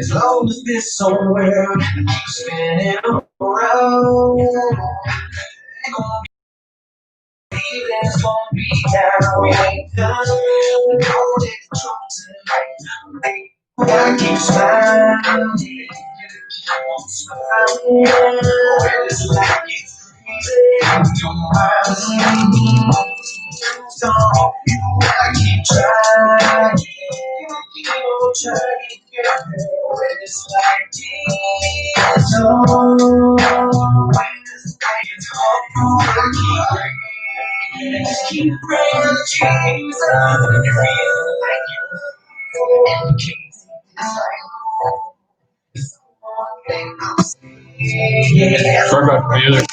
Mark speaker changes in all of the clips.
Speaker 1: As long as this somewhere spinning around, ain't gonna be that's gonna be down. We ain't done. No control tonight. I keep smiling. I'm smiling. When this life gets crazy, your mind. So I keep trying. Keep on trying to get there. When this life gets on. It's hard to keep just keep praying, Jesus. Real like you. And Jesus.
Speaker 2: Sorry about the music.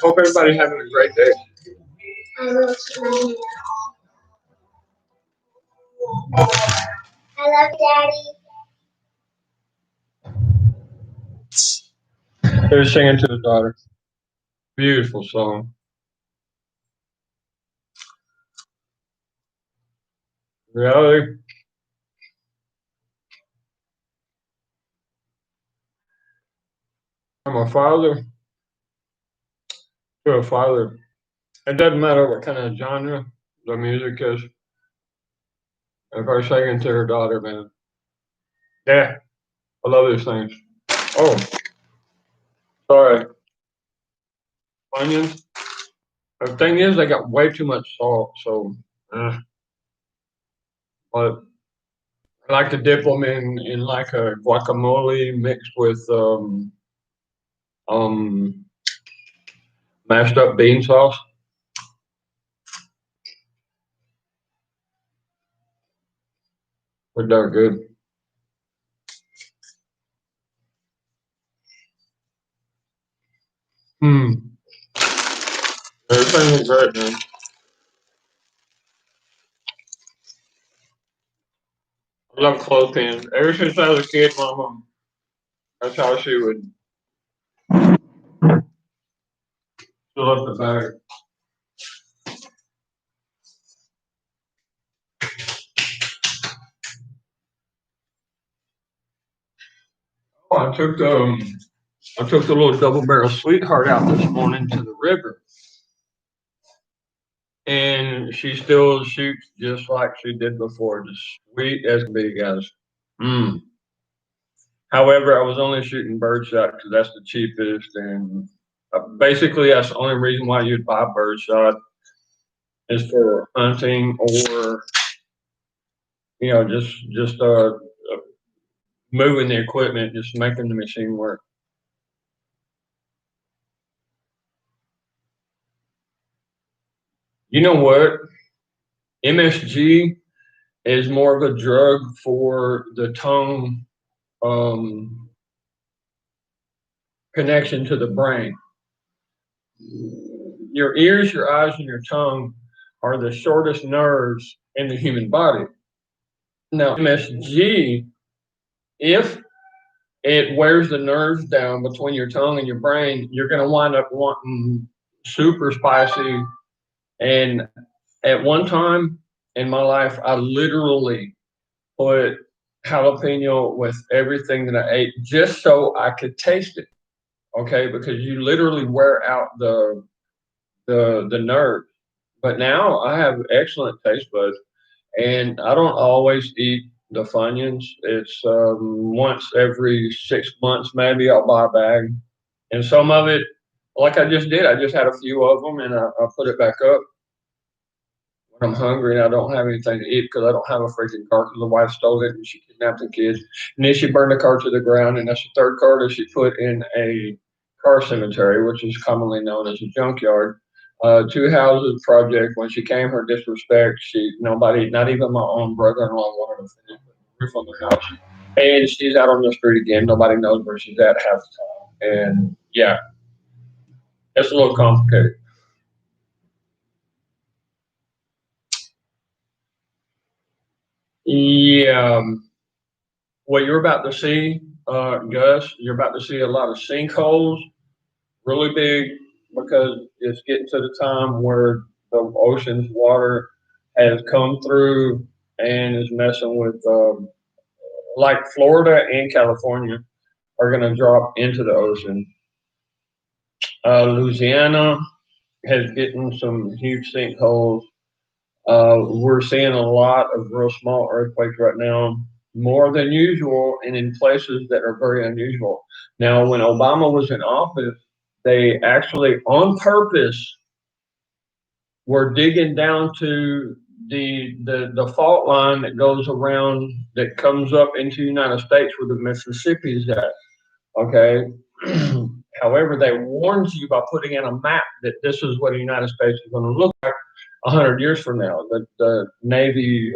Speaker 2: Hope everybody's having a great day.
Speaker 3: I love Daddy.
Speaker 2: They're singing to the daughter. Beautiful song. Reality. I'm a father to a father. It doesn't matter what kind of genre the music is. If I'm singing to her daughter, man. Yeah, I love these things. Oh, sorry. Onions. The thing is, they got way too much salt, so. But I like to dip them in like a guacamole mixed with mashed up bean sauce. They're good. Everything is great, man. I love clothespins. Ever since I was a kid, my mom, that's how she would fill up the bag. Oh, I took the little double barrel sweetheart out this morning to the river, and she still shoots just like she did before, just sweet as can be, guys. However, I was only shooting birdshot because that's the cheapest, and basically that's the only reason why you'd buy birdshot is for hunting or just moving the equipment, just making the machine work. You know what? MSG is more of a drug for the tongue connection to the brain. Your ears, your eyes, and your tongue are the shortest nerves in the human body. Now, MSG, if it wears the nerves down between your tongue and your brain, you're going to wind up wanting super spicy. And at one time in my life, I literally put jalapeno with everything that I ate just so I could taste it. Okay, because you literally wear out the nerve. But now I have excellent taste buds, and I don't always eat the Funyuns. It's once every 6 months maybe I'll buy a bag, and some of it, like I just did, I just had a few of them, and I put it back up when I'm hungry and I don't have anything to eat because I don't have a freaking car because the wife stole it and she kidnapped the kids, and then she burned the car to the ground, and that's the third car that she put in a car cemetery, which is commonly known as a junkyard. Two houses project. When she came, her disrespect. Nobody, not even my own brother-in-law, wanted to finish the roof on the house. And she's out on the street again. Nobody knows where she's at half the time. And yeah, it's a little complicated. Yeah, what you're about to see, Gus, you're about to see a lot of sinkholes, really big, because it's getting to the time where the ocean's water has come through and is messing with like Florida and California are going to drop into the ocean. Louisiana has gotten some huge sinkholes. We're seeing a lot of real small earthquakes right now, more than usual, and in places that are very unusual. Now, when Obama was in office, they actually, on purpose, were digging down to the fault line that goes around, that comes up into the United States where the Mississippi is at. Okay. However, they warned you by putting in a map that this is what the United States is going to look like 100 years from now. The Navy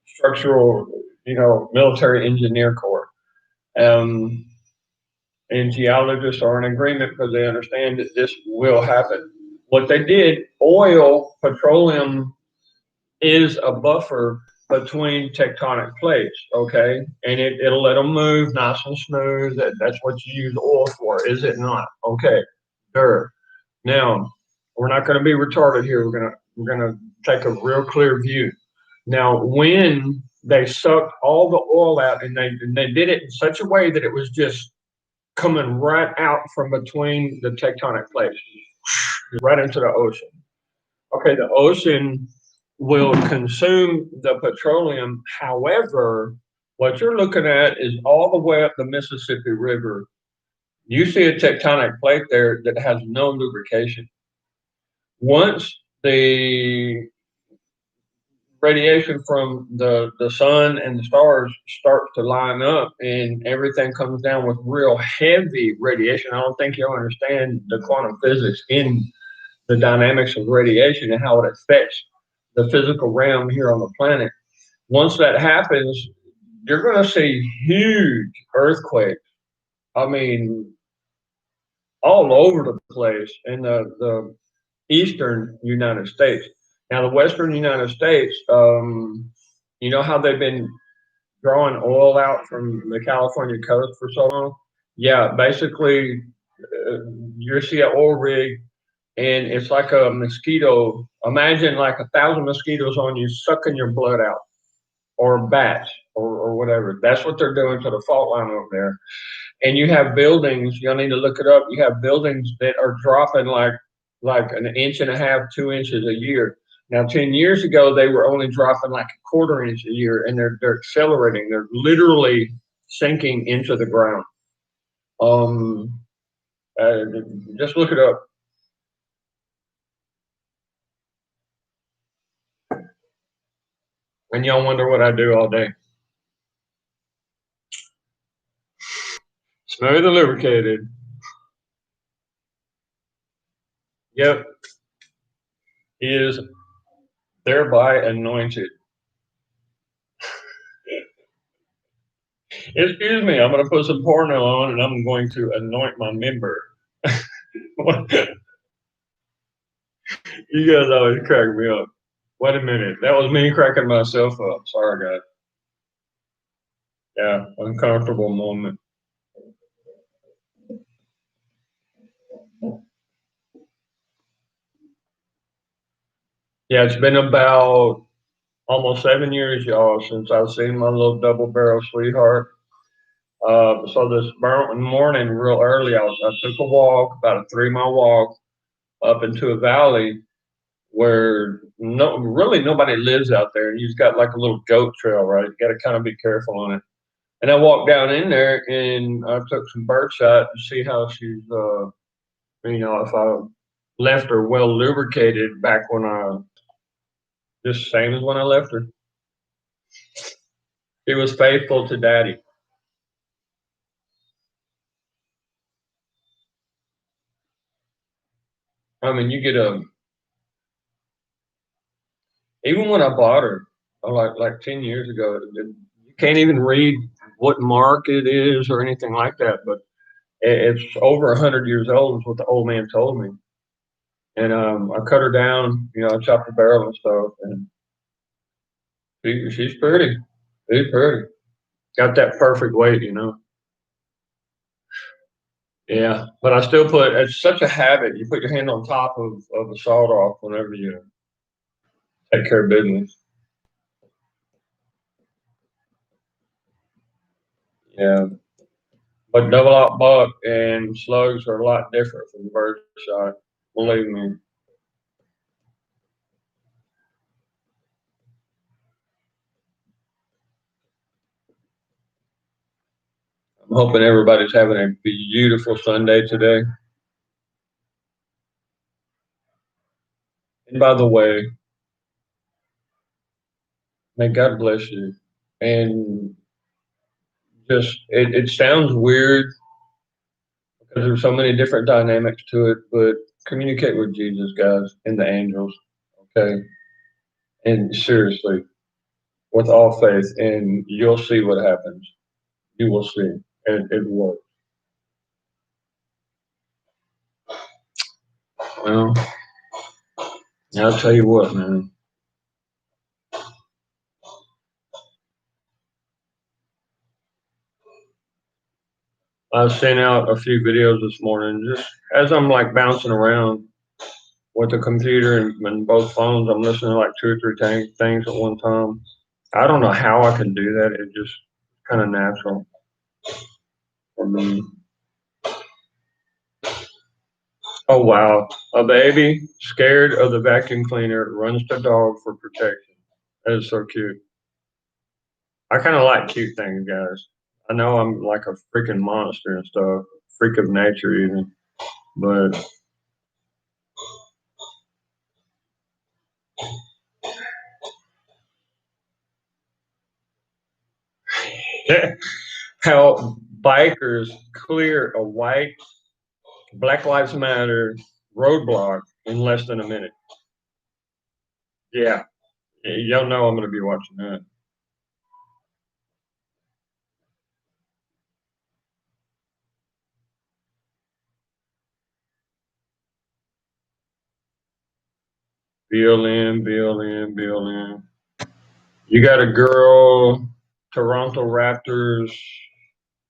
Speaker 2: structural, military engineer corps, um, and geologists are in agreement because they understand that this will happen. What they did, oil, petroleum is a buffer between tectonic plates, okay? And it'll let them move nice and smooth. That's what you use oil for, is it not? Okay, sure. Now, we're not going to be retarded here. We're gonna take a real clear view. Now, when they sucked all the oil out, and they did it in such a way that it was just coming right out from between the tectonic plates, right into the ocean. Okay, the ocean will consume the petroleum. However, what you're looking at is all the way up the Mississippi River. You see a tectonic plate there that has no lubrication. Once the radiation from the sun and the stars starts to line up and everything comes down with real heavy radiation, I don't think you'll understand the quantum physics in the dynamics of radiation and how it affects the physical realm here on the planet. Once that happens, you're going to see huge earthquakes. I mean, all over the place in the eastern United States. Now, the western United States, you know how they've been drawing oil out from the California coast for so long? Yeah, basically, you see an oil rig and it's like a mosquito. Imagine like 1,000 mosquitoes on you, sucking your blood out, or bats, or whatever. That's what they're doing to the fault line over there. And you have buildings. You'll need to look it up. You have buildings that are dropping like an inch and a half, 2 inches a year. Now, 10 years ago, they were only dropping like a quarter inch a year, and they're accelerating. They're literally sinking into the ground. Um, uh, just look it up. And y'all wonder what I do all day. Smooth and lubricated. Yep, he is thereby anointed. Excuse me, I'm going to put some porno on and I'm going to anoint my member. You guys always crack me up. Wait a minute, that was me cracking myself up. Sorry, guys. Yeah, uncomfortable moment. Yeah, it's been about almost 7 years, y'all, since I've seen my little double barrel sweetheart. So this morning, real early, I took a walk, about a 3 mile walk, up into a valley where really nobody lives out there, and you've got like a little goat trail, right? You got to kind of be careful on it. And I walked down in there, and I took some bird shot to see how she's, if I left her well lubricated back when just same as when I left her. She was faithful to daddy. I mean, you get even when I bought her, like 10 years ago, you can't even read what mark it is or anything like that. But it's over 100 years old, is what the old man told me. And I cut her down, I chopped the barrel and stuff, and she's pretty. She's pretty. Got that perfect weight. Yeah, but I still it's such a habit. You put your hand on top of a sawed off whenever you take care of business. Yeah, but double out buck and slugs are a lot different from bird shot. Believe me. I'm hoping everybody's having a beautiful Sunday today. And by the way, may God bless you. And just it sounds weird because there's so many different dynamics to it, but communicate with Jesus, guys, and the angels. Okay. And seriously, with all faith, and you'll see what happens. You will see. It works. Well, I'll tell you what, man. I sent out a few videos this morning, just as I'm like bouncing around with the computer and both phones. I'm listening to like two or three things at one time. I don't know how I can do that. It just kind of natural for me. Oh wow, a baby scared of the vacuum cleaner runs to dog for protection. That is so cute. I kind of like cute things, guys. I know I'm like a freaking monster and stuff, freak of nature even, but how bikers clear a white Black Lives Matter roadblock in less than a minute. Yeah, y'all know I'm going to be watching that. BLM, BLM, BLM. You got a girl, Toronto Raptors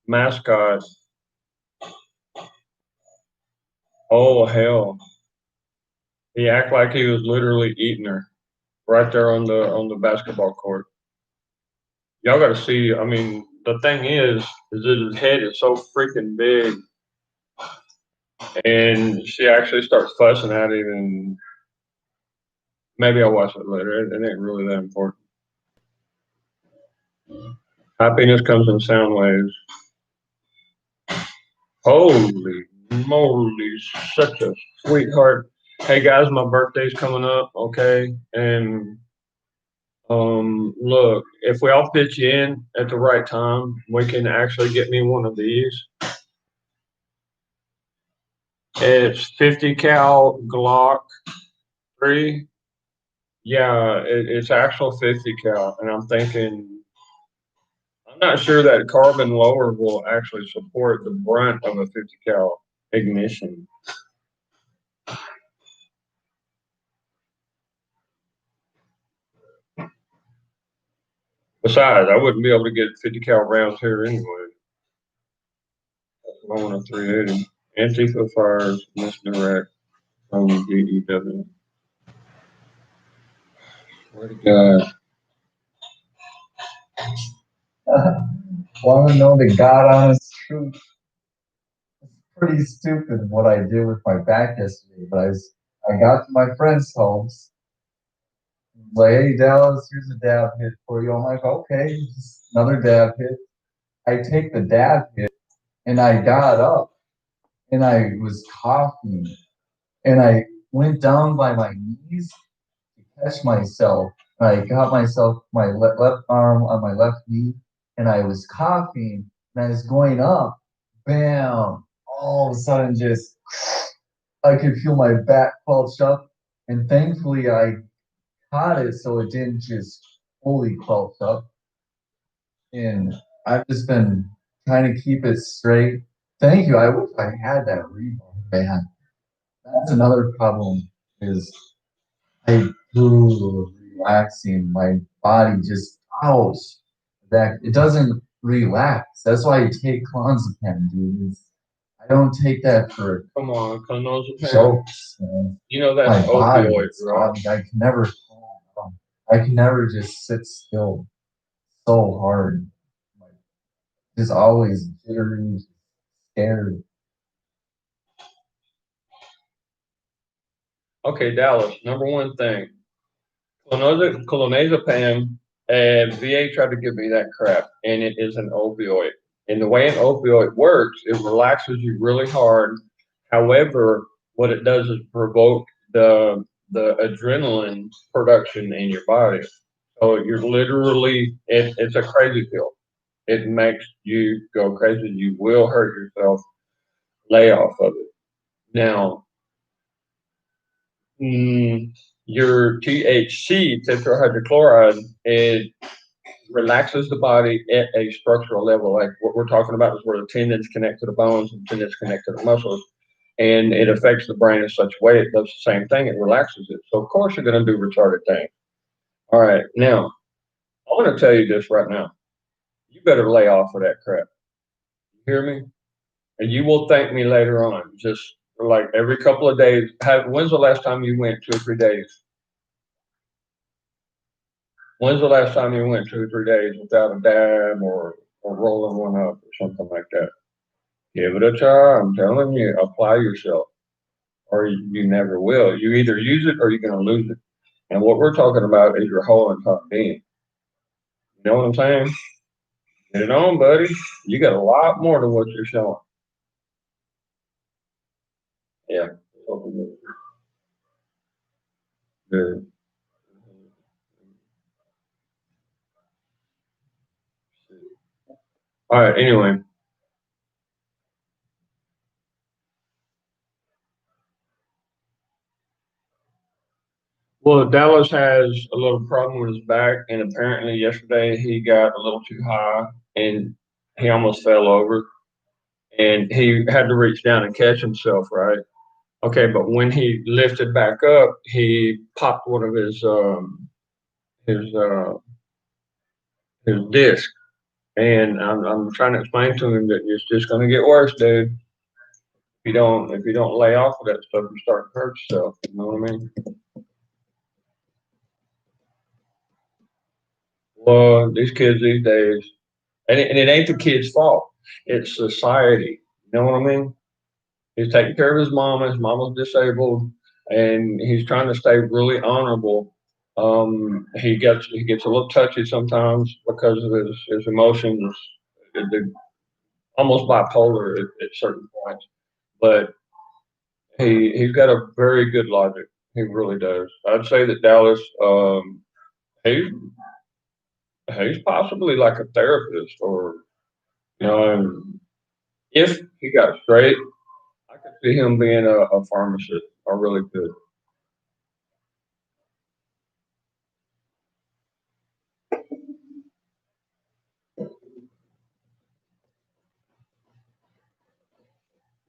Speaker 2: mascot. Oh hell, he act like he was literally eating her right there on the basketball court. Y'all got to see. I mean, the thing is that his head is so freaking big, and she actually starts fussing at him. And maybe I'll watch it later. It ain't really that important. Happiness comes in sound waves. Holy moly, such a sweetheart. Hey guys, my birthday's coming up, okay? And look, if we all pitch in at the right time, we can actually get me one of these. It's 50 cal Glock 3. Yeah, it's actual 50 cal, and I'm thinking I'm not sure that carbon lower will actually support the brunt of a 50 cal ignition. Besides, I wouldn't be able to get 50 cal rounds here anyway. I want a 380. Antifa fires misdirect from GEW. Where to God?
Speaker 1: Want to know the God honest truth? It's pretty stupid what I did with my back yesterday, but I got to my friend's homes. Like, hey Dallas, here's a dab hit for you. I'm like, okay, just another dab hit. I take the dab hit and I got up and I was coughing and I went down by my knees to catch myself. And I got myself my left arm on my left knee and I was coughing and I was going up. Bam! All of a sudden, just I could feel my back quelch up, and thankfully I caught it so it didn't just fully quelch up. And I've just been trying to keep it straight. Thank you. I wish I had that rebound, man. That's another problem is I do relaxing. My body just ouch. That it doesn't relax. That's why I take clonazepam, dude. I don't take that for
Speaker 2: Come on, clonazepam.
Speaker 1: jokes, man.
Speaker 2: You know that's
Speaker 1: My body,
Speaker 2: opioid, right?
Speaker 1: I can never calm down. I can never just sit still so hard. just always jittery, scared.
Speaker 2: Okay, Dallas. Number one thing, clonazepam, and VA tried to give me that crap, and it is an opioid. And the way an opioid works, it relaxes you really hard. However, what it does is provoke the adrenaline production in your body. So you're literally, it's a crazy pill. It makes you go crazy. You will hurt yourself. Lay off of it. Now, mm, your THC, tetrahydrochloride, it relaxes the body at a structural level. Like what we're talking about is where the tendons connect to the bones and tendons connect to the muscles. And it affects the brain in such a way it does the same thing. It relaxes it. So, of course, you're going to do retarded things. All right. Now, I want to tell you this right now. You better lay off of that crap. You hear me? And you will thank me later on. Just like every couple of days. When's the last time you went 2 or 3 days? When's the last time you went 2 or 3 days without a dab or rolling one up or something like that? Give it a try. I'm telling you, apply yourself, or you never will. You either use it or you're going to lose it. And what we're talking about is your whole entire being. You know what I'm saying? Get it on, buddy. You got a lot more than what you're showing. Yeah. Good. All right. Anyway, well, Dallas has a little problem with his back, and apparently yesterday he got a little too high and he almost fell over, and he had to reach down and catch himself, right? Okay, but when he lifted back up, he popped one of his uh, his disc, and I'm trying to explain to him that it's just going to get worse, dude. If you don't lay off of that stuff, you start to hurt yourself. You know what I mean? Well, these kids these days, and it ain't the kid's fault. It's society. You know what I mean? He's taking care of his mom. His mama's disabled, and he's trying to stay really honorable. He gets a little touchy sometimes because of his emotions. They're almost bipolar at certain points, but he's got a very good logic. He really does. I'd say that Dallas, he he's possibly like a therapist, or if he got straight, I could see him being a pharmacist. I really could.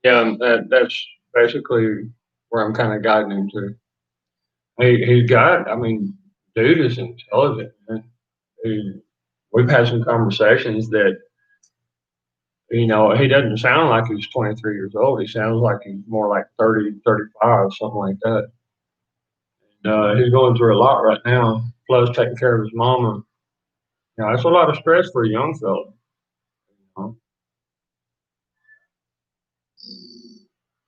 Speaker 2: Yeah, that's basically where I'm kind of guiding him to. I mean, dude is intelligent, man. He, we've had some conversations that, he doesn't sound like he's 23 years old. He sounds like he's more like 30, 35, something like that. He's going through a lot right now, plus taking care of his mama. That's a lot of stress for a young fella. Know?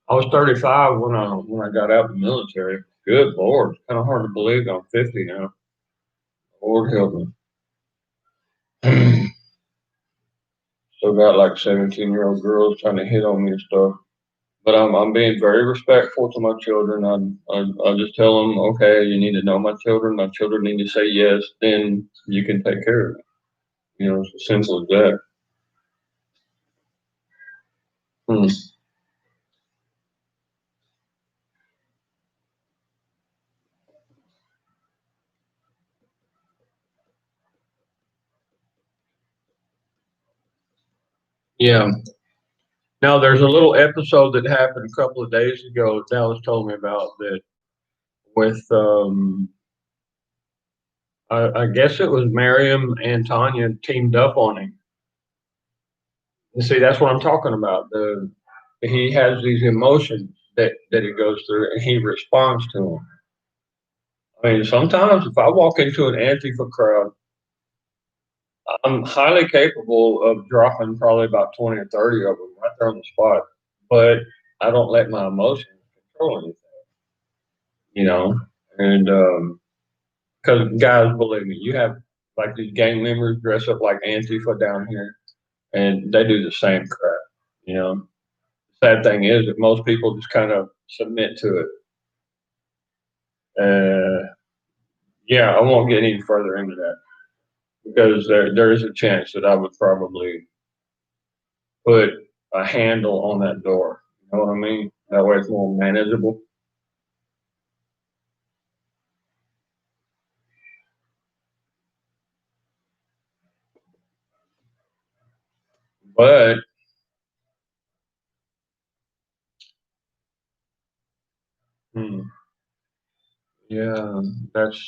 Speaker 2: I was 35 when I got out of the military. Good Lord, kind of hard to believe I'm 50 now. Lord help me. Still got like 17-year-old girls trying to hit on me and stuff. But I'm being very respectful to my children. I just tell them, okay, you need to know my children. My children need to say yes. Then you can take care of it. It's as simple as that. Hmm. Yeah. Now there's a little episode that happened a couple of days ago that Dallas told me about that with I guess it was Miriam and Tanya teamed up on him. And see, that's what I'm talking about. He has these emotions that he goes through, and he responds to them. I mean, sometimes if I walk into an Antifa crowd, I'm highly capable of dropping probably about 20 or 30 of them right there on the spot, but I don't let my emotions control anything, you know. And because guys, believe me, you have like these gang members dress up like Antifa down here, and they do the same crap, you know. Sad thing is that most people just kind of submit to it. Yeah, I won't get any further into that because there is a chance that I would probably put a handle on that door. You know what I mean? That way it's more manageable. But hmm, yeah, that's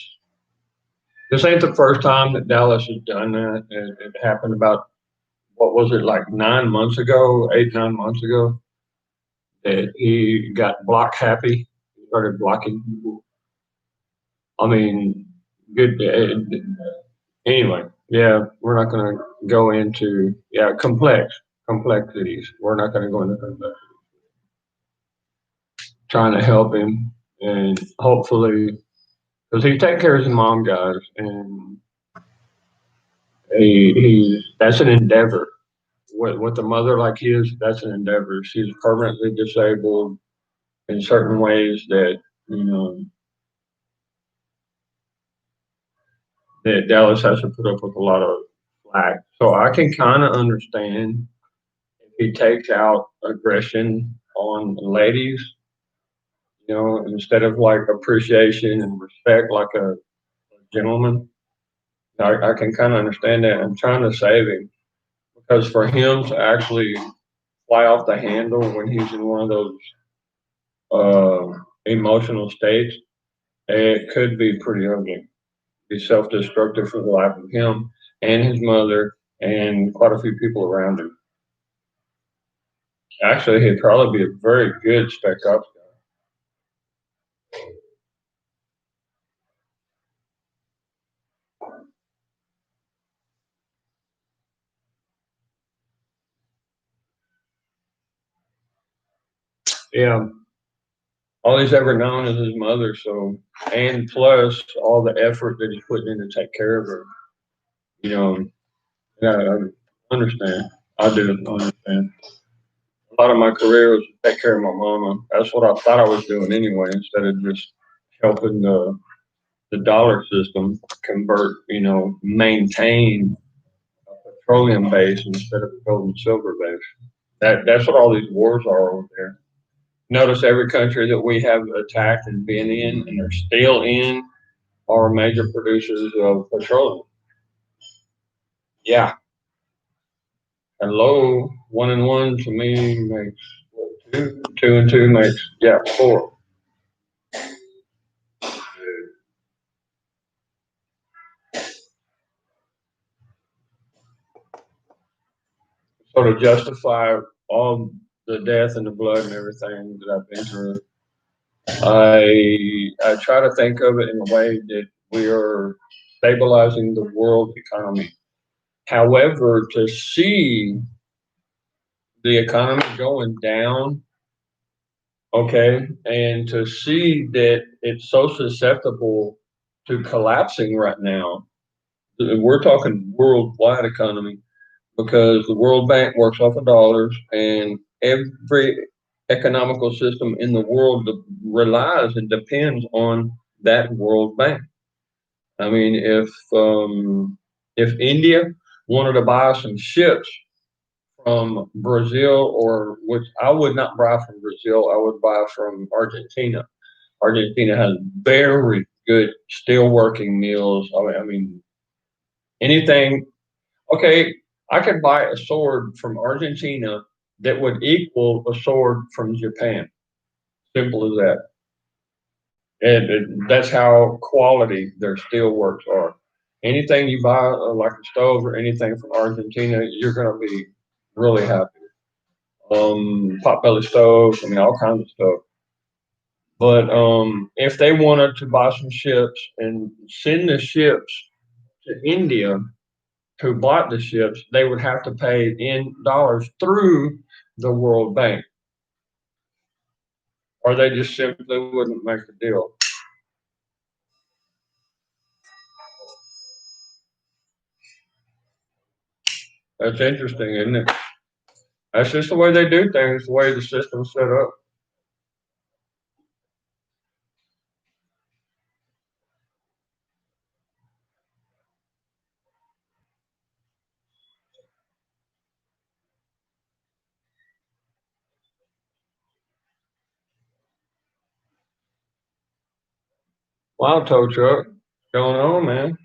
Speaker 2: this ain't the first time that Dallas has done that. It happened about what was it like 9 months ago, 8 9 months ago that he got block happy. He started blocking people. I mean, good. Anyway, yeah, we're not going to go into complexities. We're not going to go into trying to help him and hopefully because he take care of his mom, guys, and he that's an endeavor. With a mother like his, that's an endeavor. She's permanently disabled in certain ways that you know that Dallas has to put up with a lot of flack. So I can kind of understand if he takes out aggression on ladies, instead of like appreciation and respect like a gentleman. I can kind of understand that. I'm trying to save him because for him to actually fly off the handle when he's in one of those emotional states, it could be pretty ugly. Be self-destructive for the life of him and his mother and quite a few people around him. Actually, he'd probably be a very good spec ops guy. Yeah, all he's ever known is his mother. So, and plus all the effort that he's putting in to take care of her. You know, yeah, I understand. I do understand. A lot of my career was to take care of my mama. That's what I thought I was doing anyway, instead of just helping the dollar system convert, maintain a petroleum base instead of a gold and silver base. That's what all these wars are over there. Notice every country that we have attacked and been in and are still in are major producers of petroleum. Yeah. Hello, one and one to me makes what, two. Two and two makes four. So to justify all the death and the blood and everything that I've been through, I try to think of it in a way that we are stabilizing the world economy. However, to see the economy going down, okay, and to see that it's so susceptible to collapsing right now, we're talking worldwide economy because the World Bank works off of dollars, and every economical system in the world relies and depends on that World Bank. I mean, if India wanted to buy some ships from Brazil, or which I would not buy from Brazil, I would buy from Argentina. Argentina has very good steel working mills. I mean, anything. Okay, I could buy a sword from Argentina that would equal a sword from Japan. Simple as that. And that's how quality their steel works are. Anything you buy, like a stove or anything from Argentina, you're going to be really happy. Potbelly stoves, I mean, all kinds of stuff. But if they wanted to buy some ships and send the ships to India, who bought the ships, they would have to pay in dollars through the World Bank, or they just simply wouldn't make the deal. That's interesting, isn't it? That's just the way they do things, the way the system's set up. Wow, tow truck, what's going on, man?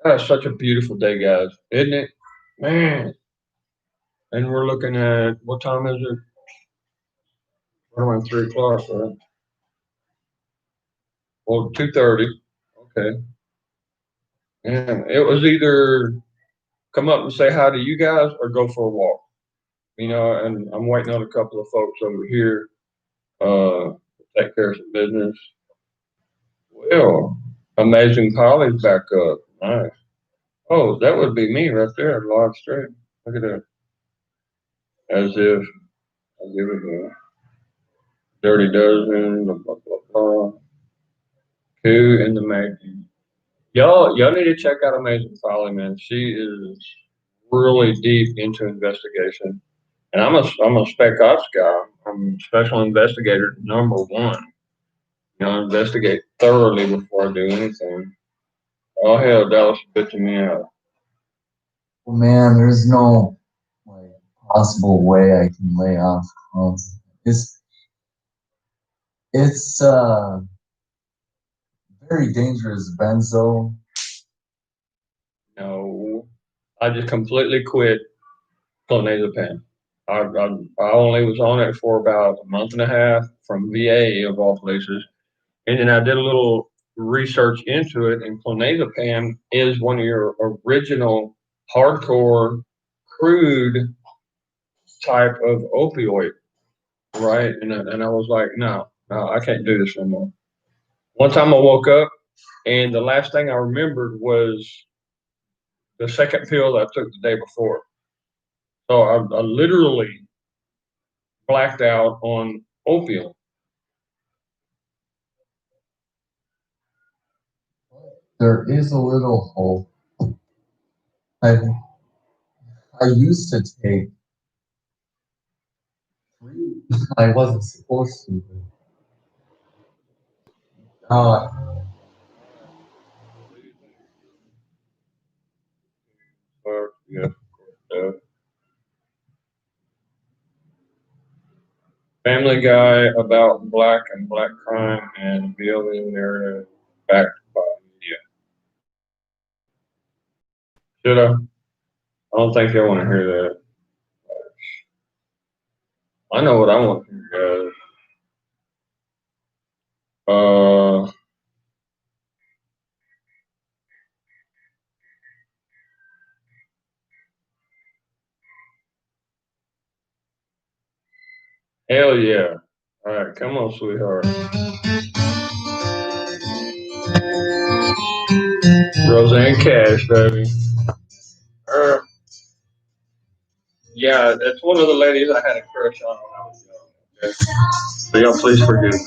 Speaker 2: That's such a beautiful day, guys, isn't it? Man, and we're looking at what time is it? Around 3 o'clock, right? Well, 2:30. Okay. And it was either come up and say hi to you guys or go for a walk. And I'm waiting on a couple of folks over here to take care of some business. Well, Amazing Polly's back up. Nice. Oh, that would be me right there, live stream. Look at that. As if it Dirty Dozen, blah, blah, blah, blah. Coup in the making. Y'all need to check out Amazing Polly, man. She is really deep into investigation. And I'm a spec ops guy. I'm special investigator #1. Investigate thoroughly before I do anything. Oh hell, Dallas is bitching me out.
Speaker 1: Well, man, there's no like possible way I can lay off clones. It's very dangerous benzo.
Speaker 2: No, I just completely quit clonazepam. I only was on it for about a month and a half from VA of all places, and then I did a little research into it. And clonazepam is one of your original hardcore crude type of opioid, right? And I was like, no, I can't do this no more. One time I woke up, and the last thing I remembered was the second pill that I took the day before. So I literally blacked out on opium.
Speaker 1: There is a little hope. I I used to take three. I wasn't supposed to. Uh,
Speaker 2: Yeah. Family Guy about black and black crime and building narrative backed by media. Should I? I don't think y'all want to hear that. I know what I want to hear, guys. Hell yeah. All right, come on, sweetheart. Roseanne Cash, baby. Uh, yeah, that's one of the ladies I had a crush on when I was young. Okay? So y'all please forgive me.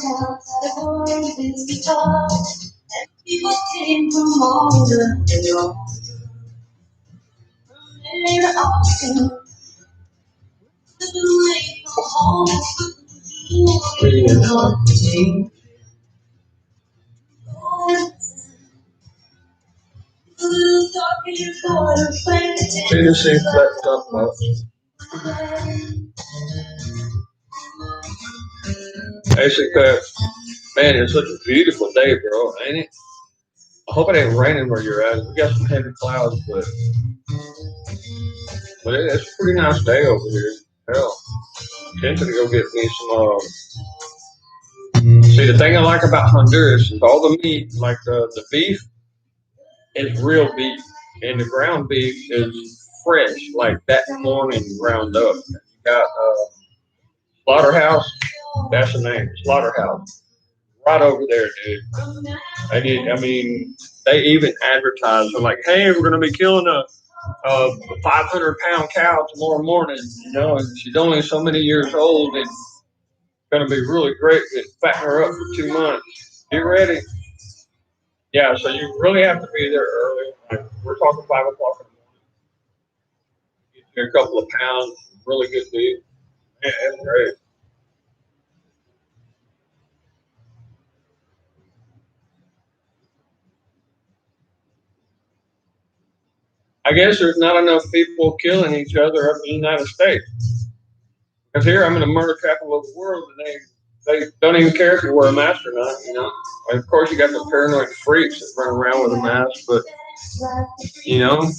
Speaker 2: People came from all over the world. Seriously, flat top box. Basically, man, it's such a beautiful day, bro, ain't it? I hope it ain't raining where you're at. We got some heavy clouds, but it's a pretty nice day over here. Hell, I'm tempted to go get me some. See, the thing I like about Honduras is all the meat, like the beef, is real beef, and the ground beef is fresh, like that morning ground up. You got Slaughterhouse, that's the name, Slaughterhouse, right over there, dude. I mean, they even advertise. They're like, "Hey, we're gonna be killing a 500-pound cow tomorrow morning, and she's only so many years old, and it's going to be really great to fatten her up for 2 months. Get ready. Yeah, so you really have to be there early. Like we're talking 5 o'clock in the morning. Get you a couple of pounds, really good beef. Man, that's great. I guess there's not enough people killing each other up in the United States. Because here I'm in the murder capital of the world, and they don't even care if you wear a mask or not. And of course, you got the paranoid freaks that run around with a mask, but you know,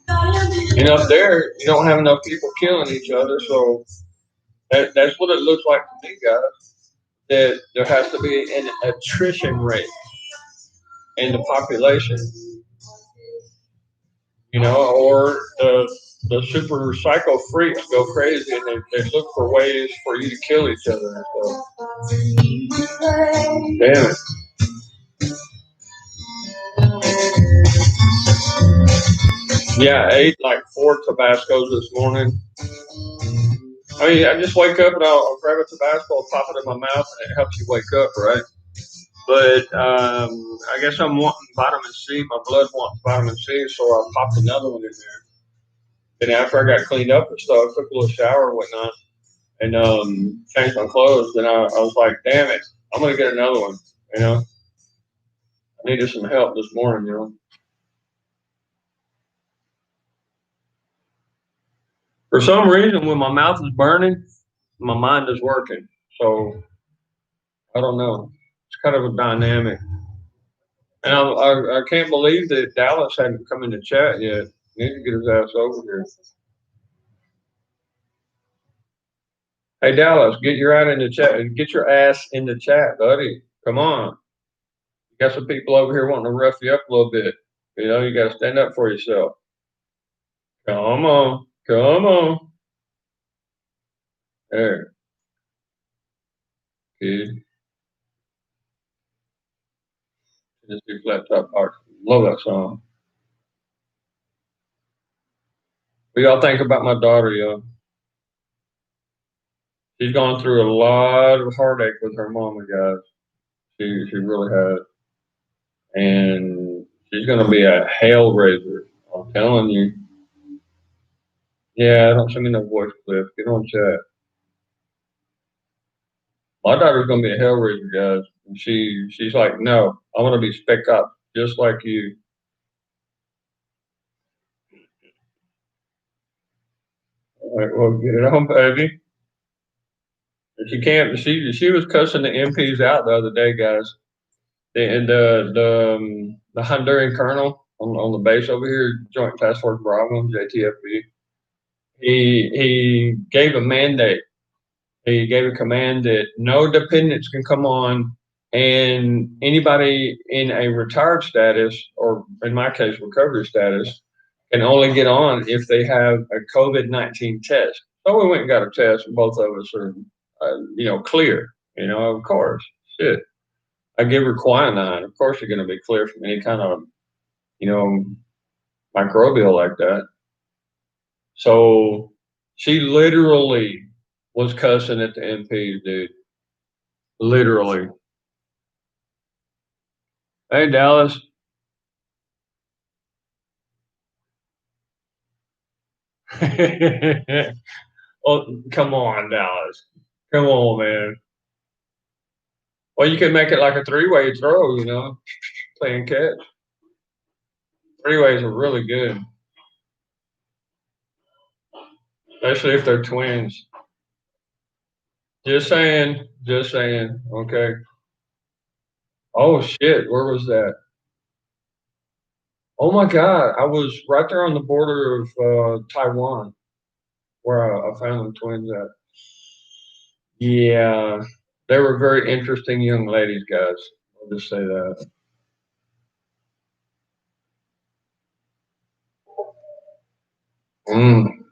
Speaker 2: up there you don't have enough people killing each other, so that's what it looks like to me, guys. That there has to be an attrition rate in the population, or the super psycho freaks go crazy and they look for ways for you to kill each other. So, damn it. Yeah, I ate like 4 Tabascos this morning. I mean, I just wake up and I'll grab a Tabasco, I'll pop it in my mouth, and it helps you wake up, right? But I guess I'm wanting vitamin C. My blood wants vitamin C, so I popped another one in there. And after I got cleaned up and stuff, took a little shower and whatnot, and changed my clothes, then I was like, damn it, I'm going to get another one. I needed some help this morning. For some reason, when my mouth is burning, my mind is working. So I don't know. It's kind of a dynamic. And I can't believe that Dallas hadn't come in the chat yet. Need to get his ass over here. Hey Dallas, get your out in the chat and get your ass in the chat, buddy. Come on. You got some people over here wanting to rough you up a little bit. You got to stand up for yourself. Come on, come on. There, kid. This big flat top part. Love that song. What y'all think about my daughter, yo? She's gone through a lot of heartache with her mama, guys. She really has. And she's gonna be a hell raiser. I'm telling you. Yeah, don't send me no voice clip. Get on chat. My daughter's gonna be a hell raiser, guys. And she's like, no, I want to be spec up just like you. All right, well, get it on, baby. And she can't. She was cussing the MPs out the other day, guys. The Honduran colonel on the base over here, Joint Task Force Bravo, JTFB. He gave a mandate. He gave a command that no dependents can come on, and anybody in a retired status, or in my case, recovery status, can only get on if they have a COVID-19 test. So we went and got a test, and both of us are, clear. Of course, shit. I give her quinine. Of course, you're going to be clear from any kind of, you know, microbial like that. So she literally was cussing at the MPs, dude. Literally. Hey, Dallas. Oh, come on, Dallas. Come on, man. Well, you can make it like a three-way throw, playing catch. Three-ways are really good, especially if they're twins. Just saying. Just saying. Okay. Oh, shit. Where was that? Oh my God, I was right there on the border of Taiwan, where I found the twins at. Yeah, they were very interesting young ladies, guys. I'll just say that. Mm.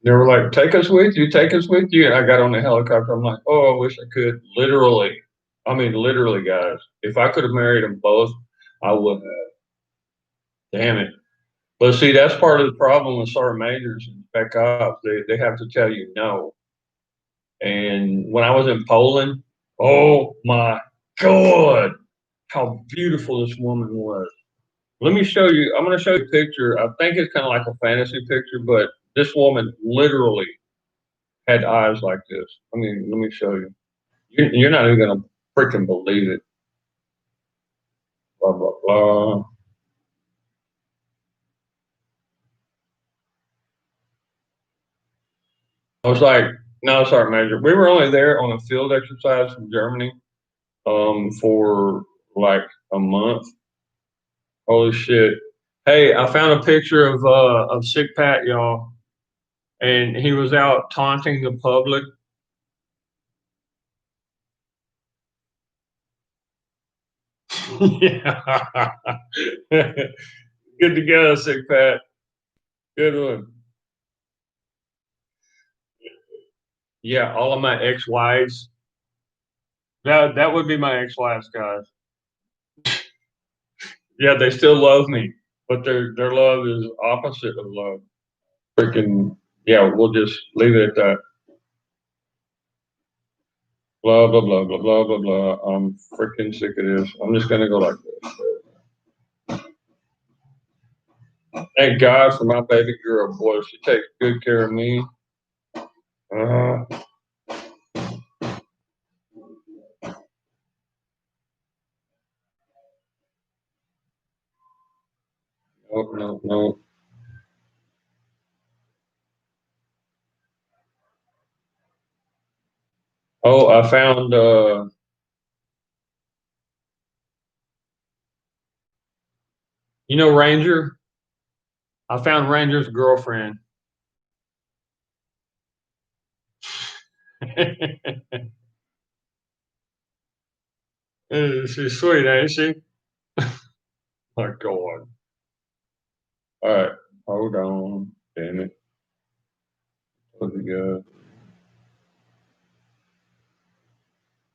Speaker 2: They were like, "Take us with you, take us with you." And I got on the helicopter. I'm like, "Oh, I wish I could." Literally, I mean, literally, guys. If I could have married them both, I would have. Damn it. But see, that's part of the problem with sergeant majors and spec ops. They have to tell you no. And when I was in Poland, oh my God, how beautiful this woman was. Let me show you. I'm going to show you a picture. I think it's kind of like a fantasy picture, but this woman literally had eyes like this. I mean, let me show you. You're not even going to freaking believe it. Blah, blah, blah. I was like, no, sorry, Major. We were only there on a field exercise from Germany for like a month. Holy shit. Hey, I found a picture of Sick Pat, y'all, and he was out taunting the public. Yeah. Good to go, Sick Pat. Good one. Yeah, all of my ex-wives. That would be my ex-wives, guys. Yeah, they still love me, but their love is opposite of love. Freaking yeah, we'll just leave it at that. Blah blah blah blah blah blah blah. I'm freaking sick of this. I'm just gonna go like this. Thank God for my baby girl, boy. She takes good care of me. Uh, no, no, no. Oh, I found you know Ranger? I found Ranger's girlfriend. She's sweet, ain't she? My God. All right, hold on. Damn it. Where'd it go?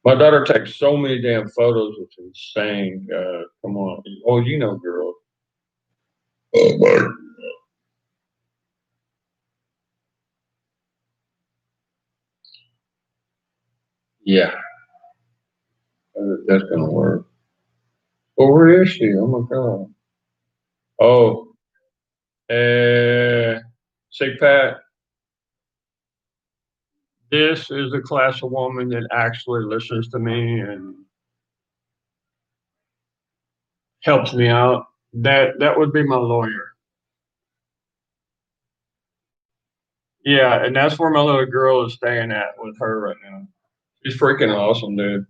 Speaker 2: My daughter takes so many damn photos. It's insane. Come on. Oh, you know, girls. Oh my. Yeah, that's gonna work. Oh, where is she? Oh my God. Oh, Sick Pat. This is the class of woman that actually listens to me and helps me out. That would be my lawyer. Yeah, and that's where my little girl is staying at with her right now. She's freaking awesome, dude.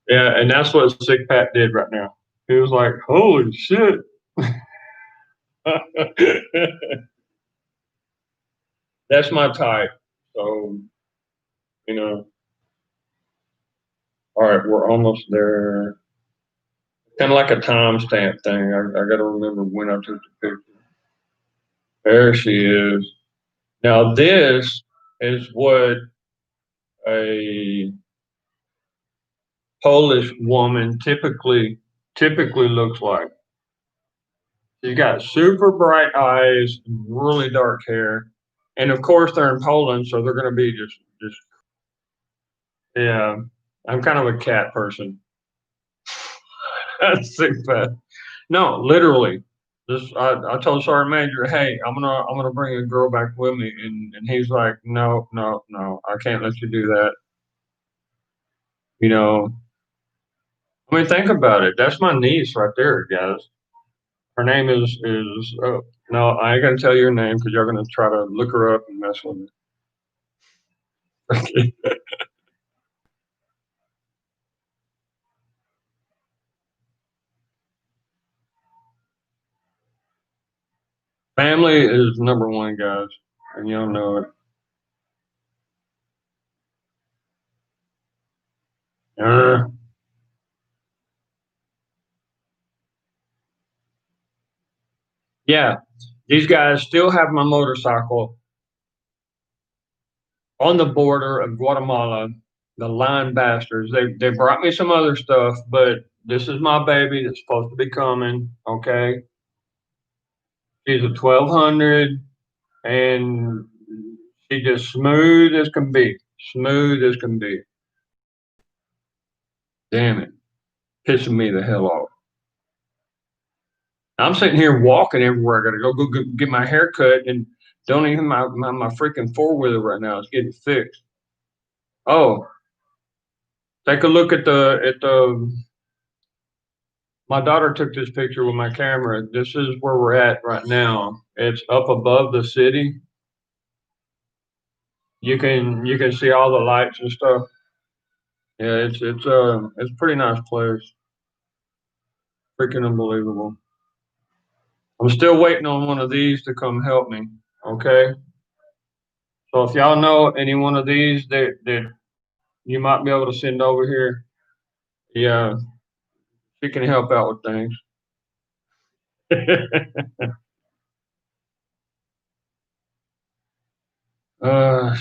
Speaker 2: Yeah, and that's what Sick Pat did right now. He was like, "Holy shit!" That's my type. So you know, all right, we're almost there. Kind of like a timestamp thing. I got to remember when I took the picture. There she is. Now this is what a Polish woman typically looks like. She's got super bright eyes, really dark hair, and of course they're in Poland, so they're going to be just yeah. I'm kind of a cat person. That's sick bad. No, literally. Just I told Sergeant Major, hey, I'm gonna bring a girl back with me, and he's like, no, no, no, I can't let you do that. You know, I mean, think about it. That's my niece right there, guys. Her name is no, I ain't gonna tell you her name because you're gonna try to look her up and mess with me. Family is number one, guys, and y'all know it. Uh, yeah, these guys still have my motorcycle. on the border of Guatemala. The line bastards. They brought me some other stuff, but this is my baby that's supposed to be coming. Okay, she's a 1200, and she just smooth as can be. Smooth as can be. Damn it, pissing me the hell off. I'm sitting here walking everywhere. I got to go get my hair cut, and don't even my freaking four wheeler right now. It's getting fixed. Oh, take a look at the. My daughter took this picture with my camera. This is where we're at right now. It's up above the city. You can see all the lights and stuff. Yeah, it's a pretty nice place. Freaking unbelievable. I'm still waiting on one of these to come help me. Okay. So if y'all know any one of these that you might be able to send over here, yeah, she can help out with things.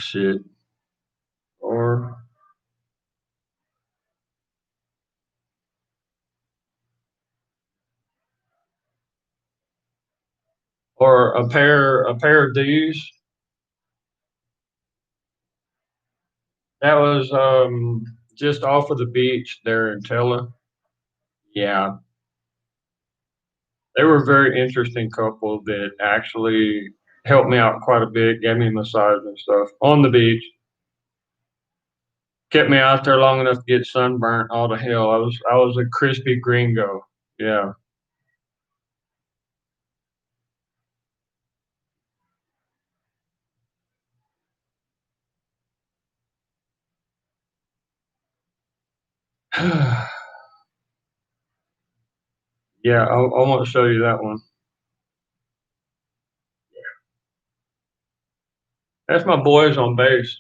Speaker 2: Shit. Or or a pair of these. That was just off of the beach there in Tella. Yeah, they were a very interesting couple that actually helped me out quite a bit, gave me a massage and stuff on the beach. Kept me out there long enough to get sunburnt all the hell. I was a crispy gringo. Yeah. Yeah, I want to show you that one. That's my boys on base.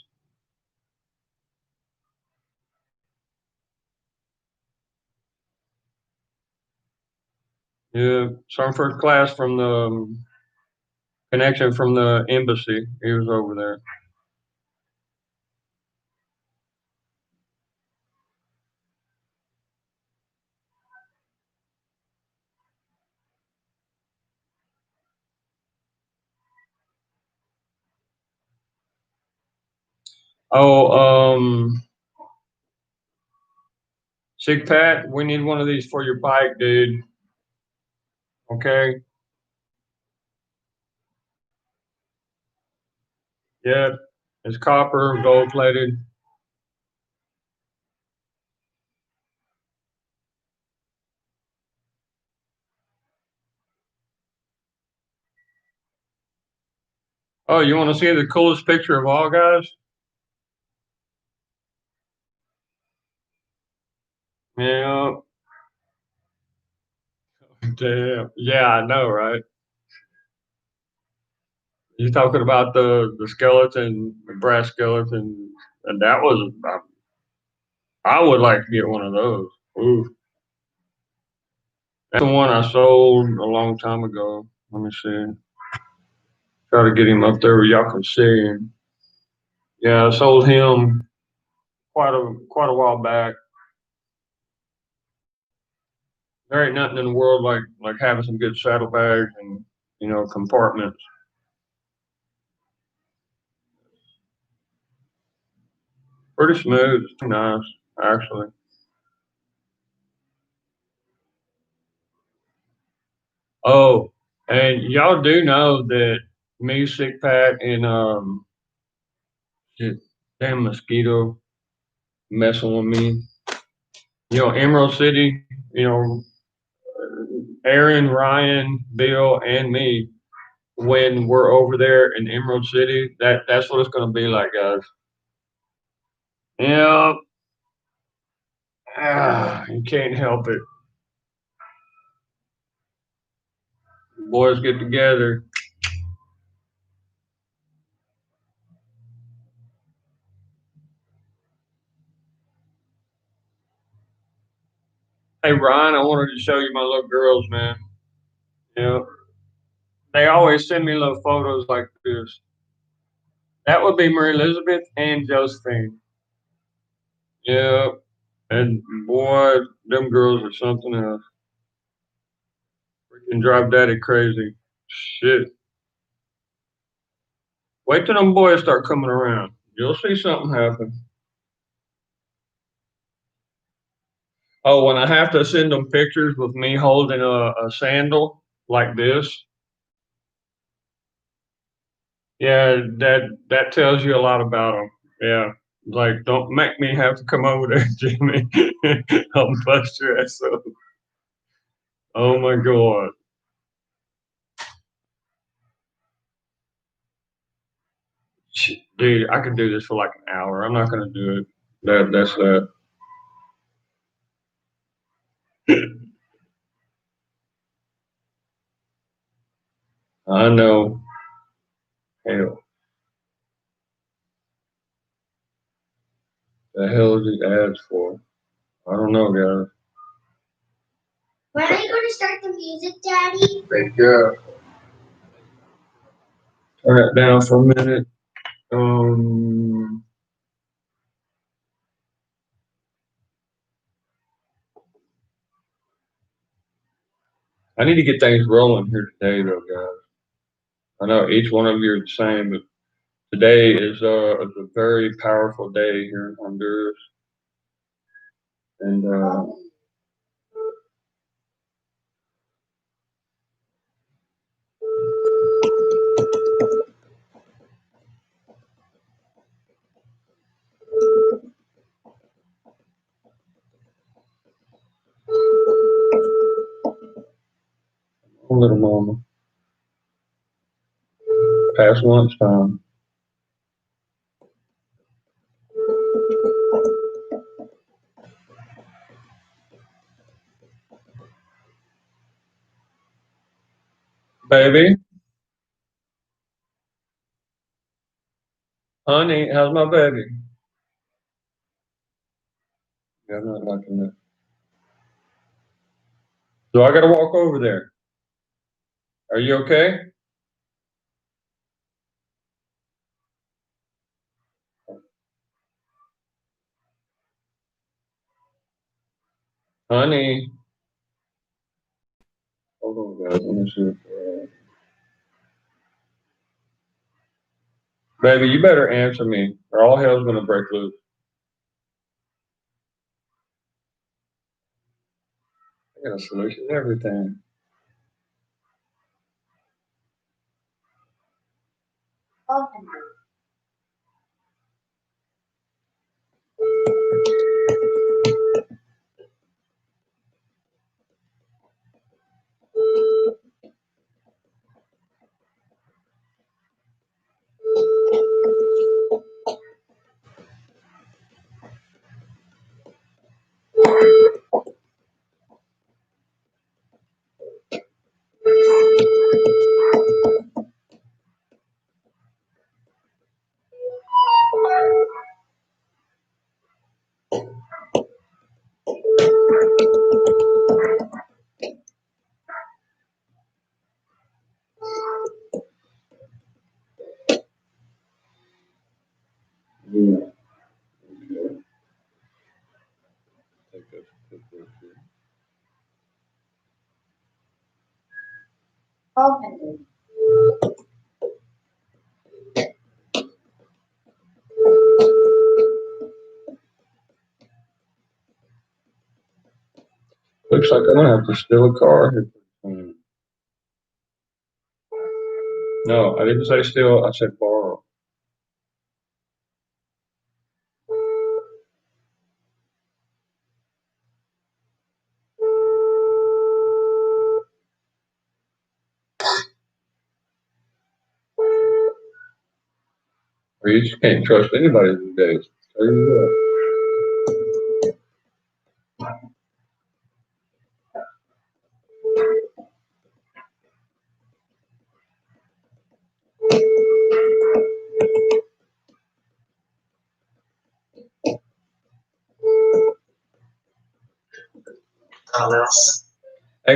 Speaker 2: Yeah, some first class from the connection from the embassy. He was over there. Oh, Sig Pat, we need one of these for your bike, dude. Okay. Yep. It's copper, gold plated. Oh, you want to see the coolest picture of all, guys? Yeah. Damn. Yeah, I know, right? You're talking about the skeleton, the brass skeleton, and that was. I would like to get one of those. Ooh, that's the one I sold a long time ago. Let me see. Try to get him up there where y'all can see him. Yeah, I sold him quite a while back. There ain't nothing in the world like having some good saddlebags and compartments. Pretty smooth. It's nice, actually. Oh, and y'all do know that me, Sick Pat, and shit, damn mosquito messing with me. Emerald City. Aaron, Ryan, Bill, and me. When we're over there in Emerald City, that's what it's going to be like, guys. Yeah, you can't help it. Boys get together. Hey Ryan, I wanted to show you my little girls, man. Yeah, they always send me little photos like this. That would be Mary Elizabeth and Josephine. Yeah, and boy, them girls are something else. Freaking drive daddy crazy. Shit. Wait till them boys start coming around. You'll see something happen. Oh, when I have to send them pictures with me holding a sandal like this, yeah, that tells you a lot about them. Yeah, like don't make me have to come over there, Jimmy. I'll bust your ass up. Oh my god, dude, I could do this for like an hour. I'm not gonna do it. That's that. I know. Hell, the hell is these ads for? I don't know, guys.
Speaker 3: When are you going to start the music, Daddy?
Speaker 1: Thank you.
Speaker 2: Turn it down for a minute. I need to get things rolling here today, though, guys. I know each one of you are the same, but today is a very powerful day here in Honduras, and little mama, past lunchtime. Baby, honey, how's my baby? Yeah, I'm not liking that. So I got to walk over there. Are you okay? Honey. Hold on, guys. Let me see. Baby, you better answer me, or all hell's gonna break loose. I got a solution to everything.
Speaker 3: Open.
Speaker 2: Yeah. Okay. Take this, put this here.
Speaker 3: Open.
Speaker 2: Looks like I'm gonna have to steal a car here. No, I didn't say steal. I said borrow. Or you just can't trust anybody these days. Tell you what.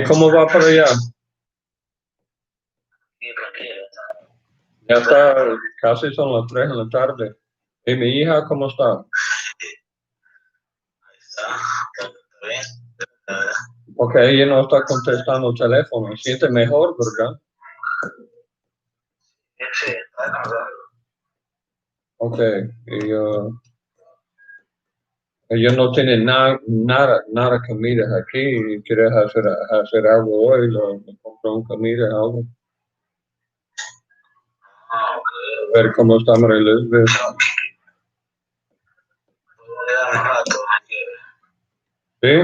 Speaker 2: ¿Cómo va para allá? Ya está casi son las 3 de la tarde. ¿Y mi hija cómo está? Porque ella no está contestando el teléfono. Siente mejor, ¿verdad?
Speaker 4: Sí, está cansado.
Speaker 2: Ok. Y ella no tiene nada comidas aquí. ¿Quieres hacer algo hoy? ¿Le compró comida, algo?
Speaker 4: Ah, ok.
Speaker 2: A ver cómo está María Elizabeth.
Speaker 4: Voy a dar un rato, que
Speaker 2: ¿Sí?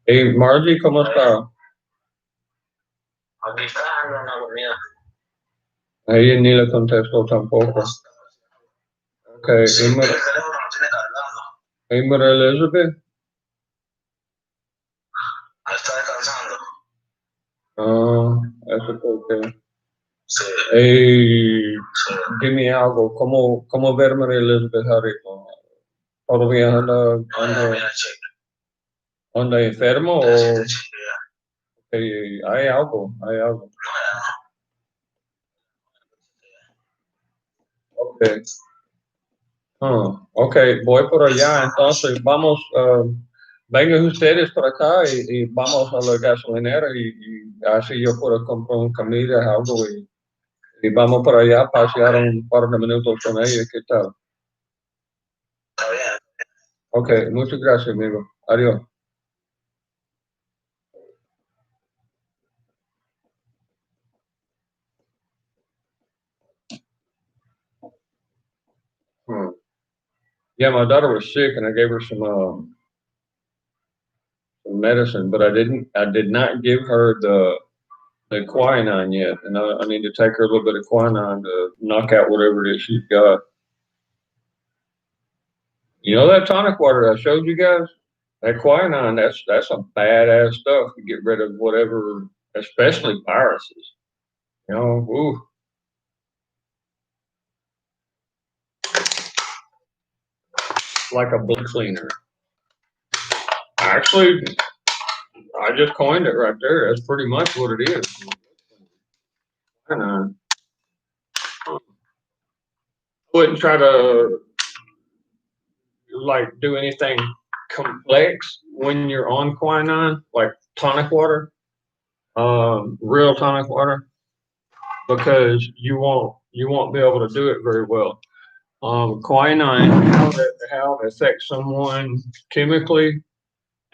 Speaker 2: ¿Y Margie cómo está?
Speaker 4: aquí está dando una comida.
Speaker 2: A ella ni le contestó tampoco. Ok.
Speaker 4: Sí, el teléfono no tiene cargando.
Speaker 2: ¿Y María Elizabeth?
Speaker 4: Está descansando.
Speaker 2: Ah, eso porque.
Speaker 4: Sí, sí.
Speaker 2: Dime algo, ¿cómo ver María Elizabeth ahorita? ¿Todavía
Speaker 4: Mira, cheque.
Speaker 2: anda enfermo
Speaker 4: Te
Speaker 2: o
Speaker 4: chequea.
Speaker 2: hay algo? Hay algo. Ok. Ok, voy por allá, entonces vamos, vengan ustedes por acá y vamos a la gasolinera y así yo puedo comprar comida, algo y vamos por allá a pasear un par de minutos con ella, ¿qué tal?
Speaker 4: Está bien.
Speaker 2: Ok, muchas gracias, amigo. Adiós. Hmm. Yeah, my daughter was sick and I gave her some medicine, but I did not give her the quinine yet, and I need to take her a little bit of quinine to knock out whatever it is she's got. You know that tonic water I showed you guys? That quinine, that's some badass stuff to get rid of whatever, especially viruses. You know, ooh, like a blood cleaner. Actually, I just coined it right there. That's pretty much what it is. Quinine. I wouldn't try to like do anything complex when you're on quinine, like tonic water, real tonic water, because you won't be able to do it very well. Quinine, how it affects someone chemically,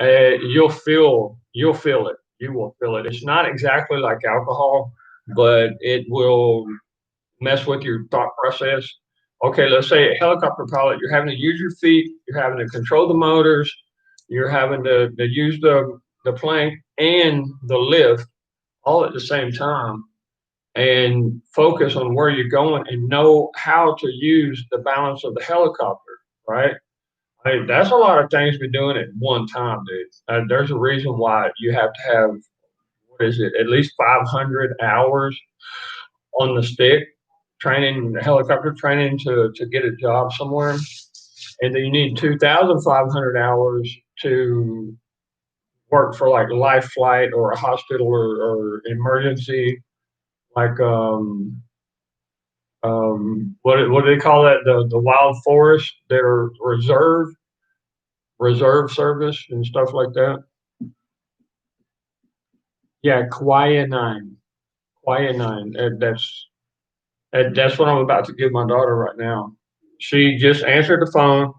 Speaker 2: you'll feel it. You will feel it. It's not exactly like alcohol, but it will mess with your thought process. Okay, let's say a helicopter pilot, you're having to use your feet, you're having to control the motors, you're having to use the plank and the lift all at the same time and focus on where you're going and know how to use the balance of the helicopter, right? I mean, that's a lot of things to be doing at one time, dude. There's a reason why you have to have, what is it, at least 500 hours on the stick training, helicopter training to get a job somewhere. And then you need 2,500 hours to work for like life flight or a hospital or emergency, like what do they call that? The wild forest, their reserve service and stuff like that. Yeah, quinine. That's what I'm about to give my daughter right now. She just answered the phone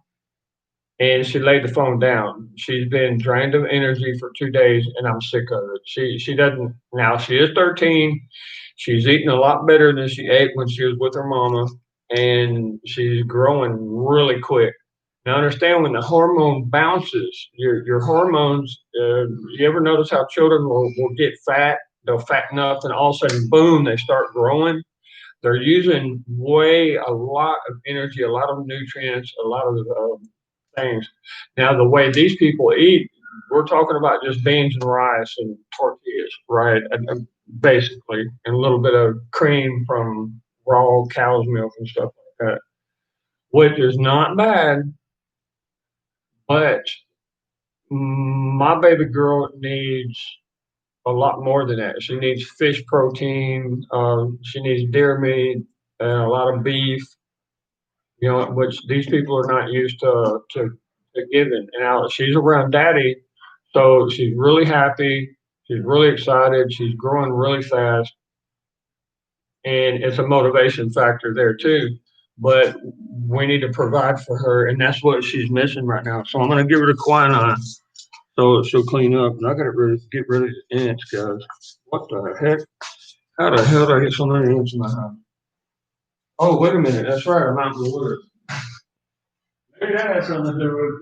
Speaker 2: and she laid the phone down. She's been drained of energy for 2 days, and I'm sick of it. She doesn't now. She is 13. She's eating a lot better than she ate when she was with her mama, and she's growing really quick. Now, understand when the hormone bounces, your hormones. You ever notice how children will get fat? They'll fatten up, and all of a sudden, boom, they start growing. They're using a lot of energy, a lot of nutrients, a lot of things. Now, the way these people eat, we're talking about just beans and rice and tortillas, right? Basically, and a little bit of cream from raw cow's milk and stuff like that, which is not bad, but my baby girl needs a lot more than that. She needs fish protein. She needs deer meat. and a lot of beef, you know, which these people are not used to giving. And now she's around daddy, so she's really happy. She's really excited. She's growing really fast, and it's a motivation factor there too. But we need to provide for her, and that's what she's missing right now. So I'm gonna give her the quinine so she'll clean up. And I gotta get rid of the ants, guys. What the heck? How the hell did I get so many ants in my house? Oh, wait a minute. That's right. I'm out in the woods. Maybe that has something to do with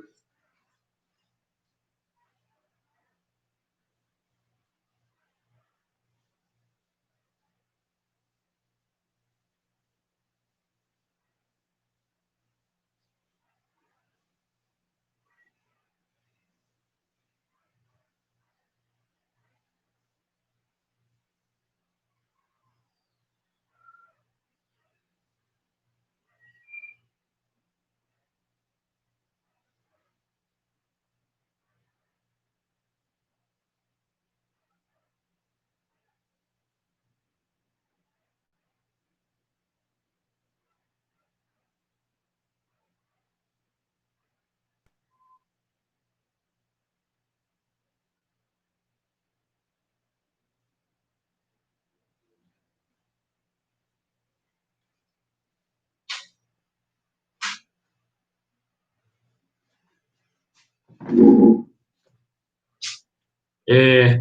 Speaker 2: Yeah,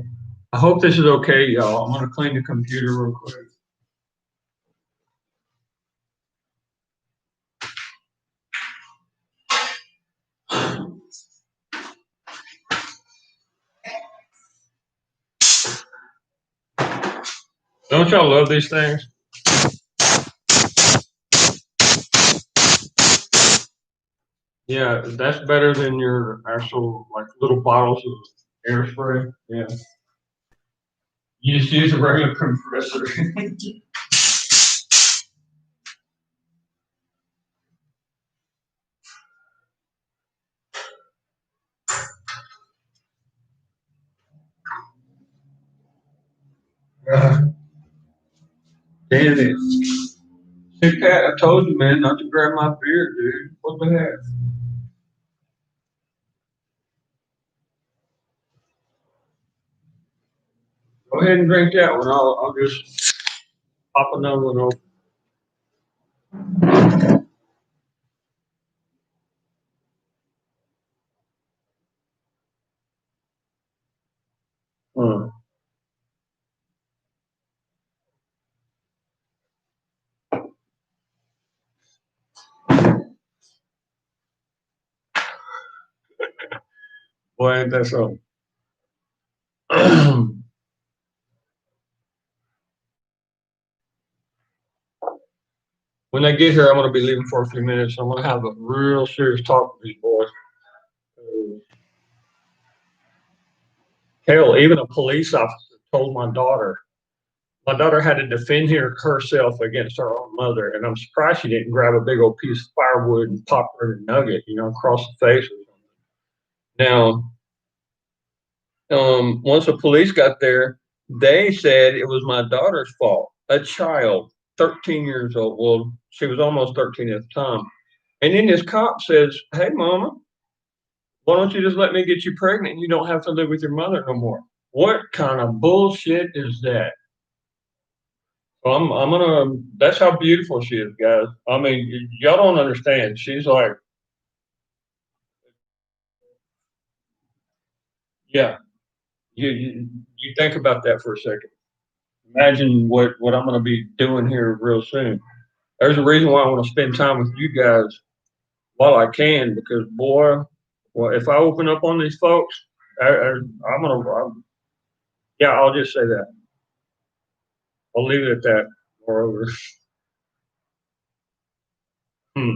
Speaker 2: I hope this is okay, y'all. I'm gonna clean the computer real quick. Don't y'all love these things? Yeah, that's better than your actual like little bottles of air spray. Yeah, you just use a regular compressor. Damn it, hey Pat! I told you, man, not to grab my beard, dude. What the heck? Go ahead and drink that one. I'll just pop another one open. Hmm. Boy, ain't that something? When they get here, I'm going to be leaving for a few minutes. I'm going to have a real serious talk with these boys. Hell, even a police officer told my daughter. My daughter had to defend herself against her own mother, and I'm surprised she didn't grab a big old piece of firewood and pop her in a nugget, you know, across the face or something. Now, once the police got there, they said it was my daughter's fault. A child, 13 years old. Well, she was almost 13 at the time. And then this cop says, "Hey, mama, why don't you just let me get you pregnant and you don't have to live with your mother no more?" What kind of bullshit is that? So I'm gonna. That's how beautiful she is, guys. I mean, y'all don't understand. She's like, yeah. You think about that for a second. Imagine what I'm gonna be doing here real soon. There's a reason why I want to spend time with you guys while I can, because boy, well, if I open up on these folks, I'm gonna. Yeah, I'll just say that. I'll leave it at that. Moreover, hmm,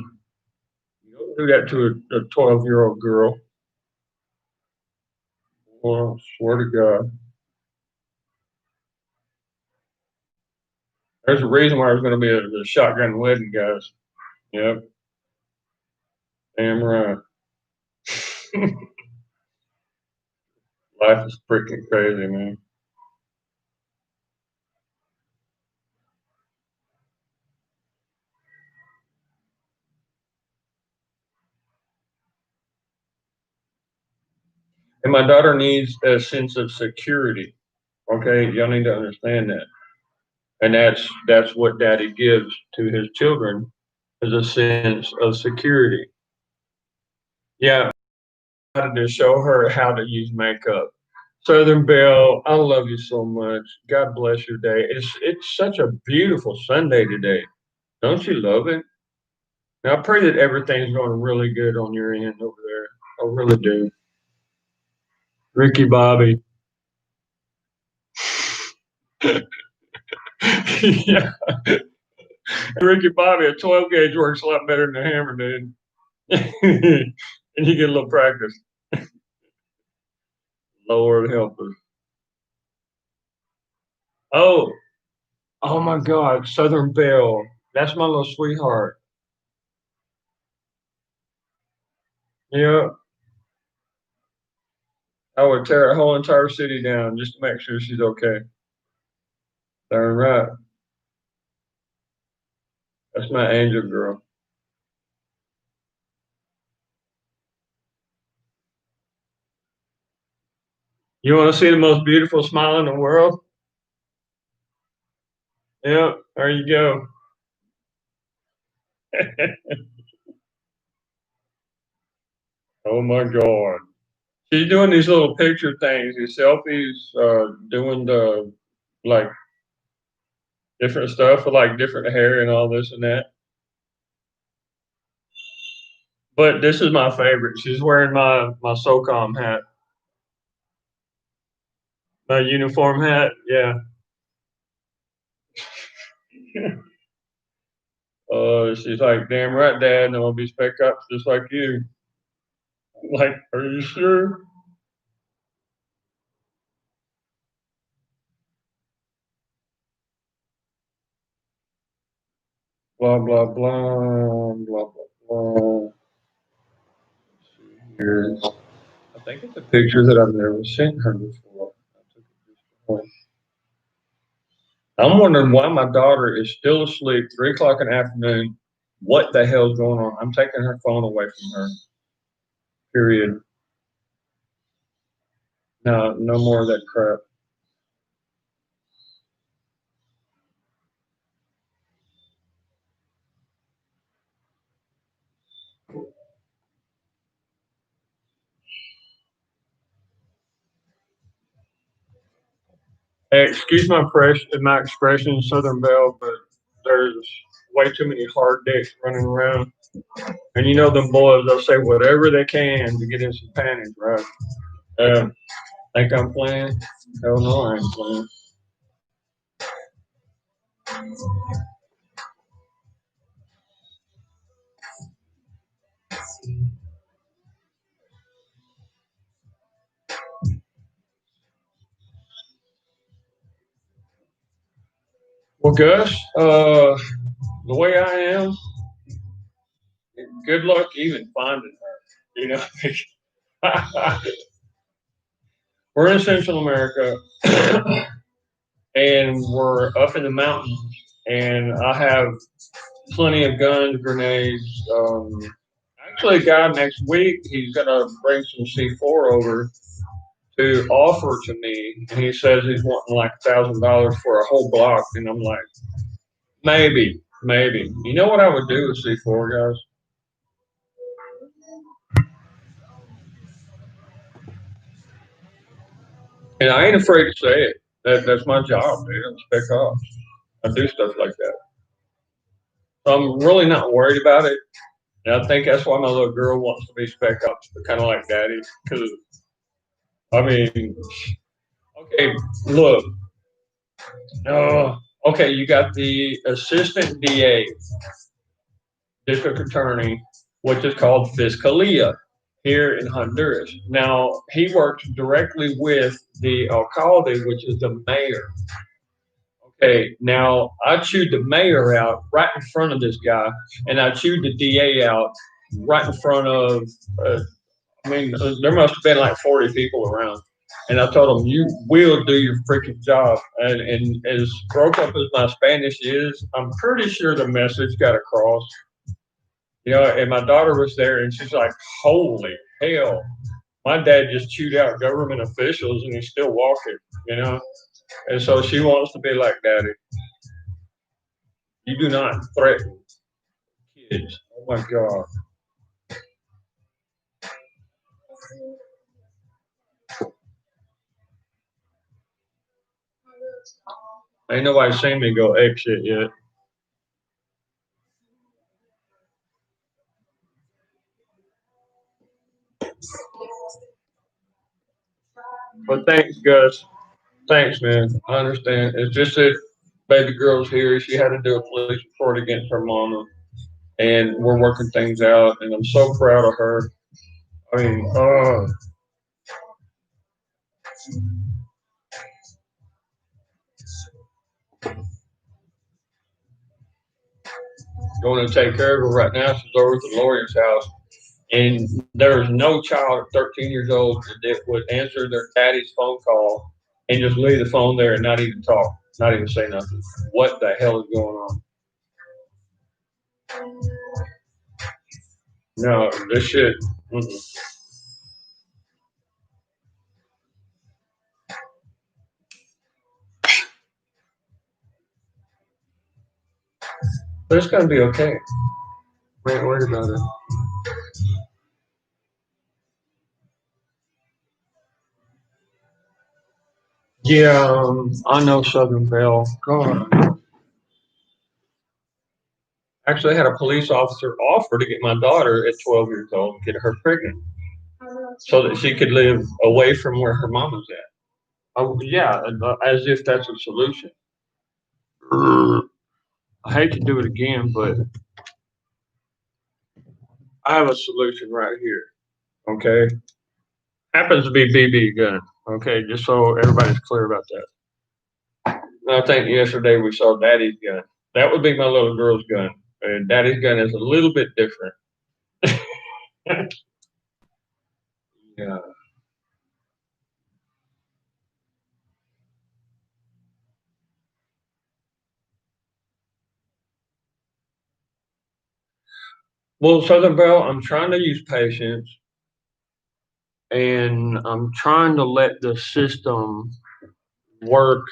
Speaker 2: you don't do that to a 12-year-old girl. Well, I swear to God. There's a reason why there's going to be a shotgun wedding, guys. Yep, damn right. Life is freaking crazy, man. And my daughter needs a sense of security. Okay, y'all need to understand that. And that's what daddy gives to his children is a sense of security. Yeah, I had to show her how to use makeup. Southern Belle, I love you so much. God bless your day. It's such a beautiful Sunday today. Don't you love it? And I pray that everything's going really good on your end over there. I really do. Ricky Bobby. Yeah. Ricky Bobby, a 12 gauge works a lot better than a hammer, dude. And you get a little practice. Lord help us. Oh, oh my God, Southern Belle. That's my little sweetheart. Yeah, I would tear a whole entire city down just to make sure she's okay. Darn right. That's my angel girl. You want to see the most beautiful smile in the world? Yep, there you go. Oh my God. She's doing these little picture things, these selfies, doing the like different stuff with like different hair and all this and that. But this is my favorite. She's wearing my SOCOM hat, my uniform hat. Yeah. She's like, damn right, Dad, and I'm gonna be spec ops just like you. Like, are you sure? Blah blah blah blah blah blah. Here, I think it's a picture that I've never sent her before. I took it just once. I'm wondering why my daughter is still asleep, 3 o'clock in the afternoon. What the hell's going on? I'm taking her phone away from her. Period. No, no more of that crap. Hey, excuse my expression, Southern Belle, but there's way too many hard dicks running around. And you know them boys, they'll say whatever they can to get in some panties, right? Think I'm playing? Hell no, I ain't playing. Well, Gus, the way I am, good luck even finding her. You know, we're in Central America, and we're up in the mountains, and I have plenty of guns, grenades. Actually, a guy next week, he's gonna bring some C4 over to offer to me, and he says he's wanting like $1,000 for a whole block, and I'm like, maybe, maybe. You know what I would do with C4, guys? And I ain't afraid to say it. That's my job, dude. I'm spec ops. I do stuff like that. So I'm really not worried about it. And I think that's why my little girl wants to be spec ops, kind of like daddy. Because, I mean, okay, look. Okay, you got the assistant DA, district attorney, which is called Fiscalia here in Honduras. Now, he works directly with the alcalde, which is the mayor. Okay, now I chewed the mayor out right in front of this guy, and I chewed the DA out right in front of, there must have been like 40 people around. And I told them, you will do your freaking job. And as broke up as my Spanish is, I'm pretty sure the message got across. You know, and my daughter was there, and she's like, holy hell. my dad just chewed out government officials and he's still walking, you know? And so she wants to be like daddy. You do not threaten kids. Oh my God. Ain't nobody seen me go egg shit yet. But thanks, Gus. Thanks, man. I understand. It's just that baby girl's here. She had to do a police report against her mama, and we're working things out. And I'm so proud of her. I mean, going to take care of her right now. She's over at the lawyer's house, and there's no child at 13 years old that would answer their daddy's phone call and just leave the phone there and not even talk, not even say nothing. What the hell is going on? No, this shit. Mm-mm. But it's gonna be okay. We ain't worried about it. Yeah, I know Southern Belle. God. Actually, I had a police officer offer to get my daughter at 12 years old, get her pregnant, so that she could live away from where her mama's at. Oh, yeah, as if that's a solution. I hate to do it again, but I have a solution right here. Okay, happens to be BB gun. Okay, just so everybody's clear about that. I think yesterday we saw Daddy's gun. That would be my little girl's gun. And Daddy's gun is a little bit different. Yeah. Well, Southern Belle, I'm trying to use patience and I'm trying to let the system work,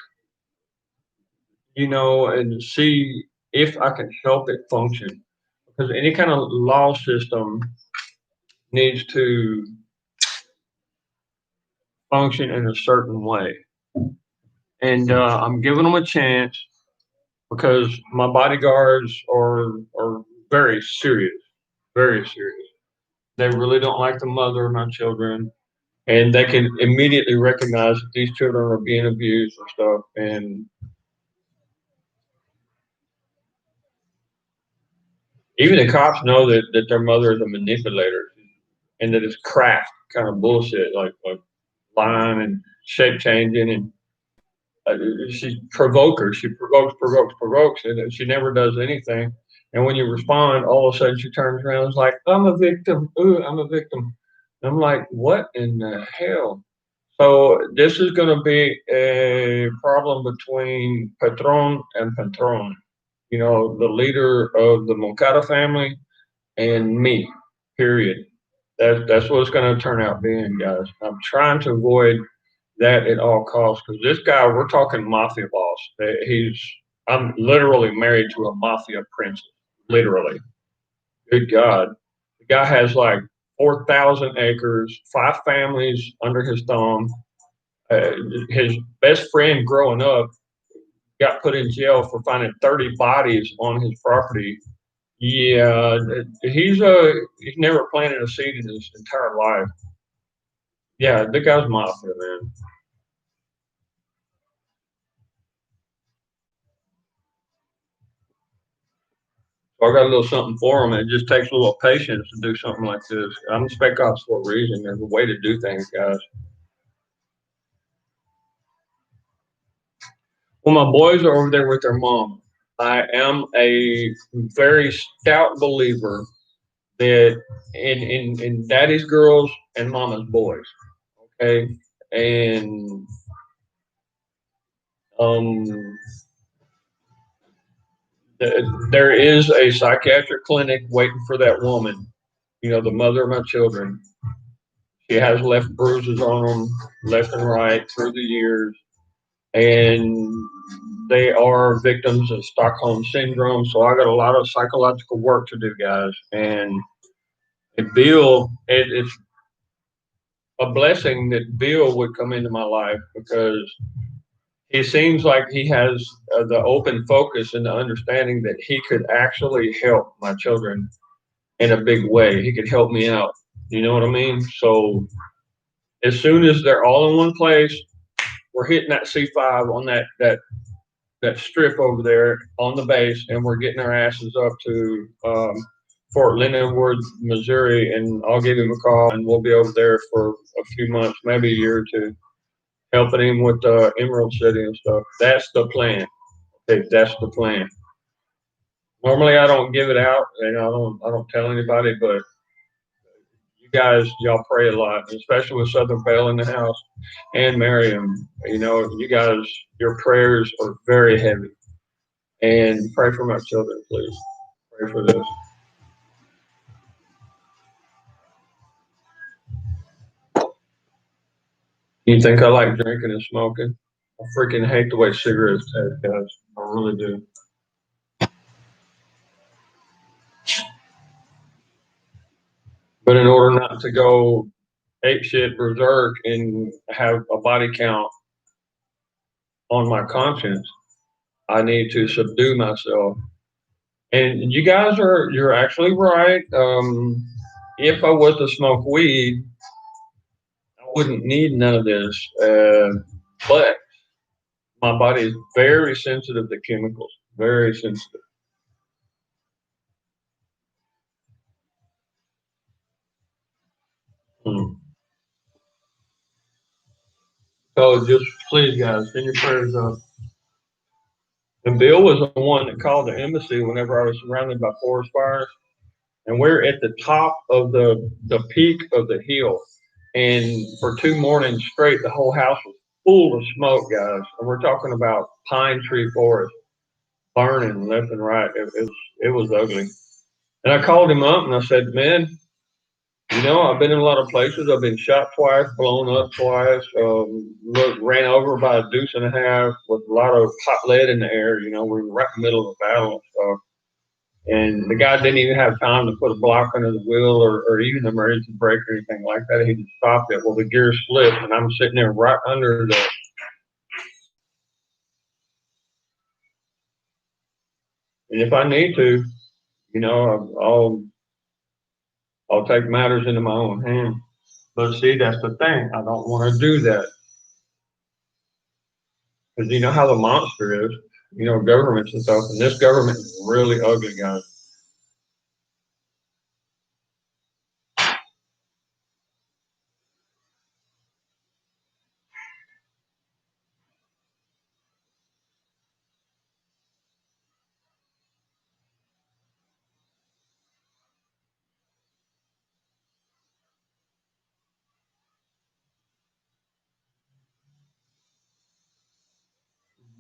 Speaker 2: and see if I can help it function. Because any kind of law system needs to function in a certain way. And I'm giving them a chance because my bodyguards are very serious, very serious. They really don't like the mother of my children, and they can immediately recognize that these children are being abused and stuff. And even the cops know that their mother is a manipulator and that it's craft kind of bullshit, like lying and shape changing and she's provoker. She provokes, and she never does anything. And when you respond, all of a sudden she turns around and is like, "I'm a victim. Ooh, I'm a victim." And I'm like, "What in the hell?" So this is going to be a problem between Patron and Patron. The leader of the Moncada family and me. Period. That's what it's going to turn out being, guys. I'm trying to avoid that at all costs because this guy, we're talking mafia boss. I'm literally married to a mafia princess. Literally. Good God. The guy has like 4,000 acres, 5 families under his thumb. His best friend growing up got put in jail for finding 30 bodies on his property. Yeah, he's never planted a seed in his entire life. Yeah, the guy's mafia, man. So I got a little something for him. It just takes a little patience to do something like this. I'm a spec ops for a reason. There's a way to do things, guys. Well, my boys are over there with their mom. I am a very stout believer that in daddy's girls and mama's boys. Okay, and um, there is a psychiatric clinic waiting for that woman. The mother of my children. She has left bruises on them left and right through the years, and they are victims of Stockholm syndrome. So I got a lot of psychological work to do, guys. And Bill, it's a blessing that Bill would come into my life because he seems like he has the open focus and the understanding that he could actually help my children in a big way. He could help me out. You know what I mean? So as soon as they're all in one place, we're hitting that C5 on that strip over there on the base, and we're getting our asses up to Fort Leonard, Missouri, and I'll give him a call, and we'll be over there for a few months, maybe a year or two, helping him with Emerald City and stuff. That's the plan. Okay, that's the plan. Normally, I don't give it out, and I don't tell anybody, but you guys, y'all pray a lot, especially with Southern Belle in the house and Miriam. You know, you guys, your prayers are very heavy. And pray for my children, please. Pray for this. You think I like drinking and smoking? I freaking hate the way cigarettes taste, guys. I really do. But in order not to go ape shit berserk and have a body count on my conscience, I need to subdue myself. And you guys you're actually right. If I was to smoke weed, I wouldn't need none of this. But my body is very sensitive to chemicals, very sensitive. Hmm. So just please, guys, send your prayers up. And Bill was the one that called the embassy whenever I was surrounded by forest fires. And we're at the top of the peak of the hill. And for 2 mornings straight, the whole house was full of smoke, guys. And we're talking about pine tree forest burning left and right. It was ugly. And I called him up and I said, man, you know, I've been in a lot of places. I've been shot twice, blown up twice, ran over by a deuce and a half with a lot of hot lead in the air. You know, we were right in the middle of a battle and stuff. And the guy didn't even have time to put a block under the wheel or even an emergency brake or anything like that. He just stopped it. Well, the gear slipped, and I'm sitting there right under the. And if I need to, you know, I'll take matters into my own hands. But see, that's the thing. I don't want to do that. Because you know how the monster is, you know, governments and stuff, and this government is really ugly, guys.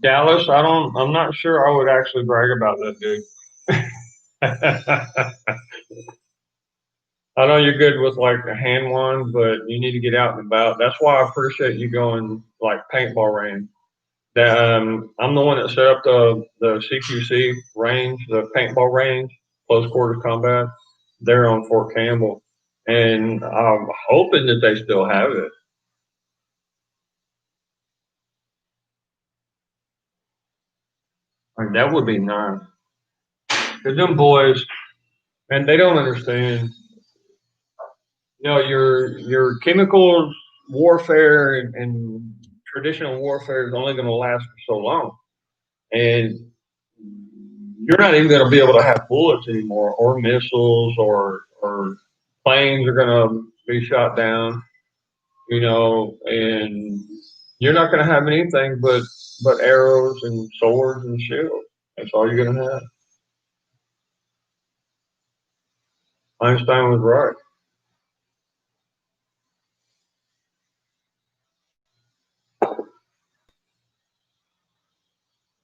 Speaker 2: Dallas, I'm not sure I would actually brag about that dude. I know you're good with like a hand wand, but you need to get out and about. That's why I appreciate you going like paintball range. That I'm the one that set up the CQC range, the paintball range, close quarters combat. They're on Fort Campbell, and I'm hoping that they still have it. Like that would be nice. Cause them boys, and they don't understand. You know, your chemical warfare and traditional warfare is only going to last for so long, and you're not even going to be able to have bullets anymore, or missiles, or planes are going to be shot down. You know, and you're not going to have anything but arrows and swords and shields. That's all you're going to have. Einstein was right.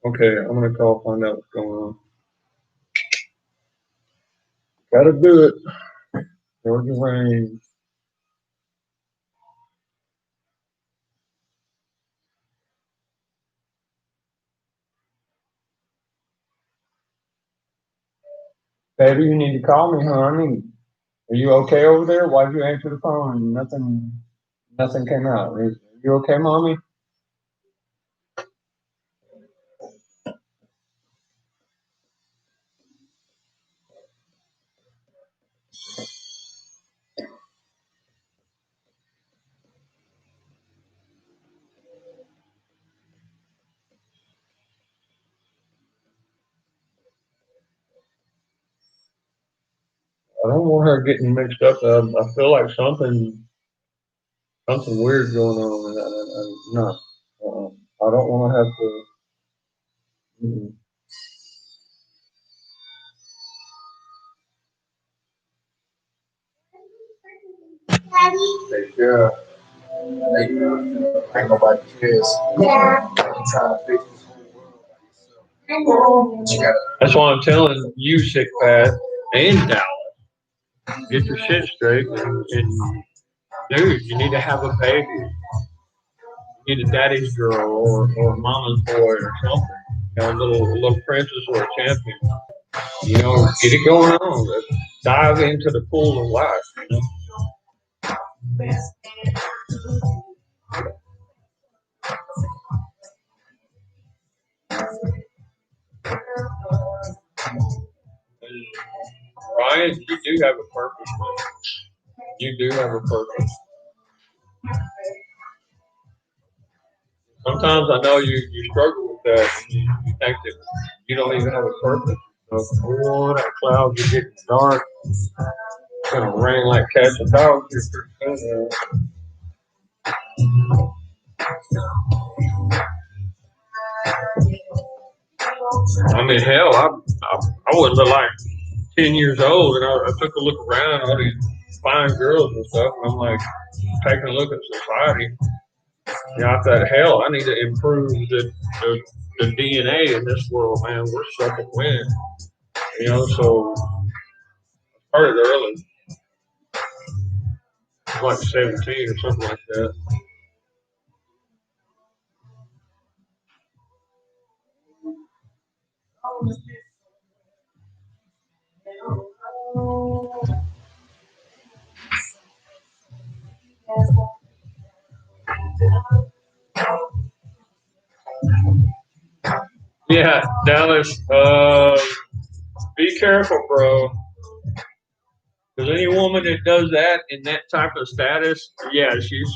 Speaker 2: Okay, I'm going to call find out what's going on. Got to do it. Georgia Range. Baby, you need to call me, honey. Are you okay over there? Why'd you answer the phone and nothing came out? Are you okay, mommy? I don't want her getting mixed up. I feel like something weird going on, and no, I don't want to have to. Mm-mm.
Speaker 3: Daddy?
Speaker 1: Hey, girl, hey, ain't nobody cares.
Speaker 3: Yeah.
Speaker 1: You trying to fix this whole world by yourself.
Speaker 3: I know.
Speaker 1: But you gotta
Speaker 2: That's why I'm telling you, sick Pat, and Dallas, get your shit straight, and dude, you need to have a baby. You need a daddy's girl or mama's boy or something. You know, a little princess or a champion. You know, get it going on. Let's dive into the pool of life. You know? Ryan, you do have a purpose, man. You do have a purpose. Sometimes I know you struggle with that. And you think that you don't even have a purpose. So, oh, that clouds are getting dark. It's gonna rain like cats and dogs here pretty soon. I mean, hell, I was like 10 years old, and I took a look around all these fine girls and stuff, and I'm like taking a look at society. You know, I thought, hell, I need to improve the DNA in this world, man. We're sucking wind, you know. So I started early, like 17 or something like that. Yeah, Dallas, be careful, bro. Because any woman that does that in that type of status, yeah, she's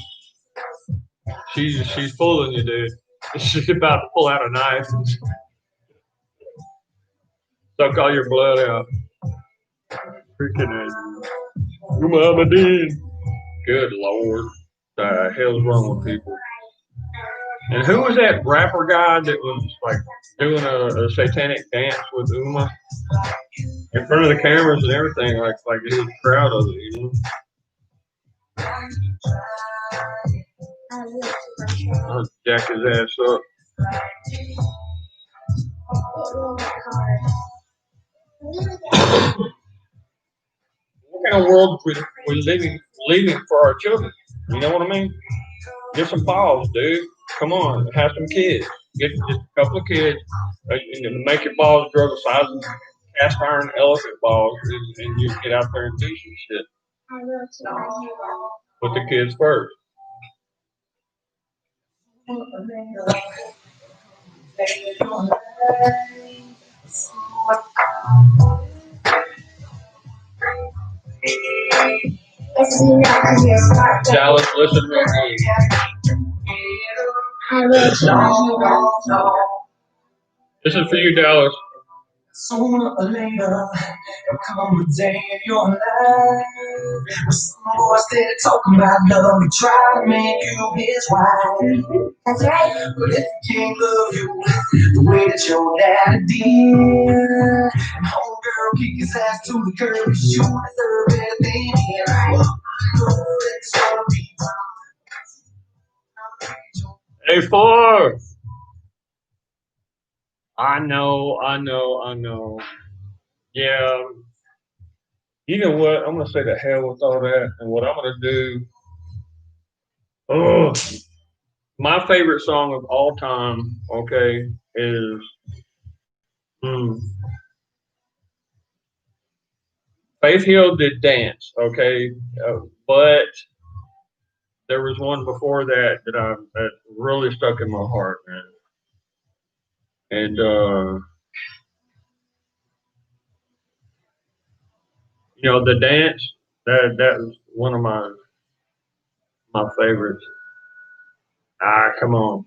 Speaker 2: fooling you, dude. She's about to pull out a knife and suck all your blood out. Freaking Muhammadin. Good lord. The hell's wrong with people? And who was that rapper guy that was like doing a satanic dance with Uma in front of the cameras and everything? Like he was proud of it, you know? I'll jack his ass up. What kind of world we living for our children? You know what I mean? Get some balls, dude. Come on, have some kids. Get just a couple of kids, and make your balls grow the size of cast iron elephant balls, and you get out there and do some shit. Put the kids first. Dallas, listen to me. This is for you, Dallas.
Speaker 5: Sooner or later, there'll come a day in your life where some boy instead of talking about love, he try to make you his wife.
Speaker 3: That's right.
Speaker 5: But if he can't love you the way that your daddy did, and homegirl kick his ass to the curb, you deserve anything. It's gonna be
Speaker 2: Hey, four. I know. Yeah. You know what? I'm gonna say the hell with all that, and what I'm gonna do. Oh, my favorite song of all time. Okay, is. Hmm, Faith Hill did dance, okay, but there was one before that really stuck in my heart, man. And the dance that was one of my favorites. Ah, come on.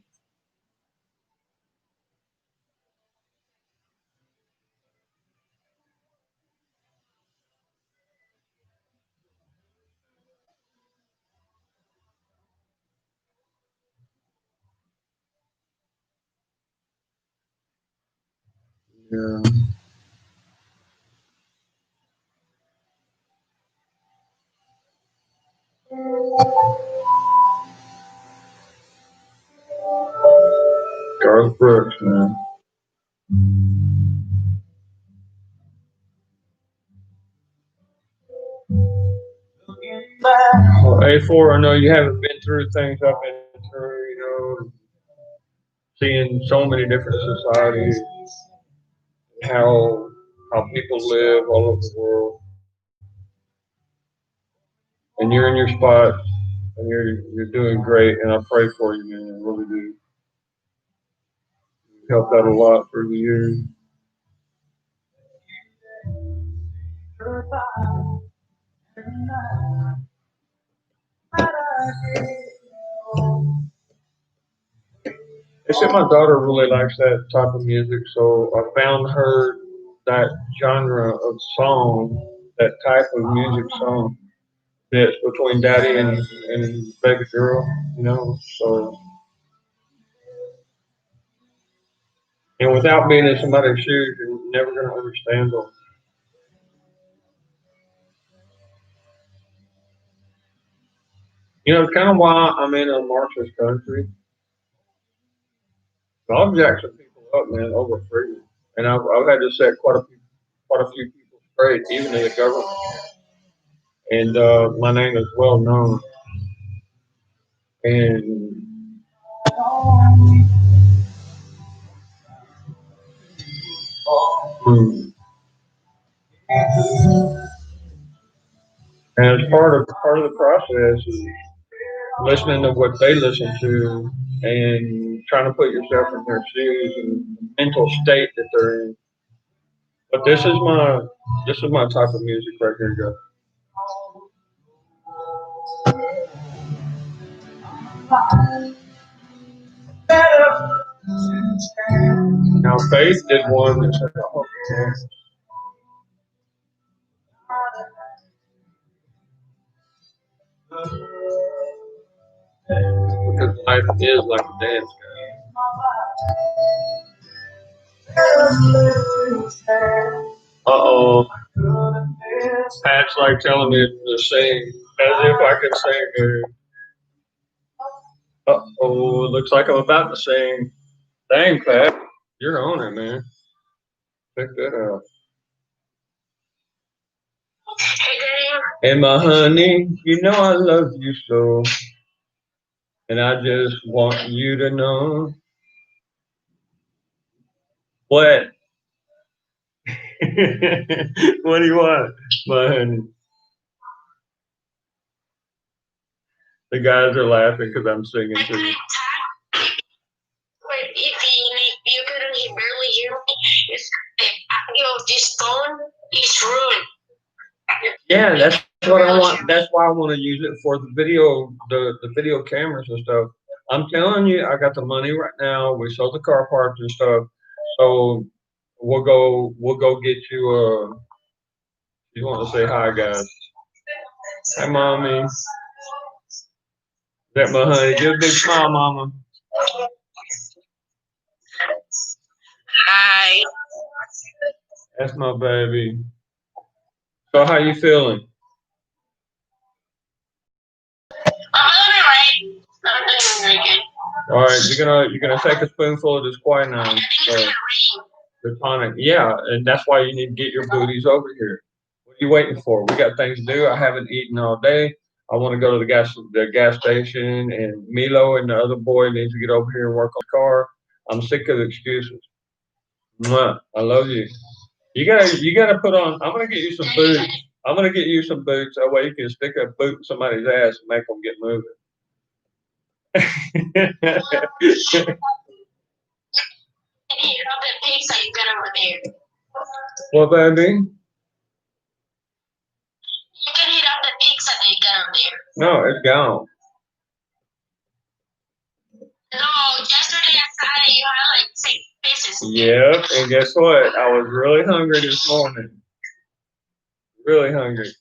Speaker 2: Yeah. Garth Brooks, man. Well, A4, I know you haven't been through things I've been through, seeing so many different societies, how people live all over the world, and you're in your spot, and you're doing great, and I pray for you, man. I really do. You've helped out a lot through the years. They said my daughter really likes that type of music, so I found her that genre of song, that type of music song that's between daddy and baby girl. So, and without being in somebody's shoes, you're never going to understand them. It's kind of why I'm in a Marxist country. I've jacked some people up, man, over freedom. And I've had to set quite a few people straight, even in the government. And my name is well known. And hmm, and as part of the process is listening to what they listen to and trying to put yourself in their shoes and the mental state that they're in. But this is my type of music right here, guys. Now Faith did one that said, "Oh, because life is like a dance, guys." Uh-oh. Pat's like telling me to sing as if I could sing here. Uh-oh, it looks like I'm about to sing. Dang, Pat, you're on it, man. Check that out. And my honey, you know I love you so, and I just want you to know what. What do you want, my honey? The guys are laughing because I'm singing to you.
Speaker 6: Wait, if you couldn't barely hear me, it's this phone is ruined.
Speaker 2: Yeah, that's what I want. That's why I want to use it for the video, the video cameras and stuff. I'm telling you, I got the money right now. We sold the car parts and stuff, so we'll go get you. You want to say hi, guys? Hi, mommy. Is that my honey? Give a big smile, mama.
Speaker 6: Hi.
Speaker 2: That's my baby. So how you feeling?
Speaker 6: I'm alright. I'm doing very good.
Speaker 2: All right, you're gonna take a spoonful of this quinine, the tonic. Yeah, and that's why you need to get your booties over here. What are you waiting for? We got things to do. I haven't eaten all day. I want to go to the gas station, and Milo and the other boy needs to get over here and work on the car. I'm sick of excuses. Mwah, I love you. You gotta put on. I'm gonna get you some food. I'm gonna get you some boots. That way you can stick a boot in somebody's ass and make them get moving.
Speaker 6: Hey, how the pizza you got over there?
Speaker 2: What, baby?
Speaker 6: You can eat up the pizza that you got over there.
Speaker 2: No, it's gone.
Speaker 6: No, yesterday I saw that you had like 6 pieces.
Speaker 2: Yep, and guess what? I was really hungry this morning. Really hungry. You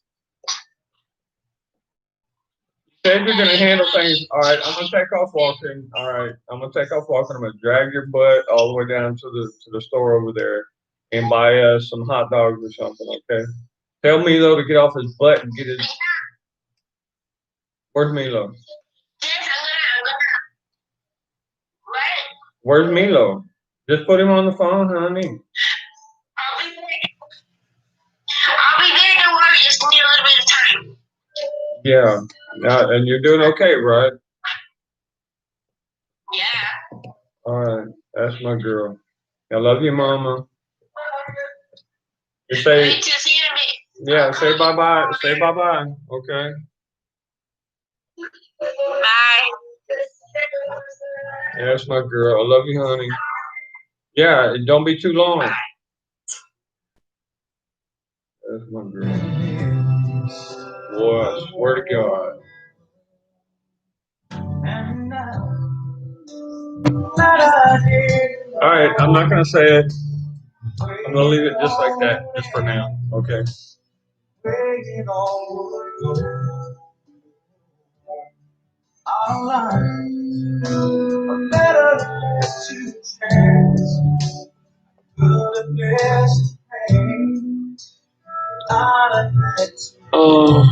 Speaker 2: said you're gonna handle things. All right, I'm gonna take off walking. All right, I'm gonna take off walking. I'm gonna drag your butt all the way down to the store over there and buy us some hot dogs or something. Okay. Tell Milo to get off his butt and get his. Where's Milo?
Speaker 6: Yes, I'm gonna. What?
Speaker 2: Where's Milo? Just put him on the phone, honey.
Speaker 6: I'll be there. I'll be there. Don't worry. Just give me a little bit of time.
Speaker 2: Yeah. And you're doing okay, right?
Speaker 6: Yeah.
Speaker 2: All right. That's my girl. I love you, Mama. You say,
Speaker 6: Wait till see you in a bit.
Speaker 2: yeah, say bye-bye. Say bye-bye. Okay.
Speaker 6: Bye.
Speaker 2: Yeah, that's my girl. I love you, honey. Yeah, and don't be too long. That's my girl. Boy, I swear to God. All right, I'm not gonna say it. I'm gonna leave it just like that, just for now. Okay. Oh.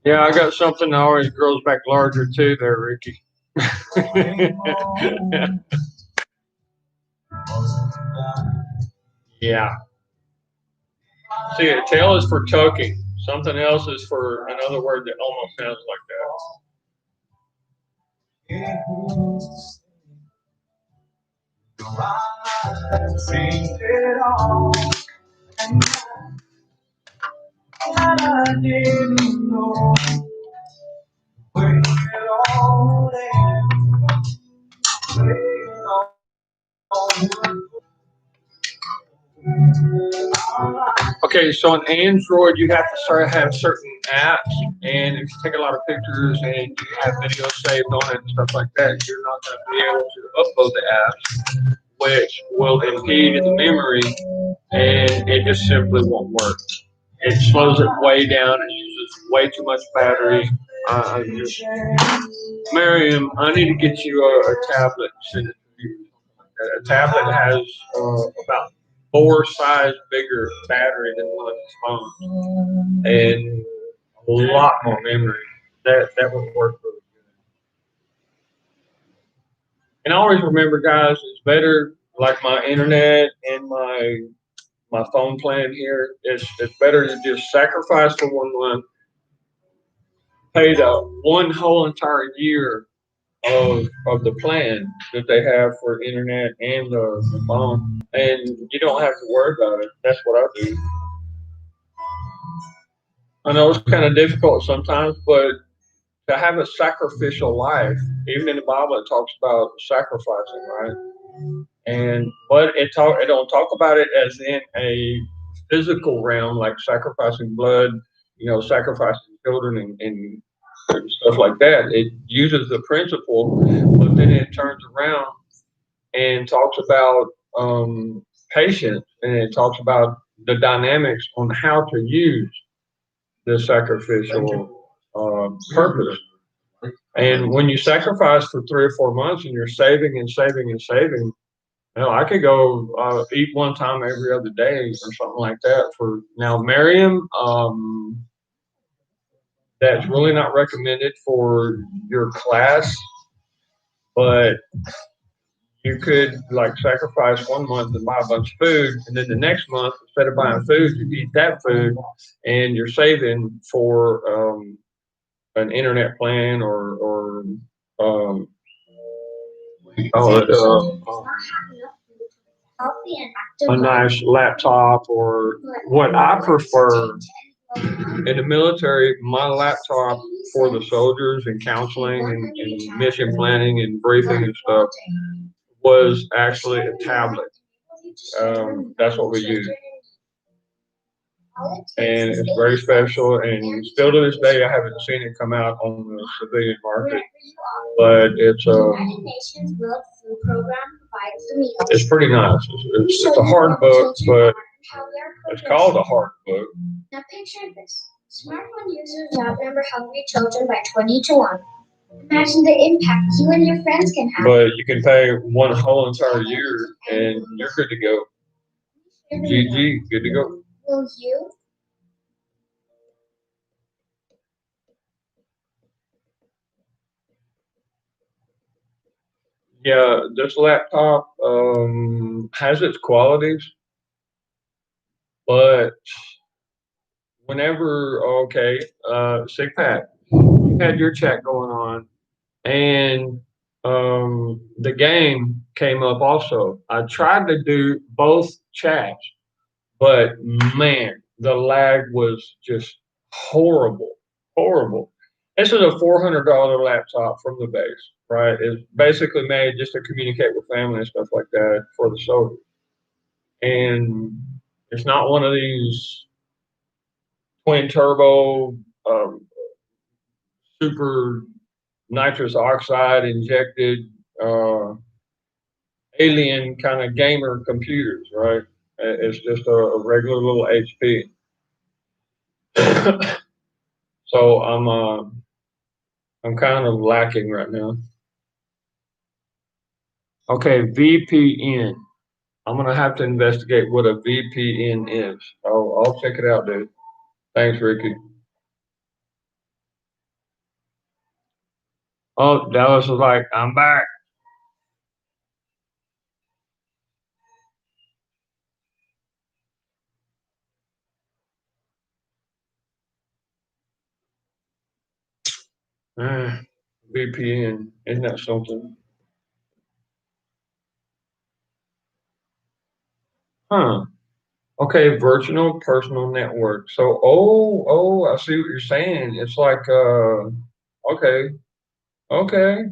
Speaker 2: Yeah, I got something that always grows back larger too there, Ricky. Yeah. See, a tail is for tucking. Something else is for another word that almost sounds like that. Okay, so on Android, you have to have certain apps, and if you take a lot of pictures and you have videos saved on it and stuff like that, you're not going to be able to upload the apps, which will impede the memory, and it just simply won't work. It slows it way down and uses way too much battery. Miriam, I need to get you a tablet and send it to you. A tablet has about 4 size bigger battery than one of these phones, and a lot more memory. That would work really good. And always remember, guys, it's better. Like my internet and my phone plan here, it's better to just sacrifice for 1 month, pay the one whole entire year of the plan that they have for internet and the phone, and you don't have to worry about it. That's what I do. I know it's kind of difficult sometimes, but to have a sacrificial life, even in the Bible, it talks about sacrificing, right? But it don't talk about it as in a physical realm, like sacrificing blood, sacrificing children and stuff like that. It uses the principle, but then it turns around and talks about patience, and it talks about the dynamics on how to use the sacrificial purpose. And when you sacrifice for 3 or 4 months and you're saving and saving and saving, I could go eat one time every other day or something like that. For now, Miriam, that's really not recommended for your class, but you could like sacrifice 1 month and buy a bunch of food, and then the next month, instead of buying food, you eat that food, and you're saving for an internet plan or um, a nice laptop, or what I prefer in the military, my laptop for the soldiers and counseling and mission planning and briefing and stuff was actually a tablet. That's what we use. And it's very special. And still to this day, I haven't seen it come out on the civilian market, but it's pretty nice. It's a hard book, but it's called a hard book.
Speaker 3: Now picture this. Smartphone users outnumber hungry children by 20 to 1. Imagine the impact you and your friends can have.
Speaker 2: But you can pay one whole entire year and you're good to go. GG, good to go.
Speaker 3: Will you?
Speaker 2: Yeah, this laptop has its qualities, but whenever, okay, sick Pat, you had your chat going on, and the game came up also. I tried to do both chats, but man, the lag was just horrible, horrible. This is a $400 laptop from the base, right? It's basically made just to communicate with family and stuff like that for the soldiers. And it's not one of these twin turbo, um, super nitrous oxide injected alien kind of gamer computers, right? It's just a regular little HP. So I'm kind of lacking right now. Okay, VPN. I'm gonna have to investigate what a VPN is. I'll check it out, dude. Thanks, Ricky. Oh, Dallas was like, I'm back. VPN, isn't that something? Huh. Okay, virtual personal network. So, I see what you're saying. It's like, okay, okay,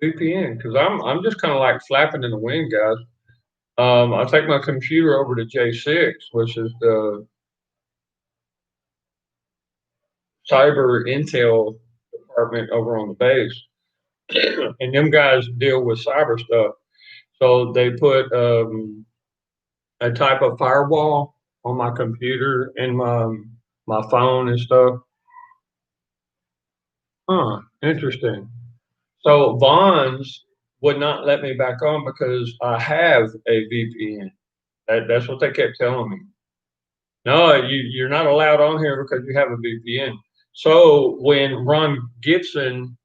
Speaker 2: VPN. Because I'm just kind of like flapping in the wind, guys. I take my computer over to J6, which is the cyber intel department over on the base, and them guys deal with cyber stuff. So they put a type of firewall on my computer and my phone and stuff. Huh, interesting. So Vaughn's would not let me back on because I have a VPN. That's what they kept telling me. No, you're not allowed on here because you have a VPN. So when Ron Gibson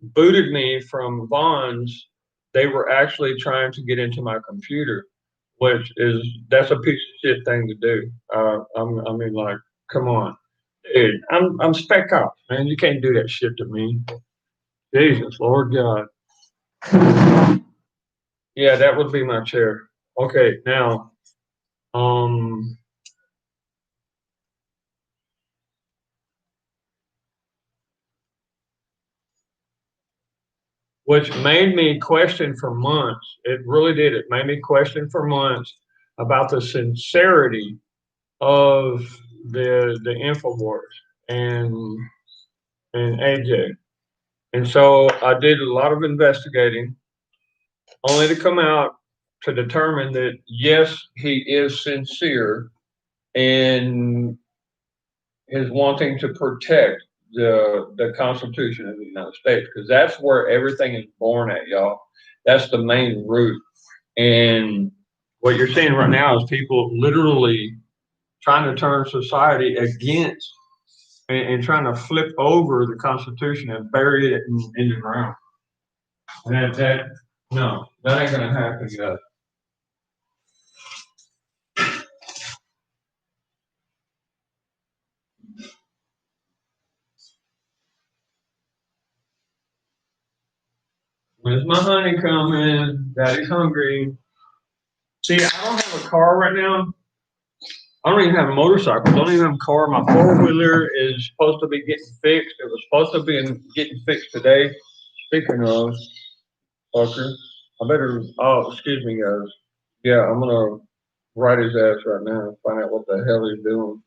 Speaker 2: booted me from Vaughn's, they were actually trying to get into my computer, which is that's a piece of shit thing to do. I mean, like, come on, dude. I'm spec ops, man. You can't do that shit to me. Jesus, Lord God. Yeah, that would be my chair. Okay, now, um, which made me question for months. It really did. It made me question for months about the sincerity of the Infowars and and AJ. And so I did a lot of investigating, only to come out to determine that yes, he is sincere in his wanting to protect the Constitution of the United States, because that's where everything is born at, y'all. That's the main root. And what you're seeing right now is people literally trying to turn society against and trying to flip over the Constitution and bury it in the ground. And no, that ain't gonna happen, guys. When's my honey coming? Daddy's hungry. See, I don't have a car right now. I don't even have a motorcycle. I don't even have a car. My four wheeler is supposed to be getting fixed. It was supposed to be getting fixed today. Speaking of, fucker, I better. Oh, excuse me, guys. Yeah, I'm gonna write his ass right now and find out what the hell he's doing.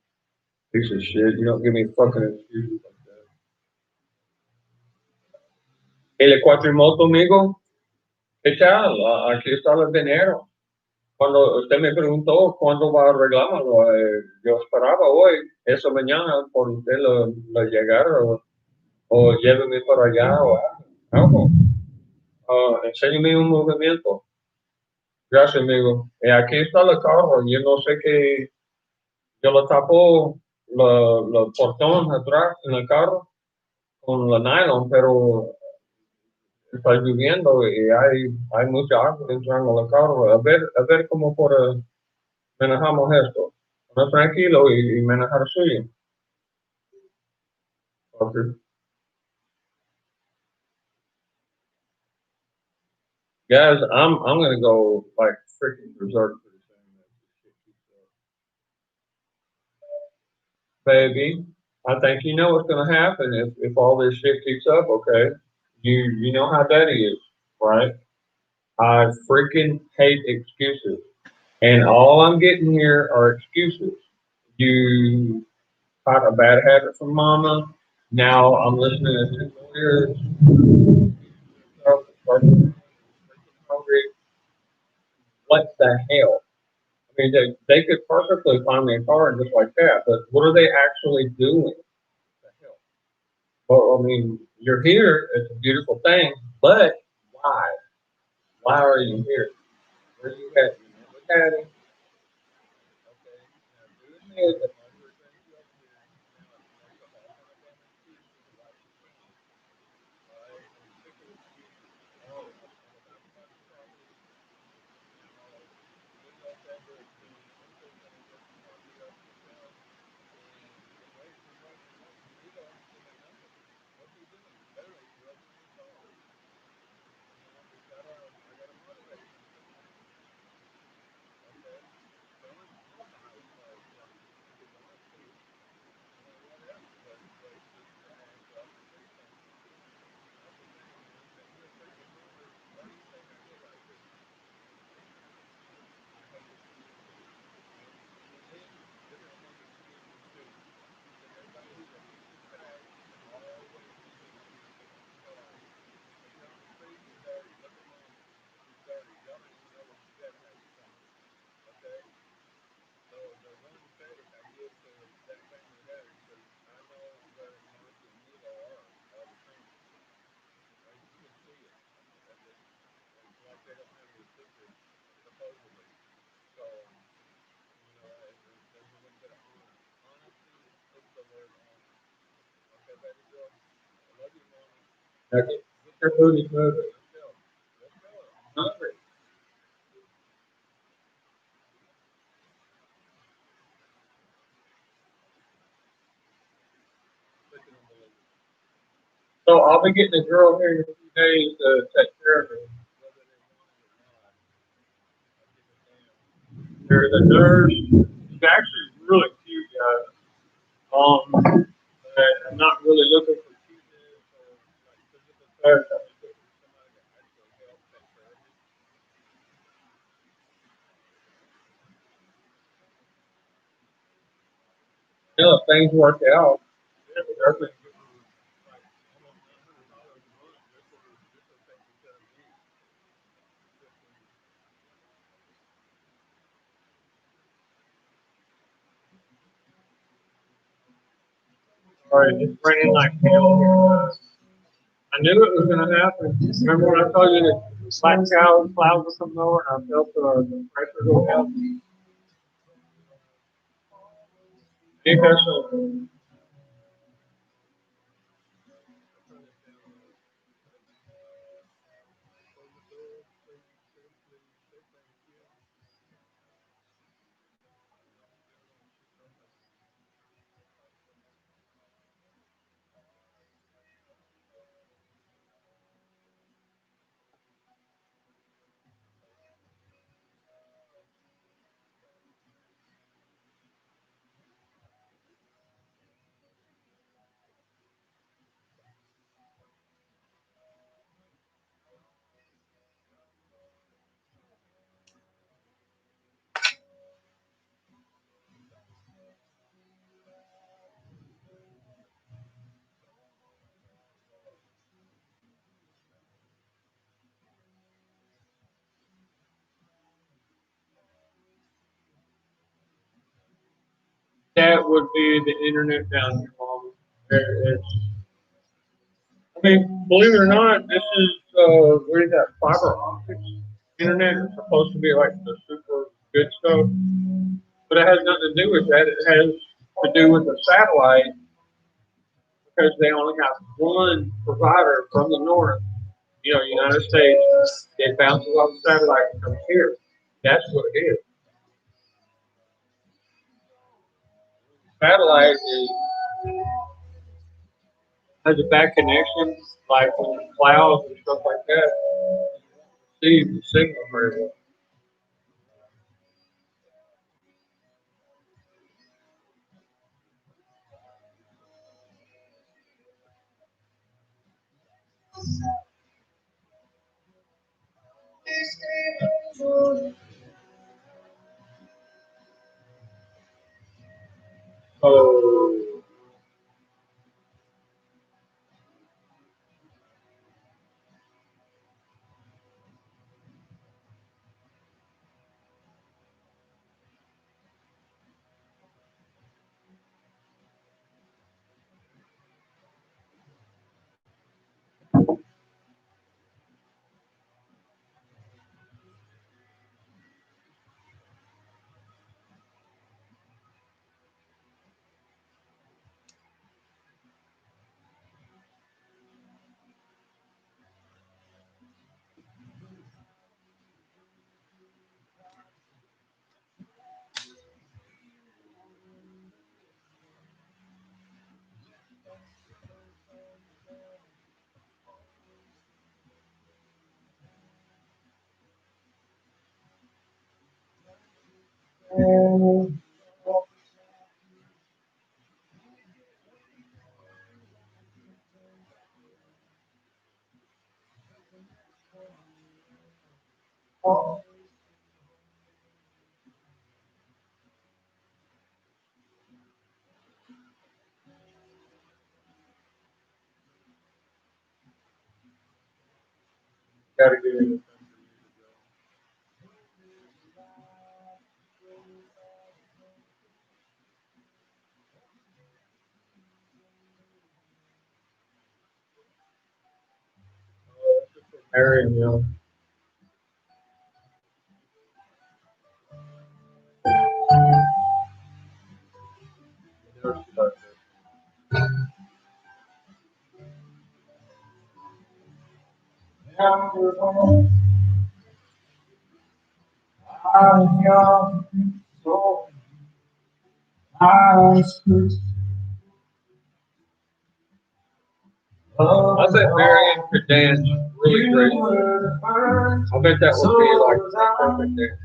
Speaker 2: Piece of shit. You don't give me fucking excuses like that. El cuatrimoto, amigo. ¿Qué tal? Aquí está el dinero. Cuando usted me preguntó cuándo va a arreglármelo, yo esperaba hoy, esa mañana, por usted lo llegar o lléveme para allá o algo. Enséñame un movimiento. Gracias, amigo. Aquí está el carro. Yo no sé qué. Yo lo tapo los portón atrás en el carro con la nylon, pero está lloviendo y hay mucha agua entrando al carro. A ver cómo por manejamos esto. No tranquilo y manejar suyo. Okay. Guys, I'm gonna go like freaking berserk for this thing. Baby, I think you know what's gonna happen if all this shit keeps up, okay? You know how daddy is, right? I freaking hate excuses. And all I'm getting here are excuses. You caught a bad habit from mama. Now I'm listening to two lawyers. What the hell? I mean, they could perfectly find me a car just like that, but what are they actually doing? What the hell? Well, I mean, you're here. It's a beautiful thing, but why? Why are you here? Where you at? You met with daddy. Okay. Now, do admit that my first thing you up here now it's make up all kind of damn excuses why you can't. Right? I'm sick of excuses. Oh, I'm about to buy this property. Now, when y'all say that I'm still gonna get the property up yourself, and you've been waiting and waiting and waiting. You need to understand nothing. What's he doing? Literally rubbing your car. You know, I gotta motivate him to come on. Okay? Tell him not to hire car service if he wants to. You know, whatever. But get your ass up and do something. That's the thing, man. Send me a freaking number. What do you think I did right here? I hate excuses. And then you're gonna make excuses too. Then everybody who's a piece of trash is always gonna make excuses. Sorry. They tell me streets are dirty. Look at mama. She's dirty. Y'all don't even know what she's ever had to come. Okay? The one credit I give to that family there because I know where Monica and Milo are all the time. Right? You can see it. It's like they don't have any secrets, supposedly. So, you know, there's a little bit of honor. Honesty is the word honor. Okay, baby girl? I love you, mama. Now get your booty moving. Let's go. Let's go. I'm hungry. Freaking unbelievable. So I'll be getting a girl here in a few days to take care of me, whether they want it or not. I give a damn. There's a nurse. She's actually really cute, guys. But I'm not really looking for cuteness or like physical touch. I'm just looking for somebody to actually help take care of me. You know, if things work out, yeah, but definitely give me like almost $900 a month just for taking care of me. All right, it's raining like hell here. I knew it was going to happen. Remember when I told you that black clouds were coming over and I felt the pressure go up? Ain't that so? That would be the internet down here, Mama. I mean, believe it or not, this is what is that, fiber optics internet. It's supposed to be like the super good stuff, but it has nothing to do with that. It has to do with the satellite because they only have one provider from the north, United States. It bounces off the satellite and comes here. That's what it is. Satellite has a bad connection, like with the clouds and stuff like that. See the signal very well. Oh, gotta get in. Marion,
Speaker 5: I was young, so I stood.
Speaker 2: I bet Marion could dance really great. I bet that would be like the perfect dance.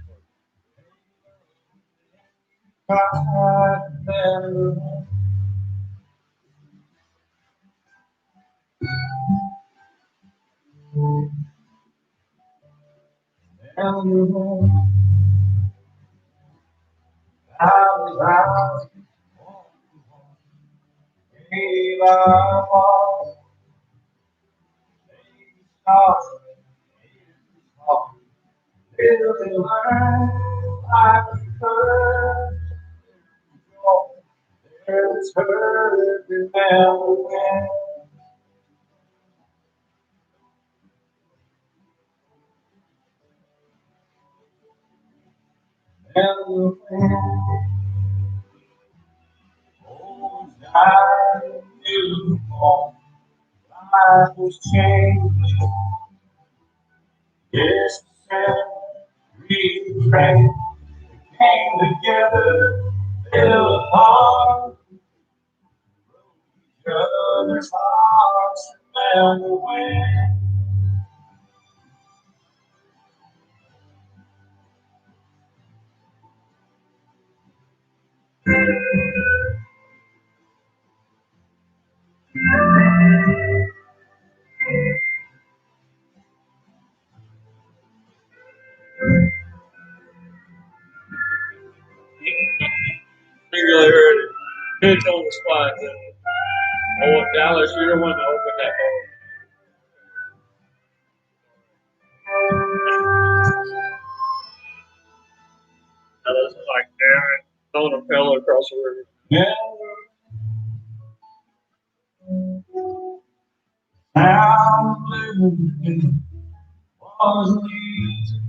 Speaker 5: Life was changed. Yes, we came together, fell apart. Each other's hearts remember when.
Speaker 2: Really heard it. It's on the spot. Oh, Dallas, you're the one to open that door. Dallas is like, Darren, throwing a pillow across the river.
Speaker 5: Yeah. Now living wasn't easy.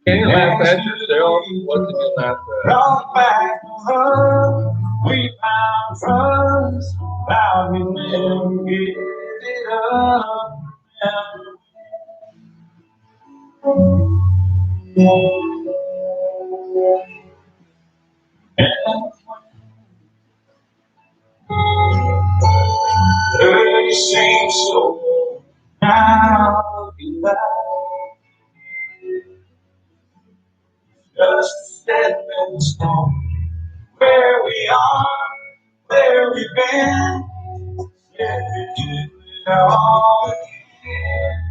Speaker 2: Can you laugh at yourself? What did you laugh at?
Speaker 5: Brought back the love we found trust. How we never give it up. It seems so now looking back, just a stepping stone. Where we are, where we've been, yeah, we do it all again.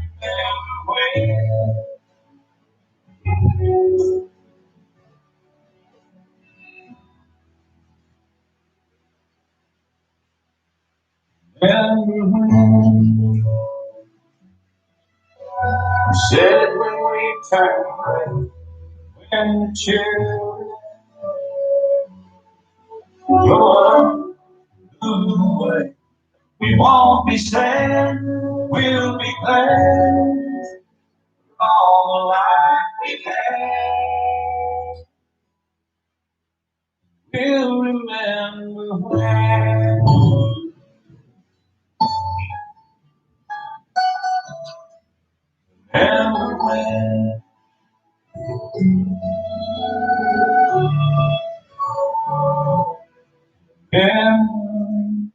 Speaker 5: Remember when we said when we turned red, when the children grow up, move away. We won't be sad, we'll be glad for all the life we've had. We'll remember when. Remember when. Remember when.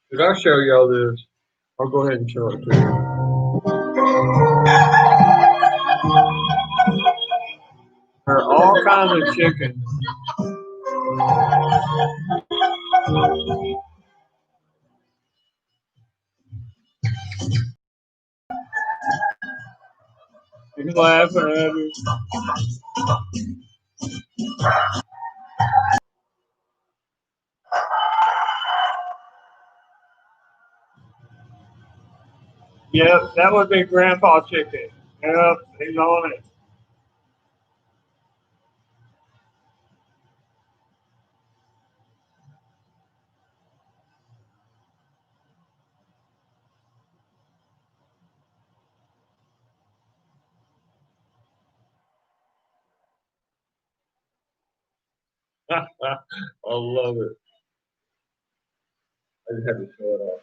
Speaker 2: Did I show y'all this? I'll go ahead and show it to you. There are all kinds of chickens. He's laughing at me. Yep, that would be Grandpa Chicken. Yep, he's on it. I love it. I just had to show it off.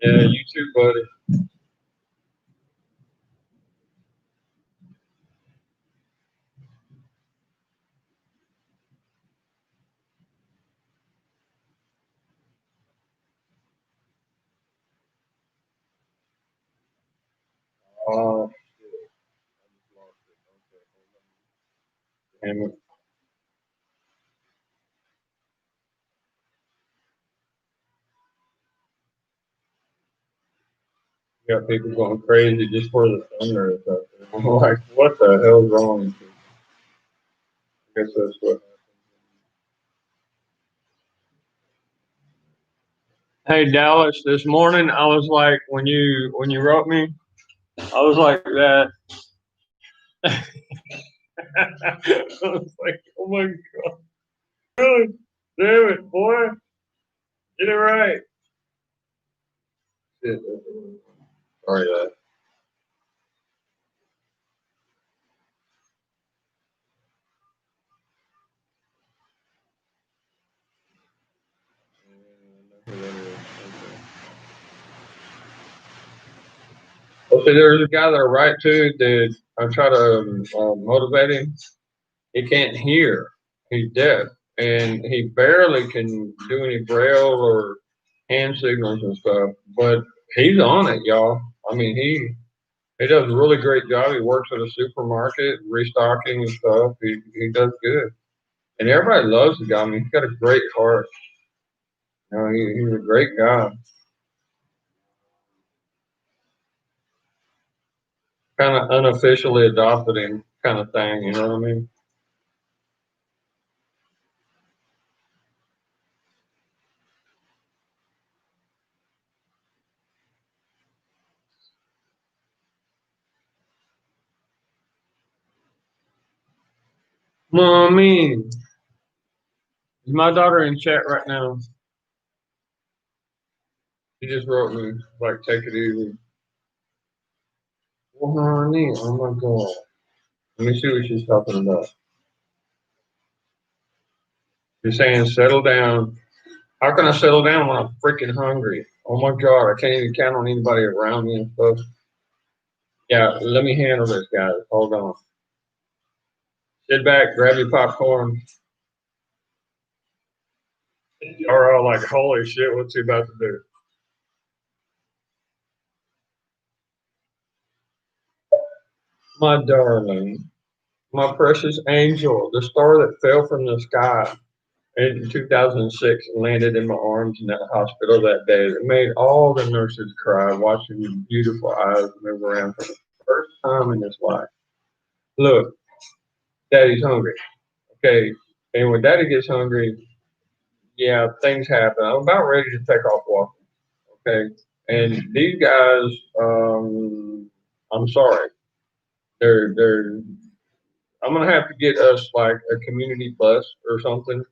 Speaker 2: Yeah, you too, buddy. Oh, shit. I just lost it. Okay, damn it. You got people going crazy just for the thunder is out there. I'm like, what the hell's wrong with you? I guess that's what happened. Hey Dallas, this morning I was like when you wrote me, I was like that. I was like, oh my god. Really? Damn it, boy. Get it right. Shit. Sorry that. There's a guy that I write to that I try to motivate him. He can't hear. He's deaf, and he barely can do any braille or hand signals and stuff. But he's on it, y'all. I mean, he does a really great job. He works at a supermarket, restocking and stuff. He does good, and everybody loves the guy. I mean, he's got a great heart. You know, he's a great guy. Kind of unofficially adopted him, kind of thing. You know what I mean? Mommy, is my daughter in chat right now? She just wrote me like, take it easy. Well, honey, oh my god. Let me see what she's talking about. She's saying settle down. How can I settle down when I'm freaking hungry? Oh my god, I can't even count on anybody around me and stuff. Yeah, let me handle this, guys. Hold on. Sit back, grab your popcorn. You're all like, holy shit, what's he about to do? My darling, my precious angel, the star that fell from the sky in 2006 and landed in my arms in that hospital that day. It made all the nurses cry watching your beautiful eyes move around for the first time in his life. Look, daddy's hungry. Okay. And when daddy gets hungry, yeah, things happen. I'm about ready to take off walking. Okay. And these guys, I'm sorry. They're I'm gonna have to get us like a community bus or something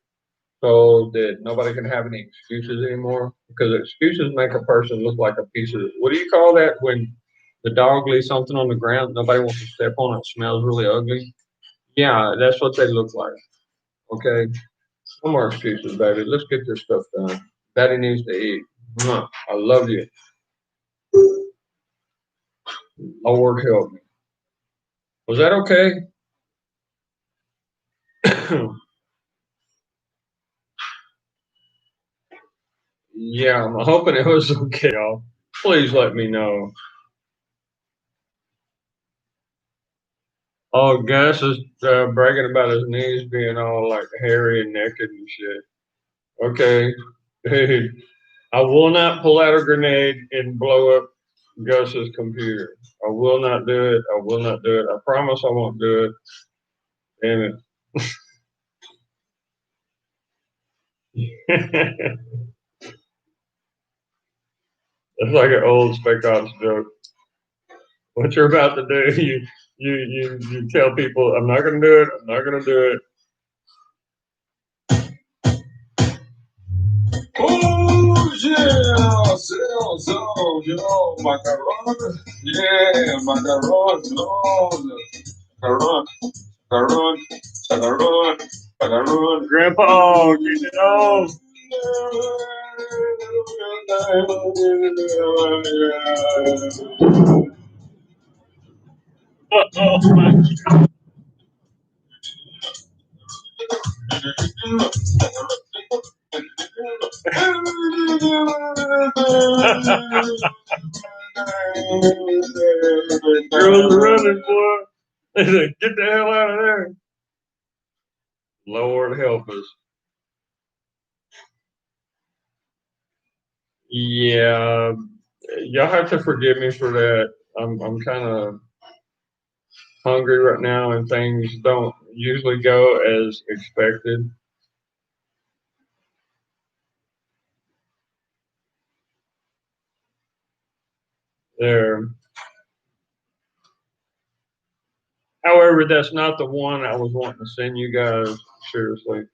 Speaker 2: so that nobody can have any excuses anymore. Because excuses make a person look like a piece of what do you call that when the dog leaves something on the ground, nobody wants to step on it, it smells really ugly. Yeah, that's what they look like. Okay. No more excuses, baby. Let's get this stuff done. Daddy needs to eat. Mwah. I love you. Lord help me. Was that okay? Yeah, I'm hoping it was okay, y'all. Please let me know. Oh, Gus is bragging about his knees being all like hairy and naked and shit. Okay. Dude, I will not pull out a grenade and blow up Gus's computer. I will not do it. I will not do it. I promise I won't do it. Damn it. It's like an old Spec Ops joke. What you're about to do, you tell people, I'm not gonna do it, I'm not gonna do it.
Speaker 5: Oh yeah, so you know, macaron, yeah, macaron, no, macaron, macaron, macaron, macaron.
Speaker 2: Grandpa, get it on. Oh my. Girls running, boy. Get the hell out of there. Lord help us. Yeah, y'all have to forgive me for that. I'm kind of hungry right now, and things don't usually go as expected. There. However, that's not the one I was wanting to send you guys. Seriously.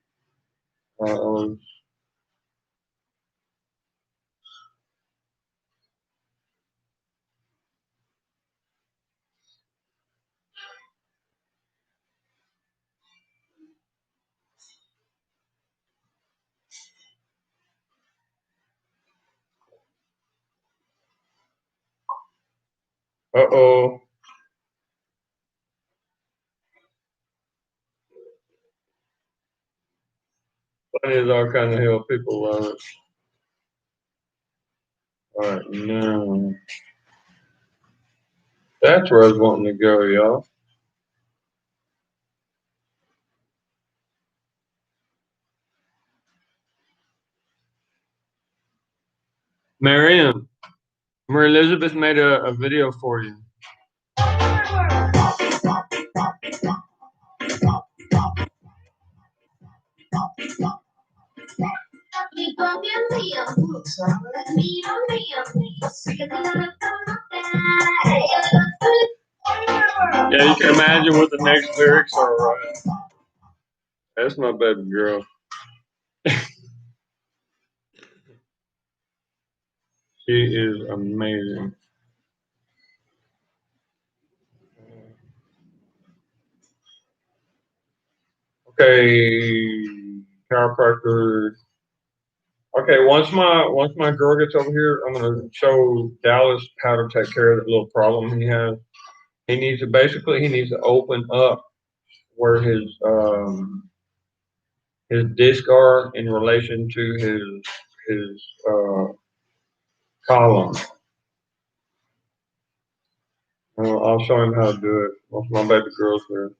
Speaker 2: Uh, Uh-oh. Funny as all kind of hell. People love it. All right, now. That's where I was wanting to go, y'all. Marianne, Mary Elizabeth made a video for you. Yeah, you can imagine what the next lyrics are, right? That's my baby girl. She is amazing. Okay, chiropractor. Okay, once my girl gets over here, I'm gonna show Dallas how to take care of that little problem he has. He needs to open up where his disc are in relation to his column. I'll show him how to do it once my baby girl's here.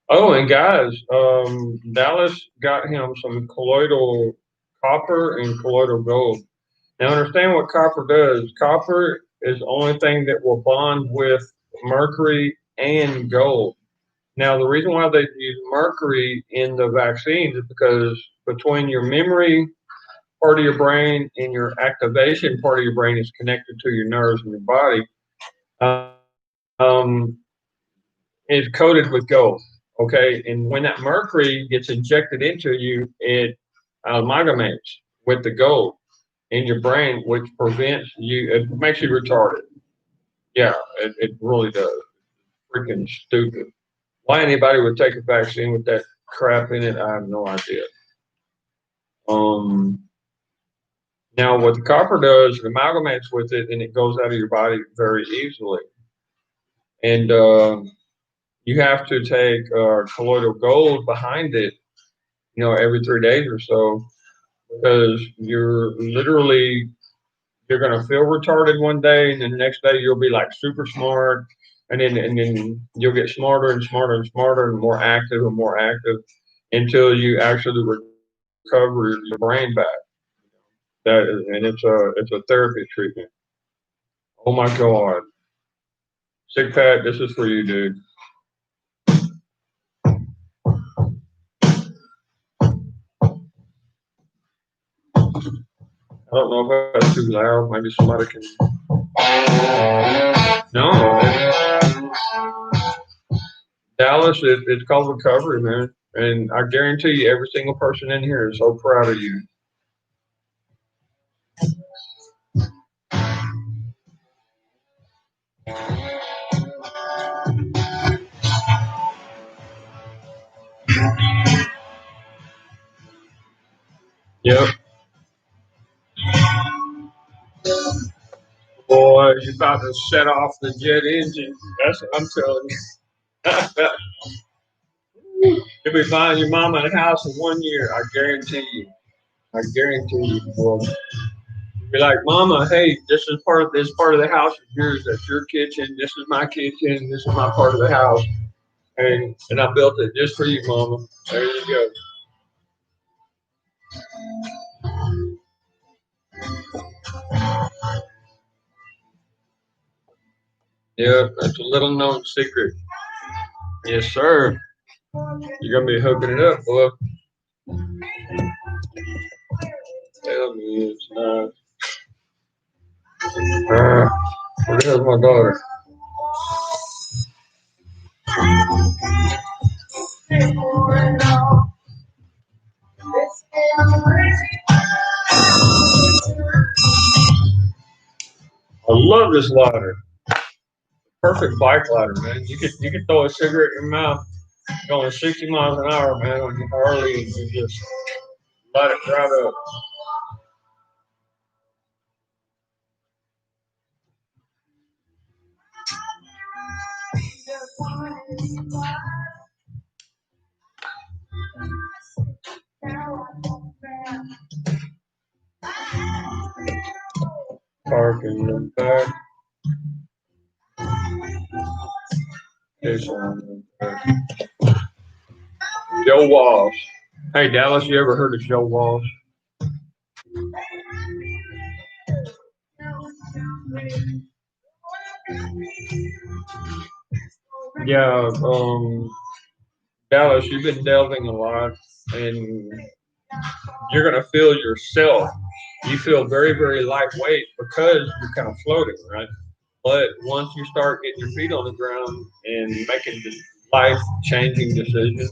Speaker 2: Oh, and guys, Dallas got him some colloidal copper and colloidal gold. Now, understand what copper does. Copper is the only thing that will bond with mercury and gold. Now, the reason why they use mercury in the vaccines is because between your memory part of your brain and your activation part of your brain is connected to your nerves in your body. Um, is coated with gold. Okay, and when that mercury gets injected into you, it amalgamates with the gold in your brain, which prevents you. It makes you retarded. Yeah, it really does. Freaking stupid. Why anybody would take a vaccine with that crap in it, I have no idea. Now, what the copper does, it amalgamates with it, and it goes out of your body very easily. And you have to take colloidal gold behind it, every 3 days or so, because you're gonna feel retarded one day, and then the next day you'll be like super smart, and then you'll get smarter and smarter and smarter and more active until you actually recover your brain back. And it's a therapy treatment. Oh my God, Sick Pat, this is for you, dude. I don't know if that's too loud. Maybe somebody can. No, Dallas, it's called recovery, man. And I guarantee you, every single person in here is so proud of you. Yep. Boy, you're about to set off the jet engine. That's what I'm telling you. You'll be buying your mama a house in 1 year. I guarantee you. I guarantee you, boy. You'll be like, Mama, hey, this part of the house is yours. That's your kitchen. This is my kitchen. This is my part of the house. And I built it just for you, Mama. There you go. Yep, that's a little known secret. Yes, sir. You're gonna be hooking it up, boy. Tell me it's not. Where the hell's my daughter? I love this ladder. Perfect bike ladder, man. You could throw a cigarette in your mouth going 60 miles an hour, man, on your Harley, and you just Let it right up. Park in the back. This one in the back. Joe Walsh. Hey Dallas, you ever heard of Joe Walsh? Yeah, Dallas, you've been delving a lot, and you're gonna feel yourself. You feel very, very lightweight because you're kind of floating, right? But once you start getting your feet on the ground and making life-changing decisions,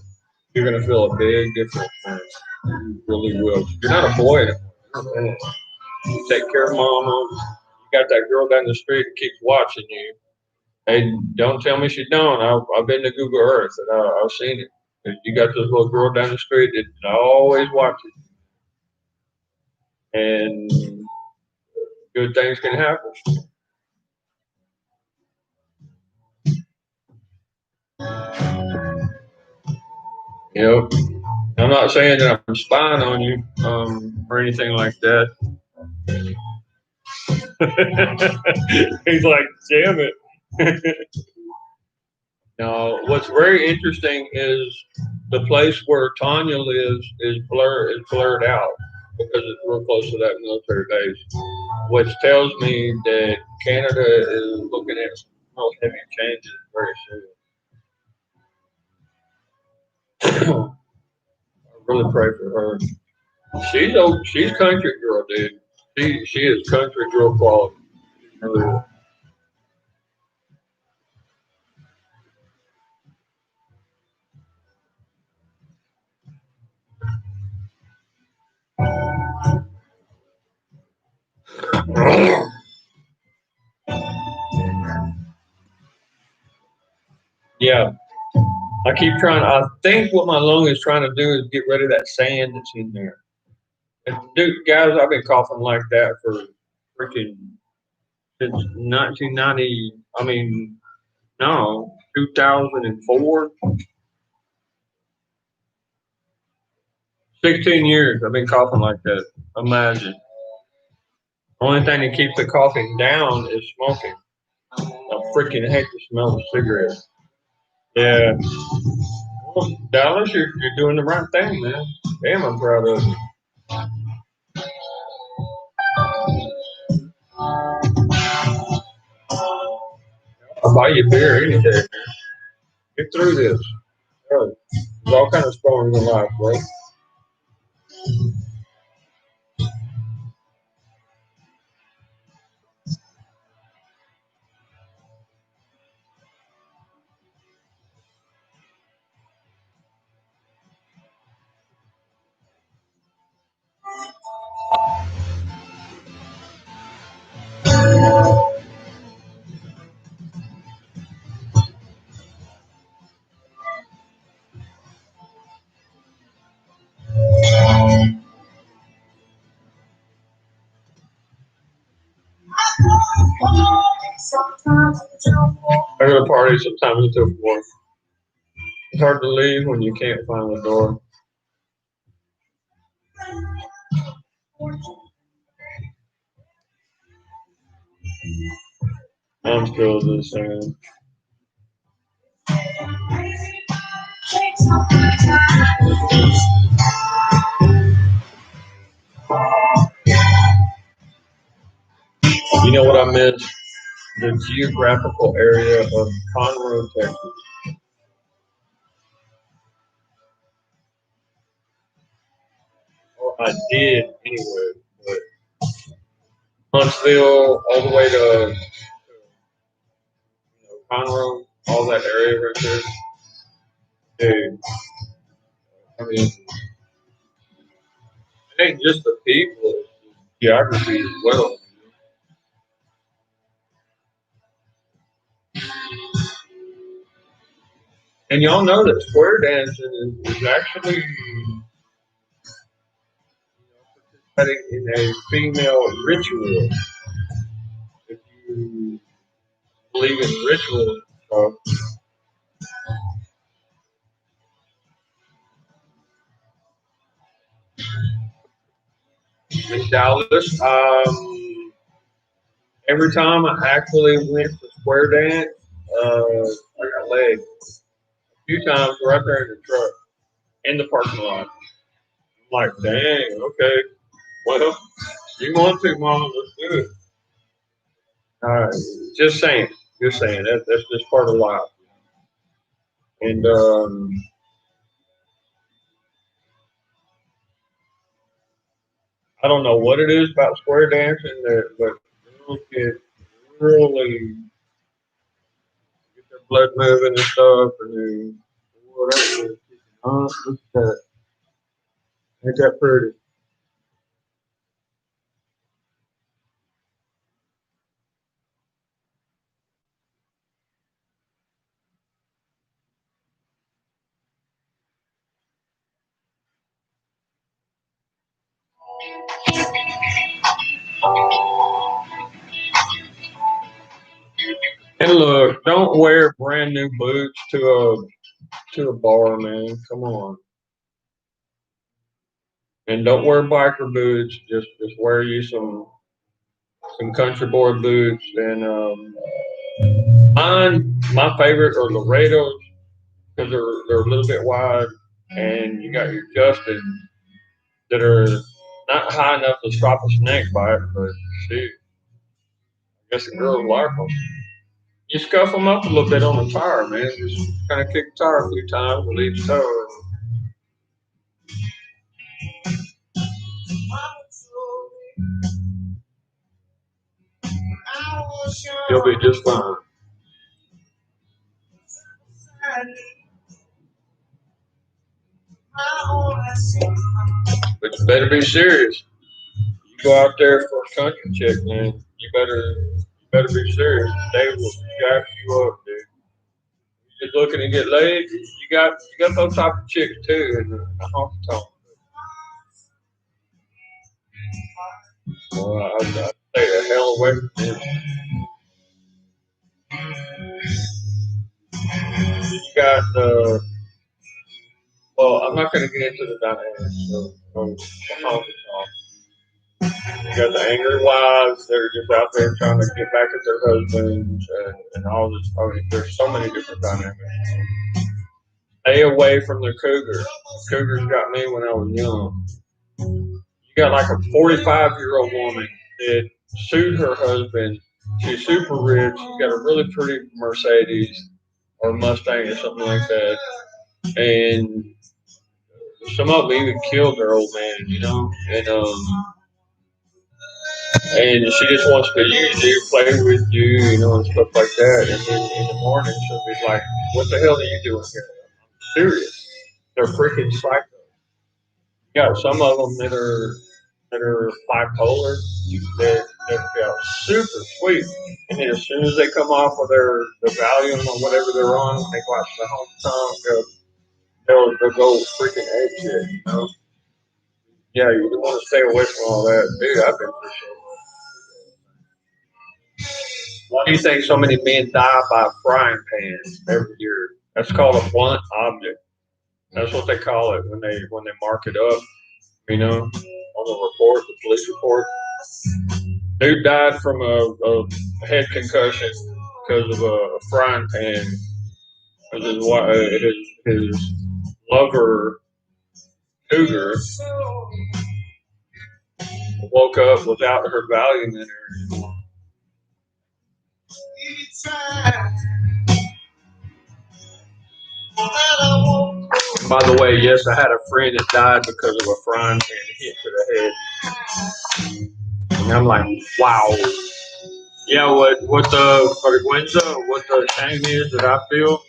Speaker 2: you're gonna feel a big difference, man. You really will. You're not a boy anymore. You take care of mama. You got that girl down the street that keeps watching you. Hey, don't tell me she don't. I've been to Google Earth and I've seen it. You got this little girl down the street that always watches, and good things can happen. Yep. I'm not saying that I'm spying on you, or anything like that. He's like, damn it. No, what's very interesting is the place where Tanya lives is blurred out because it's real close to that military base, which tells me that Canada is looking at some real heavy changes very soon. I really pray for her. She's country girl, dude. She is country girl quality. Really is. Yeah, I keep trying. I think what my lung is trying to do is get rid of that sand that's in there. And dude, guys, I've been coughing like that for freaking since 1990. I mean, no, 2004. 16 years I've been coughing like that. Imagine. Only thing that keeps the coughing down is smoking. I freaking hate the smell of cigarettes. Yeah. Well, Dallas, you're doing the right thing, man. Damn, I'm proud of you. I'll buy you a beer any day, man. Get through this. Really. There's all kind of storms in life, bro. I go to parties sometimes until 4. It's hard to leave when you can't find the door. I'm still the same. You know what I miss? The geographical area of Conroe, Texas. Or I did anyway, but Huntsville all the way to Conroe, all that area right there. Dude, I mean, it ain't just the people, it's the geography as well. And y'all know that square dancing is actually in a female ritual. If you believe in rituals, so in Dallas, every time I actually went to square dance, I got laid a few times right there in the truck, in the parking lot. I'm like, dang, okay, well, you want to, mama, let's do it. Just saying, that's just part of life. And I don't know what it is about square dancing that, but girls get really get their blood moving and stuff, and then whatever. Look at that. Ain't that pretty? And look, don't wear brand new boots to a bar, man. Come on. And don't wear biker boots. Just wear you some country boy boots. And my favorite are the Rados because they're a little bit wide, and you got your Justin that are not high enough to stop a snake bite, but shoot, I guess the girls like them. You scuff them up a little bit on the tire, man. Just kind of kick the tire a few times with each toe. You'll be just fine. But you better be serious. You go out there for a country chick, man. You better be serious. They will jack you up, dude. You just looking to get laid. You got those type of chicks too in the honky tonk. Well, I stay the hell away from them. You got well, I'm not going to get into the dynamics of the honky tonk. You got the angry wives that are just out there trying to get back at their husbands and all this. I mean, there's so many different dynamics. Stay away from the cougar. Cougars got me when I was young. You got like a 45-year-old woman that sued her husband. She's super rich. She's got a really pretty Mercedes or Mustang or something like that. And some of them even killed their old man, you know. And she just wants to use you, play with you, you know, and stuff like that. And then in the morning, she'll be like, "What the hell are you doing here?" I'm serious. They're freaking psycho. You got some of them that are bipolar. They're super sweet, and then as soon as they come off of their Valium or whatever they're on, when they go out to the home town, they'll go freaking egg shit, you know. Yeah, you want to stay away from all that, dude. I've been through so much. Why do you think so many men die by frying pans every year? That's called a blunt object. That's what they call it when they mark it up. You know, on the report, the police report. Dude died from a head concussion because of a frying pan. His lover cougar woke up without her Valium in her. By the way, yes, I had a friend that died because of a frying pan hit to the head. And I'm like, wow. Yeah, what the vergüenza, what the shame is that I feel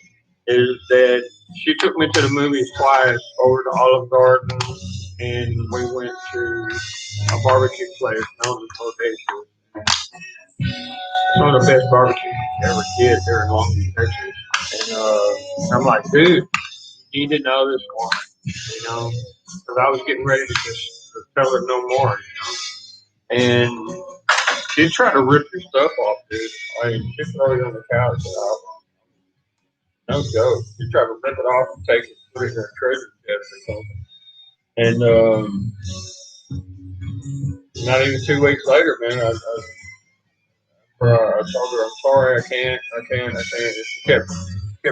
Speaker 2: is that she took me to the movies twice over to Olive Garden, and we went to a barbecue place known as Bodacious. It's one of the best barbecues you ever get there in Long Beach, Texas. And I'm like, dude, you need to know this one, you know, because I was getting ready to just tell her no more, And she tried to rip your stuff off, dude. I mean, she throw it on the couch. No joke. She tried to rip it off and take it, put it in her treasure chest or something. And not even 2 weeks later, man, I told her, I'm sorry, I can't. And she kept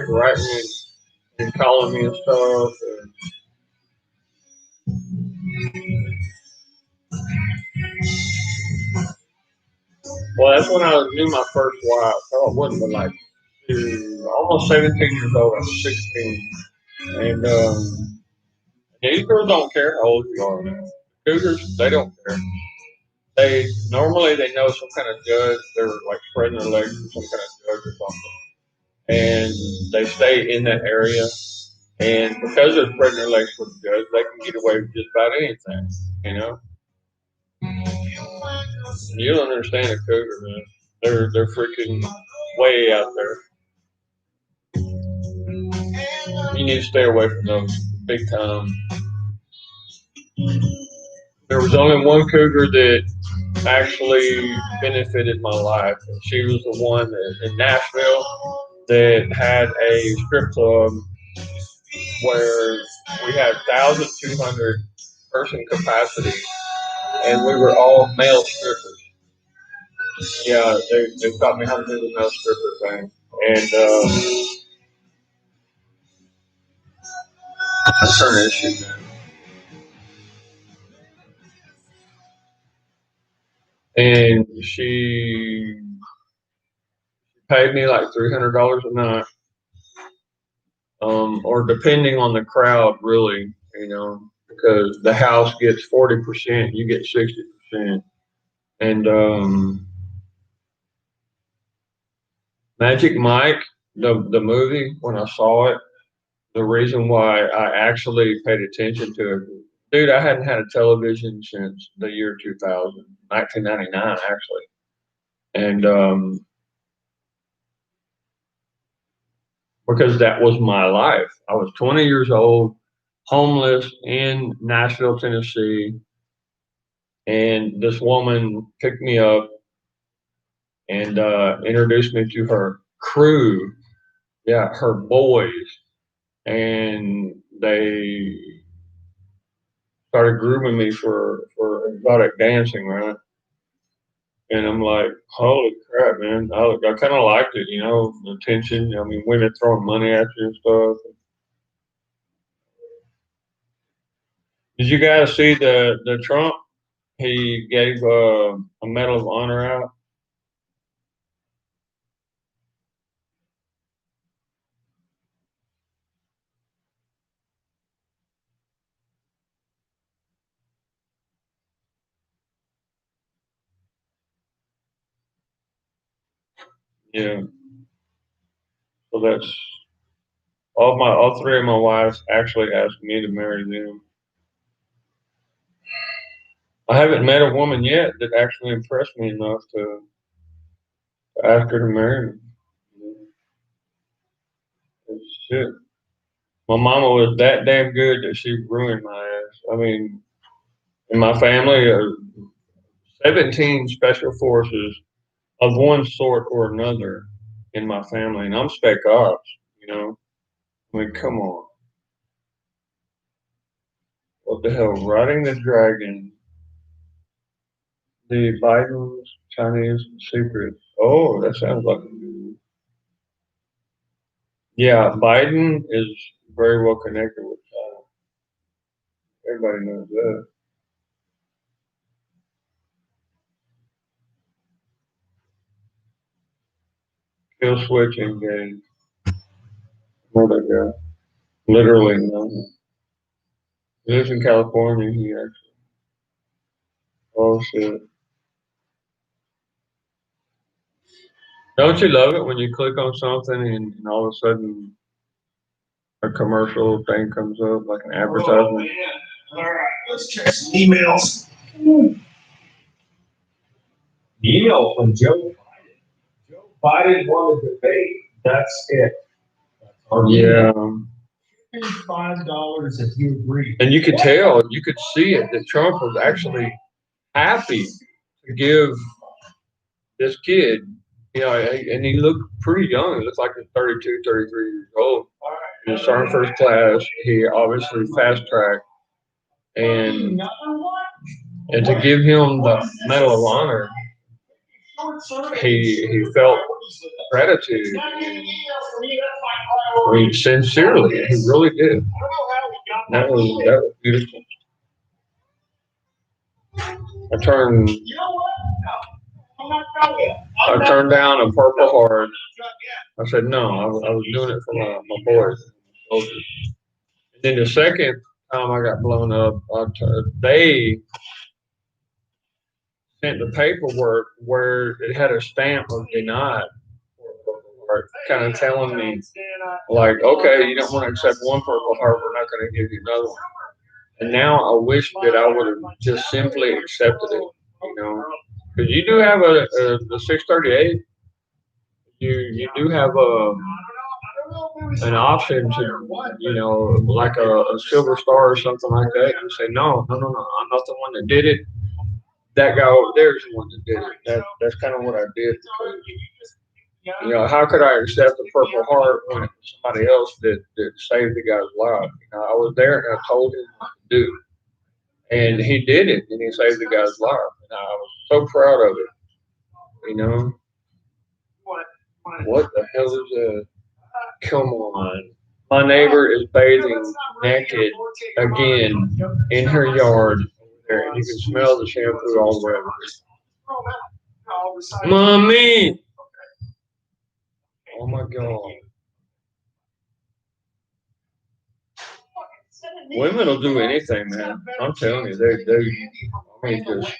Speaker 2: writing me and calling me and stuff. And well, that's when I knew my first wife. Oh, it wasn't but like almost 17 years old. I was 16. And these girls don't care how old you are, man. Cougars, they don't care. They normally they know some kind of judge. They're like spreading their legs for some kind of judge or something, and they stay in that area. And because they're spreading their legs for the judge, they can get away with just about anything. You know, you don't understand a cougar, man. They're freaking way out there. You need to stay away from those big time. There was only one cougar that actually benefited my life, and she was the one that, in Nashville that had a strip club where we had 1,200 person capacity, and we were all male strippers. Yeah, they taught me how to do the male stripper thing, and that's her issue, man. And she paid me like $300 a night, or depending on the crowd, really, because the house gets 40%, you get 60%, and Magic Mike, the movie, when I saw it, the reason why I actually paid attention to it, dude, I hadn't had a television since the year 2000, 1999 actually, and because that was my life. I was 20 years old, homeless in Nashville, Tennessee, and this woman picked me up and introduced me to her crew, yeah, her boys, and they started grooming me for exotic dancing, right? And I'm like, holy crap, man! I kind of liked it, the attention. I mean, women throwing money at you and stuff. Did you guys see the Trump? He gave a Medal of Honor out. Yeah. So that's all three of my wives actually asked me to marry them. I haven't met a woman yet that actually impressed me enough to ask her to marry me. It's shit. My mama was that damn good that she ruined my ass. I mean, in my family, 17 special forces of one sort or another in my family, and I'm spec ops, you know. I mean, come on. What the hell? Riding the Dragon, the Biden's Chinese secret. Oh, that sounds like a good. Yeah, Biden is very well connected with China. Everybody knows that. Kill switch engaged. Know that guy. Literally, no. He lives in California. He actually. Oh shit! Don't you love it when you click on something and all of a sudden a commercial thing comes up, like an advertisement?
Speaker 5: Oh, man. All right, let's check some emails. Email from Joe Biden. Joe Biden won the debate. That's it.
Speaker 2: Yeah.
Speaker 5: $5 if you agree.
Speaker 2: And you could tell, you could see it, that Trump was actually happy to give this kid, and he looked pretty young. He looked like he's 32, 33 years old. He was starting first class. He obviously fast tracked. And to give him the Medal of Honor, he felt gratitude. I mean, sincerely, he really did. That was beautiful. I turned down a Purple Heart. I said no. I was doing it for my boys. And then the second time I got blown up, they sent the paperwork where it had a stamp of denied for a Purple Heart, kind of telling me, like, okay, you don't want to accept one Purple Heart, we're not going to give you another one. And now I wish that I would have just simply accepted it, because you do have a 638. You do have an option to, like a Silver Star or something like that. You say, no, I'm not the one that did it. That guy over there is the one that did it. That's kind of what I did. How could I accept a Purple Heart when it was somebody else that saved the guy's life? I was there and I told him what to do. And he did it, and he saved the guy's life. And I was so proud of it, What the hell is that? Come on. My neighbor is bathing naked again in her yard. There, and you can smell the shampoo all the way over. Mommy! Oh my God. Women will do anything, man. I'm telling you, I mean, just.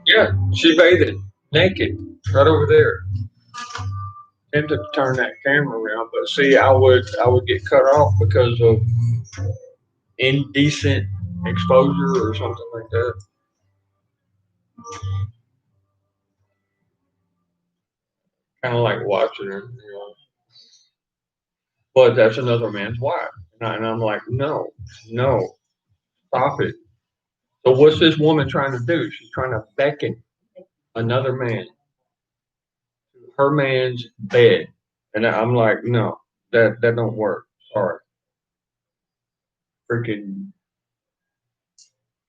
Speaker 2: Yeah, she bathed naked right over there. Tempted to turn that camera around, but see, I would get cut off because of indecent exposure or something like that. Kind of like watching her. But that's another man's wife, and I'm like, no, stop it. So what's this woman trying to do? She's trying to beckon another man to her man's bed, and I'm like, no, that don't work. Sorry, freaking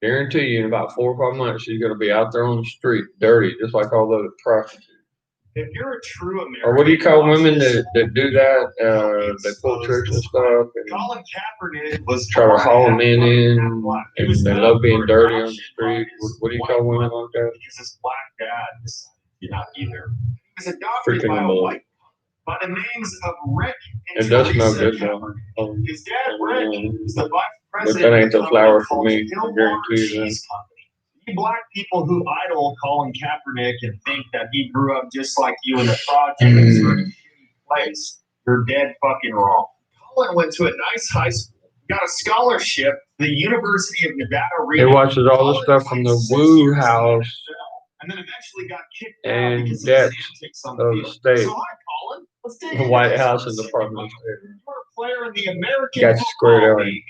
Speaker 2: guarantee you in about 4 or 5 months she's gonna be out there on the street, dirty, just like all those prostitutes.
Speaker 5: If you're a true American,
Speaker 2: or what do you call women that do that? They pull tricks and stuff and
Speaker 5: Colin Kaepernick was
Speaker 2: try to haul men in, and they love being dirty on the street. What do you call women like that?
Speaker 5: Because his black dad decided not either. He was adopted by a
Speaker 2: Freaking
Speaker 5: white by the names of Rick and
Speaker 2: It does smell
Speaker 5: Teresa
Speaker 2: good though.
Speaker 5: Kaepernick. His dad, Rick, was the vice
Speaker 2: But
Speaker 5: president
Speaker 2: that ain't the
Speaker 5: of a
Speaker 2: flower for
Speaker 5: called
Speaker 2: me. I
Speaker 5: Stillwater
Speaker 2: guarantee you that.
Speaker 5: Cheese Company. You black people who idol Colin Kaepernick and think that he grew up just like you in the projects or in a shitty place, you're dead fucking wrong. Colin went to a nice high school, got a scholarship, the University of Nevada.
Speaker 2: He watches all the stuff from the Woo House
Speaker 5: and then eventually got kicked
Speaker 2: and
Speaker 5: out because
Speaker 2: depths
Speaker 5: of his antics on
Speaker 2: of
Speaker 5: the
Speaker 2: the
Speaker 5: field.
Speaker 2: state.
Speaker 5: So hi, Colin. Let's dig
Speaker 2: The
Speaker 5: into
Speaker 2: White
Speaker 5: this
Speaker 2: House
Speaker 5: for a
Speaker 2: and the
Speaker 5: second.
Speaker 2: Department of State.
Speaker 5: You're a player in the American
Speaker 2: Got you squared
Speaker 5: Football
Speaker 2: away.
Speaker 5: League.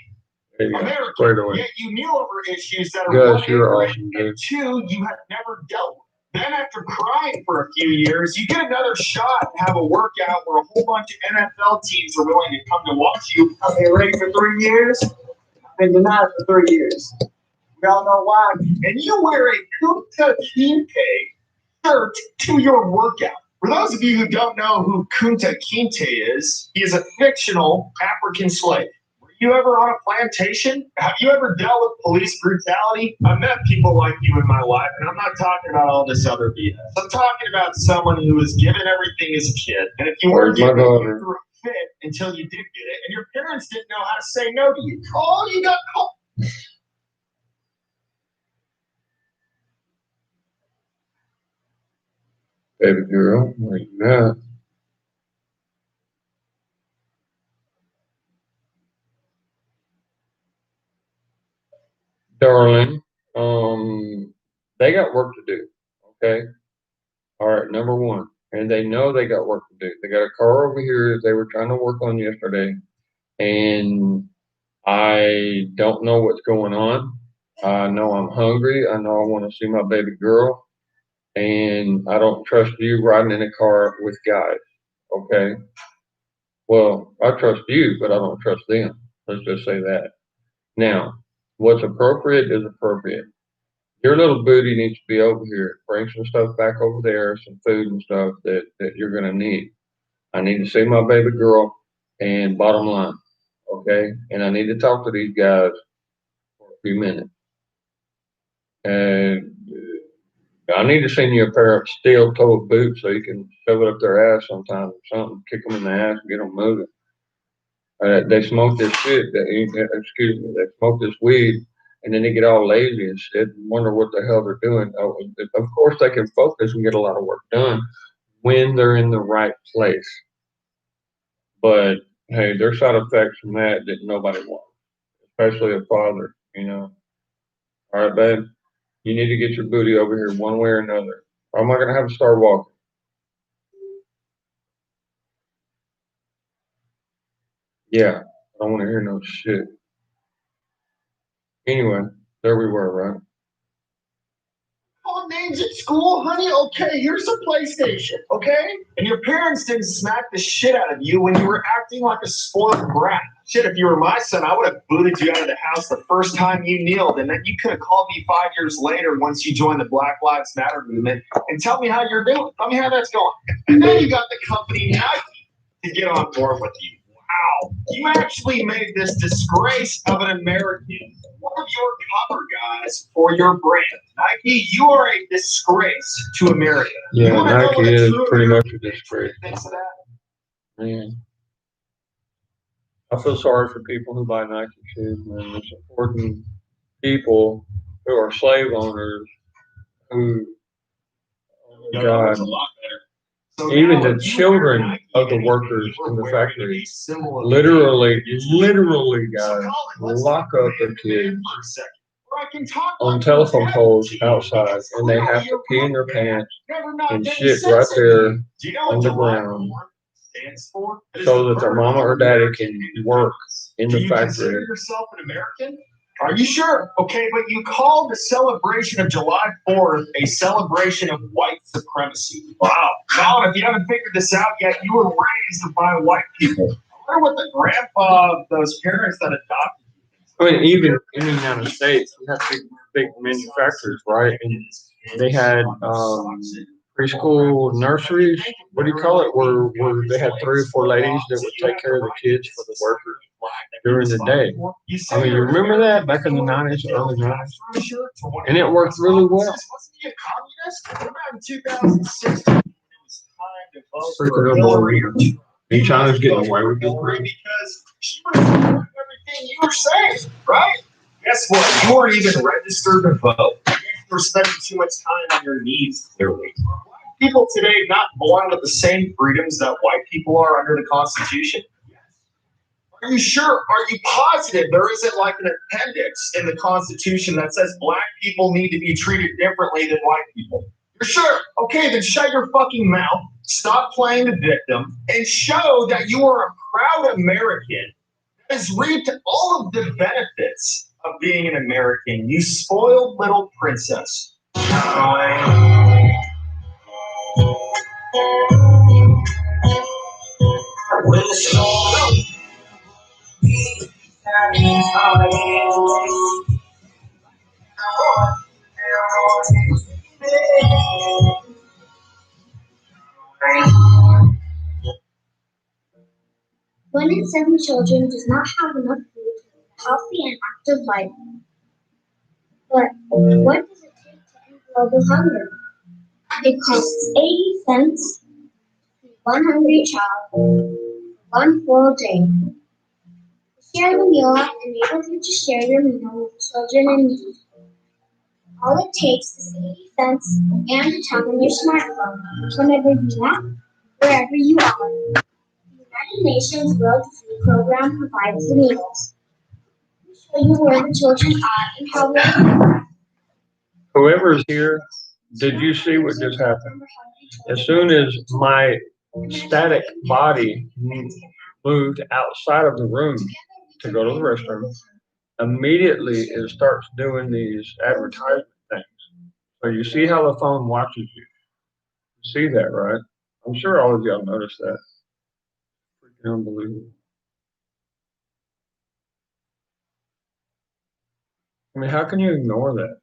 Speaker 2: There you go.
Speaker 5: American,
Speaker 2: Squared away.
Speaker 5: yet you kneel over issues that are
Speaker 2: Gus,
Speaker 5: one,
Speaker 2: you're
Speaker 5: ignorant,
Speaker 2: awesome,
Speaker 5: and
Speaker 2: dude.
Speaker 5: two, you have never dealt with. Then after crying for a few years, you get another shot and have a workout where a whole bunch of NFL teams are willing to come to watch you. Are they ready for 3 years? I've been denied for 3 years. We all know why. And you wear a Kunta Kinte shirt to your workout. For those of you who don't know who Kunta Kinte is, he is a fictional African slave. Were you ever on a plantation? Have you ever dealt with police brutality? I've met people like you in my life, and I'm not talking about all this other BS. I'm talking about someone who was given everything as a kid, and if you weren't given it, you threw a fit until you did get it, and your parents didn't know how to say no to you. Oh, you got caught.
Speaker 2: Baby girl, like that. Darling, they got work to do. Okay. All right. Number one, and they know they got work to do. They got a car over here that they were trying to work on yesterday, and I don't know what's going on. I know I'm hungry. I know I want to see my baby girl, and I don't trust you riding in a car with guys. Okay. Well, I trust you, but I don't trust them. Let's just say that. Now, what's appropriate is appropriate. Your little booty needs to be over here. Bring some stuff back over there, some food and stuff that you're gonna need. I need to see my baby girl, and bottom line, okay? And I need to talk to these guys for a few minutes. And I need to send you a pair of steel-toed boots so you can shove it up their ass sometime or something, kick them in the ass, and get them moving. They smoke this shit. Excuse me. They smoke this weed, and then they get all lazy and shit, and wonder what the hell they're doing. Of course, they can focus and get a lot of work done when they're in the right place. But hey, there's side effects from that nobody wants, especially a father. All right, babe. You need to get your booty over here one way or another. Or am I gonna have to start walking? Yeah, I don't want to hear no shit. Anyway, there we were, right?
Speaker 5: Called names at school, honey? Okay, here's a PlayStation, okay? And your parents didn't smack the shit out of you when you were acting like a spoiled brat. Shit, if you were my son, I would have booted you out of the house the first time you kneeled, and then you could have called me 5 years later once you joined the Black Lives Matter movement and tell me how you're doing. Tell me how that's going. And then you got the company Nike to get on board with you. Wow, you actually made this disgrace of an American one of your cover guys for your brand. Nike, you are a disgrace to America.
Speaker 2: Yeah,
Speaker 5: You wanna know what
Speaker 2: Nike
Speaker 5: a
Speaker 2: is
Speaker 5: true
Speaker 2: pretty much
Speaker 5: American
Speaker 2: a disgrace.
Speaker 5: thinks of that?
Speaker 2: Man, I feel sorry for people who buy Nike shoes, man. They're supporting people who are slave owners who, oh my God,
Speaker 5: It's a lot better. So
Speaker 2: even
Speaker 5: now,
Speaker 2: the
Speaker 5: if you
Speaker 2: children
Speaker 5: wear Nike
Speaker 2: of the
Speaker 5: anything,
Speaker 2: workers
Speaker 5: you are
Speaker 2: in the
Speaker 5: wearing
Speaker 2: factory
Speaker 5: a symbol of
Speaker 2: literally,
Speaker 5: So
Speaker 2: guys,
Speaker 5: Colin, let's
Speaker 2: lock
Speaker 5: talk
Speaker 2: up their
Speaker 5: man
Speaker 2: kids
Speaker 5: for a second. Or I can talk
Speaker 2: on
Speaker 5: like
Speaker 2: telephone
Speaker 5: a
Speaker 2: poles
Speaker 5: dad,
Speaker 2: outside,
Speaker 5: because
Speaker 2: and they
Speaker 5: clearly
Speaker 2: have to
Speaker 5: you're
Speaker 2: pee in their
Speaker 5: wrong, Dad.
Speaker 2: pants
Speaker 5: Never knocked
Speaker 2: and
Speaker 5: any
Speaker 2: shit right
Speaker 5: sense in
Speaker 2: there
Speaker 5: you. Do you know
Speaker 2: on
Speaker 5: what
Speaker 2: the
Speaker 5: July
Speaker 2: ground
Speaker 5: 4th stands for? It is
Speaker 2: so
Speaker 5: the
Speaker 2: that their
Speaker 5: birth
Speaker 2: mama
Speaker 5: of
Speaker 2: or daddy
Speaker 5: American
Speaker 2: can
Speaker 5: independence.
Speaker 2: work in
Speaker 5: Do
Speaker 2: the
Speaker 5: you consider
Speaker 2: factory.
Speaker 5: yourself an American? Are you sure? Okay, but you called the celebration of July 4th a celebration of white supremacy. Wow. Colin, if you haven't figured this out yet, you were raised by white people. I wonder what the grandpa of those parents that adopted you.
Speaker 2: I mean, even in the United States, we have big manufacturers, right? And they had preschool nurseries. What do you call it? Where they had 3 or 4 ladies that would take care of the kids for the workers during the day. I mean, you remember that back in the 90s, early 90s? And it worked really well.
Speaker 5: Wasn't he a communist? In 2016, it was time to vote
Speaker 2: Freaking
Speaker 5: for
Speaker 2: Hillary.
Speaker 5: Hillary.
Speaker 2: And China's getting away with it.
Speaker 5: Because she would have supported everything you were saying, right? Guess what? You weren't even registered to vote. You were spending too much time on your knees, clearly. People today not born with the same freedoms that white people are under the Constitution? Are you sure? Are you positive there isn't like an appendix in the Constitution that says black people need to be treated differently than white people? You're sure? Okay, then shut your fucking mouth, stop playing the victim, and show that you are a proud American that has reaped all of the benefits of being an American, you spoiled little princess.
Speaker 3: One in 7 children does not have enough food to live a healthy and active life. But what does it take to end global hunger? It costs 80 cents to feed one hungry child for one full day. Share the meal app enables you to share your meal with children in need. All it takes is 80 cents and a tap on your smartphone whenever you want, wherever you are. The United Nations World Food Program provides the meals. We show you where the children are and how well they are.
Speaker 2: Whoever is here, did you see what just happened? As soon as my static body moved outside of the room to go to the restroom, immediately it starts doing these advertisement things. So you see how the phone watches you. You see that, right? I'm sure all of y'all noticed that. Freaking unbelievable. I mean, how can you ignore that?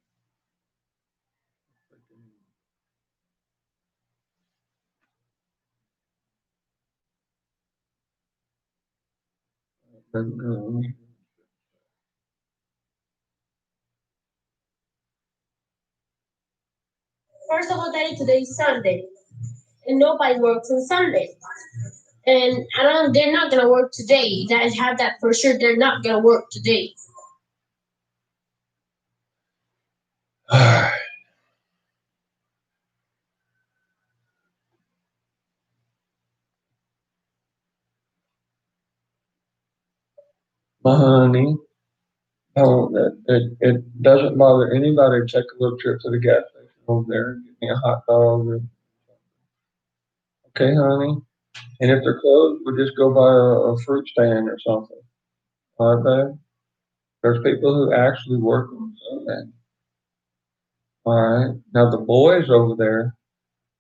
Speaker 3: First of all, Daddy, today's Sunday, and nobody works on Sunday. And I don't. They're not gonna work today. I have that for sure. They're not gonna work today.
Speaker 2: My honey, oh, it doesn't bother anybody to take a little trip to the gas station over there and get me a hot dog. Okay, honey. And if they're closed, we'll just go by a fruit stand or something. All right, babe? There's people who actually work on Sunday. All right. Now the boys over there,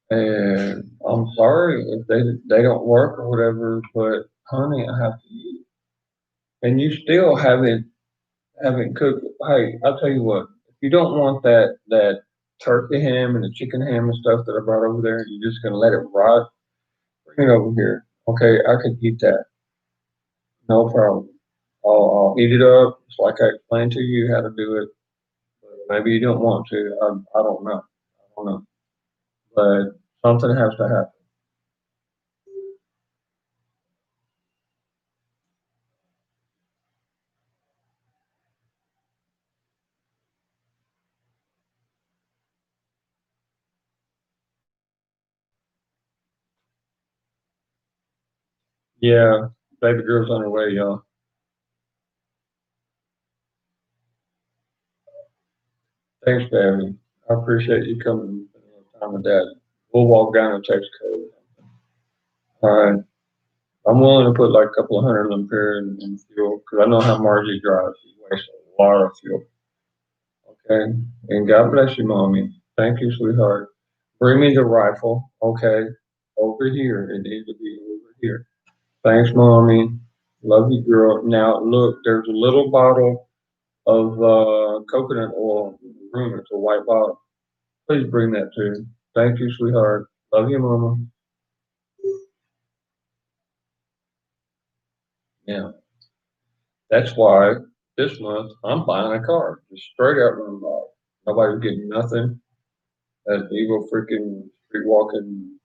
Speaker 2: and I'm sorry if they don't work or whatever, but honey, I have to eat. And you still haven't cooked. Hey, I'll tell you what. If you don't want that turkey ham and the chicken ham and stuff that I brought over there, you're just gonna let it rot. Bring it over here. Okay, I can eat that. No problem. I'll heat it up. It's like I explained to you how to do it. But maybe you don't want to. I don't know. I don't know. But something has to happen. Yeah, baby girl's on her way, y'all. Thanks, baby. I appreciate you coming and spending a little time with Dad. We'll walk down and text code. All right. I'm willing to put like a couple of hundred of them here in fuel because I know how Margie drives. She wastes a lot of fuel. Okay. And God bless you, mommy. Thank you, sweetheart. Bring me the rifle. Okay. Over here. It needs to be over here. Thanks, mommy. Love you, girl. Now, look, there's a little bottle of coconut oil in the room. It's a white bottle. Please bring that too. Thank you, sweetheart. Love you, mama. Yeah. That's why this month I'm buying a car. Just straight out run buy. Nobody's getting nothing. That evil freaking street walking.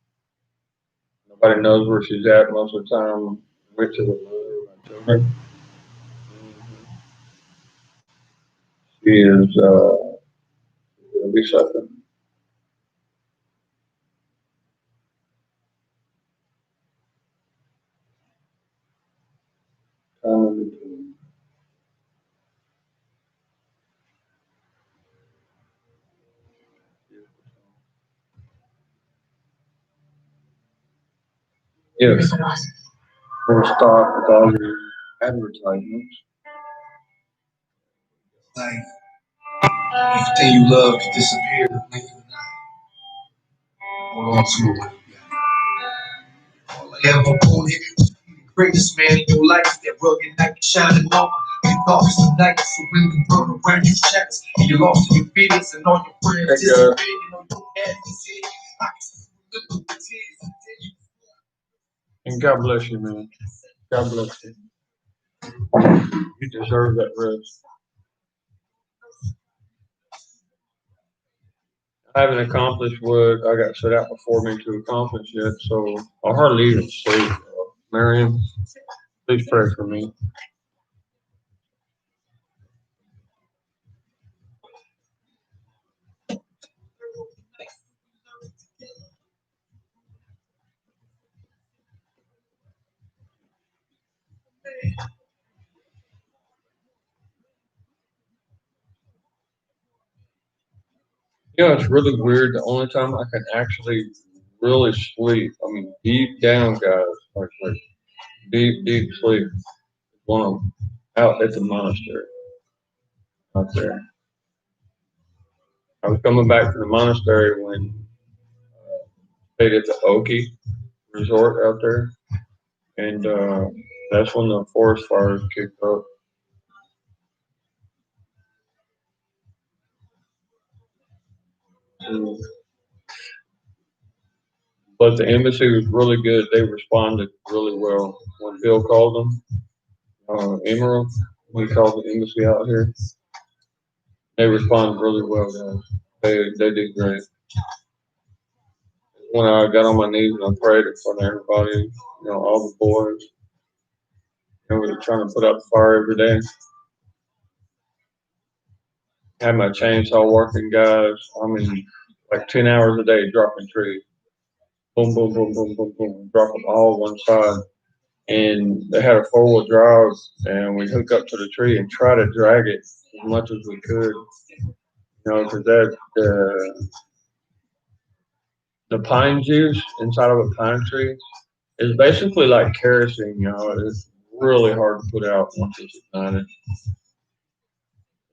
Speaker 2: Nobody knows where she's at most of the time. Went to the mother of my children. She is gonna be something. Yes. We'll stop with all your advertisements.
Speaker 5: Like everything you love can disappear in the blink of an eye. Hold on to it. All I ever wanted was to be the greatest man in your life. That rugged knight shining on you thought it's the night. So when the world around you shatters and you lost your feelings and all your friends dissipating on your head, I can still remember the tears and tell you.
Speaker 2: And God bless you, man. God bless you. You deserve that rest. I haven't accomplished what I got set out before me to accomplish yet, so I'll hardly even sleep. Marion, please pray for me. You know, it's really weird. The only time I can actually really sleep. I mean, deep down, guys, like deep sleep. One of them out at the monastery out there. I was coming back from the monastery when stayed at the Oki resort out there, and that's when the forest fires kicked up. Mm. But the embassy was really good. They responded really well when Bill called them. Emerald, we called the embassy out here. They responded really well, guys. They did great. When I got on my knees and I prayed in front of everybody, all the boys, and we were trying to put out the fire every day. Had my chainsaw working, guys. I mean, like 10 hours a day dropping trees. Boom, boom, boom, boom, boom, boom. Drop them all one side. And they had a four-wheel drive, and we hook up to the tree and try to drag it as much as we could. Because the pine juice inside of a pine tree is basically like kerosene. It's really hard to put out once it's ignited.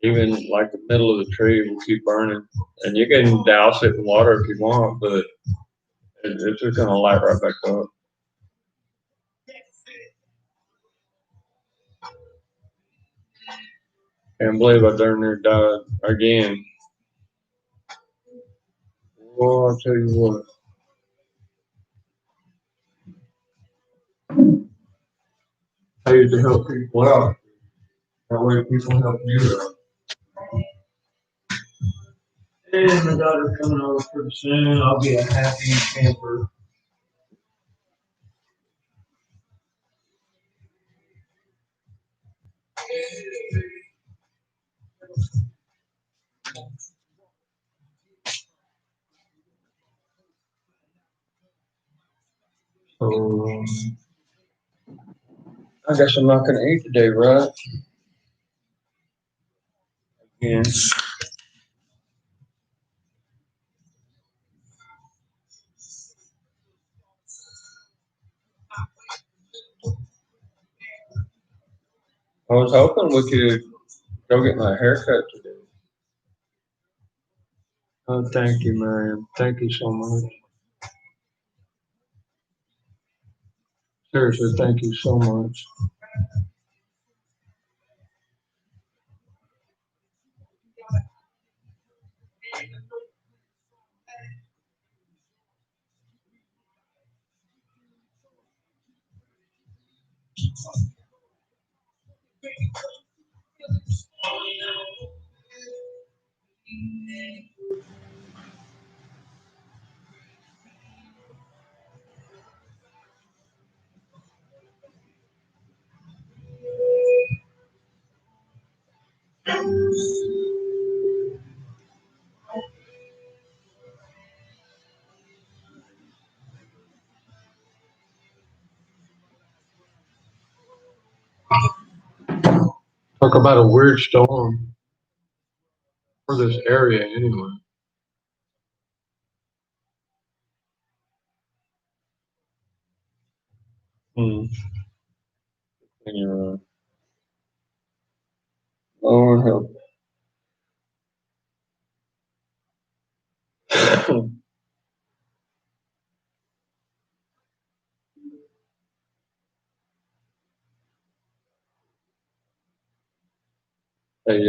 Speaker 2: Even like the middle of the tree will keep burning, and you can douse it in water if you want, but it's just gonna light right back up. Can't believe I darn near died again. Well, I'll tell you what. Paid to help people out. That way people help you out. And my daughter's coming over pretty soon. I'll be a happy camper. So I guess I'm not gonna eat today, right? Yeah. I was hoping we could go get my haircut today. Oh, thank you, Miriam. Thank you so much. Seriously, thank you so much. Talk about a weird storm for this area, anyway. Hmm. Anyway, Lord help. Hey,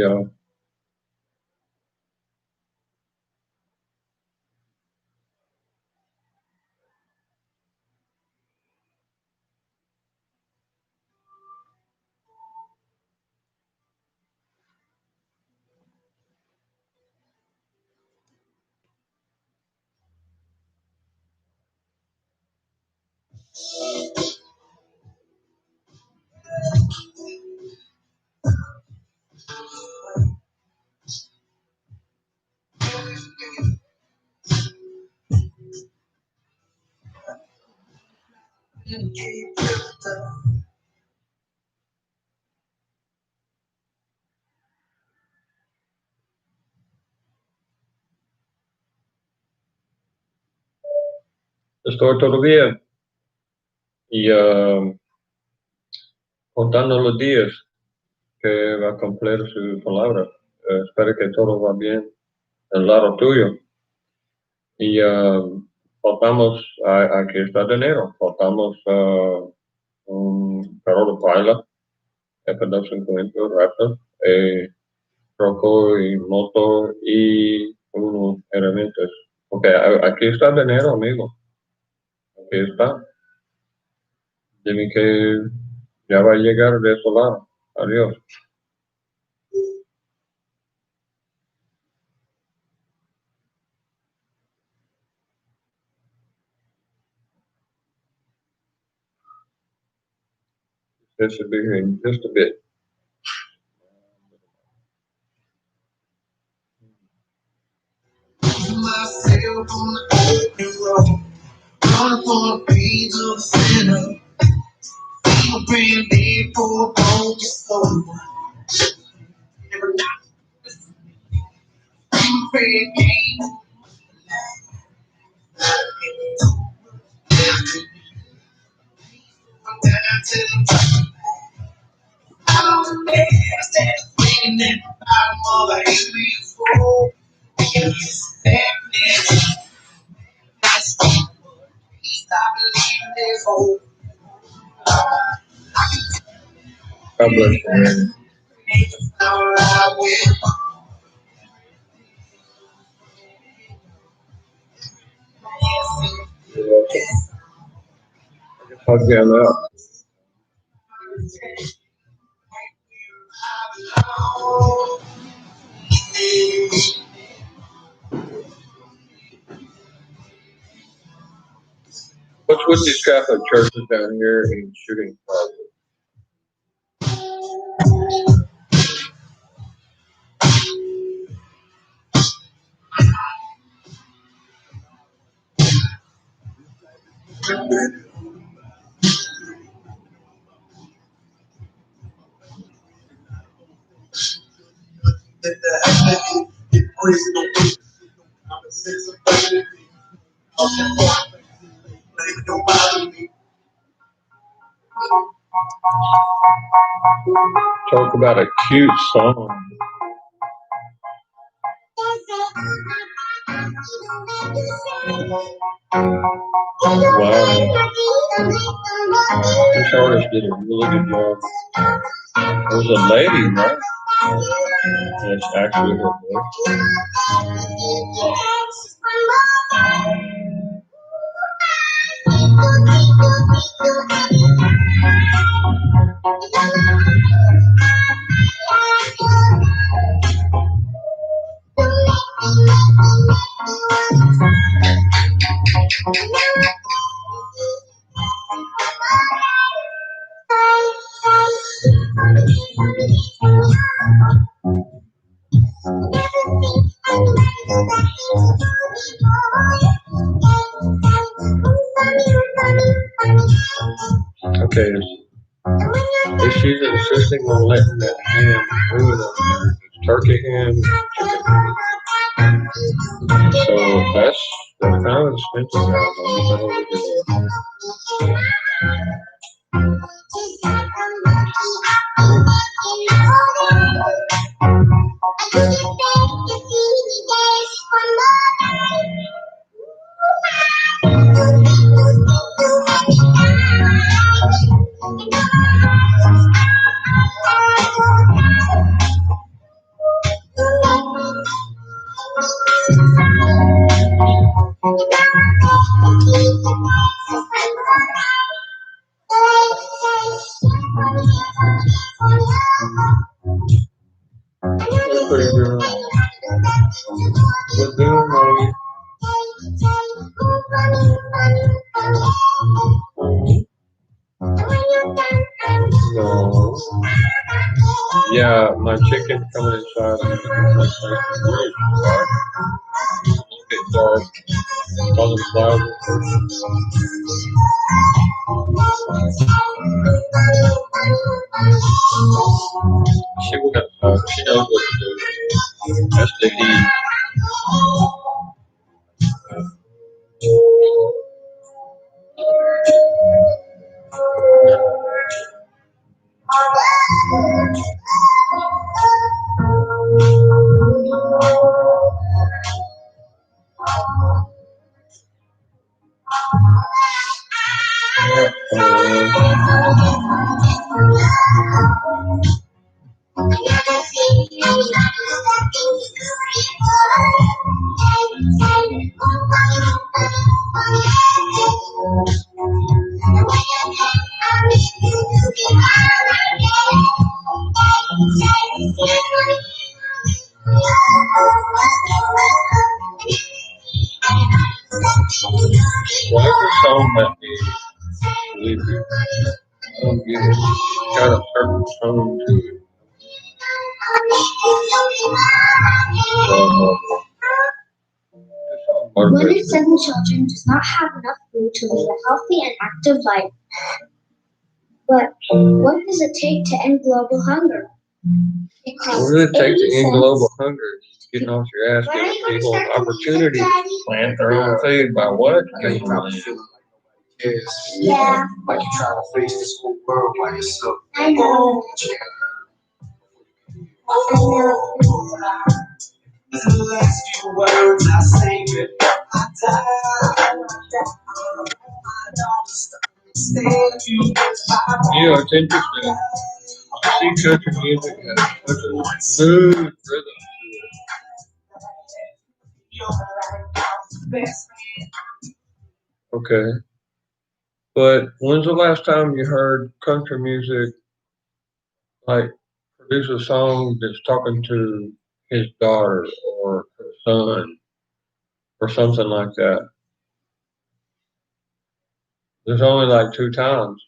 Speaker 2: Estoy todo bien. Y contando los días que va a cumplir su palabra. Espero que todo va bien del lado tuyo. Y faltamos, aquí está dinero, faltamos un carro de paila, F250 Raptor, troco y moto y unos herramientas. Ok, aquí está dinero, amigo. Aquí está. Dime que ya va a llegar de ese lado. Adiós. This should be here in just a bit.
Speaker 5: Myself on the open road, run for a page of the center. I'm praying big for a broken soul. Every night, I'm praying game. I'm down to the top. I'm there, I stand waiting at the bottom of a alien's hole. It's happening. Stop believing there's hope.
Speaker 2: God bless you.
Speaker 5: I will.
Speaker 2: You're welcome. Hug them up. What's with these Catholic churches down here in shooting classes? Talk about a cute song. Wow. This artist did a really good job. It was a lady, right? That's actually her voice. Okay. If she's insisting on letting that ham move on her, it's turkey ham, chicken ham. So that's kind of expensive, guys. I don't know what to do. That's pretty good. What's doing, mommy? No. Yeah, my chicken coming inside. It's dark. All the flowers. She will get she knows what to do. That's the key. Whatever song that is, believe it, I don't get it. It's got a certain tone to it.
Speaker 3: One in 7 children does not have enough food to lead a healthy and active life. But what does it take to end global hunger? It
Speaker 2: What
Speaker 3: costs
Speaker 2: does it take
Speaker 3: 80
Speaker 2: to end
Speaker 3: cents.
Speaker 2: global hunger? Getting off your ass, giving people an opportunity to plant their own food by what?
Speaker 5: I know you probably feel like nobody cares.
Speaker 3: Yeah,
Speaker 5: Like you're trying to face this whole world by yourself.
Speaker 3: I know. I know.
Speaker 5: The last few words I say it. I die.
Speaker 2: You know, it's interesting. I see country music has such a smooth rhythm to it. Okay. But when's the last time you heard country music like produce a song that's talking to his daughter or her son or something like that? There's only like 2 times.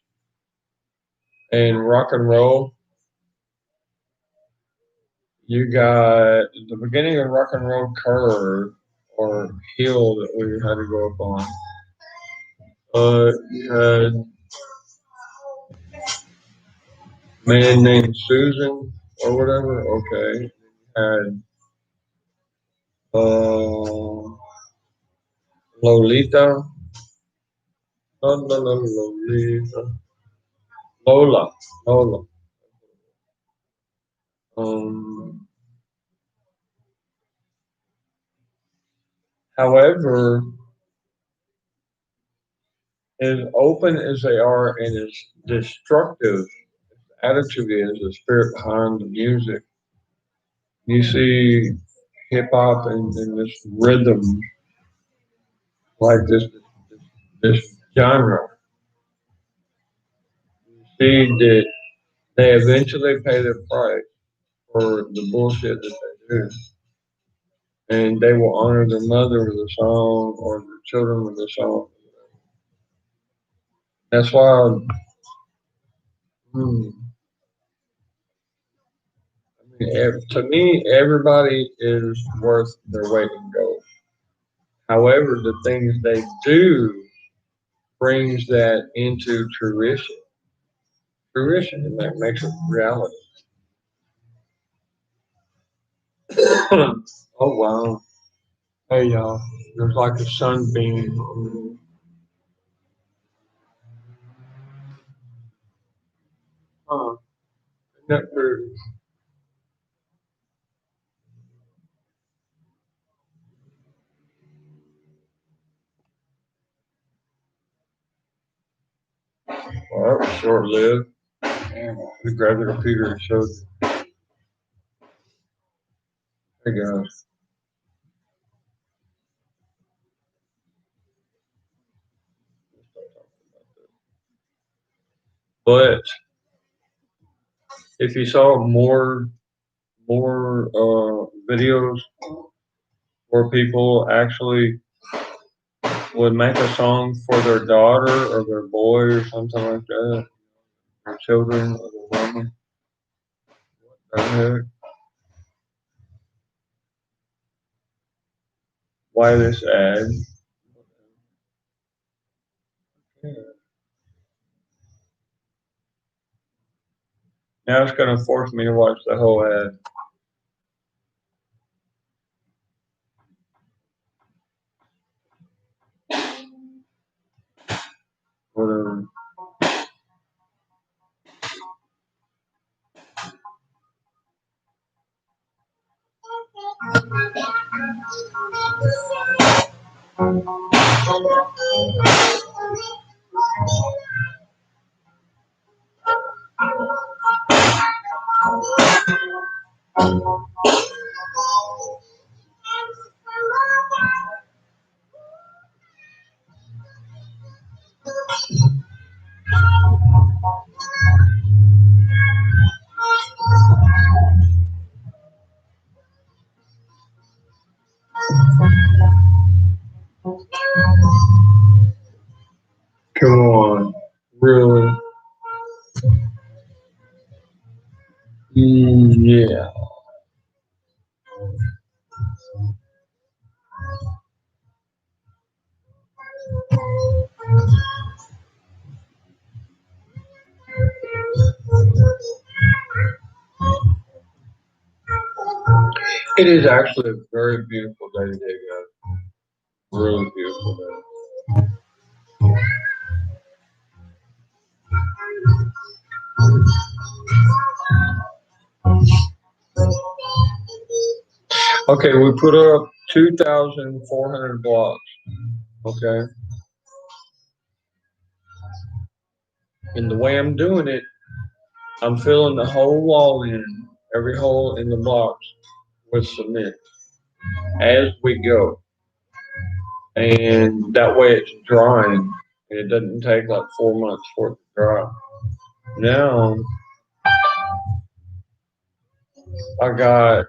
Speaker 2: And rock and roll, you got the beginning of rock and roll curve or hill that we had to go up on. You had a man named Susan or whatever. Okay. You had Lolita. Lolita. Lola. Um, However, as open as they are and as destructive as the attitude is, the spirit behind the music, you see hip hop and this rhythm, like this genre. You see that they eventually pay the price for the bullshit that they do. And they will honor their mother with a song or their children with a song. That's why, hmm, I mean, to me, everybody is worth their weight in gold. However, the things they do brings that into fruition, and that makes it reality. Oh wow! Hey y'all, there's like a sunbeam on me. Huh? Isn't that weird? Well, that was short lived. We grabbed the computer and showed. Hey guys. But if you saw more videos where people actually would make a song for their daughter or their boy or something like that, their children or their woman, what the heck? Why this ad? Yeah. Now it's gonna force me to watch the whole ad. Whatever. Yeah. It is actually a very beautiful day today, guys. Really beautiful day. Okay, we put up 2,400 blocks. Okay. And the way I'm doing it, I'm filling the whole wall in, every hole in the blocks with cement as we go. And that way it's drying. And it doesn't take like 4 months for it to dry. Now I got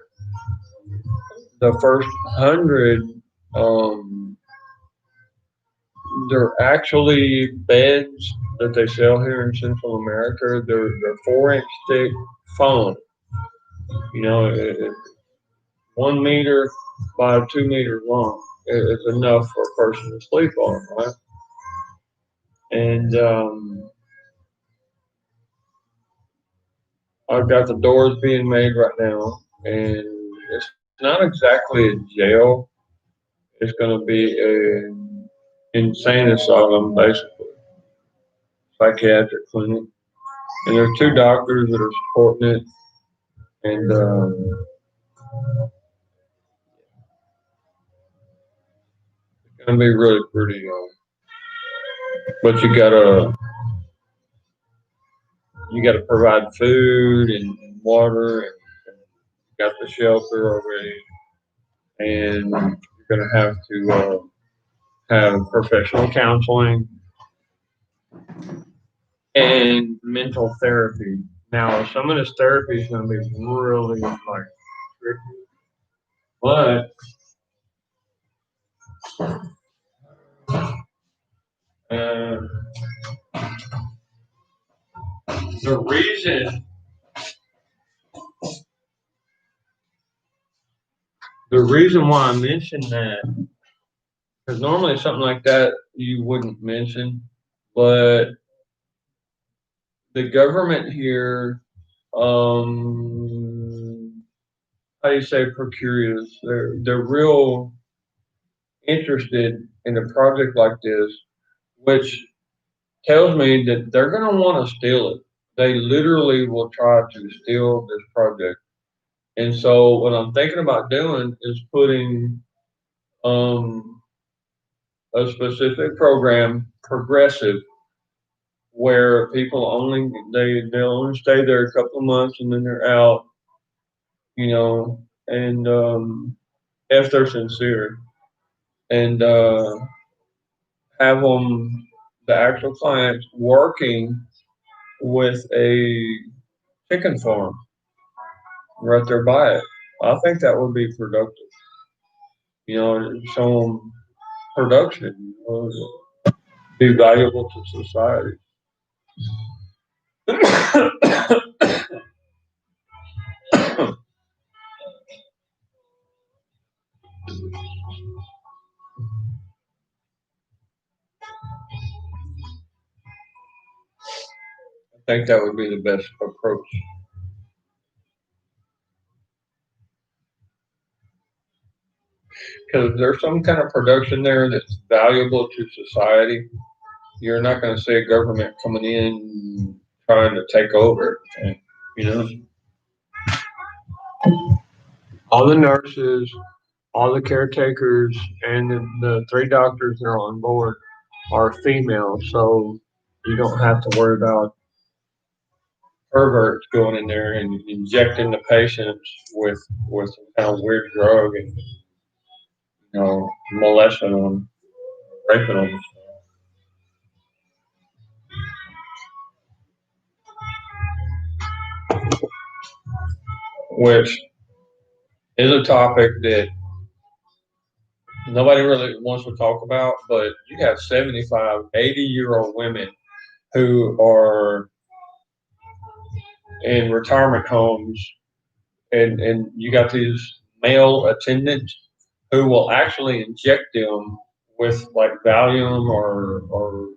Speaker 2: the first 100. Um, they're actually beds that they sell here in Central America. They're 4-inch thick foam. You know, 1 meter by 2 meters long. It's enough for a person to sleep on, right? And I've got the doors being made right now, and it's not exactly a jail. It's going to be a insane asylum, basically, psychiatric clinic. And there's 2 doctors that are supporting it, and it's going to be really pretty. But you gotta provide food and water, and you got the shelter already, and you're gonna have to have professional counseling and mental therapy. Now, some of this therapy is going to be really like tricky, but uh, the reason why I mentioned that, because normally something like that you wouldn't mention, but the government here, how do you say, precarious? They're real interested in a project like this, which tells me that they're going to want to steal it. They literally will try to steal this project. And so, what I'm thinking about doing is putting um, a specific program, progressive, where people they'll only stay there a couple of months and then they're out, and if they're sincere, and have them, the actual clients, working with a chicken farm right there by it. I think that would be productive. Show them production, be valuable to society. I think that would be the best approach because there's some kind of production there that's valuable to society. You're not going to see a government coming in trying to take over everything. You know, all the nurses, all the caretakers, and the 3 doctors that are on board are female, so you don't have to worry about perverts going in there and injecting the patients with some kind of weird drug and molesting them, raping them. Which is a topic that nobody really wants to talk about, but you have 75, 80-year-old women who are in retirement homes, and you got these male attendants who will actually inject them with like Valium or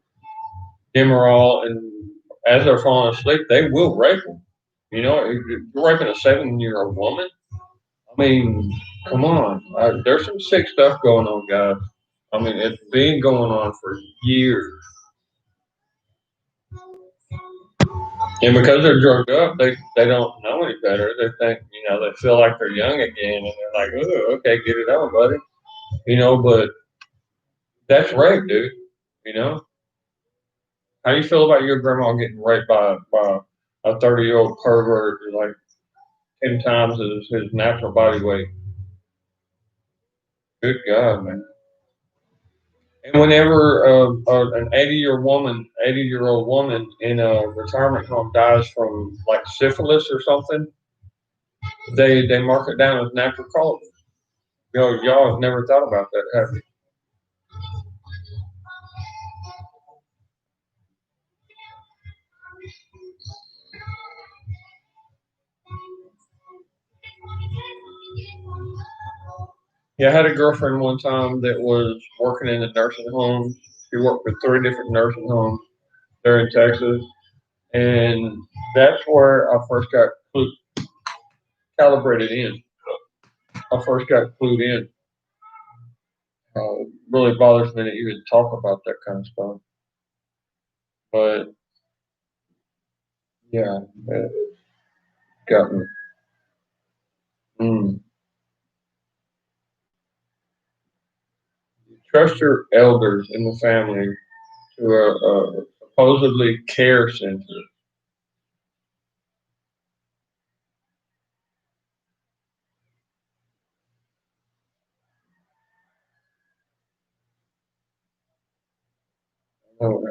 Speaker 2: Demerol, and as they're falling asleep, they will rape them. You know, if you're raping a 7-year-old woman. I mean, come on. There's some sick stuff going on, guys. I mean, it's been going on for years. And because they're drugged up, they don't know any better. They think, they feel like they're young again, and they're like, "Ooh, okay, get it on, buddy." But that's rape, dude. You know, how do you feel about your grandma getting raped by a 30-year-old pervert, like 10 times his natural body weight? Good God, man. And whenever an 80-year-old woman in a retirement home dies from like syphilis or something, they mark it down as natural causes. Y'all have never thought about that, have you? Yeah, I had a girlfriend one time that was working in a nursing home. She worked with 3 different nursing homes there in Texas, and that's where I first got calibrated in. I first got clued in. It really bothers me to even talk about that kind of stuff, but yeah, it got me. Mm. Trust your elders in the family to a supposedly care center. Oh,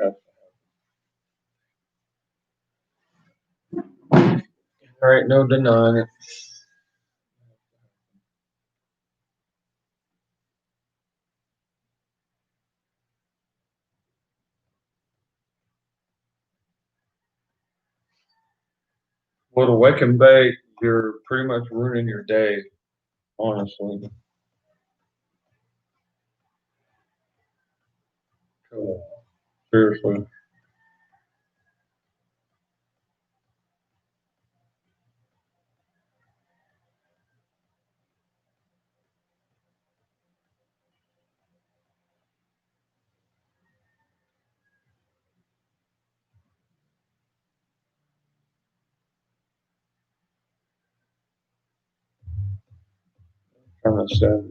Speaker 2: there ain't no denying it. Well, to wake and bake, you're pretty much ruining your day, honestly. Cool. Seriously. Kind of sad.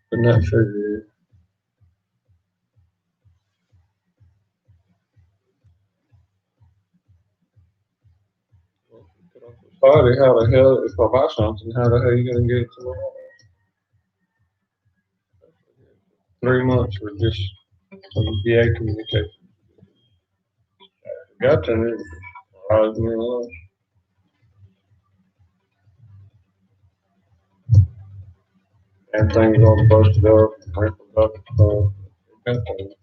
Speaker 2: But not figure. Body, how the hell, if I buy something, how the hell are you going to get it tomorrow? 3 months for just some VA communication. Got to need to rise me along. And things all busted up, wrinkled up, so got to.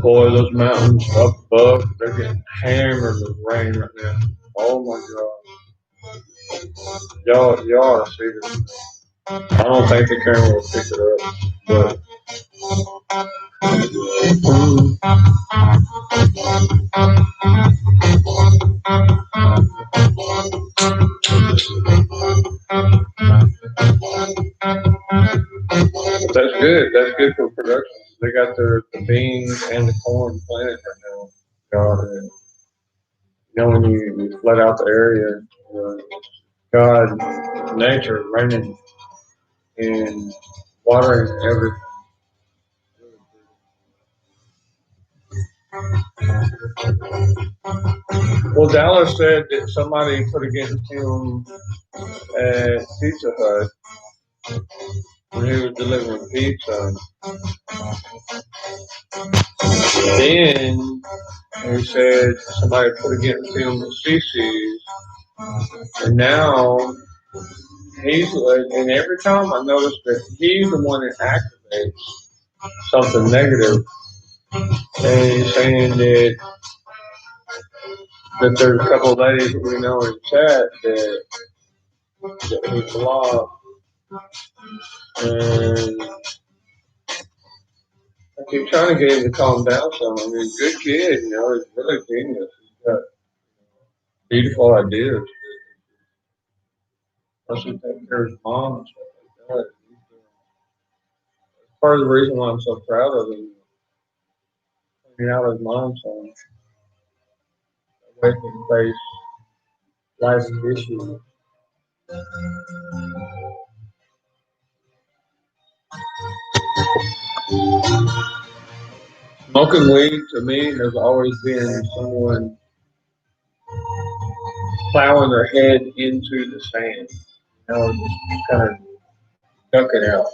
Speaker 2: Boy, those mountains up above, they're getting hammered with rain right now. Oh my God. Y'all ought to see this. I don't think the camera will pick it up, but that's good. That's good for production. They got the beans and the corn planted right now. God, when you let out the area, uh, God, nature, raining and watering everything. Well, Dallas said that somebody put against him at Pizza Hut when he was delivering pizza. Then he said somebody put a get film of feces, and now he's and every time I notice that he's the one that activates something negative, and he's saying that there's a couple of ladies that we know in chat that he blocked, and I keep trying to get him to calm down some. I mean, good kid, you know, he's really genius. He's got beautiful ideas. Plus, he takes care of his mom and stuff like that. Part of the reason why I'm so proud of him, hanging out with his mom so much, way he can face life's issues. Smoking weed to me has always been someone plowing their head into the sand. You know, just kind of duck it out.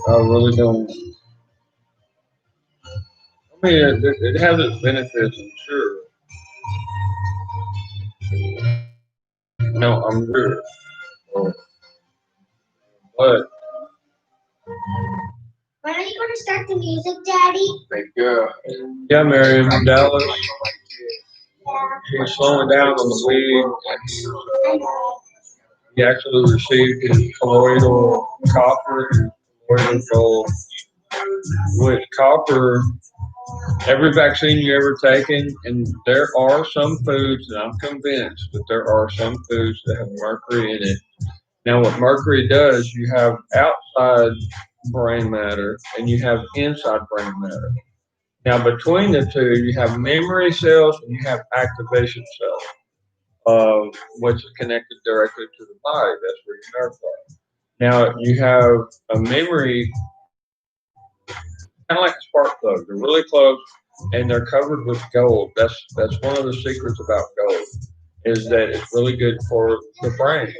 Speaker 2: I really don't. I mean, it has its benefits, I'm sure. No, I'm sure. But
Speaker 3: When are you going to start the music, Daddy?
Speaker 2: yeah, Miriam, Dallas,
Speaker 3: Yeah.
Speaker 2: he's slowing down on the weed.
Speaker 3: I know.
Speaker 2: He actually received his colloidal copper and colloidal gold. With copper, every vaccine you ever taken, and there are some foods, and I'm convinced that there are some foods that have mercury in it. Now, what mercury does, you have outside brain matter and you have inside brain matter. Now, between the two, you have memory cells and you have activation cells, which is connected directly to the body. That's where your nerves are. Now, you have a memory, kind of like a spark plug. They're really close, and they're covered with gold. That's one of the secrets about gold, is that it's really good for the brain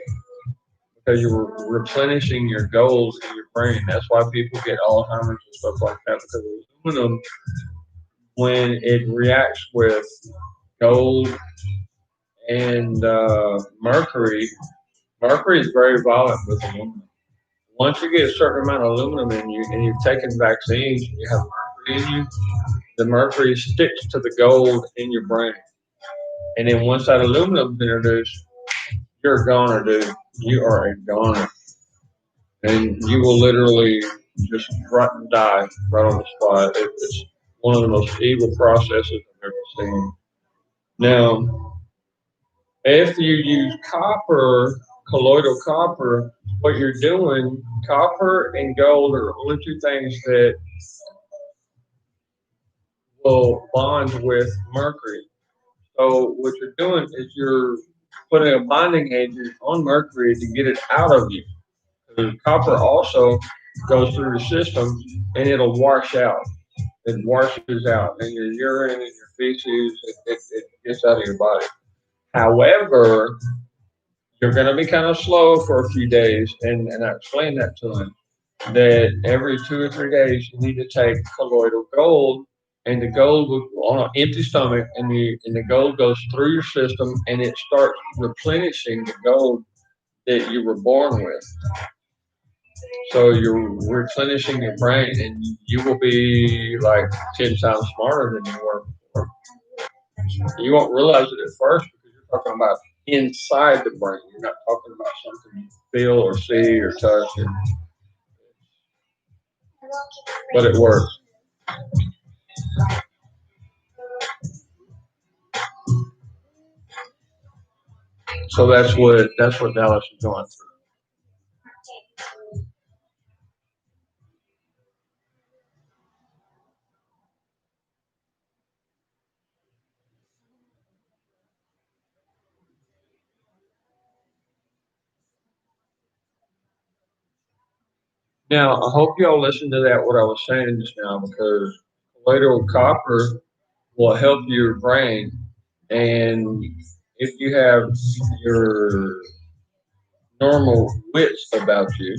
Speaker 2: because you're replenishing your gold in your brain. That's why people get Alzheimer's and stuff like that, because aluminum, when it reacts with gold and mercury, mercury is very violent with aluminum. Once you get a certain amount of aluminum in you and you've taken vaccines and you have mercury in you, the mercury sticks to the gold in your brain. And then once that aluminum is introduced, you're a goner, dude. You are a goner. And you will literally just die right on the spot. It's one of the most evil processes I've ever seen. Now, if you use copper, colloidal copper, what you're doing, copper and gold are the only two things that will bond with mercury. So what you're doing is you're putting a bonding agent on mercury to get it out of you. The copper also goes through the system and it'll wash out. It washes out in your urine and your feces. It gets out of your body. However, you're going to be kind of slow for a few days, and I explained that to him that every 2 or 3 days you need to take colloidal gold, and the gold on an empty stomach, and the gold goes through your system, and it starts replenishing the gold that you were born with. So you're replenishing your brain, and you will be like 10 times smarter than you were before. You won't realize it at first because you're talking about inside the brain. You're not talking about something you feel or see or touch, but it works. So that's what Dallas is going through. Now, I hope y'all listened to that what I was saying just now, because colloidal copper will help your brain, and if you have your normal wits about you,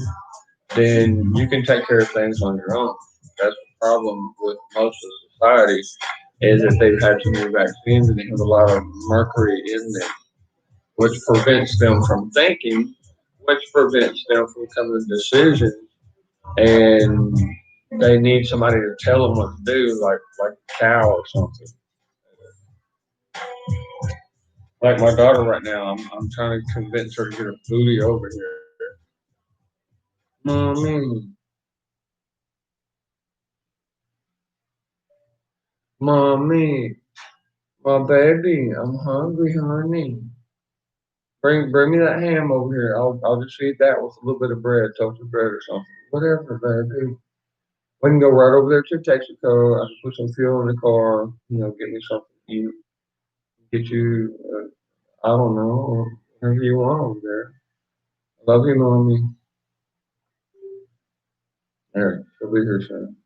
Speaker 2: then you can take care of things on your own. That's the problem with most of society is that they've had too many vaccines and they have a lot of mercury in them, which prevents them from thinking, which prevents them from coming to decisions, and they need somebody to tell them what to do, like a cow or something. Like my daughter right now, I'm trying to convince her to get her booty over here. Mommy, mommy, my baby, I'm hungry, honey. Bring me that ham over here. I'll just eat that with a little bit of bread, toasted bread or something. Whatever, baby. We can go right over there to Texaco. I can put some fuel in the car. Get me something to eat. Get you, I don't know, whatever you want over there. I love you, mommy. There, she'll be here soon.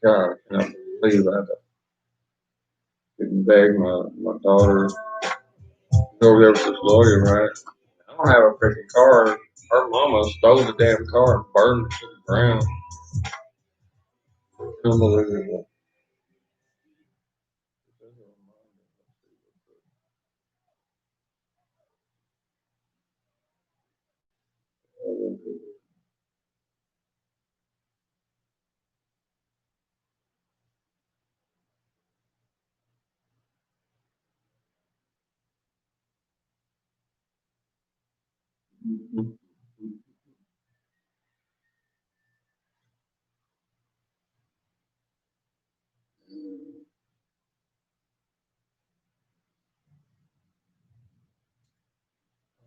Speaker 2: God, I cannot believe I didn't beg my daughter to go over there with this lawyer, right? I don't have a freaking car. Her mama stole the damn car and burned it to the ground. Unbelievable.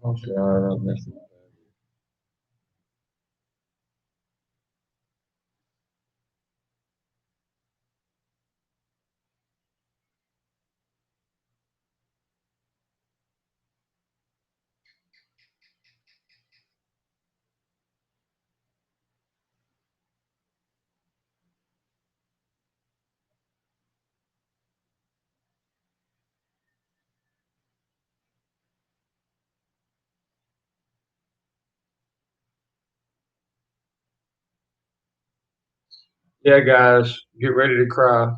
Speaker 2: Oh God, I miss my baby. Yeah, guys, get ready to cry.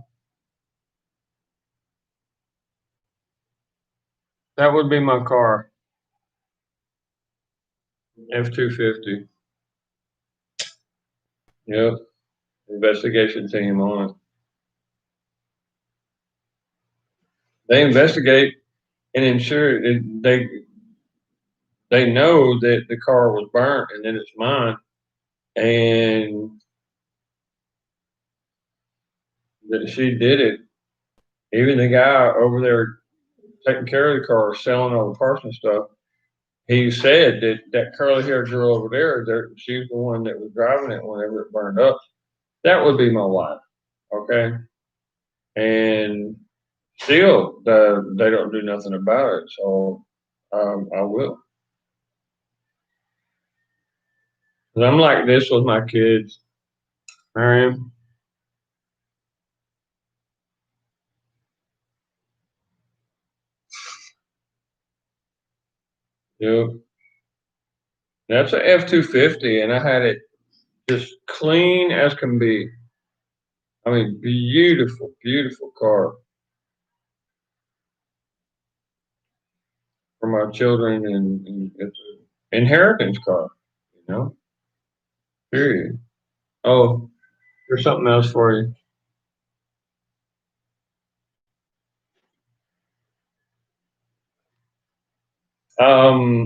Speaker 2: That would be my car, F-250. Yep, investigation team on it. They investigate and ensure it, they know that the car was burnt and that it's mine, and that she did it. Even the guy over there taking care of the car, selling all the parts and stuff, he said that that curly haired girl over there, she's the one that was driving it whenever it burned up. That would be my wife, okay? And still, they don't do nothing about it. So I will. 'Cause I'm like this with my kids, Marion. Yep. That's a F-250, and I had it just clean as can be. I mean, beautiful, beautiful car for my children, and it's an inheritance car, you know. Period. Oh, there's something else for you.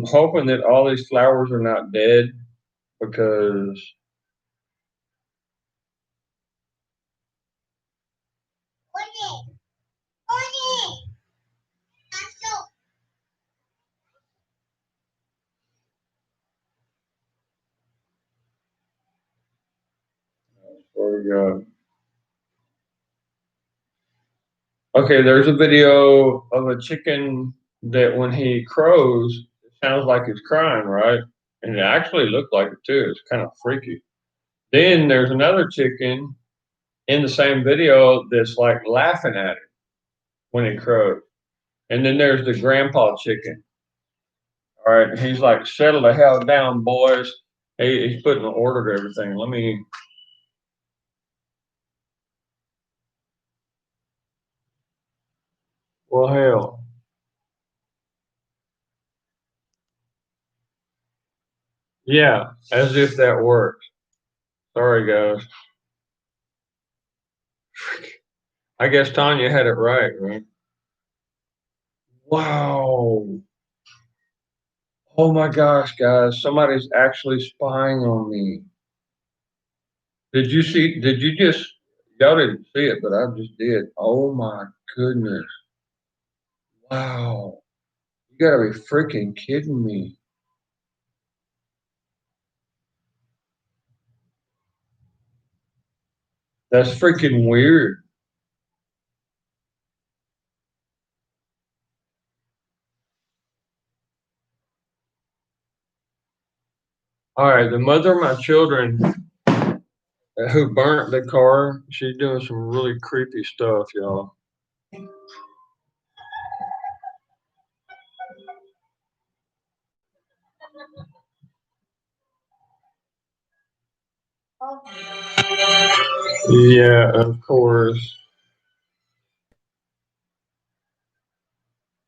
Speaker 2: Hoping that all these flowers are not dead because or okay, there's a video of a chicken that when he crows, it sounds like he's crying, right? And it actually looked like it too. It's kind of freaky. Then there's another chicken in the same video that's like laughing at it when it crows. And then there's the grandpa chicken. All right, he's like, settle the hell down, boys. He's putting an order to everything. Let me. Well, hell. Yeah, as if that works. Sorry, guys. I guess Tanya had it right? Wow. Oh my gosh, guys. Somebody's actually spying on me. Did you see? Did you just? Y'all didn't see it, but I just did. Oh my goodness. Wow. You gotta be freaking kidding me. That's freaking weird. All right, the mother of my children who burnt the car, she's doing some really creepy stuff, y'all. Yeah, of course.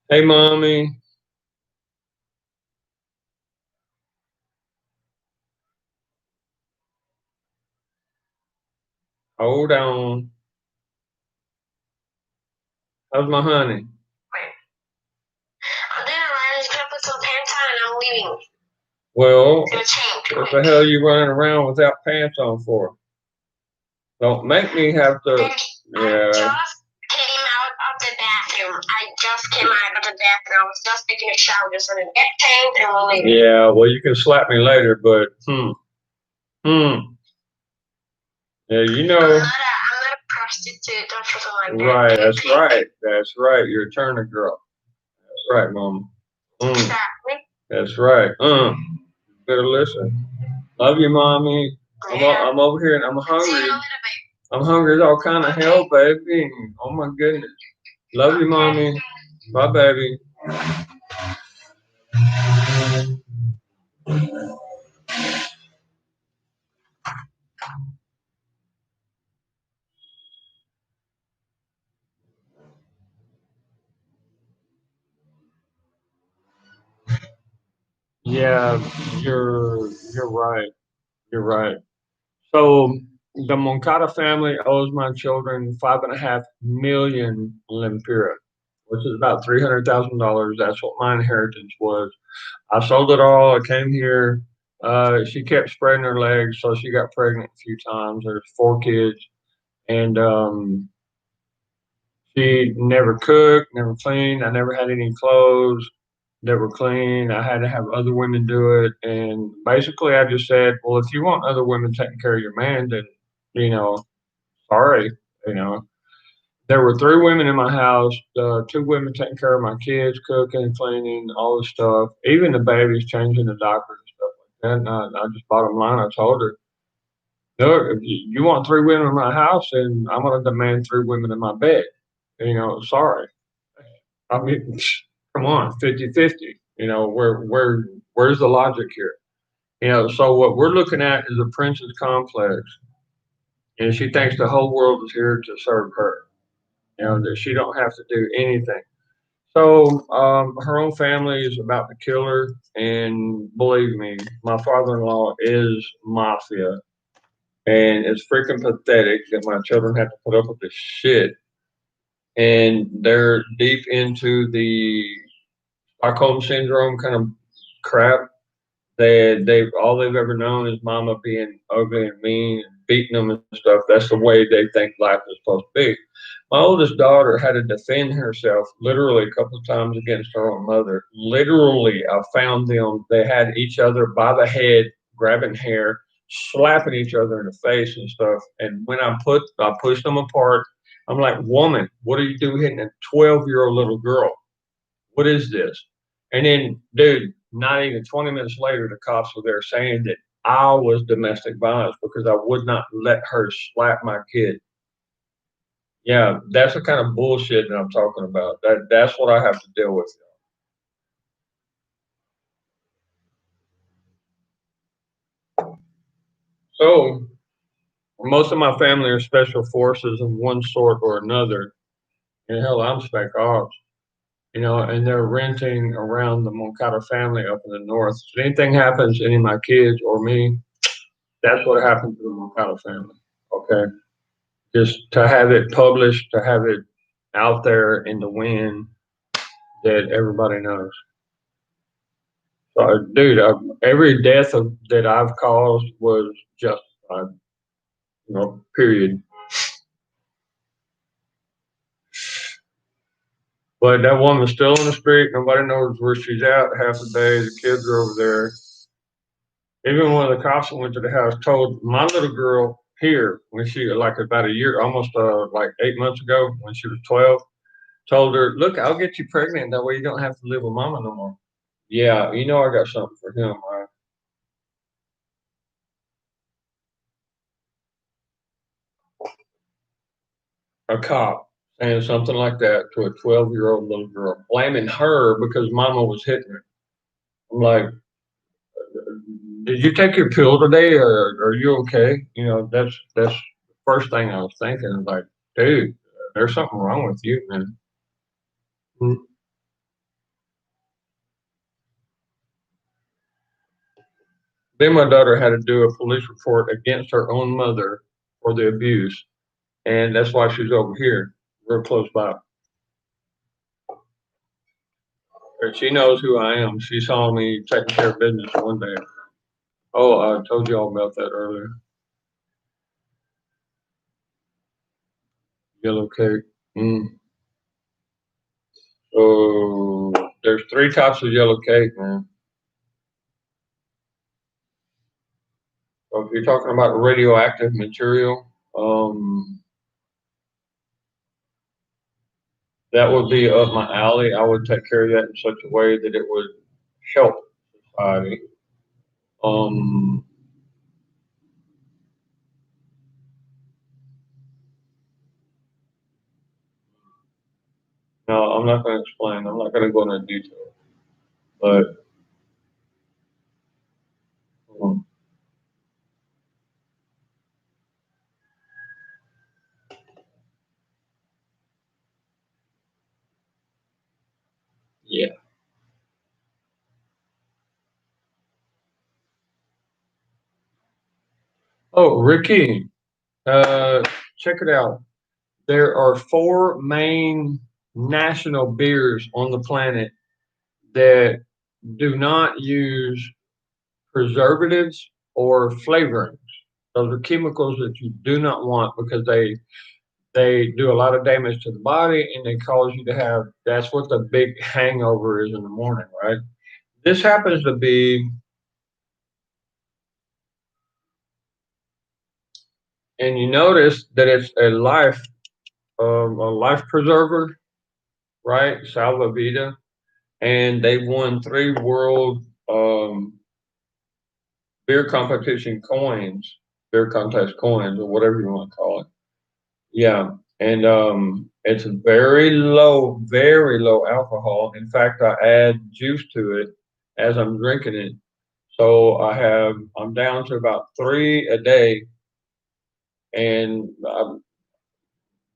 Speaker 2: Hey, mommy. Hold on. How's my honey?
Speaker 6: I'm dinner, Ryan. Just gonna put some pants on and I'm leaving.
Speaker 2: Well,
Speaker 6: It's gonna change.
Speaker 2: what the hell are you running around without pants on for? Don't make me have to.
Speaker 6: I
Speaker 2: Yeah.
Speaker 6: just came out of the bathroom. I just came out of the bathroom. I was just taking a shower, just gonna get changed and we'll leave.
Speaker 2: Yeah, well, you can slap me later, but Yeah, you know.
Speaker 6: I'm not a prostitute or something like that.
Speaker 2: Right, that's right. That's right. You're a Turner girl. That's right, mama.
Speaker 6: Exactly.
Speaker 2: That's right. Better listen. Love you, mommy. I'm over here and I'm
Speaker 6: See you in a
Speaker 2: hungry.
Speaker 6: little bit.
Speaker 2: I'm hungry as all kind of hell, baby. Oh my goodness. Love you, mommy. Bye, baby. Yeah, you're right. You're right. So the Moncada family owes my children 5.5 million lempira, which is about $300,000. That's what my inheritance was. I sold it all. I came here. She kept spreading her legs, so she got pregnant a few times. There's 4 kids, and she never cooked, never cleaned. I never had any clothes that were clean. I had to have other women do it, and basically, I just said, "Well, if you want other women taking care of your man, then you know, sorry, you know." There were 3 women in my house, 2 women taking care of my kids, cooking, cleaning, all the stuff, even the babies, changing the diapers and stuff like that. And I just bottom line, I told her, look, if you want 3 women in my house, then I'm going to demand 3 women in my bed. Sorry. I mean, come on, 50-50. Where's the logic here? So what we're looking at is a princess complex, and she thinks the whole world is here to serve her. That she don't have to do anything. So her own family is about to kill her, and believe me, my father-in-law is mafia, and it's freaking pathetic that my children have to put up with this shit. And they're deep into the Stockholm syndrome kind of crap. They've all they've ever known is mama being ugly and mean and beating them and stuff. That's the way they think life is supposed to be. My oldest daughter had to defend herself literally a couple of times against her own mother. Literally, I found them. They had each other by the head, grabbing hair, slapping each other in the face and stuff. And when I pushed them apart. I'm like, woman, what are you doing hitting a 12-year-old little girl? What is this? And then, dude, not even 20 minutes later, the cops were there saying that I was domestic violence because I would not let her slap my kid. Yeah, that's the kind of bullshit that I'm talking about. That's what I have to deal with. So most of my family are special forces of one sort or another. And hell, I'm spec ops, and they're renting around the Moncada family up in the north. So anything happens to any of my kids or me, that's what happened to the Moncada family. Okay. Just to have it published, to have it out there in the wind that everybody knows. So, dude, every death that I've caused was justified, period. But that woman's still on the street. Nobody knows where she's at half the day. The kids are over there. Even one of the cops that went to the house told my little girl here when she, like about a year, almost like 8 months ago, when she was 12, told her, "Look, I'll get you pregnant. That way you don't have to live with mama no more." Yeah, I got something for him, right? A cop saying something like that to a 12-year-old little girl, blaming her because mama was hitting her. I'm like, did you take your pill today, or are you okay? That's the first thing I was thinking. I was like, dude, there's something wrong with you, man. Mm. Then my daughter had to do a police report against her own mother for the abuse, and that's why she's over here, real close by. But she knows who I am. She saw me taking care of business one day. Oh, I told you all about that earlier. Yellow cake. Mm. So there's three types of yellow cake, man. So if you're talking about radioactive material, that would be up my alley. I would take care of that in such a way that it would help society. Um, no, I'm not going to explain. I'm not going to go into detail. But um, yeah. Oh, Ricky, uh, check it out. There are four main national beers on the planet that do not use preservatives or flavorings. Those are chemicals that you do not want because they do a lot of damage to the body and they cause you to have, that's what the big hangover is in the morning, right? This happens to be, and you notice that it's a life preserver, right? Salvavita, and they've won three world beer competition coins, beer contest coins, or whatever you want to call it. Yeah, and it's very low alcohol. In fact, I add juice to it as I'm drinking it. So I'm down to about three a day, and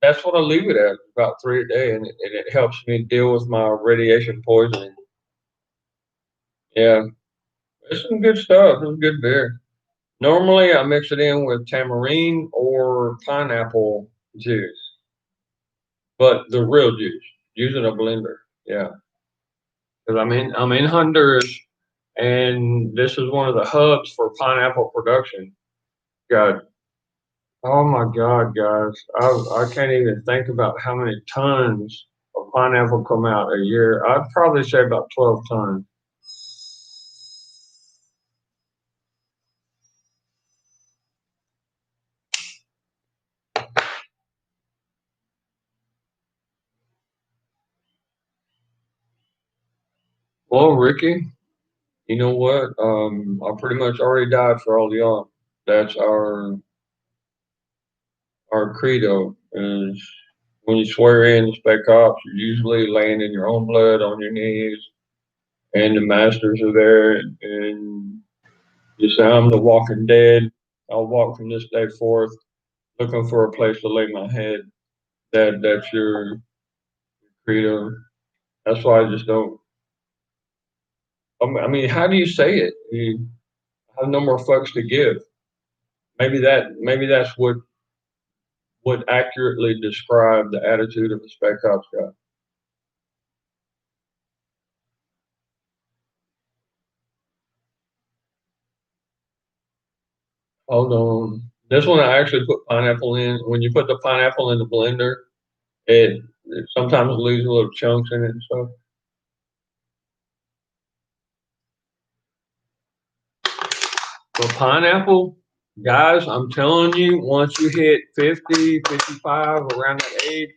Speaker 2: that's what I leave it at, about three a day, and it helps me deal with my radiation poisoning. Yeah, it's some good stuff. It's good beer. Normally, I mix it in with tamarind or pineapple juice, but the real juice, using a blender. Yeah, because I'm in Honduras, and this is one of the hubs for pineapple production. God, oh my God, guys, I can't even think about how many tons of pineapple come out a year. I'd probably say about 12 tons. Well, Ricky, you know what? I pretty much already died for all y'all. That's our credo is. when you swear in the spec ops, you're usually laying in your own blood on your knees, and the masters are there, and you say, "I'm the walking dead. I'll walk from this day forth, looking for a place to lay my head." That's your credo. That's why I just don't. I mean, how do you say it? You have no more fucks to give. Maybe that's what would accurately describe the attitude of a spec ops guy. Hold on. This one I actually put pineapple in. When you put the pineapple in the blender, it sometimes leaves little chunks in it and stuff. But pineapple, guys, I'm telling you, once you hit 50, 55, around that age,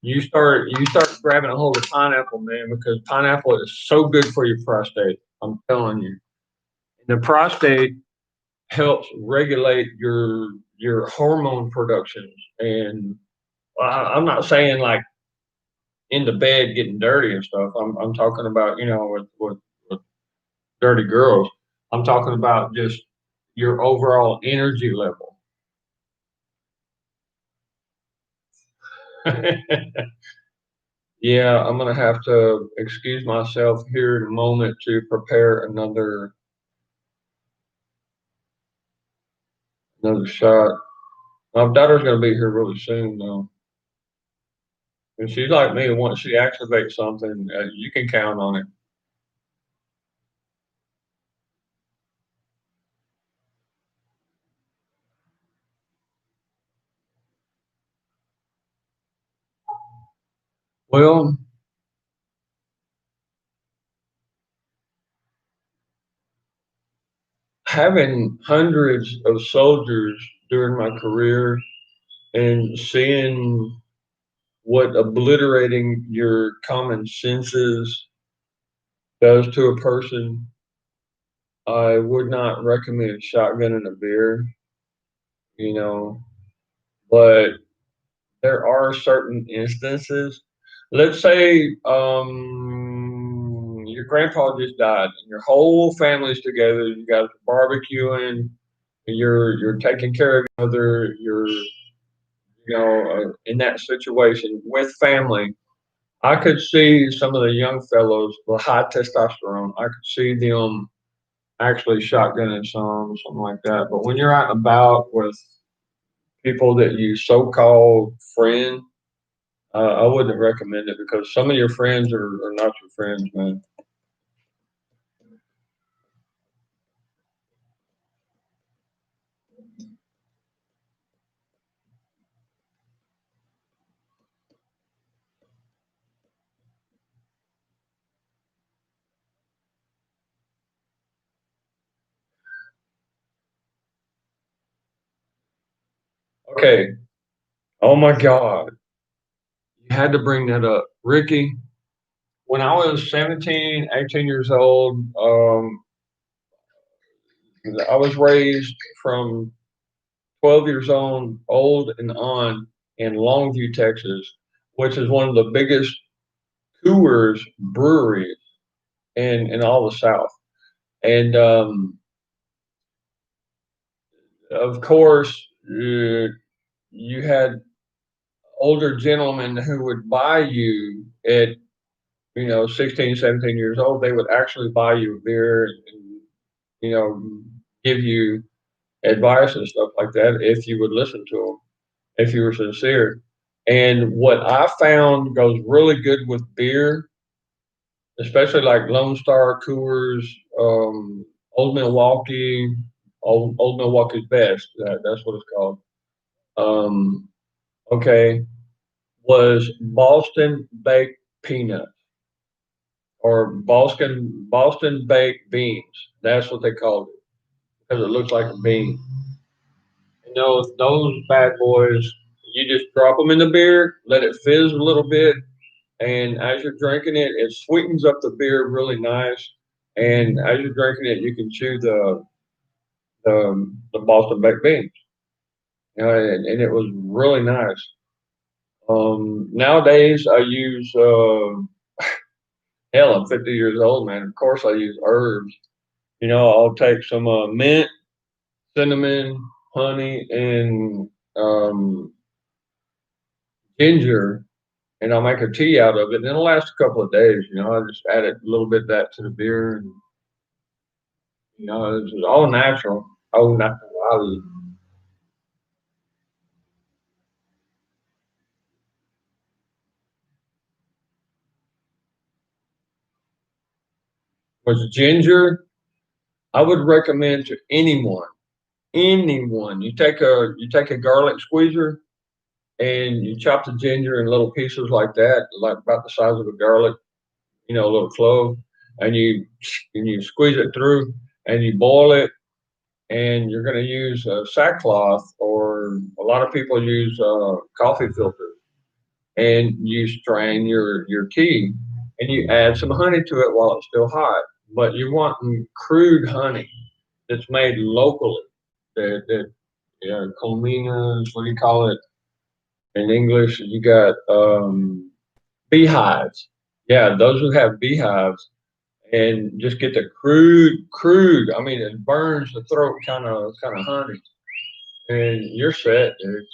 Speaker 2: you start grabbing a hold of pineapple, man, because pineapple is so good for your prostate. I'm telling you. The prostate helps regulate your hormone productions. And I'm not saying like in the bed getting dirty and stuff. I'm talking about, with dirty girls. I'm talking about just your overall energy level. Yeah, I'm gonna have to excuse myself here in a moment to prepare another shot. My daughter's gonna be here really soon though, and she's like me. Once she activates something, you can count on it. Well, having hundreds of soldiers during my career and seeing what obliterating your common senses does to a person, I would not recommend shotgunning a beer, you know, but there are certain instances. Let's say your grandpa just died and your whole family's together, you guys are barbecuing, you're taking care of each other, you're in that situation with family. I could see some of the young fellows with high testosterone. I could see them actually shotgunning something like that. But when you're out and about with people that you so-called friend, I wouldn't recommend it because some of your friends are not your friends, man. Okay. Oh my God. You had to bring that up. Ricky, when I was 17, 18 years old, I was raised from 12 years old and on in Longview, Texas, which is one of the biggest Coors breweries in all the South. And of course, you had older gentlemen who would buy you at 16, 17 years old. They would actually buy you a beer and you know give you advice and stuff like that if you would listen to them, if you were sincere. And what I found goes really good with beer, especially like Lone Star, Coors, Old Milwaukee, Old Milwaukee's Best. That's what it's called. Um, okay, was Boston baked peanuts or Boston baked beans. That's what they called it because it looks like a bean. Those bad boys, you just drop them in the beer, let it fizz a little bit, and as you're drinking it, it sweetens up the beer really nice. And as you're drinking it, you can chew the Boston baked beans, and it was really nice. Nowadays I use hell, I'm 50 years old, man. Of course I use herbs. I'll take some mint, cinnamon, honey, and um, ginger, and I'll make a tea out of it. And it'll last a couple of days. I just add a little bit of that to the beer, and it's all natural. All natural. With ginger, I would recommend to anyone. You take a garlic squeezer and you chop the ginger in little pieces like that, like about the size of a garlic, a little clove, and you squeeze it through and you boil it. And you're going to use sackcloth, or a lot of people use coffee filters, and you strain your tea, and you add some honey to it while it's still hot. But you want crude honey that's made locally. That Colmena is what do you call it in English? You got beehives. Yeah, those who have beehives, and just get the crude. I mean, it burns the throat, kind of honey, and you're set, dude.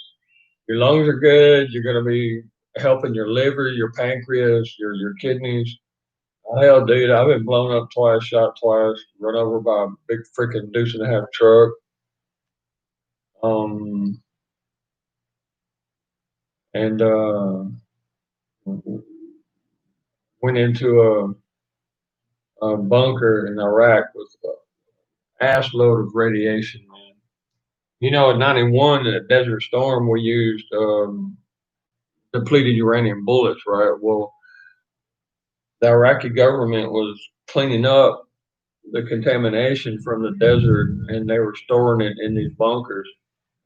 Speaker 2: Your lungs are good. You're gonna be helping your liver, your pancreas, your kidneys. Hell, dude, I've been blown up twice, shot twice, run over by a big freaking deuce and a half truck. Um, and went into a bunker in Iraq with an ass load of radiation, man. At 91, in a Desert Storm, we used depleted uranium bullets, right? Well, the Iraqi government was cleaning up the contamination from the desert, and they were storing it in these bunkers.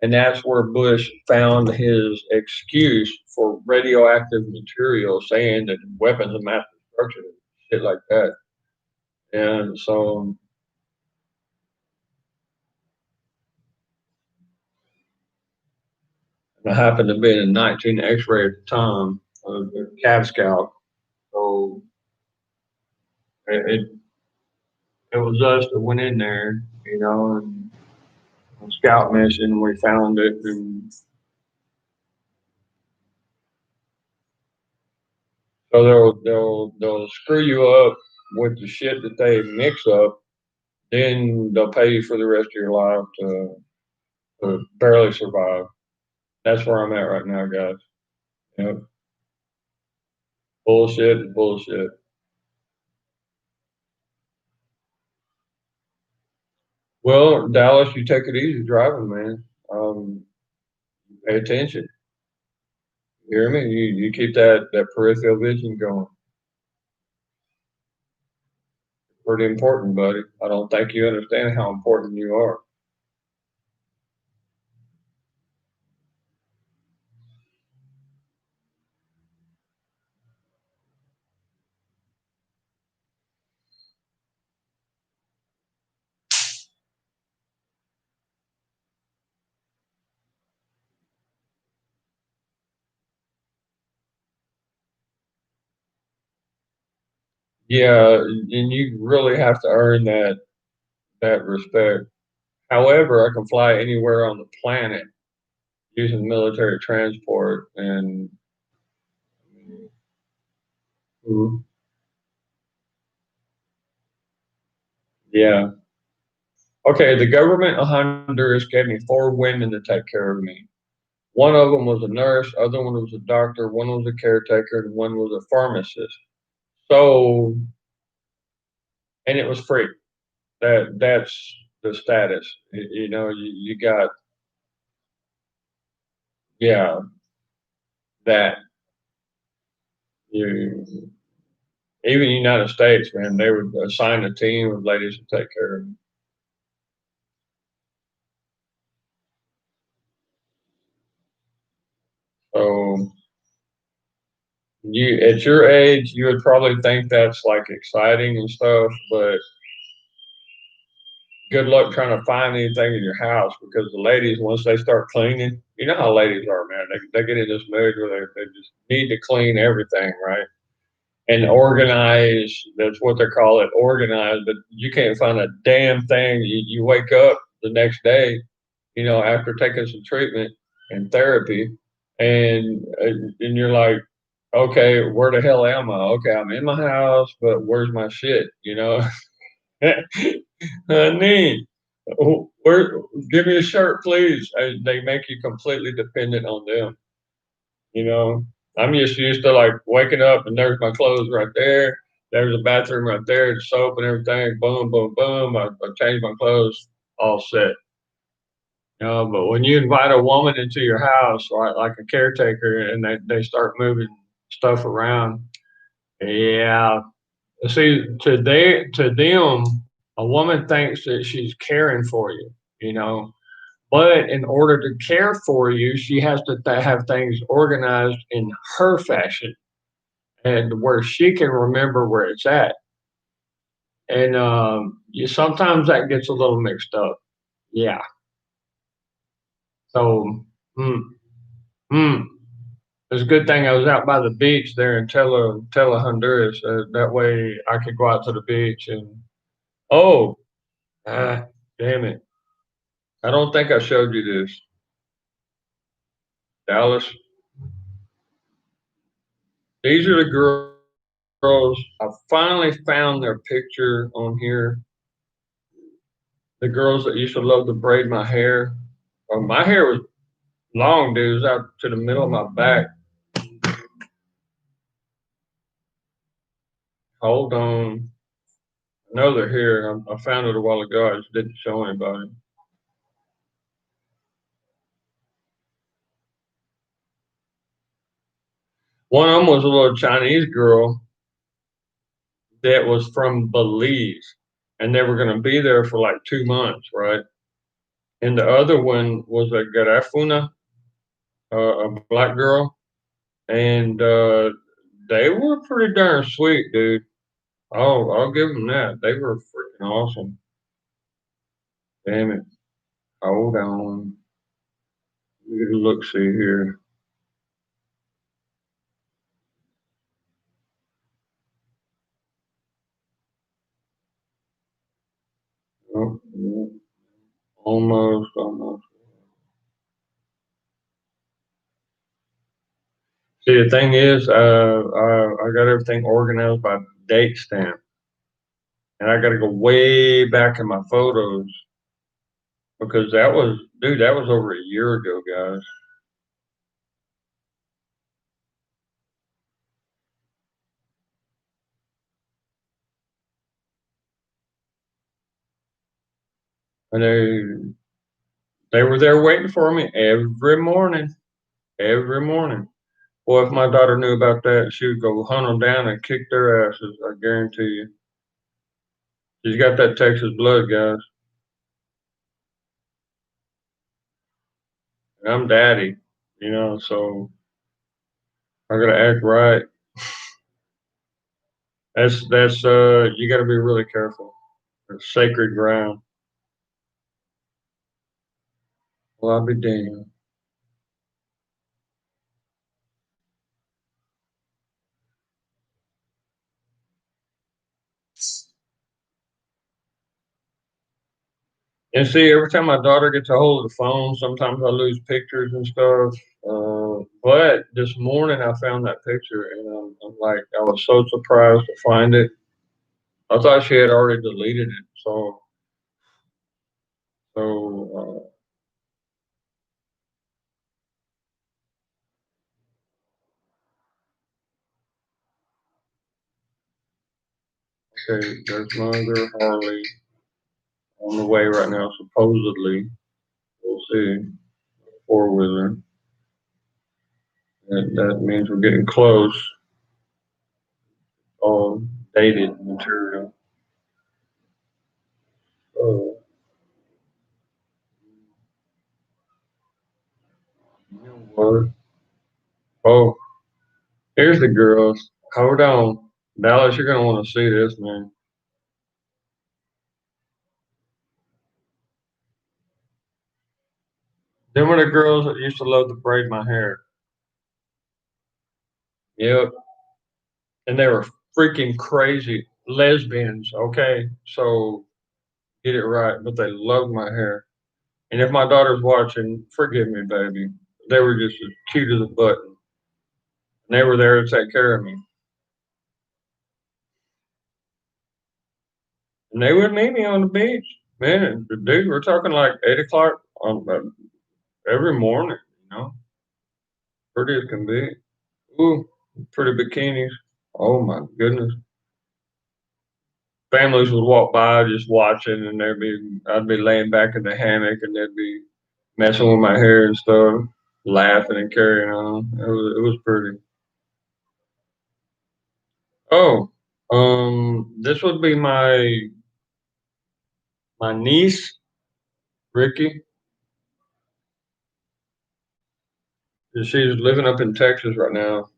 Speaker 2: And that's where Bush found his excuse for radioactive material, saying that weapons of mass destruction, shit like that. And so I happened to be in a 19 X-ray at the time, a Cav Scout. So it, it was us that went in there, and on a scout mission. We found it, and so they'll screw you up with the shit that they mix up. Then they'll pay you for the rest of your life to barely survive. That's where I'm at right now, guys. Yep. Bullshit, bullshit. Well, Dallas, you take it easy driving, man. Pay attention. You hear me? You keep that peripheral vision going. Pretty important, buddy. I don't think you understand how important you are. Yeah, and you really have to earn that respect. However, I can fly anywhere on the planet using military transport, and Mhm. Yeah. Okay, the government of Honduras gave me four women to take care of me. One of them was a nurse, other one was a doctor, one was a caretaker, and one was a pharmacist. So, and it was free. That's the status. You got, yeah, that you even United States, man, they would assign a team of ladies to take care of me. So you at your age, you would probably think that's like exciting and stuff, but good luck trying to find anything in your house, because the ladies, once they start cleaning, you know how ladies are, man. They get in this mood where they just need to clean everything, right? And organize. That's what they call it, organize. But you can't find a damn thing. You wake up the next day, after taking some treatment and therapy, and you're like, okay, where the hell am I? Okay, I'm in my house, but where's my shit? Honey, where? Give me a shirt, please. They make you completely dependent on them. You know, I'm just used to like waking up and there's my clothes right there. There's a bathroom right there, the soap and everything. Boom, boom, boom. I change my clothes, all set. But when you invite a woman into your house, like a caretaker, and they start moving stuff around, yeah. See, to them, a woman thinks that she's caring for you, you know. But in order to care for you, she has to have things organized in her fashion and where she can remember where it's at. And sometimes that gets a little mixed up. Yeah. So, mm, mm. It's a good thing I was out by the beach there in Tela, Honduras. That way I could go out to the beach and, oh, damn it. I don't think I showed you this. Dallas, these are the girls. I finally found their picture on here. The girls that used to love to braid my hair. My hair was long, dude. It was out to the middle of my back. Hold on. I know they're here. I found it a while ago. I just didn't show anybody. One of them was a little Chinese girl that was from Belize, and they were going to be there for like 2 months, right? And the other one was a Garifuna, a black girl, and they were pretty darn sweet, dude. I'll give them that. They were freaking awesome. Damn it. Hold on. Look, see here. Oh, yeah. Almost. See, the thing is, I got everything organized by date stamp, and I got to go way back in my photos because that was over a year ago, guys. And they were there waiting for me every morning, every morning. Boy, if my daughter knew about that, she would go hunt them down and kick their asses. I guarantee you. She's got that Texas blood, guys. And I'm daddy, so I gotta act right. That's you gotta be really careful. It's sacred ground. Well, I'll be damned. And see, every time my daughter gets a hold of the phone, sometimes I lose pictures and stuff. But this morning I found that picture, and I'm like, I was so surprised to find it. I thought she had already deleted it. So, okay, there's Mother Harley on the way right now, supposedly. We'll see. Four wheeler. That means we're getting close. All dated material. Oh, you know what? Oh, here's the girls. Hold on. Dallas, you're gonna want to see this, man. Them were the girls that used to love to braid my hair. Yep. And they were freaking crazy lesbians, okay? So get it right. But they loved my hair. And if my daughter's watching, forgive me, baby. They were just as cute as a button. And they were there to take care of me. And they would meet me on the beach. Man, dude, we're talking like 8 o'clock on every morning, you know. Pretty as can be. Ooh, pretty bikinis. Oh my goodness. Families would walk by just watching, and I'd be laying back in the hammock, and they'd be messing with my hair and stuff, laughing and carrying on. It was pretty. Oh, this would be my niece, Ricky. She's living up in Texas right now.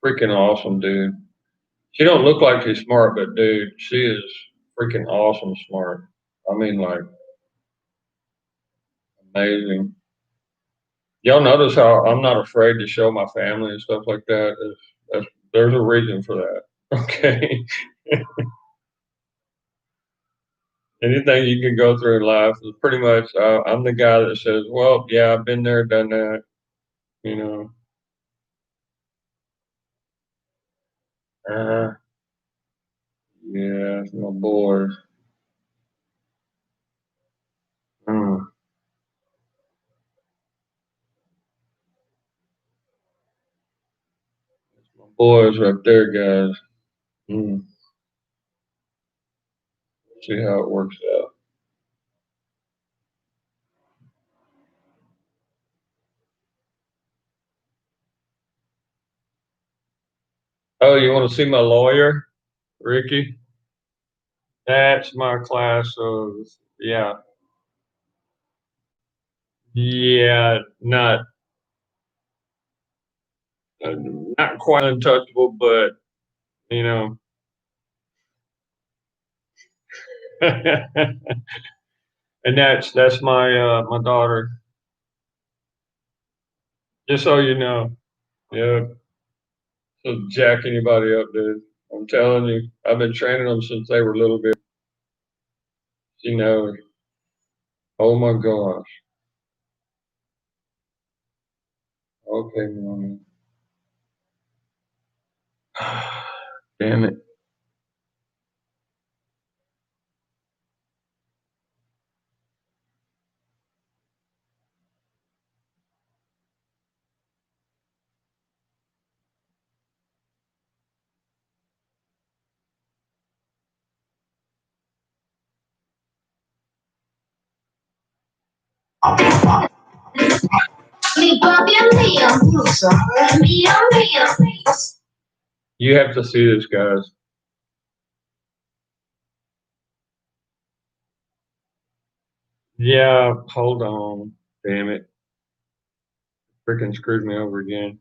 Speaker 2: Freaking awesome, dude. She don't look like she's smart, but dude, she is freaking awesome smart. I mean, like amazing. Y'all notice how I'm not afraid to show my family and stuff like that. There's a reason for that. Okay. Anything you can go through in life is pretty much. I'm the guy that says, "Well, yeah, I've been there, done that." You know. Uh, yeah, my boys. Mm, my boys right there, guys. Mm, see how it works out. Oh, you want to see my lawyer, Ricky? That's my class of, yeah, yeah, not quite untouchable, but you know, and that's my daughter. Just so you know, yeah, so jack anybody up, dude. I'm telling you, I've been training them since they were little bit. You know, oh my gosh. Okay, mommy. Damn it. You have to see this, guys. Yeah, hold on. Damn it. Freaking screwed me over again.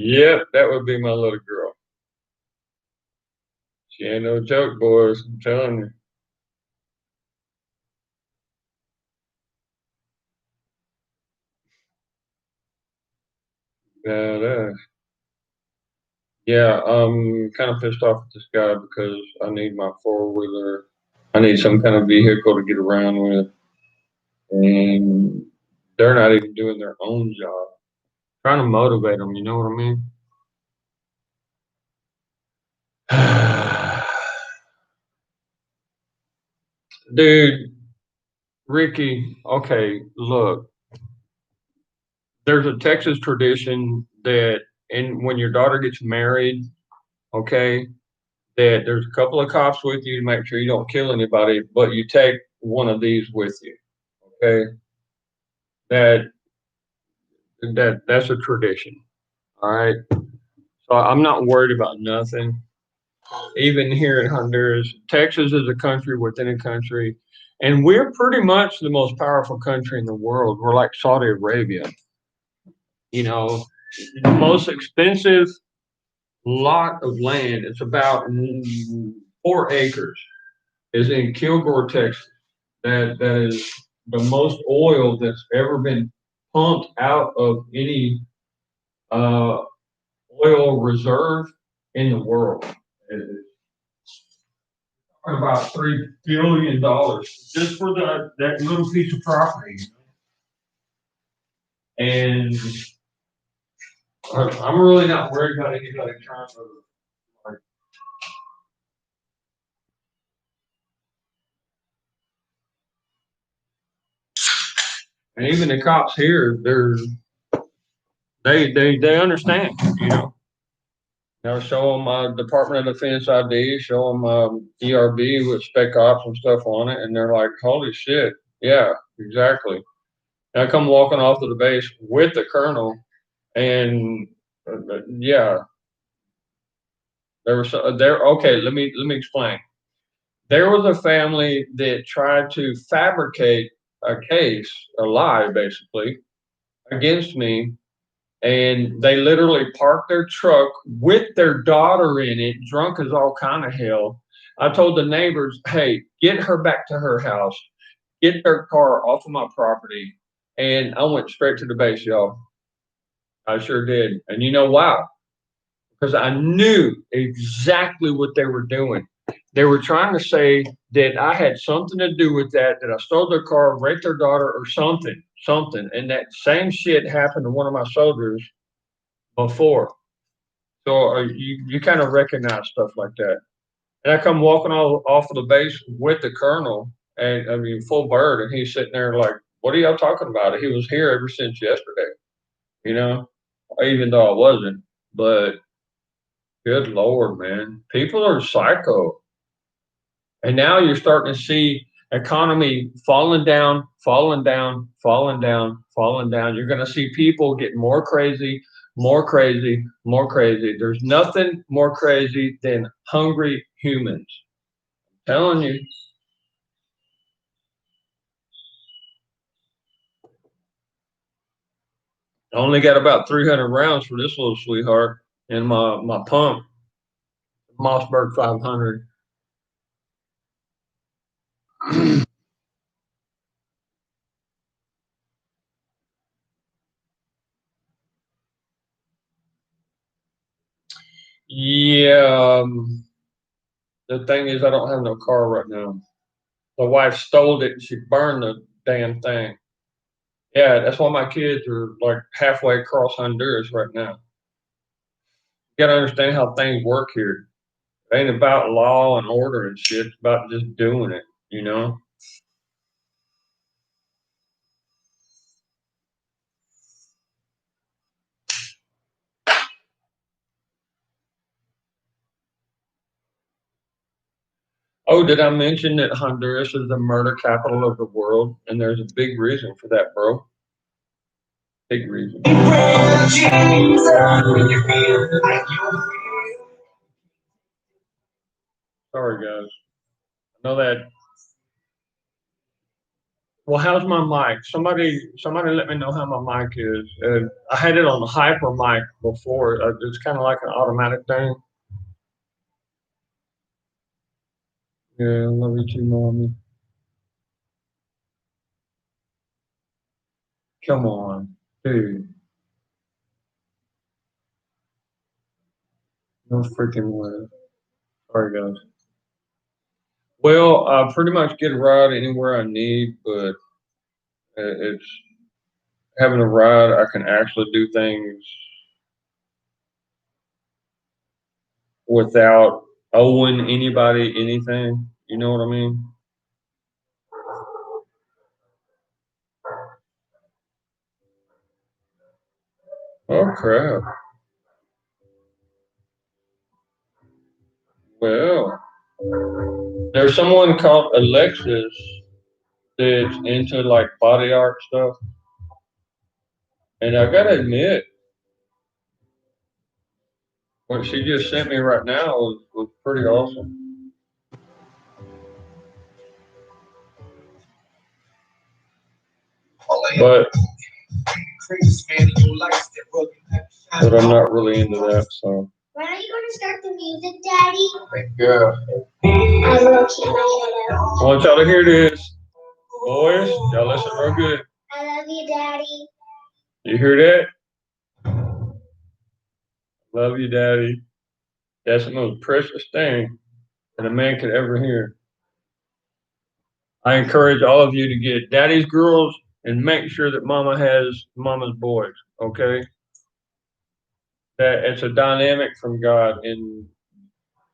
Speaker 2: Yep, that would be my little girl. She ain't no joke, boys. I'm telling you. Badass. Yeah, I'm kind of pissed off at this guy because I need my four-wheeler. I need some kind of vehicle to get around with, and they're not even doing their own job. Trying to motivate them, you know what I mean? Dude, Ricky, okay, look, there's a Texas tradition that, and when your daughter gets married, okay, that there's a couple of cops with you to make sure you don't kill anybody, but you take one of these with you. Okay, that that's a tradition. All right, so I'm not worried about nothing. even here in Honduras. Texas is a country within a country, and we're pretty much the most powerful country in the world. We're like Saudi Arabia. You know, the most expensive lot of land. It's about 4 acres. Is in Kilgore, Texas. That is the most oil that's ever been pumped out of any uh, oil reserve in the world. It's about $3 billion just for that little piece of property. And I'm really not worried about anybody trying to like. And even the cops here, they understand, you know. Show them Department of Defense ID, show them ERB with spec ops and stuff on it, and they're like, "Holy shit, yeah, exactly." And I come walking off to the base with the colonel, and yeah, there. Okay, let me explain. There was a family that tried to fabricate a case, a lie, basically, against me. And they literally parked their truck with their daughter in it, drunk as all kind of hell. I told the neighbors, "Hey, get her back to her house. Get their car off of my property." And I went straight to the base, y'all. I sure did. And you know why? Because I knew exactly what they were doing. They were trying to say that I had something to do with that I stole their car, raped their daughter, or something. And that same shit happened to one of my soldiers before. So you kind of recognize stuff like that. And I come walking off of the base with the colonel, and I mean full bird, and he's sitting there like, "What are y'all talking about? He was here ever since yesterday." You know, even though I wasn't. But good lord, man, people are psycho. And now you're starting to see economy falling down, falling down, falling down, falling down. You're going to see people get more crazy, more crazy, more crazy. There's nothing more crazy than hungry humans. I'm telling you. I only got about 300 rounds for this little sweetheart in my pump, Mossberg 500. Yeah, the thing is, I don't have no car right now. The wife stole it and she burned the damn thing. Yeah, that's why my kids are like halfway across Honduras right now. You gotta understand how things work here. It ain't about law and order and shit. It's about just doing it, you know? Oh, did I mention that Honduras is the murder capital of the world? And there's a big reason for that, bro. Big reason. Sorry, guys. I know that. Well, how's my mic? Somebody, let me know how my mic is. I had it on hyper mic before. It's kind of like an automatic thing. Yeah, love you too, mommy. Come on, dude. No freaking way. Sorry, guys. Well, I pretty much get a ride anywhere I need, but it's having a ride. I can actually do things without owing anybody anything. You know what I mean? Oh crap. Well, there's someone called Alexis that's into like body art stuff, and I gotta admit, What she just sent me right now was pretty awesome. But I'm not really into that, so.
Speaker 3: When are you going to start the music, Daddy?
Speaker 2: Yeah.
Speaker 3: I will keep my head out.
Speaker 2: I want y'all to hear this. Boys, y'all listen real good.
Speaker 3: I love you, Daddy.
Speaker 2: You hear that? Love you, Daddy. That's the most precious thing that a man could ever hear. I encourage all of you to get daddy's girls and make sure that mama has mama's boys, okay? That it's a dynamic from God and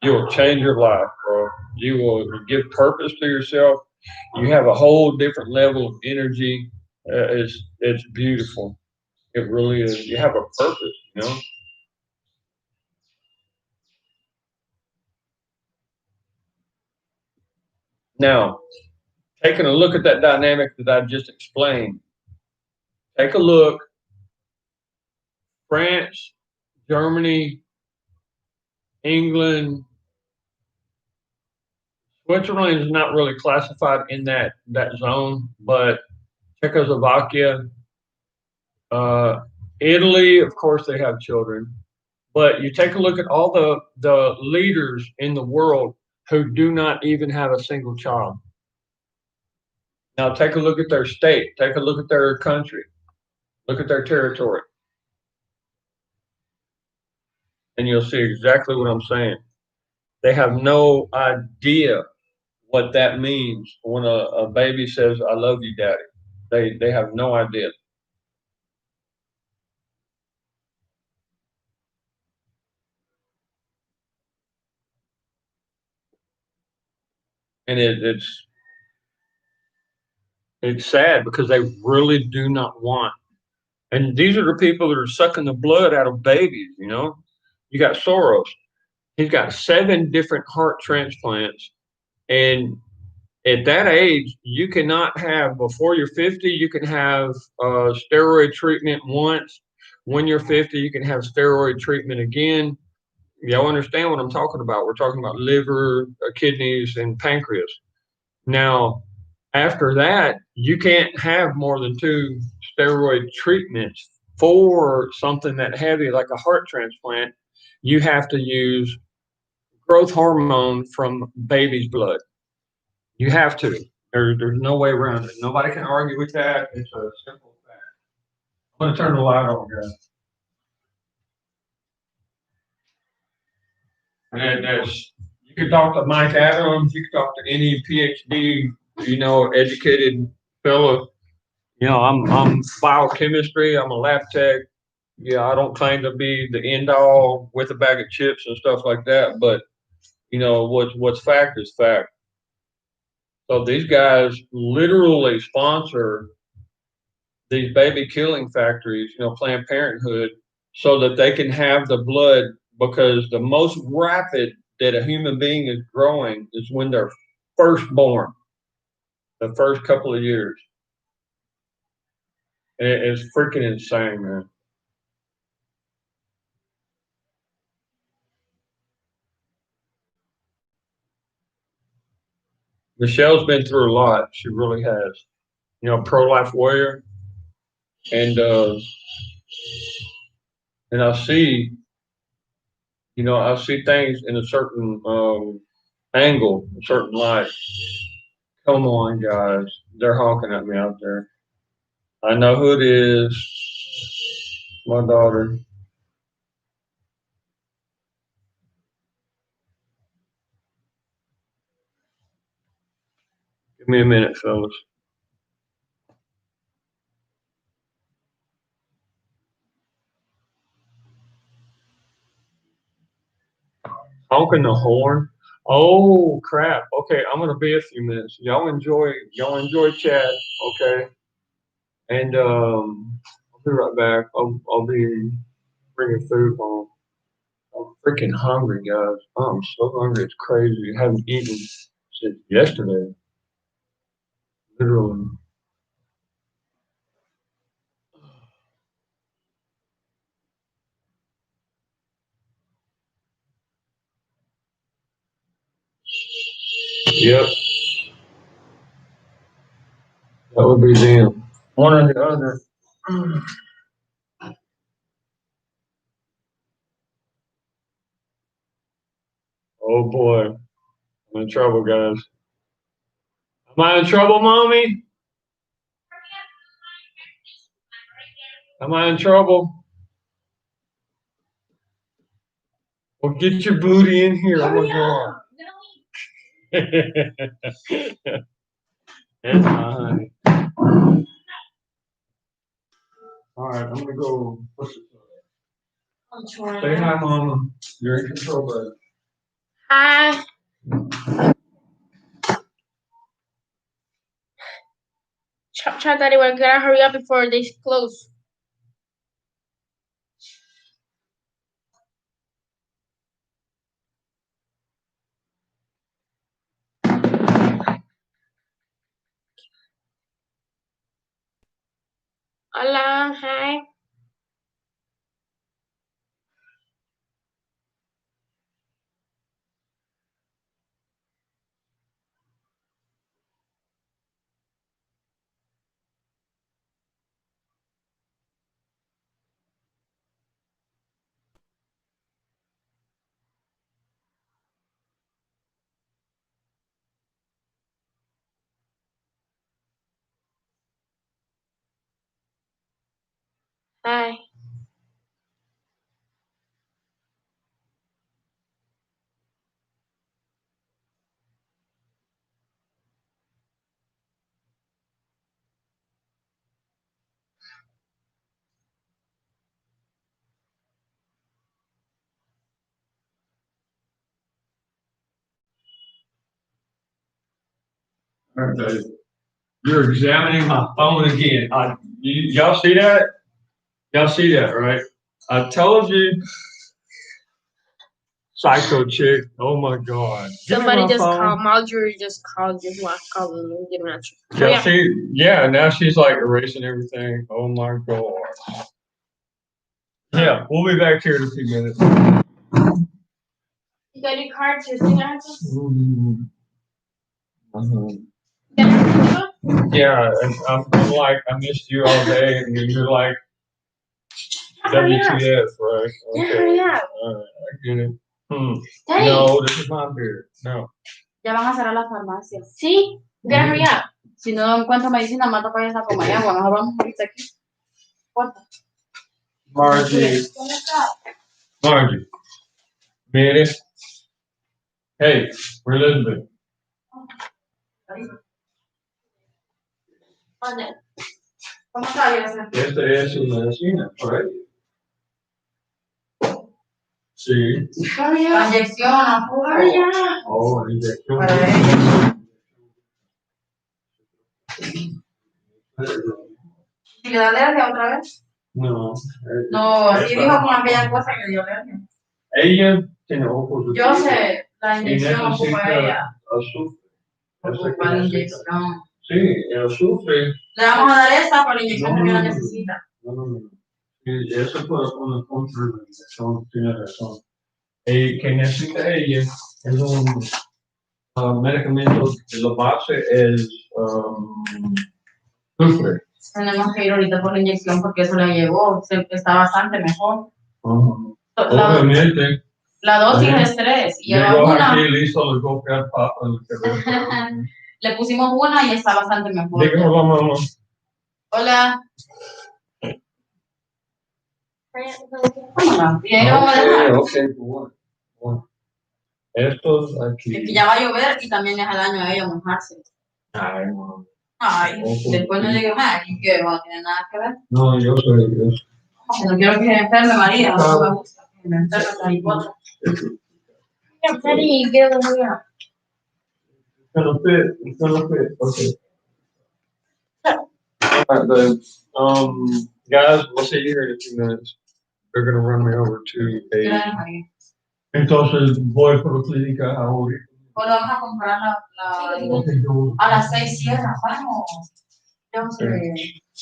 Speaker 2: you'll change your life, bro. You will give purpose to yourself. You have a whole different level of energy. It's beautiful. It really is. You have a purpose, you know? Now, taking a look at that dynamic that I just explained, take a look. France, Germany, England, Switzerland is not really classified in that zone, but Czechoslovakia, uh, Italy, of course, they have children. But you take a look at all the leaders in the world who do not even have a single child. Now take a look at their state, take a look at their country, look at their territory, and you'll see exactly what I'm saying. They have no idea what that means when a baby says, I love you, daddy. They have no idea. And it's sad because they really do not want. And these are the people that are sucking the blood out of babies, you know. You got Soros. He's got 7 different heart transplants. And at that age, you cannot have, before you're 50, you can have steroid treatment once. When you're 50, you can have steroid treatment again. Y'all understand what I'm talking about? We're talking about liver, kidneys, and pancreas. Now, after that, you can't have more than 2 steroid treatments for something that heavy like a heart transplant. You have to use growth hormone from baby's blood. You have to. There's no way around it. Nobody can argue with that. It's a simple fact. I'm going to turn the light on, guys. And that's, you can talk to Mike Adams, you can talk to any PhD, educated fellow. I'm biochemistry, I'm a lab tech. Yeah, I don't claim to be the end all with a bag of chips and stuff like that, but what's fact is fact. So these guys literally sponsor these baby killing factories, Planned Parenthood, so that they can have the blood, because the most rapid that a human being is growing is when they're first born, the first couple of years. It's freaking insane, man. Michelle's been through a lot. She really has. Pro-life warrior. And I see, I see things in a certain angle, a certain light. Come on, guys. They're honking at me out there. I know who it is. My daughter. Give me a minute, fellas. Honking the horn. Oh crap. Okay, I'm gonna be a few minutes. Y'all enjoy chat. Okay, and I'll be right back. I'll be bringing food home. I'm freaking hungry, guys. I'm so hungry. It's crazy. I haven't eaten since yesterday. Literally. Yep. That would be them. One or the other. Oh boy. I'm in trouble, guys. Am I in trouble, mommy? Am I in trouble? Well, get your booty in here. Oh my god. That's fine. All right, I'm gonna go push it. Say hi, mama. You're in control, bud.
Speaker 6: Hi. Chat, Daddy, we gotta hurry up before they close. Hola, hi. Hi.
Speaker 2: Okay. You're examining my phone again. Y'all see that? Y'all see that, right? I told you. Psycho chick. Oh my god.
Speaker 6: Somebody just called. Marjorie just called you. Who I called you? Give me an answer.
Speaker 2: Yeah, yeah, now she's like erasing everything. Oh my god. Yeah, we'll be back here in a few minutes.
Speaker 6: You got your cards, your thing answers?
Speaker 2: Yeah, and I'm like, I missed you all day, and you're like, WTF, right? Okay.
Speaker 6: Yeah.
Speaker 2: All right, I get it.
Speaker 6: Daddy.
Speaker 2: No, this is my beer. No.
Speaker 7: Ya van a cerrar la farmacia.
Speaker 6: Sí. You gotta hurry up.
Speaker 7: Si no encuentro medicina, mato para esa coma y agua. Mejor vamos ahorita aquí. Corta.
Speaker 2: Margie. Margie. Mire. Hey, we're Elizabeth.
Speaker 7: ¿Cómo está, Yosef?
Speaker 2: Esta es una medicina, right? Sí.
Speaker 6: Hurry
Speaker 7: La
Speaker 6: up.
Speaker 7: inyección,
Speaker 6: Hurry up.
Speaker 2: Oh, inyección.
Speaker 7: para ella. ¿Y le da alergia otra vez?
Speaker 2: No.
Speaker 7: No, sí dijo con aquella cosa que dio alergia.
Speaker 2: Ella tiene ojos.
Speaker 7: Yo sé, la
Speaker 2: Y
Speaker 7: inyección ocupa ella.
Speaker 2: azufre.
Speaker 7: Ocupa la inyección.
Speaker 2: Sí, el azufre.
Speaker 7: Le vamos a dar esta, pero la inyección también la necesita.
Speaker 2: No. Sí, eso fue una contraindicación, tiene razón. Que necesita ella es un medicamento que la base es azufre.
Speaker 7: Tenemos que ir ahorita por la inyección porque eso le llegó, está bastante mejor.
Speaker 2: Obviamente.
Speaker 7: La dosis de estrés. Y lleva
Speaker 2: Llegó
Speaker 7: una.
Speaker 2: aquí listo, le golpear papa.
Speaker 7: Le pusimos una y está bastante mejor.
Speaker 2: Dígame, mamá.
Speaker 7: Hola. Y ahí lo vamos a dejar.
Speaker 2: Bueno. Estos aquí.
Speaker 7: Es que ya va a llover y también es al año a ella mojarse.
Speaker 2: Ay, no.
Speaker 7: Ay, después no llegue más y que no tiene nada que ver.
Speaker 2: No, yo soy Dios.
Speaker 7: No quiero que se enferme María, no me gusta que me enferme con mi cosa.
Speaker 6: Daddy, get over here.
Speaker 2: It's gonna fit. Okay. All right, then. Guys, we'll see you here in a few minutes. They're gonna run me over to a.
Speaker 7: Gracias, María.
Speaker 2: Entonces voy por la clínica ahora.
Speaker 7: Bueno, vamos a comprar a las 6 cierra, vamos. Yo sé.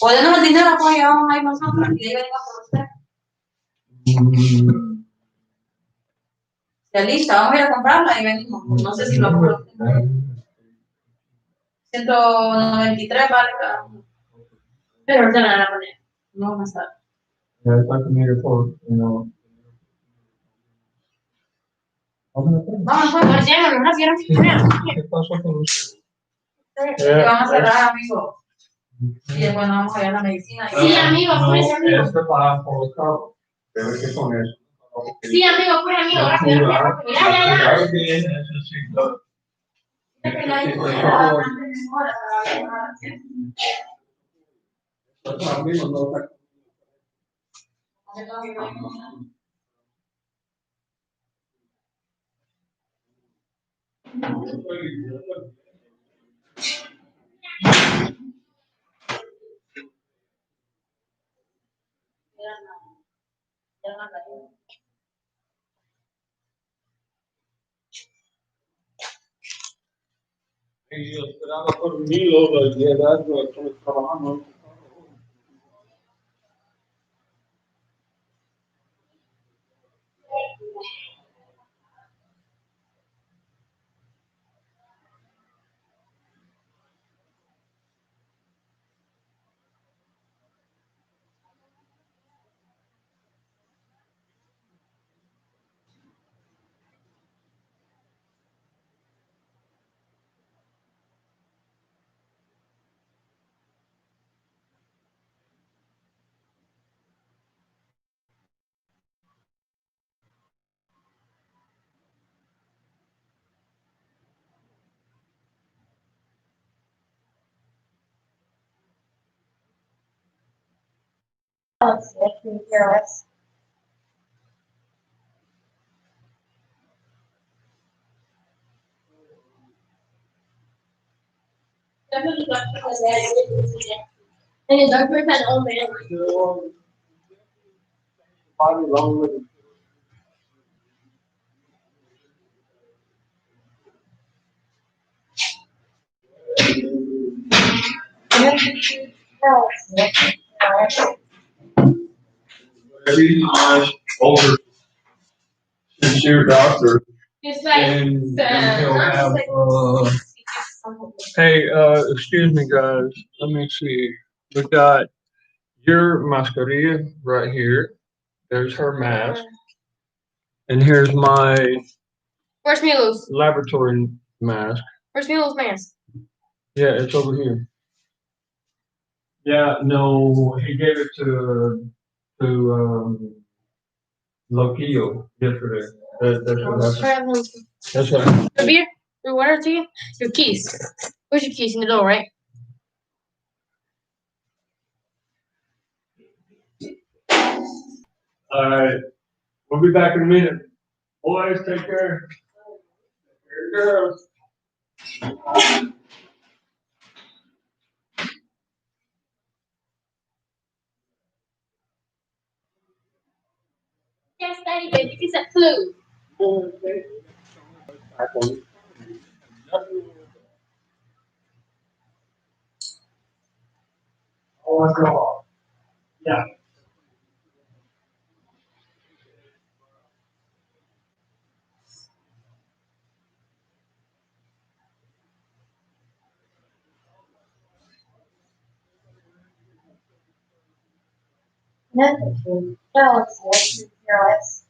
Speaker 7: Podemos el dinero, pues vamos a ir nosotros y ahí venimos por usted. Ya lista, vamos a ir a comprarla y venimos. No sé si lo puedo. 193 vale cada uno. Pero ahorita la van a poner. No más tarde.
Speaker 2: Yeah, it's like a meter for, you know.
Speaker 7: Vamos, vamos, ya, no quiero.
Speaker 2: ¿Qué pasó con usted?
Speaker 7: Que vamos a cerrar, amigo. Y después nos vamos a ir a la medicina. Sí, amigo, pues, amigo.
Speaker 2: Es preparado por los cabos. Debe que con eso.
Speaker 7: Sí, amigo, pues, amigo. Gracias. Ya.
Speaker 2: Claro que necesito. Y yo esperaba por mí, lo llegar, yo estoy trabajando.
Speaker 3: Can you hear us? And the doctor had old man.
Speaker 2: Body long with very nice, older, sincere doctor.
Speaker 7: It's like,
Speaker 2: And he'll have, hey, excuse me, guys. Let me see. We got your mascarilla right here. There's her mask. And here's my
Speaker 7: where's Milo's?
Speaker 2: laboratory mask.
Speaker 7: Where's Milo's mask?
Speaker 2: Yeah, it's over here. Yeah, no, he gave it to Loquillo yesterday. That's what happened. That's right.
Speaker 7: Your beer? Your water to you? Your keys. Where's your keys in the door, right?
Speaker 2: All right. We'll be back in a minute. Boys, take care. Here it goes.
Speaker 7: Yes, Daddy, baby, it's a flu.
Speaker 2: Oh my God. Yeah.
Speaker 3: Nothing. No, can you hear us?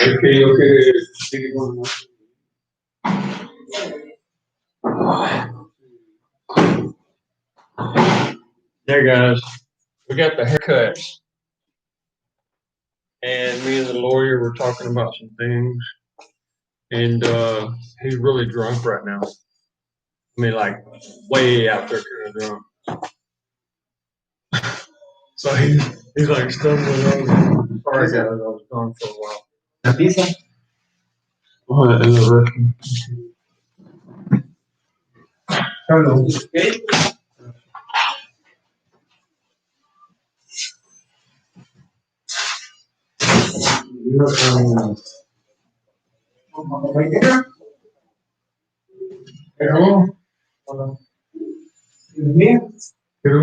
Speaker 2: Okay, okay. Take one more. There, guys, we got the haircuts, and me and the lawyer were talking about some things, and he's really drunk right now. I mean, like way out there kind of drunk. So he's like stumbling over. Sorry, guys, I was gone for a while.
Speaker 5: ¿La pizza?
Speaker 2: What in the restroom?
Speaker 5: Hello.
Speaker 2: Pero, pero,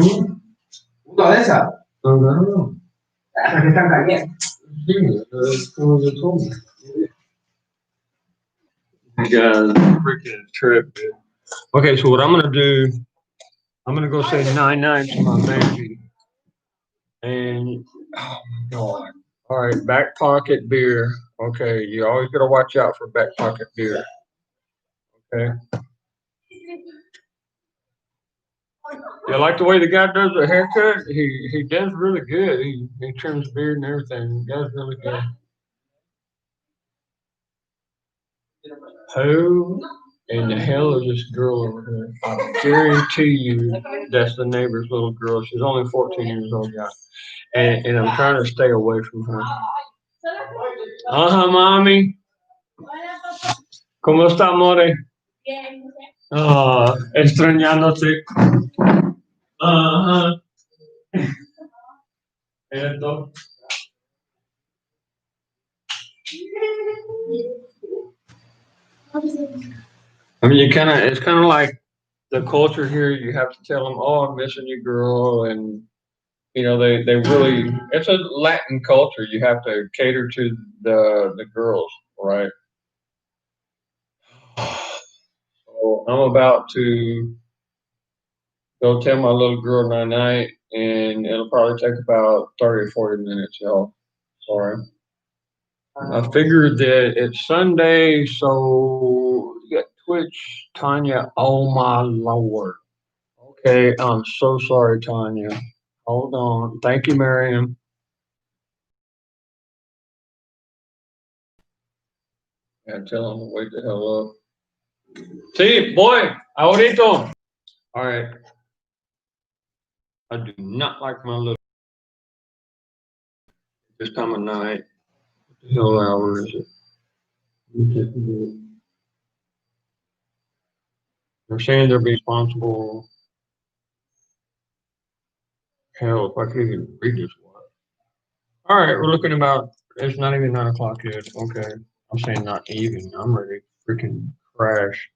Speaker 5: ¿Una de esas?
Speaker 2: no.
Speaker 5: Las que están calientes.
Speaker 2: Como de todo. You guys, freaking trip, dude. Okay, so what I'm gonna do, I'm gonna go say 9-9 to my baby. And oh my god. All right, back pocket beer. Okay, you always gotta watch out for back pocket beer. Okay. You like the way the guy does the haircut? He does really good. He trims beard and everything. He does really good. Who in the hell is this girl over here? I guarantee you that's the neighbor's little girl. She's only 14 years old, guys. And I'm trying to stay away from her. Mami. ¿Cómo está, more? Extrañándote. Ajá. Esto. I mean, it's kind of like the culture here. You have to tell them, "Oh, I'm missing you, girl," and you know they really. It's a Latin culture. You have to cater to the girls, right? So I'm about to go tell my little girl night night, and it'll probably take about 30 or 40 minutes, y'all. Sorry. I figured that it's Sunday, so you got Twitch, Tanya. Oh my lord. Okay, I'm so sorry, Tanya. Hold on. Thank you, Miriam. Yeah, tell him to wait the hell up. See, boy, ahorita. All right. I do not like my little this time of night. What the hell hour is it? They're saying they're being responsible. Hell, if I can even read this one. All right, we're looking about. It's not even 9 o'clock yet. Okay, I'm saying not even. I'm ready to freaking crash.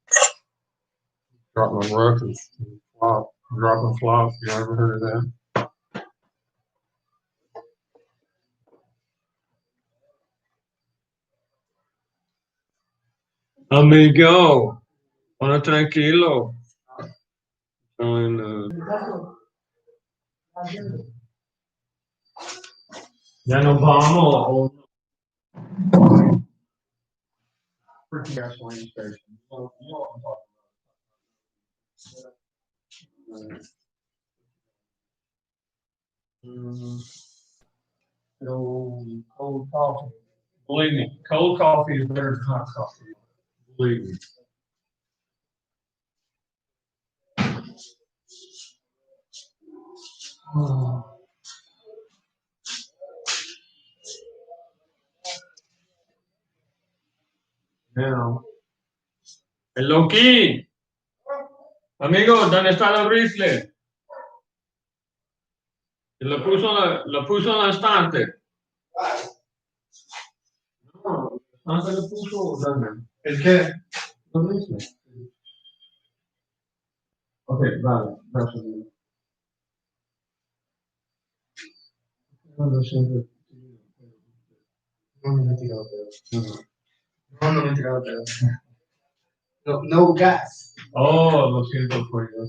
Speaker 2: Drop my rough and flop. Drop and flop. You ever heard of that? Amigo, bueno, tranquilo. Ya nos vamos. Freaking gasoline station. So, you know what I'm talking about. Cold coffee. Believe me, cold coffee is better than hot coffee. Believe me. Now, el Loki, amigo, ¿dónde está el rifle? Lo puso en la estante. No, ¿dónde lo puso? ¿Dónde? ¿El qué? El rifle. Ok, vale, gracias. No, lo siento. No me he tirado pedo. No me he tirado pedo.
Speaker 5: No gas.
Speaker 2: Oh, lo siento por yo.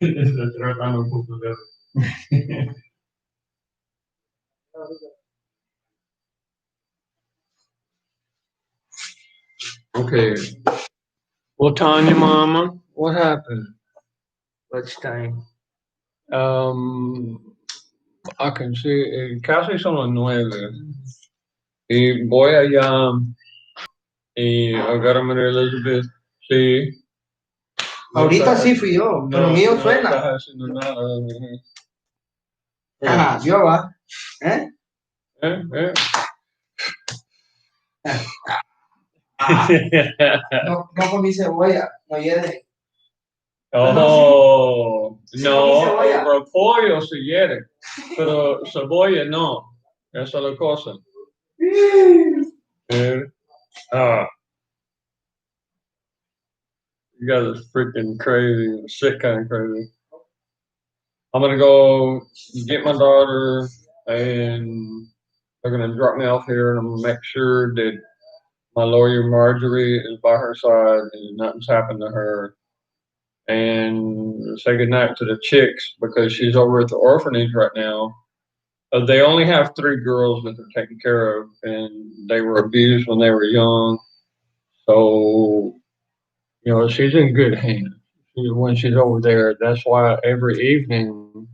Speaker 2: Estoy tratando un poco de. Okay. Well, Tanya, Mama, what happened? Let's think. I can see, casi son las 9. Y voy allá y agárrame a Elizabeth. Sí. No
Speaker 8: Ahorita
Speaker 2: estás-
Speaker 8: sí fui yo, pero
Speaker 2: no,
Speaker 8: mío
Speaker 2: no
Speaker 8: suena.
Speaker 2: estás haciendo nada.
Speaker 8: Ajá, yo va. ¿Eh?
Speaker 2: ¿Eh?
Speaker 8: Ah, no comí cebolla, no hiede.
Speaker 2: Oh,
Speaker 8: Sí
Speaker 2: no,
Speaker 8: comí cebolla.
Speaker 2: el repollo se hiere, pero cebolla no. Esa es la cosa. Eh, ah, you guys are freaking crazy, sick kind of crazy. I'm gonna go get my daughter, and they're gonna drop me off here, and I'm gonna make sure that my lawyer Marjorie is by her side and nothing's happened to her. And say goodnight to the chicks because she's over at the orphanage right now. They only have 3 girls that they're taking care of, and they were abused when they were young. So, she's in good hands when she's over there. That's why every evening,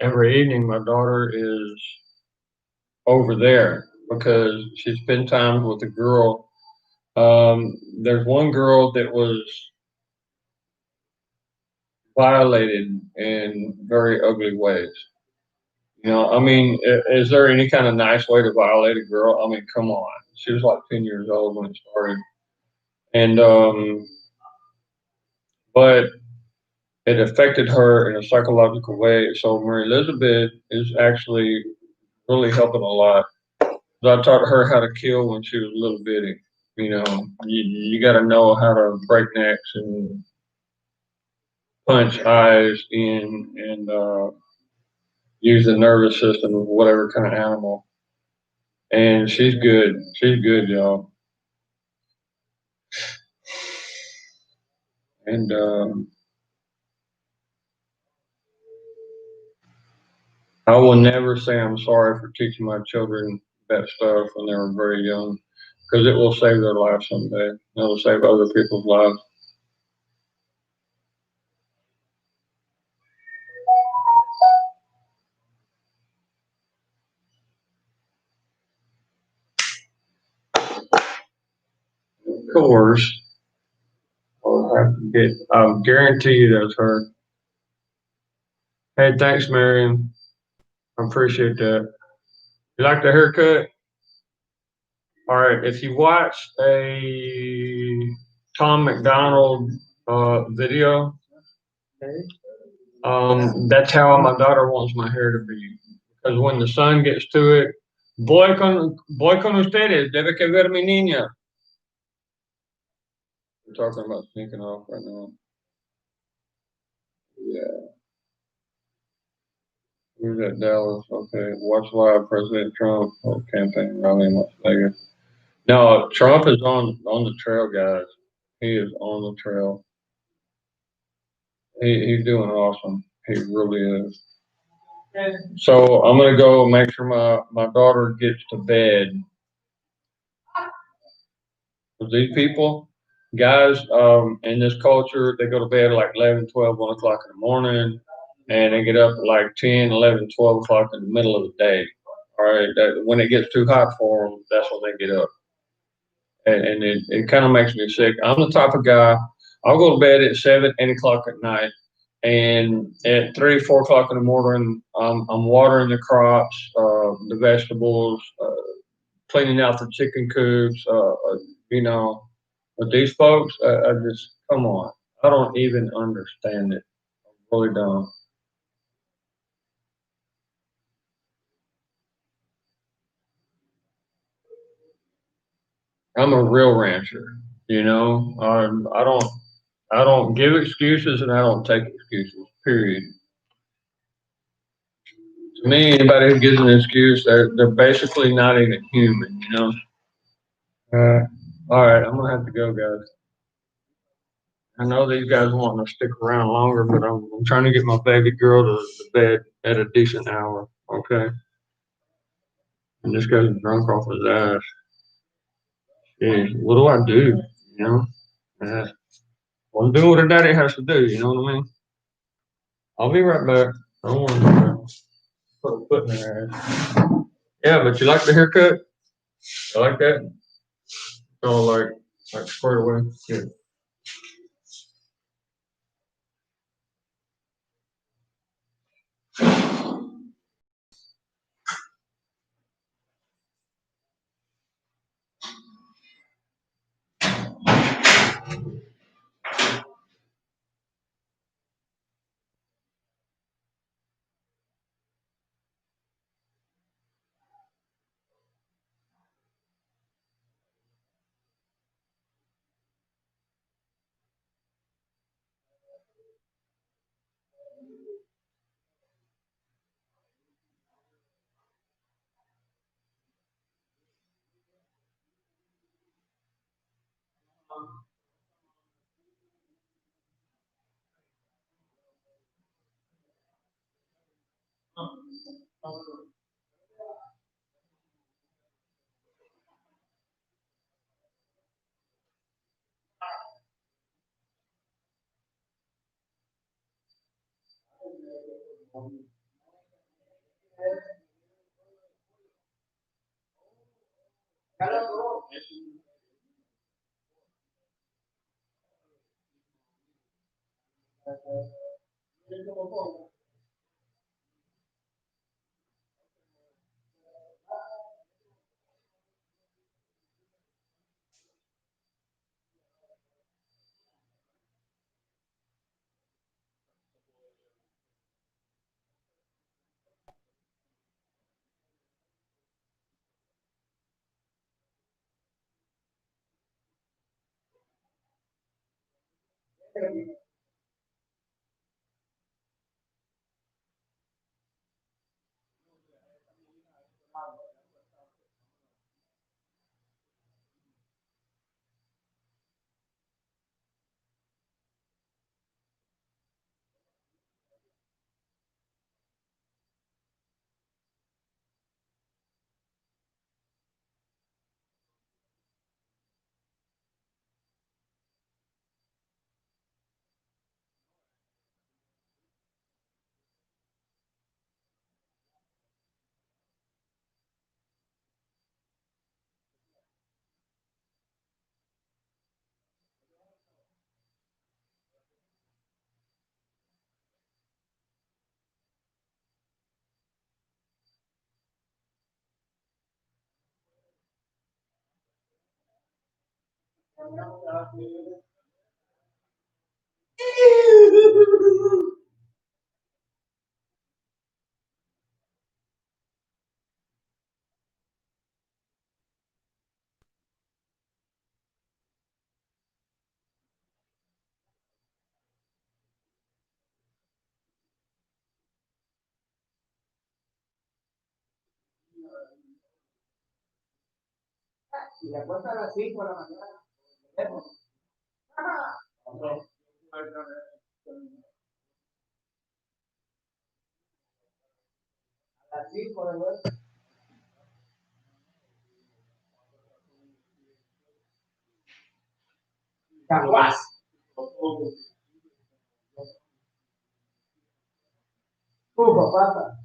Speaker 2: my daughter is over there because she spends time with a girl. There's one girl that was violated in very ugly ways. I mean, is there any kind of nice way to violate a girl? I mean, come on. She was like 10 years old when it started. And, but it affected her in a psychological way. So Mary Elizabeth is actually really helping a lot. I taught her how to kill when she was a little bitty. You got to know how to break necks and punch eyes in and use the nervous system of whatever kind of animal. And she's good. She's good, y'all. And I will never say I'm sorry for teaching my children that stuff when they were very young, because it will save their lives someday. It will save other people's lives. Of course, I'll guarantee you that's her. Hey, thanks, Marion. I appreciate that. You like the haircut? All right. If you watch a Tom McDonald video, that's how my daughter wants my hair to be. Because when the sun gets to it, voy con ustedes, debe que ver mi niña. We're talking about sneaking off right now. Yeah. Who's at Dallas? Okay. Watch live President Trump campaign rally in Las Vegas. No, Trump is on the trail, guys. He is on the trail. He's doing awesome. He really is. So I'm gonna go make sure my daughter gets to bed. These people, guys, in this culture, they go to bed at like 11, 12, 1 o'clock in the morning, and they get up at like 10, 11, 12 o'clock in the middle of the day. All right, when it gets too hot for them, that's when they get up. And it kind of makes me sick. I'm the type of guy, I'll go to bed at 7, 8 o'clock at night, and at 3, 4 o'clock in the morning, I'm watering the crops, the vegetables, cleaning out the chicken coops, you know. But these folks, I just, come on. I don't even understand it. I really don't. I'm a real rancher, you know. I don't give excuses and I don't take excuses. Period. To me, anybody who gives an excuse, they're basically not even human, you know. All right, I'm gonna have to go, guys. I know these guys want to stick around longer, but I'm trying to get my baby girl to bed at a decent hour. Okay. And this guy's drunk off his ass. is what do I do? You know, I'm doing what a daddy has to do. You know what I mean? I'll be right back. I don't want to put a foot in their ass. Yeah, but you like the haircut? I like that. Oh, like squared away. Good.
Speaker 8: Y la cosa a las 5 de la mañana. A las 5 de la mañana. Caguas. Papa.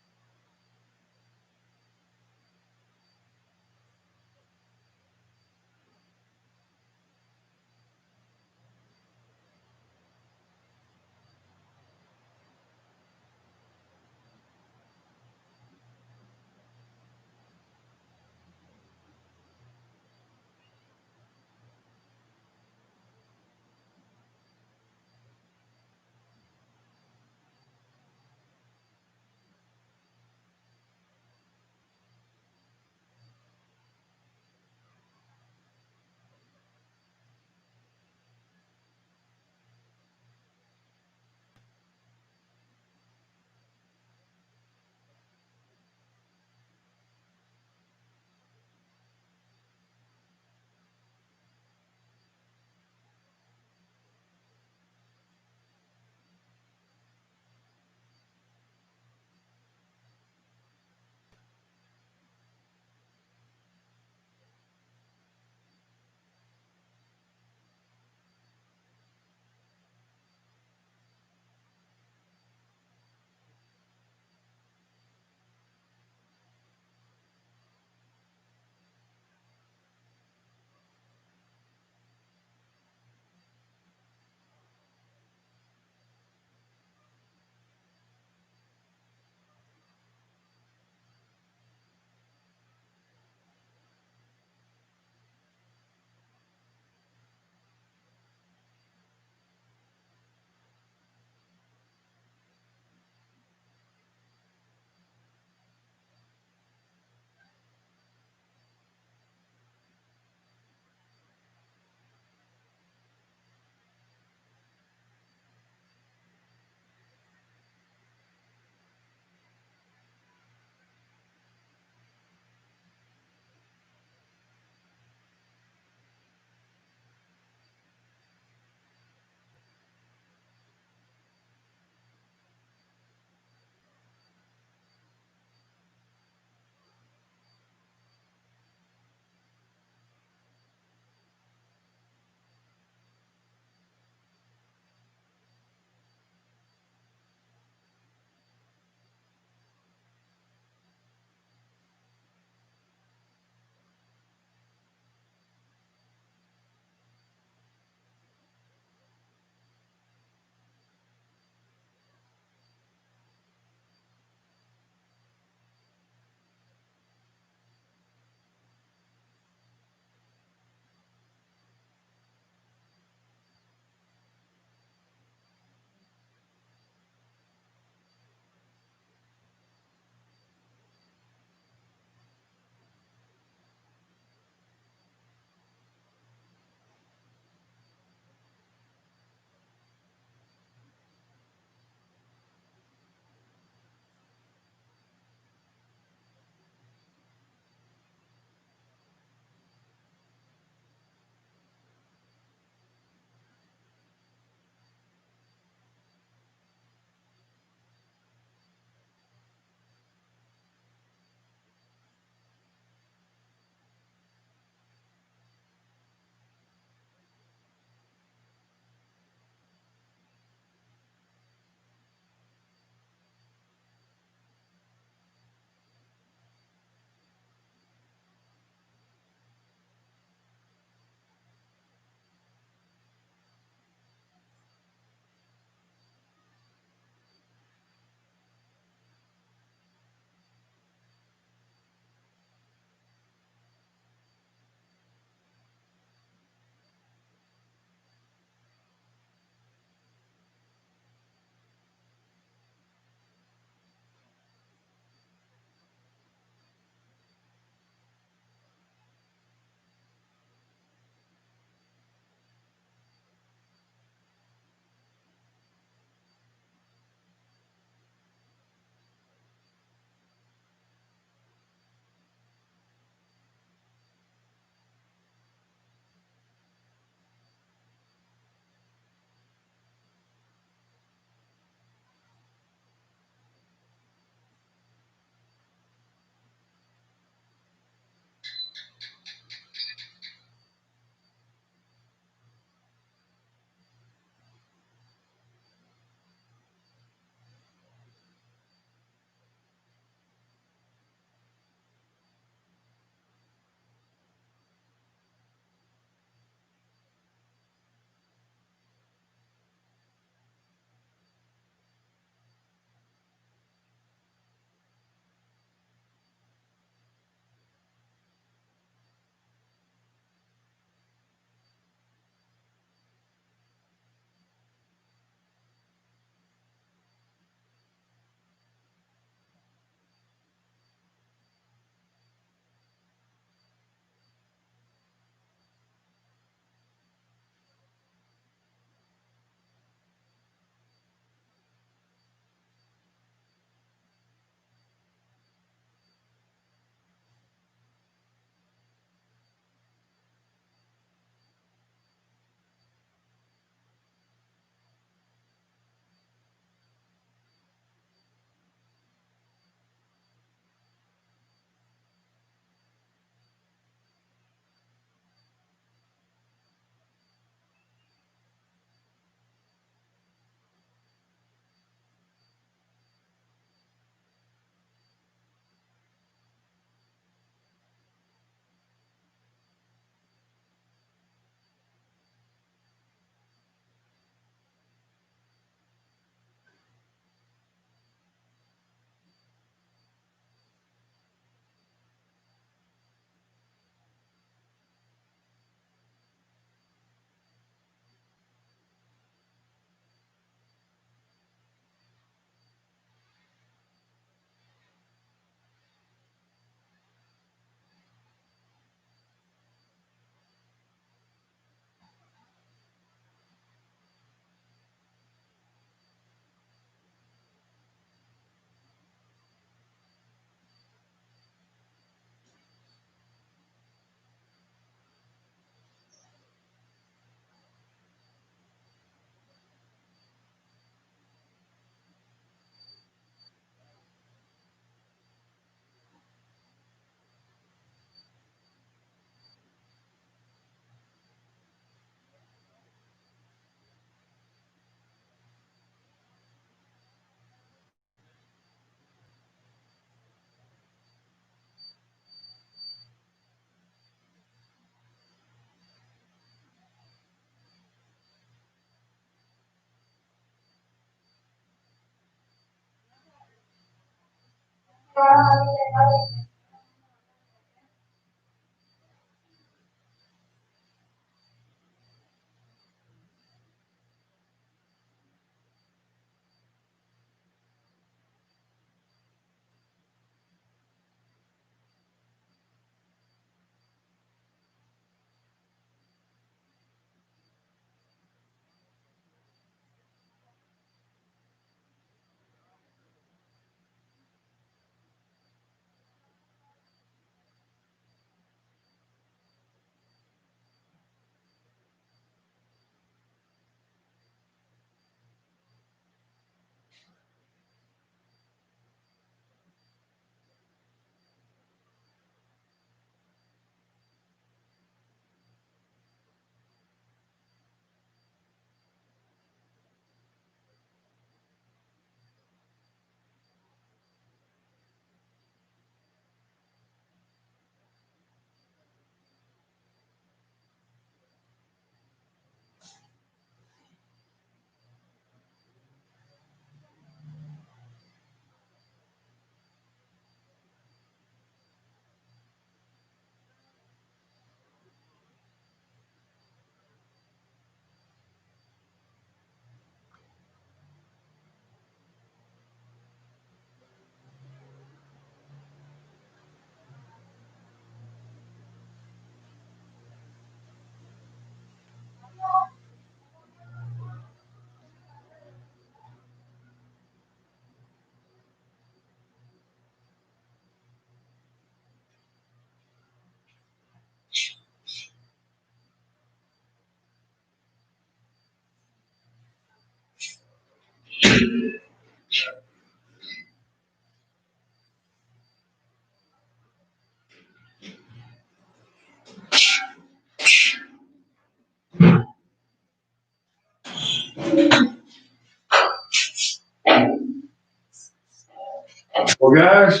Speaker 2: Well, guys,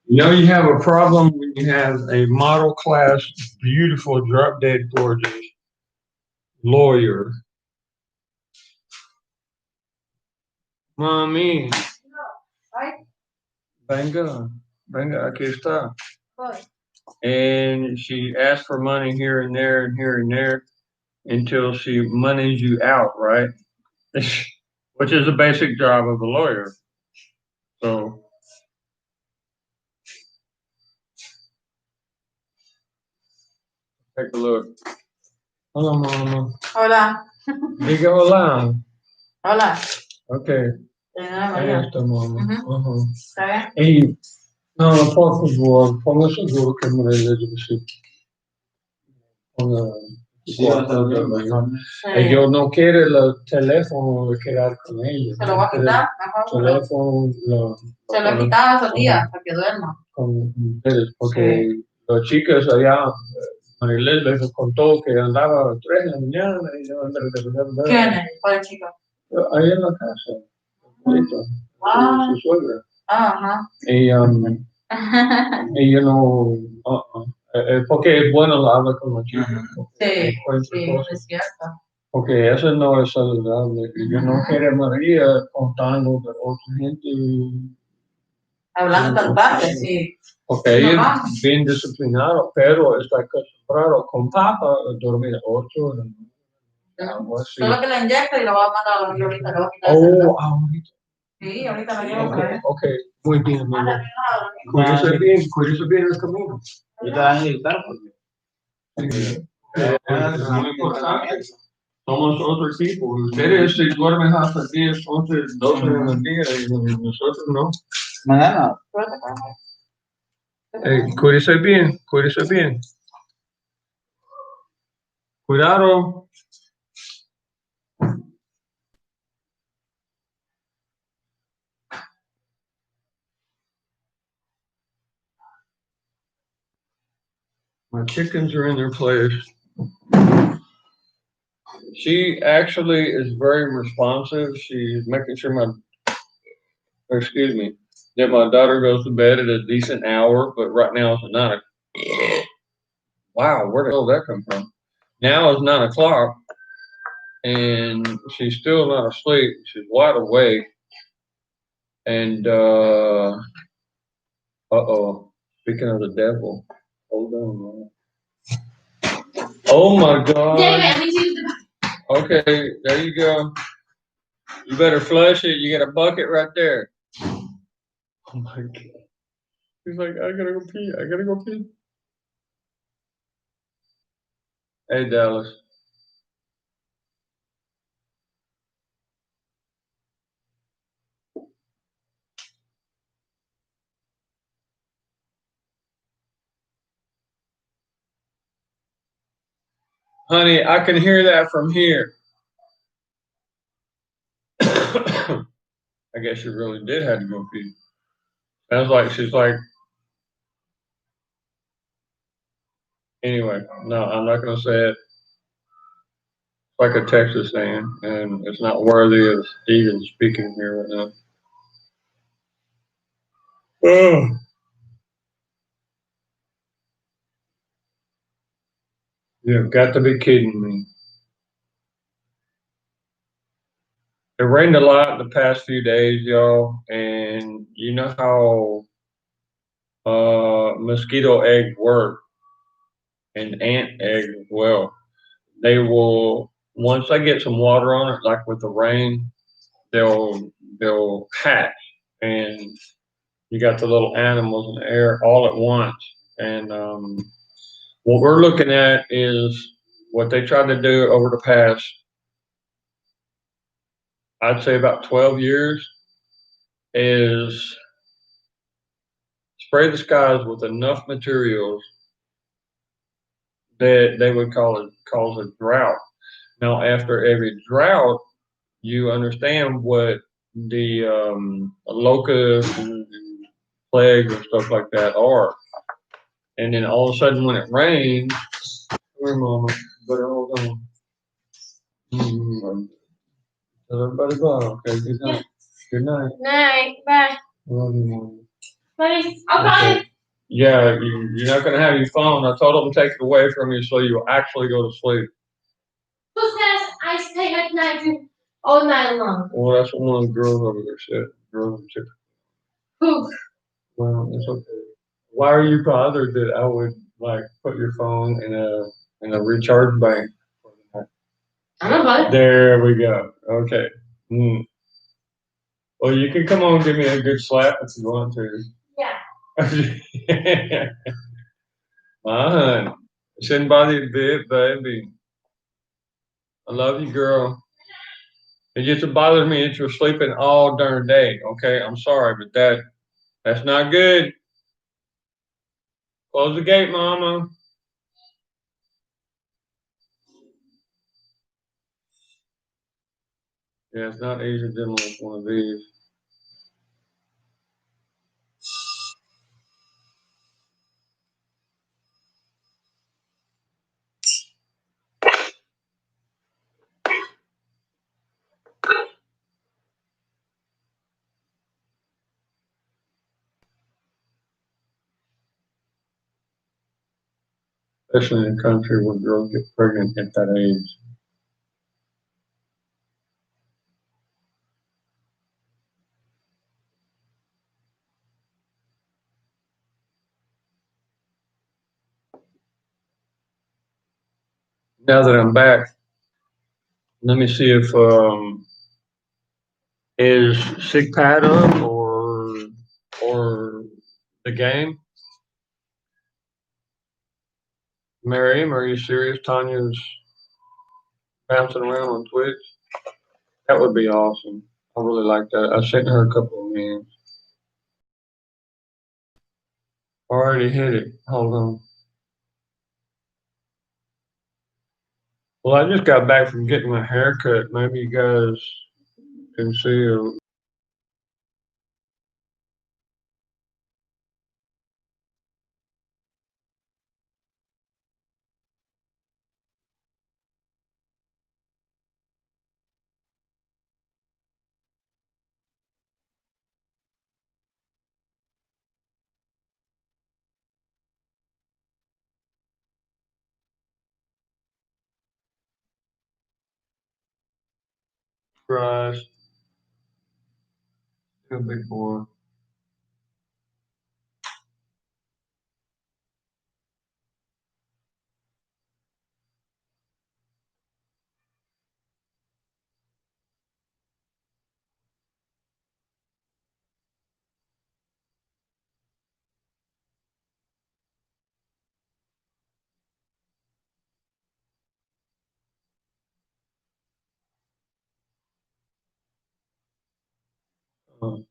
Speaker 2: you know you have a problem when you have a model class, beautiful, drop dead gorgeous lawyer. Mami, venga, aquí está. And she asked for money here and there and here and there until she monies you out, right? Which is a basic job of a lawyer. So take a look. Hola, mama.
Speaker 7: Hola.
Speaker 2: Diga hola.
Speaker 7: Hola.
Speaker 2: Okay. Ahí está, mama.
Speaker 7: ¿Está bien?
Speaker 2: Y no, por favor, ponga seguro que me le ponga yo no quiero el teléfono quedar con ella.
Speaker 7: Se lo voy a quitar.
Speaker 2: Teléfono
Speaker 7: Se lo he quitado esos días para que duerma.
Speaker 2: con ustedes, porque las chicas allá, Marilyn les contó que andaba a 3 de la mañana y yo
Speaker 7: ¿Quién es? ¿Cuál chico?
Speaker 2: ahí en la casa, su suegra.
Speaker 7: Ajá.
Speaker 2: Y yo no, porque es bueno hablar con los chicos.
Speaker 7: Sí, es cierto.
Speaker 2: Porque eso no es saludable. Yo no quiero a María contando de otra gente.
Speaker 7: Hablando tal parte, sí.
Speaker 2: Porque ella es bien disciplinado, pero está acostumbrado con papá a dormir 8 horas. Algo así.
Speaker 7: Solo que la inyecta y lo va a mandar a la ahorita, lo va a quitar.
Speaker 2: Ahorita.
Speaker 7: Sí, ahorita lo llevo para allá.
Speaker 2: Ok, muy bien, mi amor. Cuídese bien el camino.
Speaker 8: Yo te voy a invitar porque
Speaker 2: Es muy importante. Somos otro equipo. Ustedes se duermen hasta 10, 11, 12 de la día y nosotros no.
Speaker 8: mañana.
Speaker 2: Cuídese bien, cuídese bien. Cuidado. My chickens are in their place. She actually is very responsive. She's making sure that my daughter goes to bed at a decent hour, but right now it's 9 o'clock. Wow, where the hell did that come from? Now it's 9 o'clock and she's still not asleep. She's wide awake. And speaking of the devil, hold on, man. Oh my God. Okay, there you go. You better flush it. You got a bucket right there. Oh my God. He's like, I gotta go pee. I gotta go pee. Hey, Dallas. Honey, I can hear that from here. I guess she really did have to go pee. Sounds like she's like, anyway, no, I'm not gonna say it. It's like a Texas saying, and it's not worthy of even speaking here right now. Oh, you've got to be kidding me. It rained a lot the past few days, y'all, and you know how mosquito eggs work and ant eggs as well. They will once they get some water on it, like with the rain, they'll hatch, and you got the little animals in the air all at once. And what we're looking at is what they tried to do over the past, I'd say about 12 years, is spray the skies with enough materials that they would cause a drought. Now, after every drought, you understand what the locusts and plagues and stuff like that are. And then all of a sudden, when it rains, here, Mama, better hold on. Tell everybody bye. Okay, good night. Good night.
Speaker 6: Night. Bye.
Speaker 2: Love you, Mama.
Speaker 6: Bye. Okay.
Speaker 2: Okay. Yeah, you're not gonna have your phone. I told them to take it away from you so you'll actually go to sleep.
Speaker 6: Who says I stay at night all night long?
Speaker 2: Well, that's what one of the girls over there said. Girls in particular.
Speaker 6: Who?
Speaker 2: Well, it's okay. Why are you bothered that I would like put your phone in a recharge bank?
Speaker 6: I'm not bothered.
Speaker 2: There we go. Okay. Mm. Well, you can come on and give me a good slap if you want to.
Speaker 6: Yeah.
Speaker 2: My hun. Shouldn't bother you a bit, baby. I love you, girl. It just bothers me that you're sleeping all darn day. Okay, I'm sorry, but that's not good. Close the gate, Mama. Yeah, it's not easy dealing with one of these. Especially in a country where girls get pregnant at that age. Now that I'm back, let me see if is Sick Pad up or the game. Miriam, are you serious? Tanya's bouncing around on Twitch. That would be awesome. I really like that. I sent her a couple of memes. Already hit it. Hold on. Well, I just got back from getting my hair cut. Maybe you guys can see a Christ. Good big boy. Um,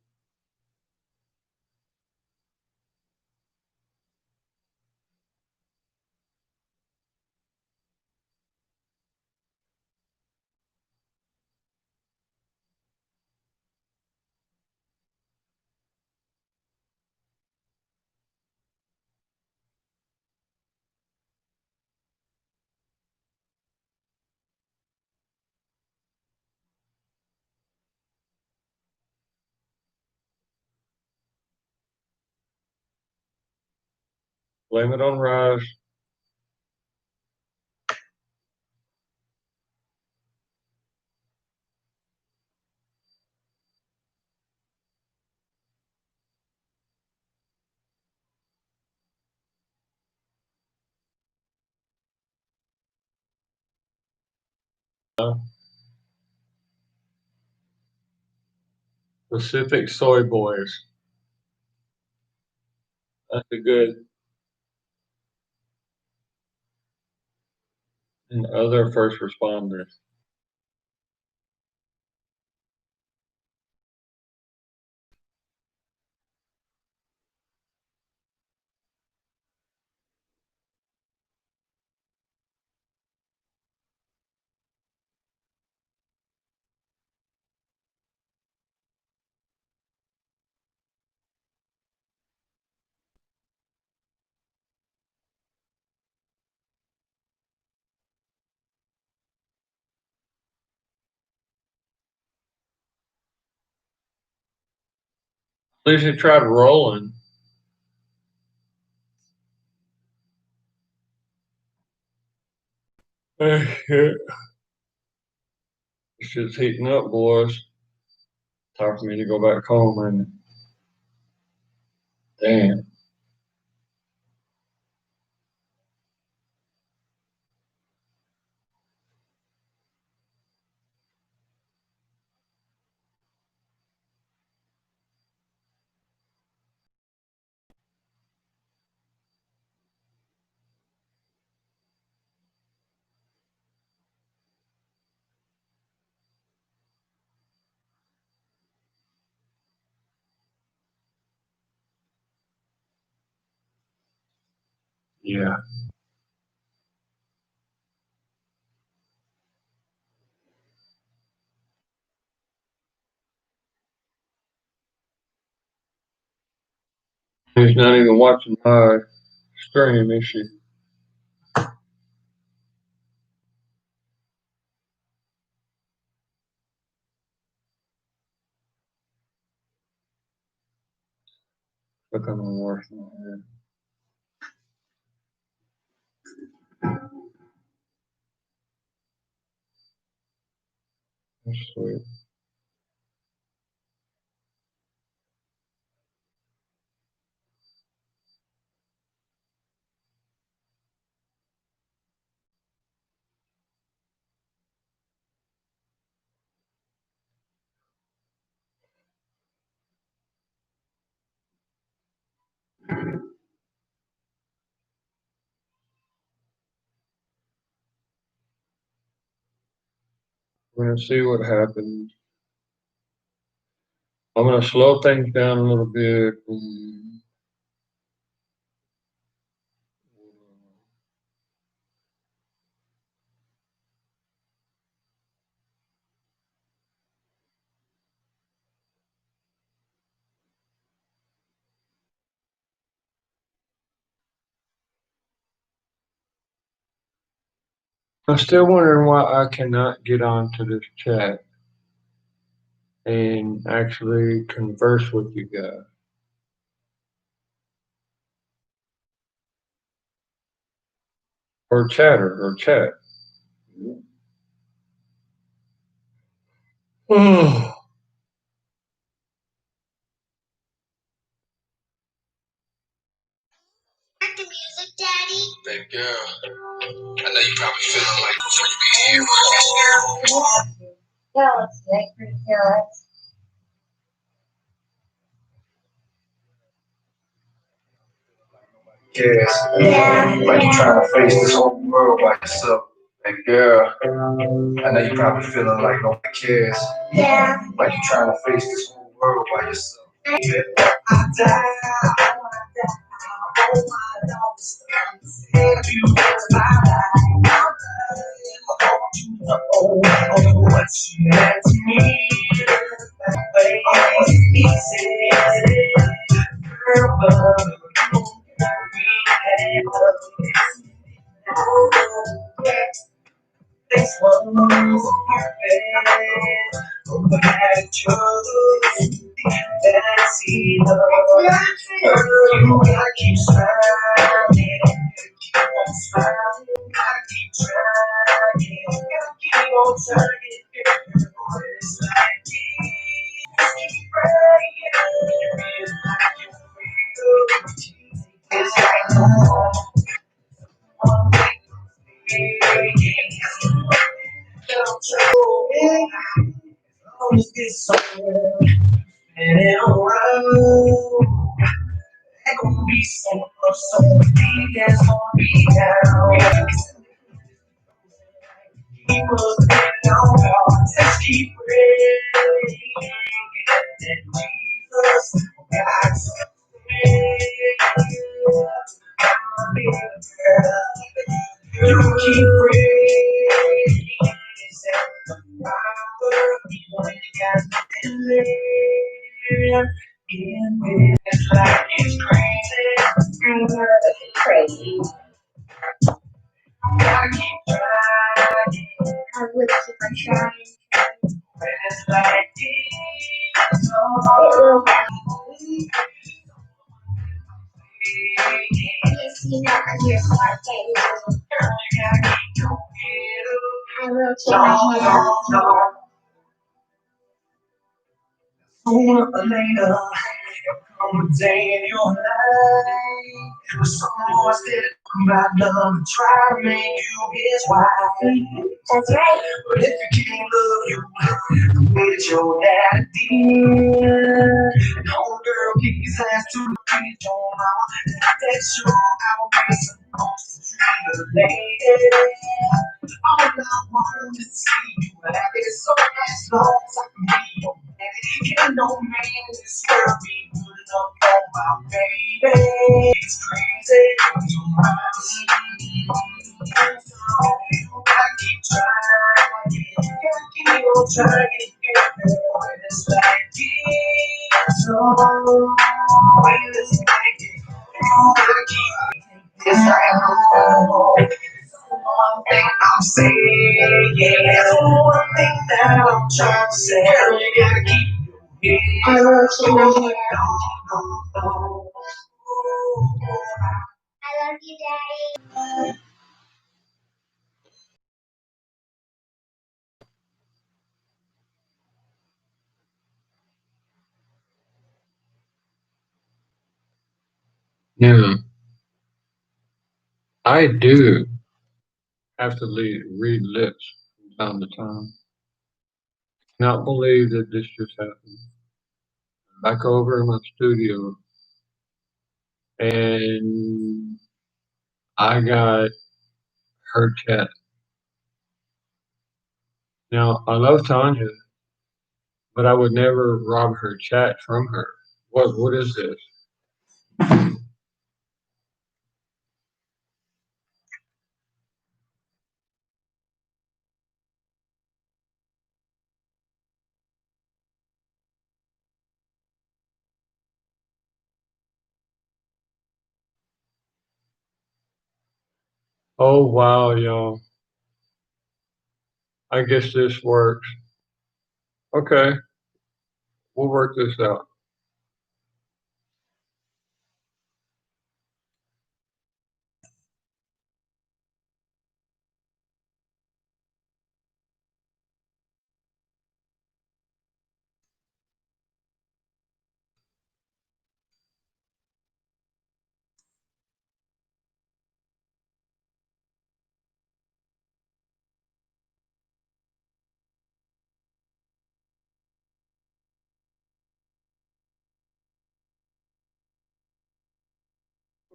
Speaker 2: blame it on Rise. Pacific Soy Boys. That's a good. And other first responders. At least they tried rolling. Shit. This shit's heating up, boys. Time for me to go back home and damn. Yeah. He's not even watching my stream, is she? Look, I'm watching her. That's sweet. We're gonna see what happens. I'm gonna slow things down a little bit. I'm still wondering why I cannot get onto this chat and actually converse with you guys. Or chatter or chat. Oh.
Speaker 5: Baby girl, I know you probably feeling like before you get here.
Speaker 3: Yeah, let's make pretty carrots.
Speaker 5: Yes.
Speaker 3: Yeah.
Speaker 5: Like you trying to face this whole world by yourself. Baby girl, I know you probably feeling like nobody cares.
Speaker 3: Yeah.
Speaker 5: Like you trying to face this whole world by yourself. What you meant to me, easy, girl, but this one was perfect. But I chose that's enough. You gotta keep smiling, keep on smiling, gotta keep trying, gotta keep on trying. It's like this. Keep praying, it's like no one thing. Always get somewhere and it'll run. Ain't gonna be so deep that's gonna be down. Keep us down, just keep praying that Jesus got you keep praying that the power when you got to live in this life is crazy.
Speaker 3: I know it's crazy.
Speaker 5: Gotta keep trying.
Speaker 3: I will keep on trying.
Speaker 5: When it's like this,
Speaker 3: It will happen. Yes, you know I'm your smart baby. I will keep my head up.
Speaker 5: Sooner or later, there'll come a day in your life where someone said about love and try to make you his wife.
Speaker 3: That's right.
Speaker 5: But if you can't love you the way that your daddy did, and homegirl kick his ass to the beat, your mama, that's your how we supposed to treat a lady. All I want to see you happy, so as long as I can be your man. Ain't no man in this world be good enough for my baby. It's crazy, your mind. You gotta keep trying, gotta keep on trying, girl. It's like this, so when it's like this, you gotta keep this right. One thing I'm saying, yeah, one thing that I'm trying to say, girl, you gotta keep your
Speaker 3: I
Speaker 5: head
Speaker 3: will keep my head up.
Speaker 5: on.
Speaker 3: I love you, Daddy.
Speaker 2: Yeah, I do have to read lips from time to time. Cannot believe that this just happened. Back over in my studio, and I got her chat. Now, I love Tanya, but I would never rob her chat from her. What is this? Oh wow, y'all. I guess this works. Okay, we'll work this out.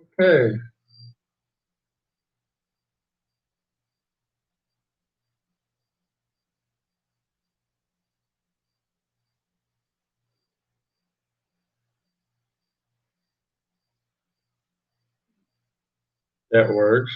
Speaker 2: Okay. That works.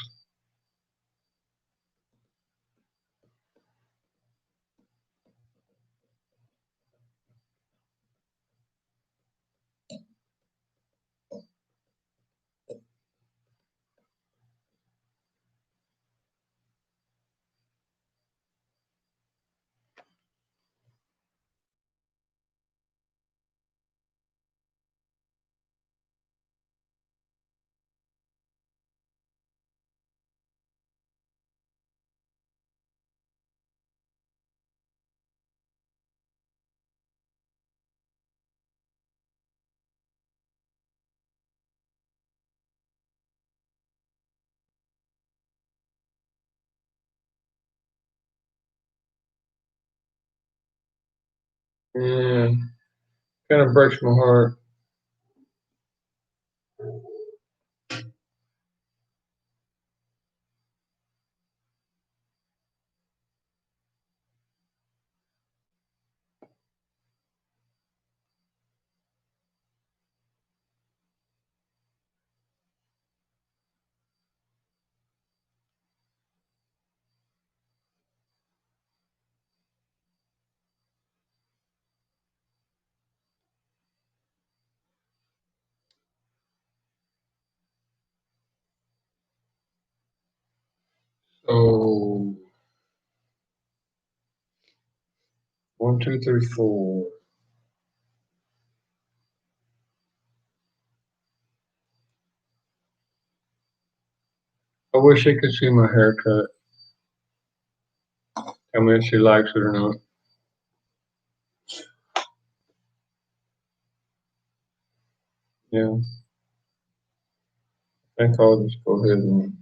Speaker 2: Yeah, kind of breaks my heart. So 1, 2, 3, 4. I wish she could see my haircut. Tell me if she likes it or not. Yeah, I think I'll just go ahead and.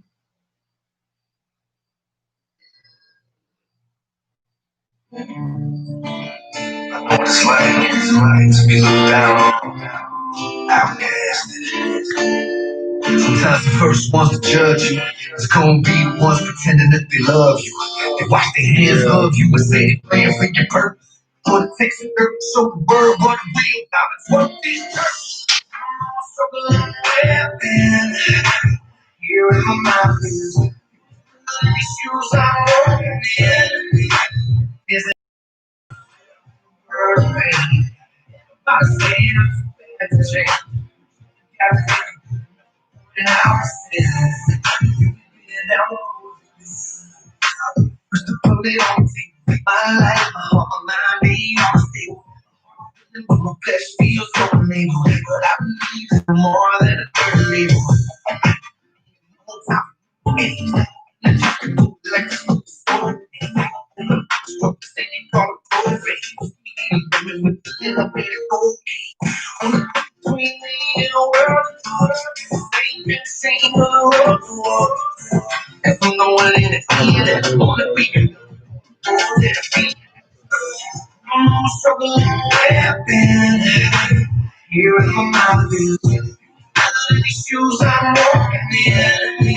Speaker 5: I know it's like to be looked down on, outcasted. Sometimes the first ones to judge you is gonna be the ones pretending that they love you. They wash their hands of you and say they're praying for your purpose. But it takes a dirt to show the word what the real now it's worth it. Struggling weapon here in my mouth is the issues I'm working in. Isn't perfect. Not saying I'm bad to change. And I was first to put it on tape. My life, my heart, my mind, be on stable. My flesh feels so unable, but I believe it's more than a third label. On top of it, like a superstore. They call it trophy. Women with the little bit of gold. Between me and the world, they been saying the road. And from no one in the end, I wanna be. I'm struggling weapon here in my mouth is the shoes I'm walking in.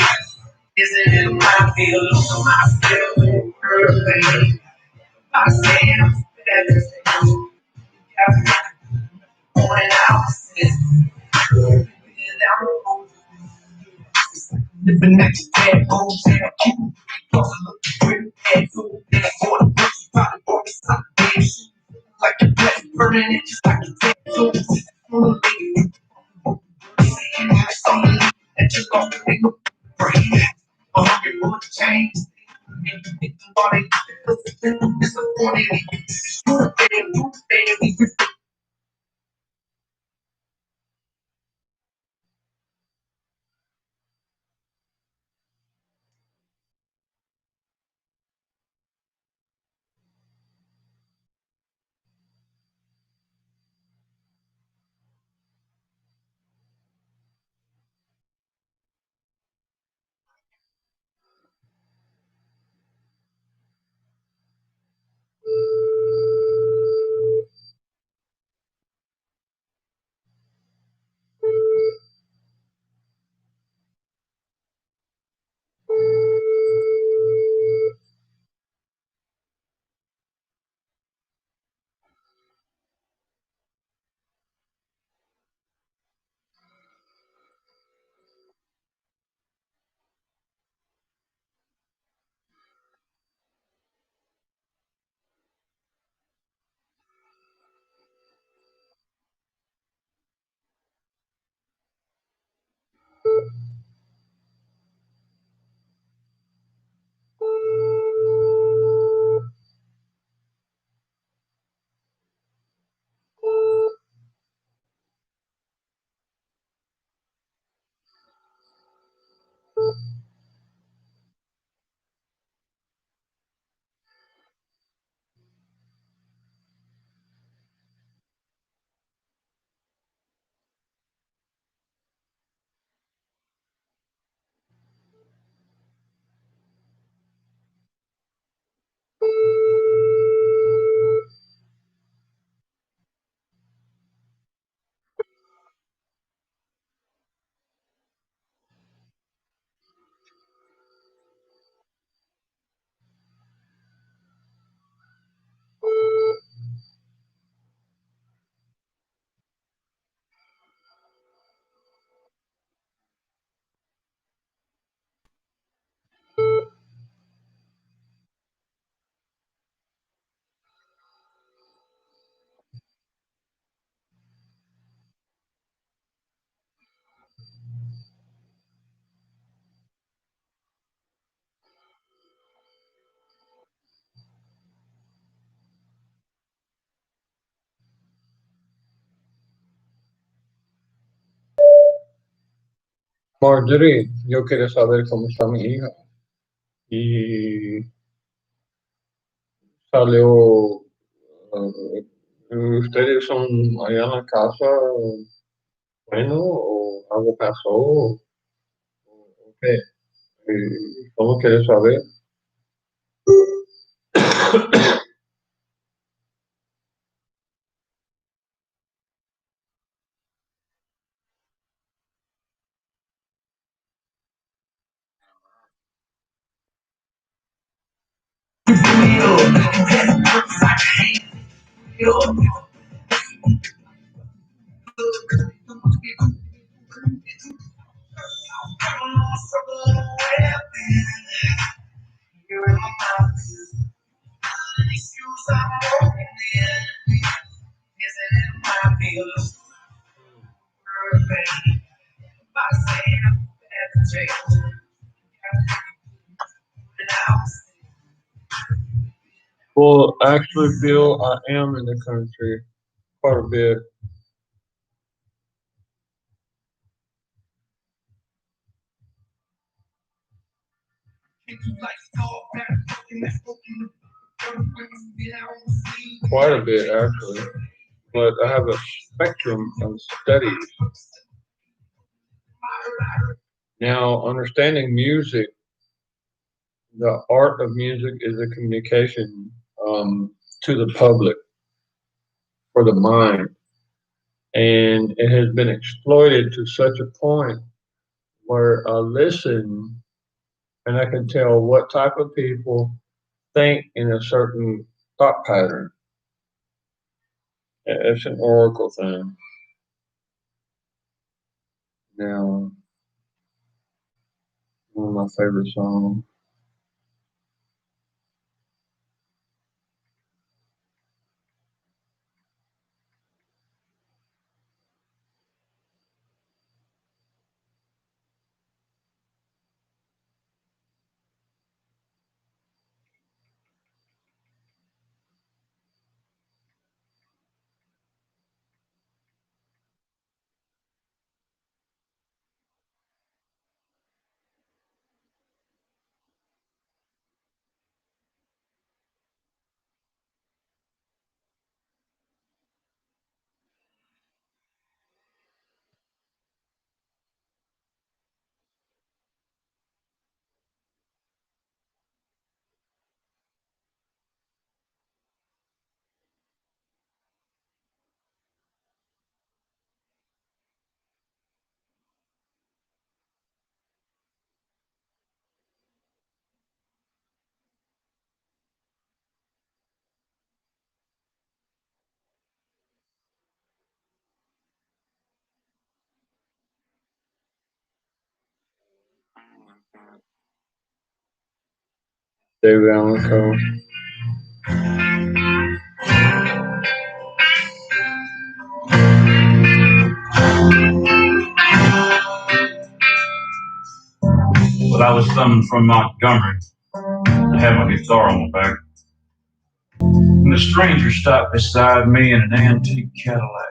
Speaker 5: Isn't it my feel? Losing myself, perfect. I say I'm better. Going out, living next to bad bones and a cute. Cause I look pretty bad, so bad. For the bitch, probably walk inside the damn shoes. Like a black burning it just like a tattoos. It's only that you lost the nigga brain. A hundred bullet chains. Disappointed.
Speaker 2: Marjorie, yo quería saber cómo está mi hija. Y salió, ustedes son allá en la casa, bueno, o algo pasó, o qué. ¿Cómo quieres saber? Well, actually, Bill, I am in the country quite a bit. Quite a bit, actually. But I have a spectrum of studies. Now, understanding music, the art of music is a communication to the public for the mind. And it has been exploited to such a point where I listen and I can tell what type of people think in a certain thought pattern. It's an oracle thing. Now, one of my favorite songs. David Allen Coe.
Speaker 5: I was summoned from Montgomery. I had my guitar on my back. And the stranger stopped beside me in an antique Cadillac.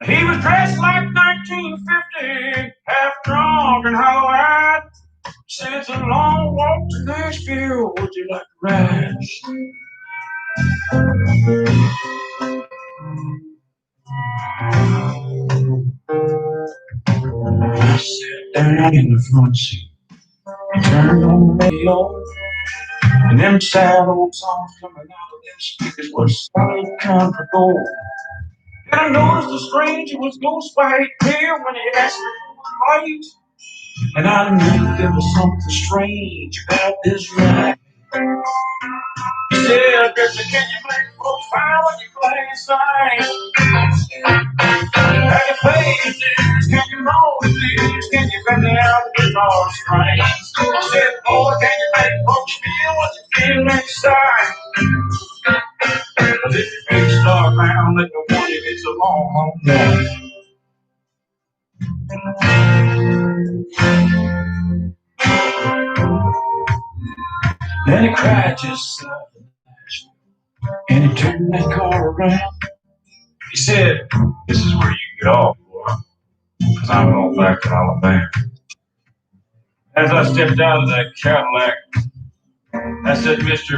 Speaker 5: He was dressed like 1950, half drunk and hollow-eyed. Said, it's a long walk to Nashville, would you like to ride? I sat down in the front seat and turned on the radio. And them sad old songs coming out of them speakers was solid country gold. And I noticed the stranger was ghost white hair when he asked me for a light. And I knew there was something strange about this ride. He said, Mister, can you make folks fire when you play a sign? Can you play the dues? Can you roll the blues? Can you bend down the guitar strings? He said, boy, can you make folks feel what you feel inside? But if you big star man, let me warn you, it's a long, long day. Then he cried just south of Nashville, and he turned that car around. He said, this is where you get off, boy, because I'm going back to Alabama. As I stepped out of that Cadillac, I said, Mister,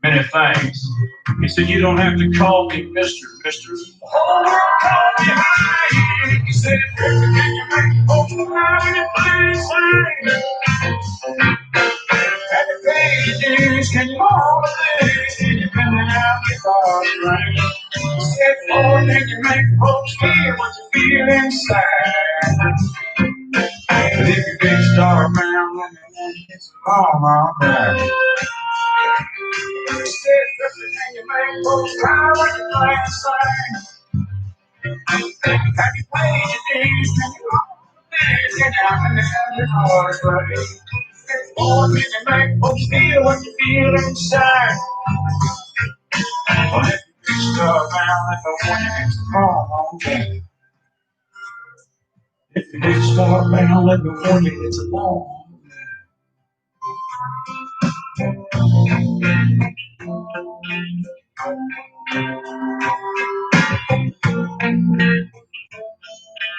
Speaker 5: many thanks. He said, you don't have to call me Mister. The whole world called me high. He said, can you make folks cry when you play the sing? Can you pay your dues? Can you hold the blues? Can you bend it out guitar string? He said, Lord, can you make folks feel what you feel inside? But if you big star man, then it's a long, long ride. He said, can you make folks cry when you play the sing? Can you pay your dues? Can you hold the blues? Can you bend it out guitar string? Or can you make folks feel what you feel inside? Well, if you start around like a one, it's a long, long day. If you did start around like a one, it's a long,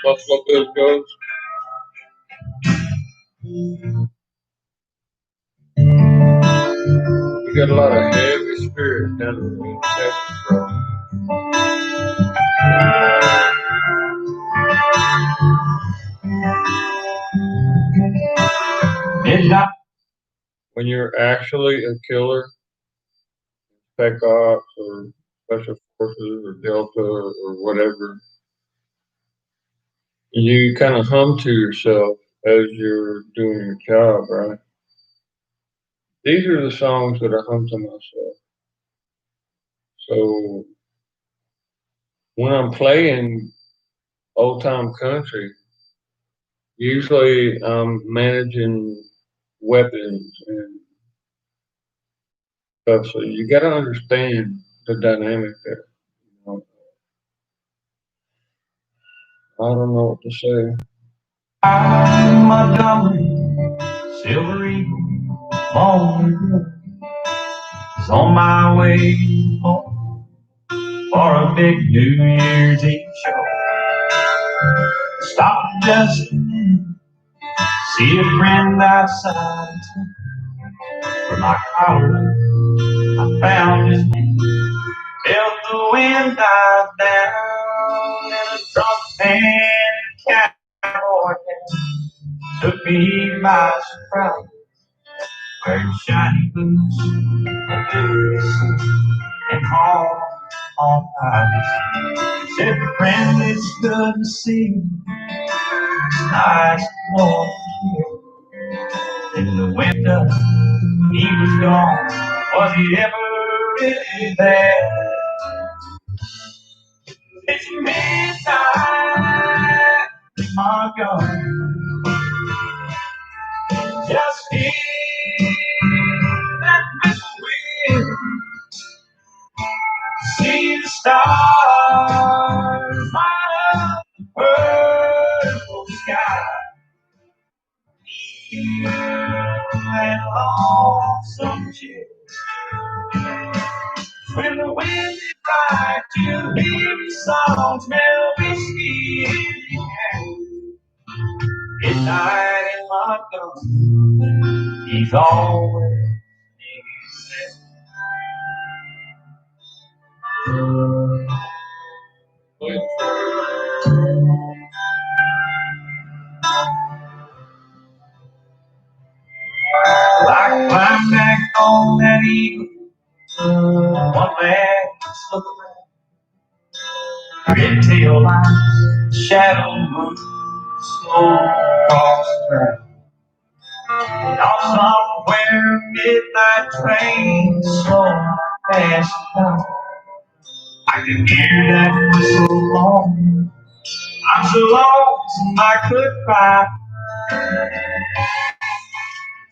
Speaker 2: Buffalo Bills goes. We got a lot of heavy spirits down in Texas, bro.
Speaker 5: midnight.
Speaker 2: When you're actually a killer, Spec Ops or Special Forces or Delta or whatever, you kind of hum to yourself as you're doing your job, right? These are the songs that I hum to myself. So when I'm playing old time country, usually I'm managing weapons and stuff. So you got to understand the dynamic there. You know? I don't know what to say.
Speaker 5: I'm Montgomery, silvery morning, is on my way home for a big New Year's Eve show. Stop just a minute, see a friend outside. For my collar, I found his name. Felt the wind dive down in a drunk and cowboy hat. Took me by surprise, wearing shiny boots, a boots, and home on ice. Said, friend, it's good to see you. It's nice to know you here. In the winter, he was gone. Was he ever really there? It's midnight, my God. Just feel that little wind. See the stars light up the purple sky. chair. When the wind is right, you hear his song, smell whiskey in the air. Midnight in Montgomery, he's always I climbed back on that eagle, one last look around. Red tail lights, shadow moon, slow across the ground. Now somewhere midnight train slow past the I can hear that whistle long. I'm so lonesome I could cry.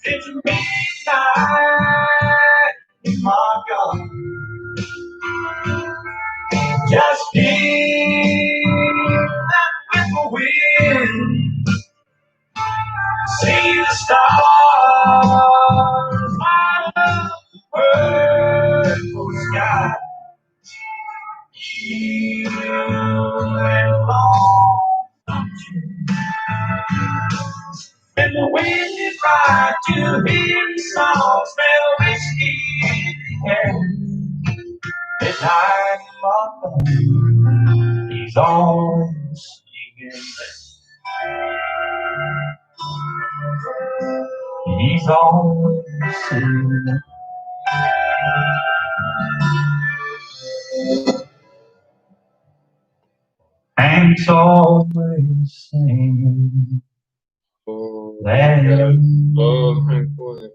Speaker 5: It's midnight in Montgomery. Just hear that whippoorwill. See the stars light up the purple sky. You and long. When the wind is right, you hear the song, smell whiskey in the air. Midnight Martha, he's always singing there. He's always singing. Hank's always singing.
Speaker 2: Oh,
Speaker 5: That
Speaker 2: love Hank Williams.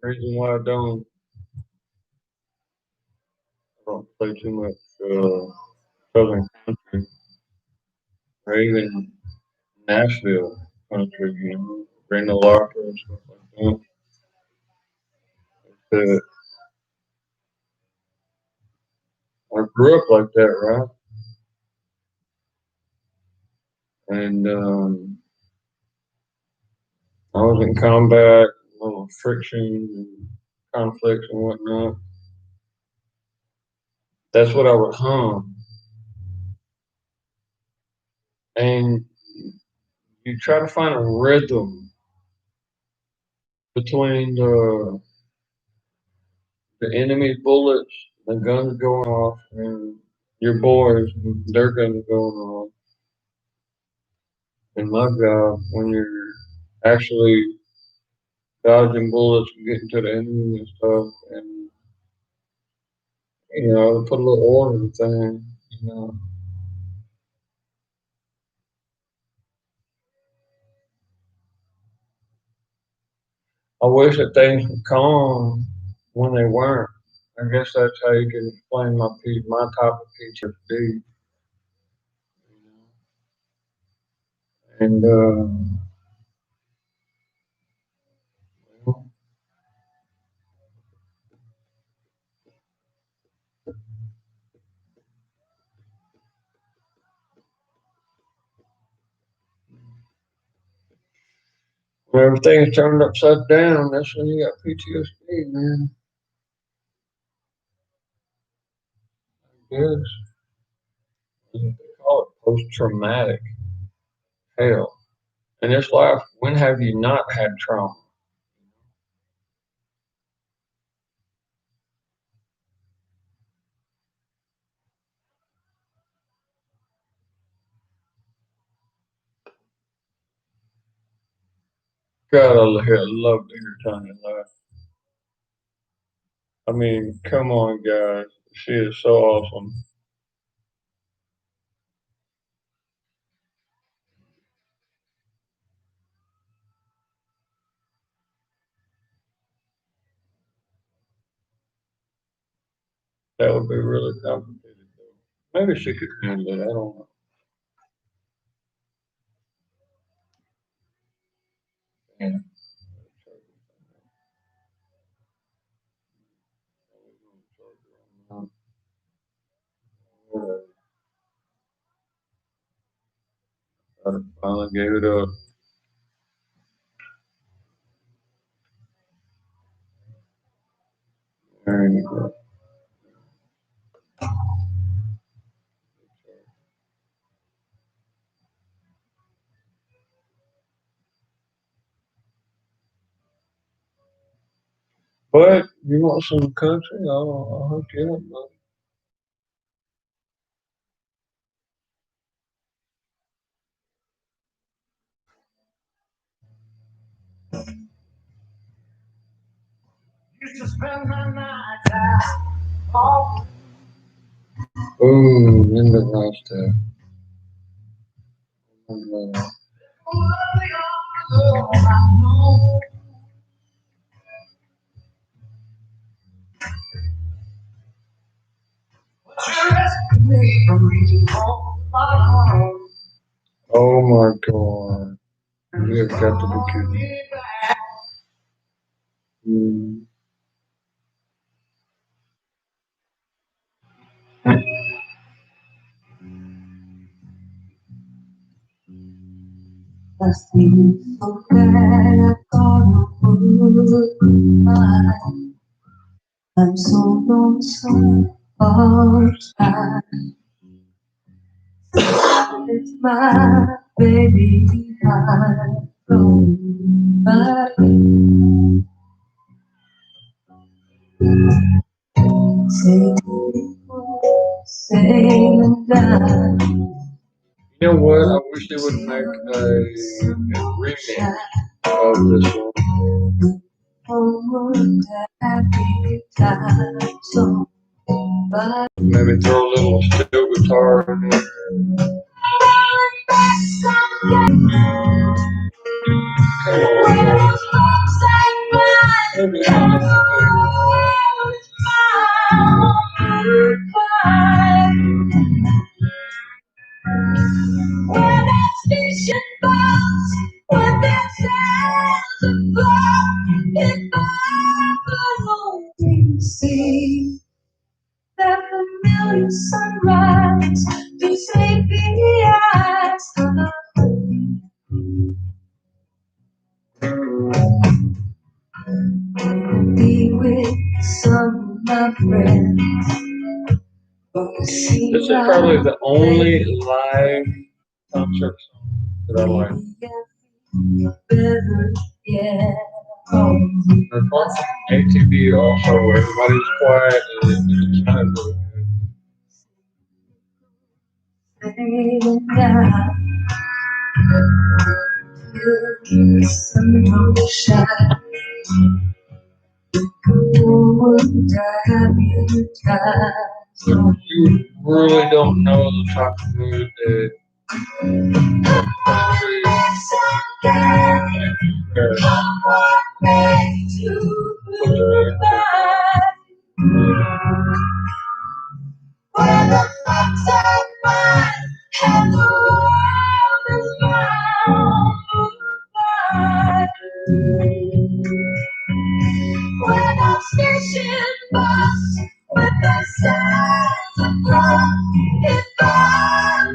Speaker 2: Reason why I don't play too much Southern country or even Nashville country, Brenda Larker and stuff like that. I grew up like that, right? And I was in combat, a little friction and conflicts and whatnot. That's what I would hum. And you try to find a rhythm between the enemy's bullets, the guns going off, and your boys, their guns going off. And my job, when you're actually dodging bullets and getting to the enemy and stuff, and put a little order in the thing, I wish that things were calm when they weren't. I guess that's how you can explain my type of PTSD. And when everything's turned upside down, that's when you got PTSD, man. Yes, they call it post-traumatic hell. In this life, when have you not had trauma? God, I love to hear Tanya laugh. I mean, come on, guys. She is so awesome. That would be really complicated, though. Maybe she could handle it. I don't know. I finally gave it up. There you go. But you want some country? I'll hook you up, man.
Speaker 5: Used to spend my nights out.
Speaker 2: Ooh, in the lifestyle. Oh my God. You have got to be kidding. Mm.
Speaker 5: I feel so bad, I thought goodbye. I'm so lonesome outside. It's my baby behind but saying that
Speaker 2: You know what? I wish they would make a remake of this one.
Speaker 5: happy time so but
Speaker 2: Maybe throw a little steel guitar in there.
Speaker 5: See that familiar sunrise to sleepy eyes. Be with some of my friends.
Speaker 2: This is probably the only live concert song that I like.
Speaker 5: Yeah.
Speaker 2: There's one from ATV also where everybody's quiet and it's kind of really good. You really don't know the type of mood that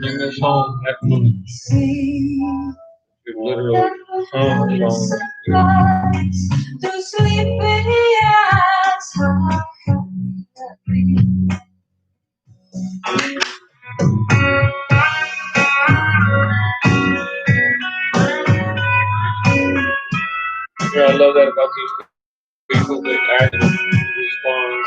Speaker 2: in this song, that mood, you literally hum the song.
Speaker 5: To sleepy eyes.
Speaker 2: Yeah, I love that about these people that actually respond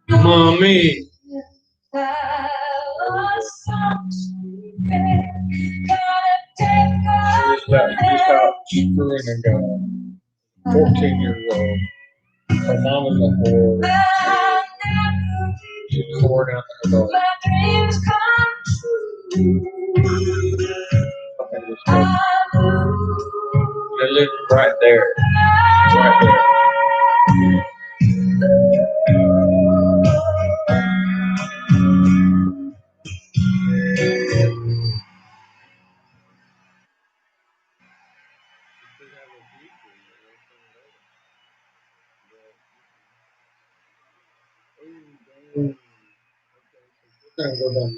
Speaker 2: to mommy. This how screwing a guy, 14 years old. Her mom was a whore. She tore down her dog. It lives right there. Right there. Go down the alley.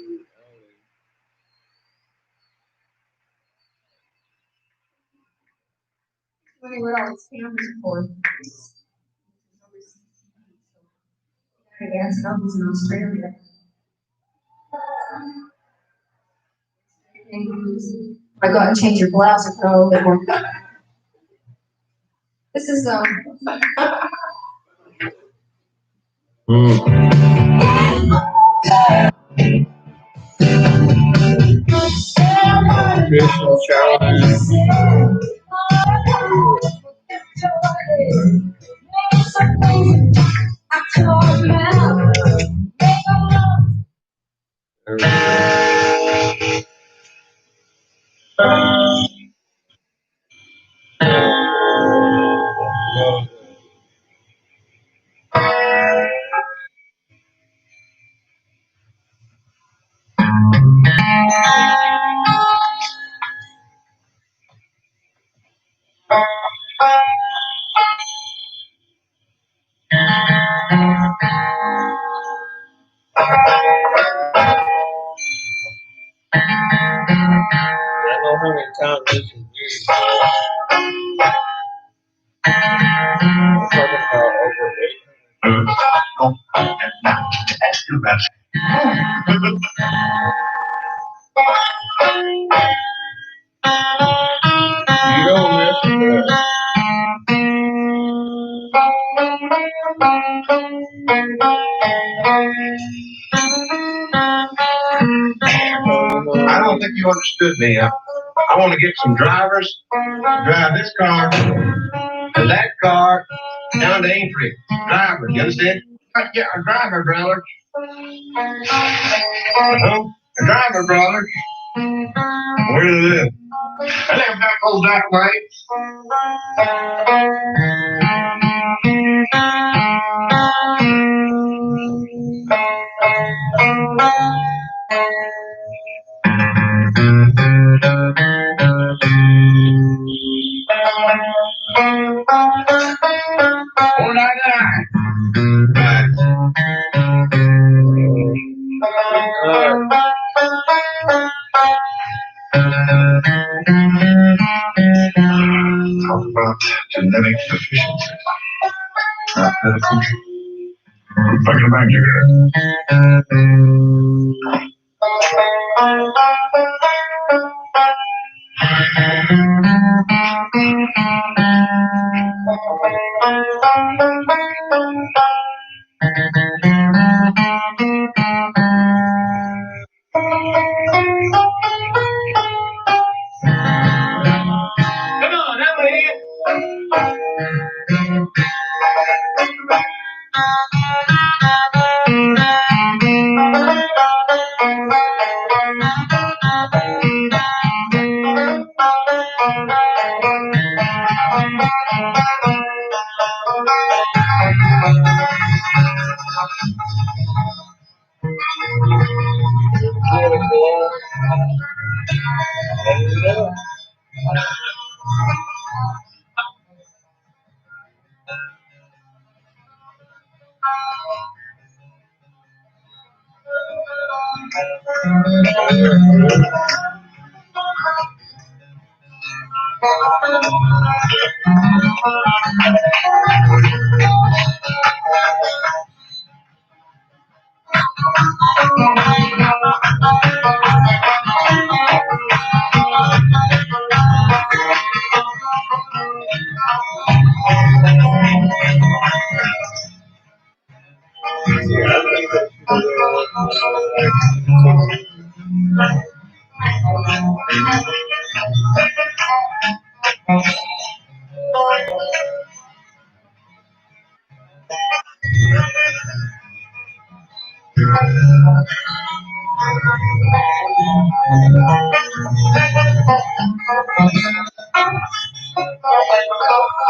Speaker 7: Wondering what all these cameras are for. Advanced levels in Australia. I go out and change your blouse or go. This is
Speaker 2: Traditional challenges. There we go. I don't know how many times this is used. I'm talking about over 800. You don't mess with that.
Speaker 5: I don't think you understood me. I want to get some drivers to drive this car and that car down to Aintree. Driver, you understand? Yeah, a driver, brother. A driver, brother. Where do they live? I live back old that way. Talk about genetic deficiency. Talking about Come on, Emily.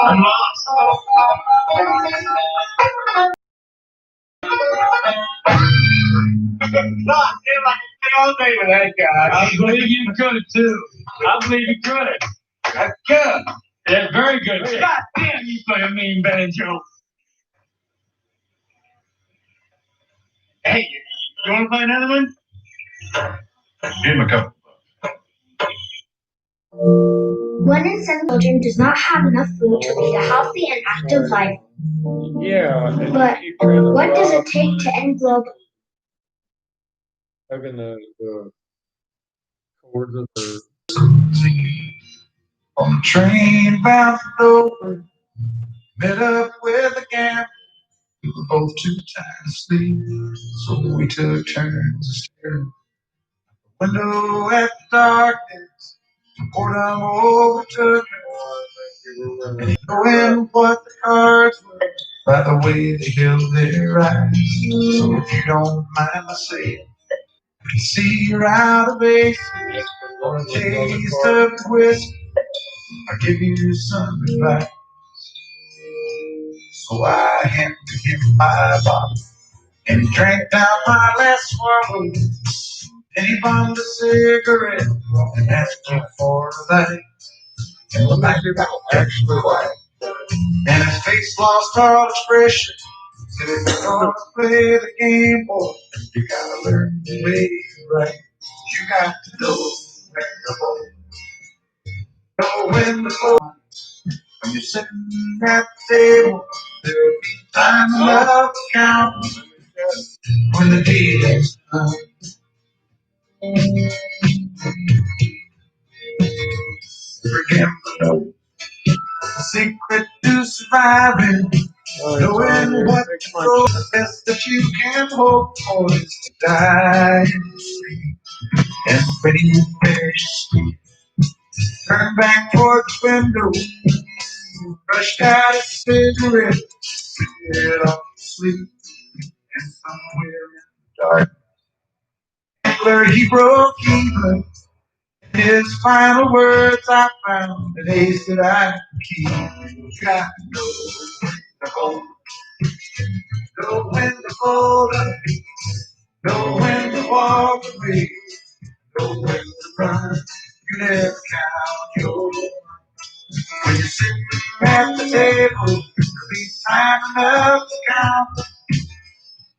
Speaker 5: I'm lost. All day with that guy. I believe you could too. I believe you could. That's good. That's very good. God damn, you play a mean banjo. Hey, you want to play another one? Give him a couple.
Speaker 3: 1 in 7 children does not have enough food to lead a healthy and active life.
Speaker 2: Yeah.
Speaker 3: But what does it take to end global?
Speaker 2: Having the cords of the
Speaker 5: On the train bound for Dover, met up with a gal. We were both too tired to sleep, so we took turns staring out the window at the darkness. Boredom overtook me, knowing what the cards were by the way they held their eyes. So if you don't mind my saying, I can see you're out of base or a taste of the whiskey. I'll give you some advice. So I handed him my bottle, and he drank down my last swallow. Then he bummed a cigarette and asked me for a light. And the light was actually white, and his face lost all expression. Said, if you're gonna play the game, boy, you gotta learn to play it right. You got to know when to hold, know when to hold. When you're sitting at the table, there'll be time enough to count when the deal is done. Remember, the secret to surviving, knowing what control the best that you can hope for is to die in your sleep. And when you finish sleep, turn back toward the window, brushed out a cigarette, get off to sleep, and somewhere in the dark, where he broke even. His final words I found, the days that I could keep. You got to know when to hold, know when to hold up, know when to walk away, know when to run. You never count your money. When you're sitting at the table, there'll be time enough to count.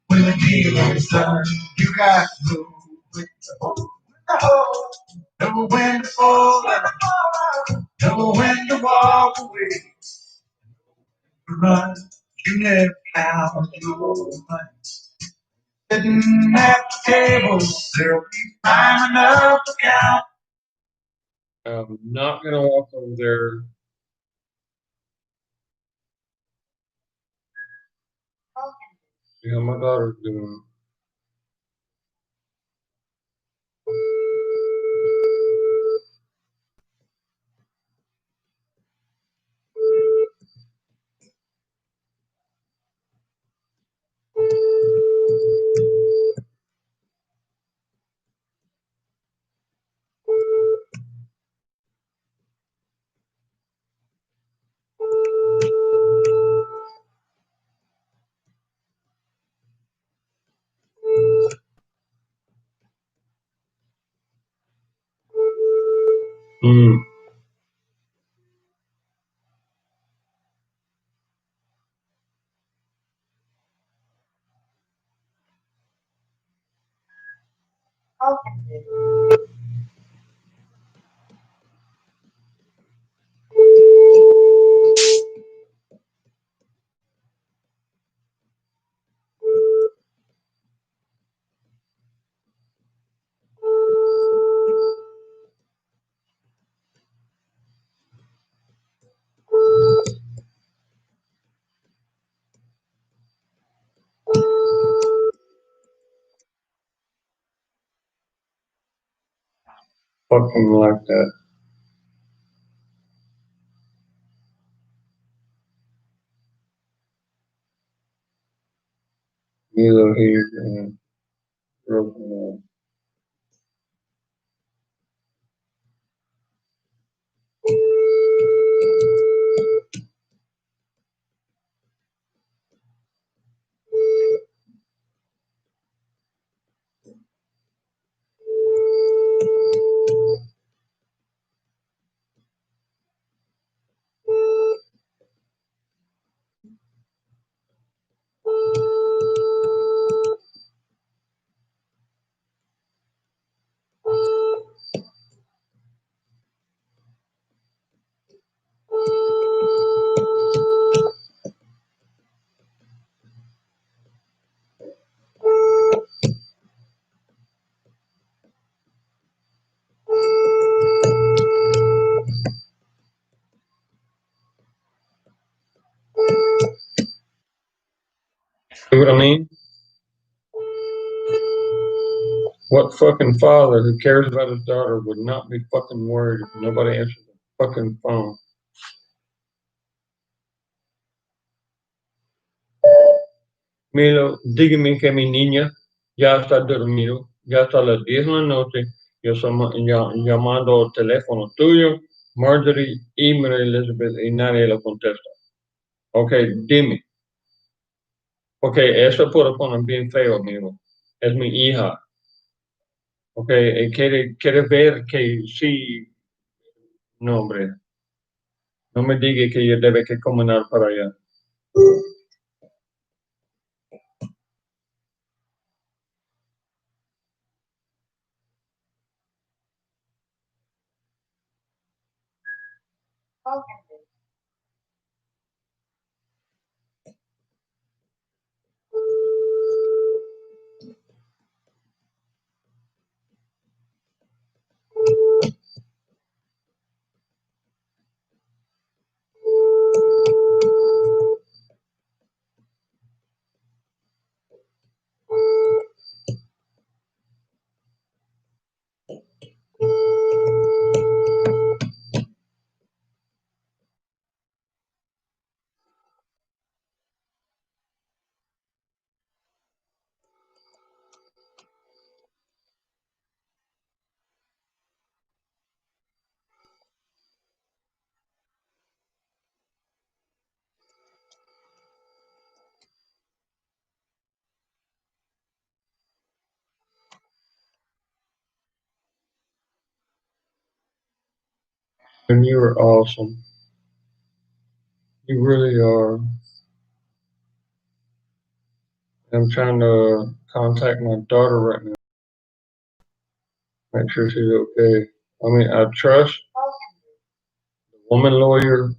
Speaker 5: When the deal is done, you got to know when to hold, know when to fold up, know when to walk away, run. You never count your money. Sitting at the table, there'll be time enough to count.
Speaker 2: I'm not gonna walk over there. See how my daughter's doing. Mm. Fucking like that. Milo here and broken. what I mean? What fucking father who cares about his daughter would not be fucking worried if nobody answers the fucking phone? Milo, dígame que mi niña ya está dormido, ya está las 10 de la noche, yo estoy llamando al teléfono tuyo, Marjorie y María Elizabeth, y nadie lo contesta. Ok, dime. Ok, eso puede poner bien feo, amigo. Es mi hija. Ok, quiere ver que sí. No, hombre. No me diga que yo debe que caminar para allá. And you are awesome. You really are. I'm trying to contact my daughter right now. Make sure she's okay. I mean, I trust the woman lawyer,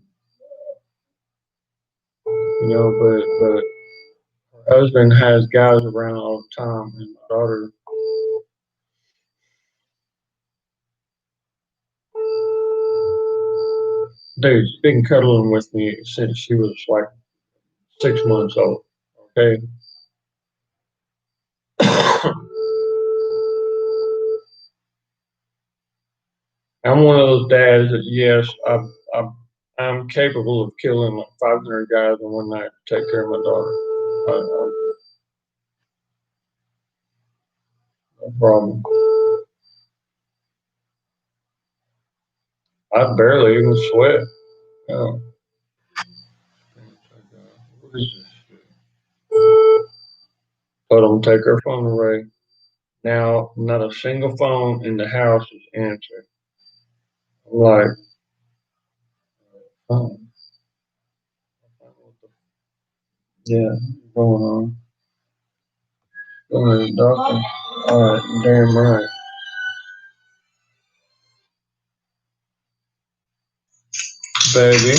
Speaker 2: but her husband has guys around all the time, and my daughter. Dude, she's been cuddling with me since she was like 6 months old. Okay. I'm one of those dads that yes, I'm capable of killing like 500 guys in one night to take care of my daughter. No problem. I barely even sweat. Oh. What is this shit? Told them to take her phone away. Now, not a single phone in the house is answered. I'm like, oh, yeah, what's going on? Go ahead, doctor. All right, damn right. Baby.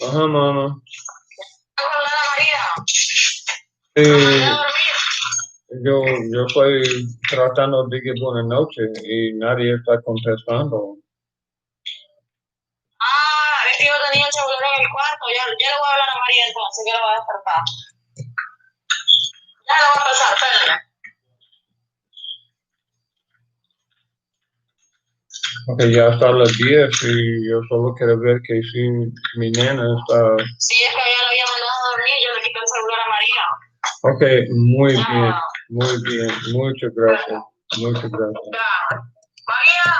Speaker 2: Mama. Yo estoy tratando de decir buenas noches y nadie está contestando.
Speaker 7: Es que yo tenía el celular en el cuarto. Ya le voy a hablar a María entonces, que la voy a despertar. Ya lo voy a pasar, espérame.
Speaker 2: Ok, ya está las 10 y yo solo quiero ver que si mi nena está...
Speaker 7: Sí, es que ya lo había mandado a dormir, yo le quité el celular a María.
Speaker 2: Ok, muy bien, muy bien, muchas gracias, muchas gracias.
Speaker 7: María.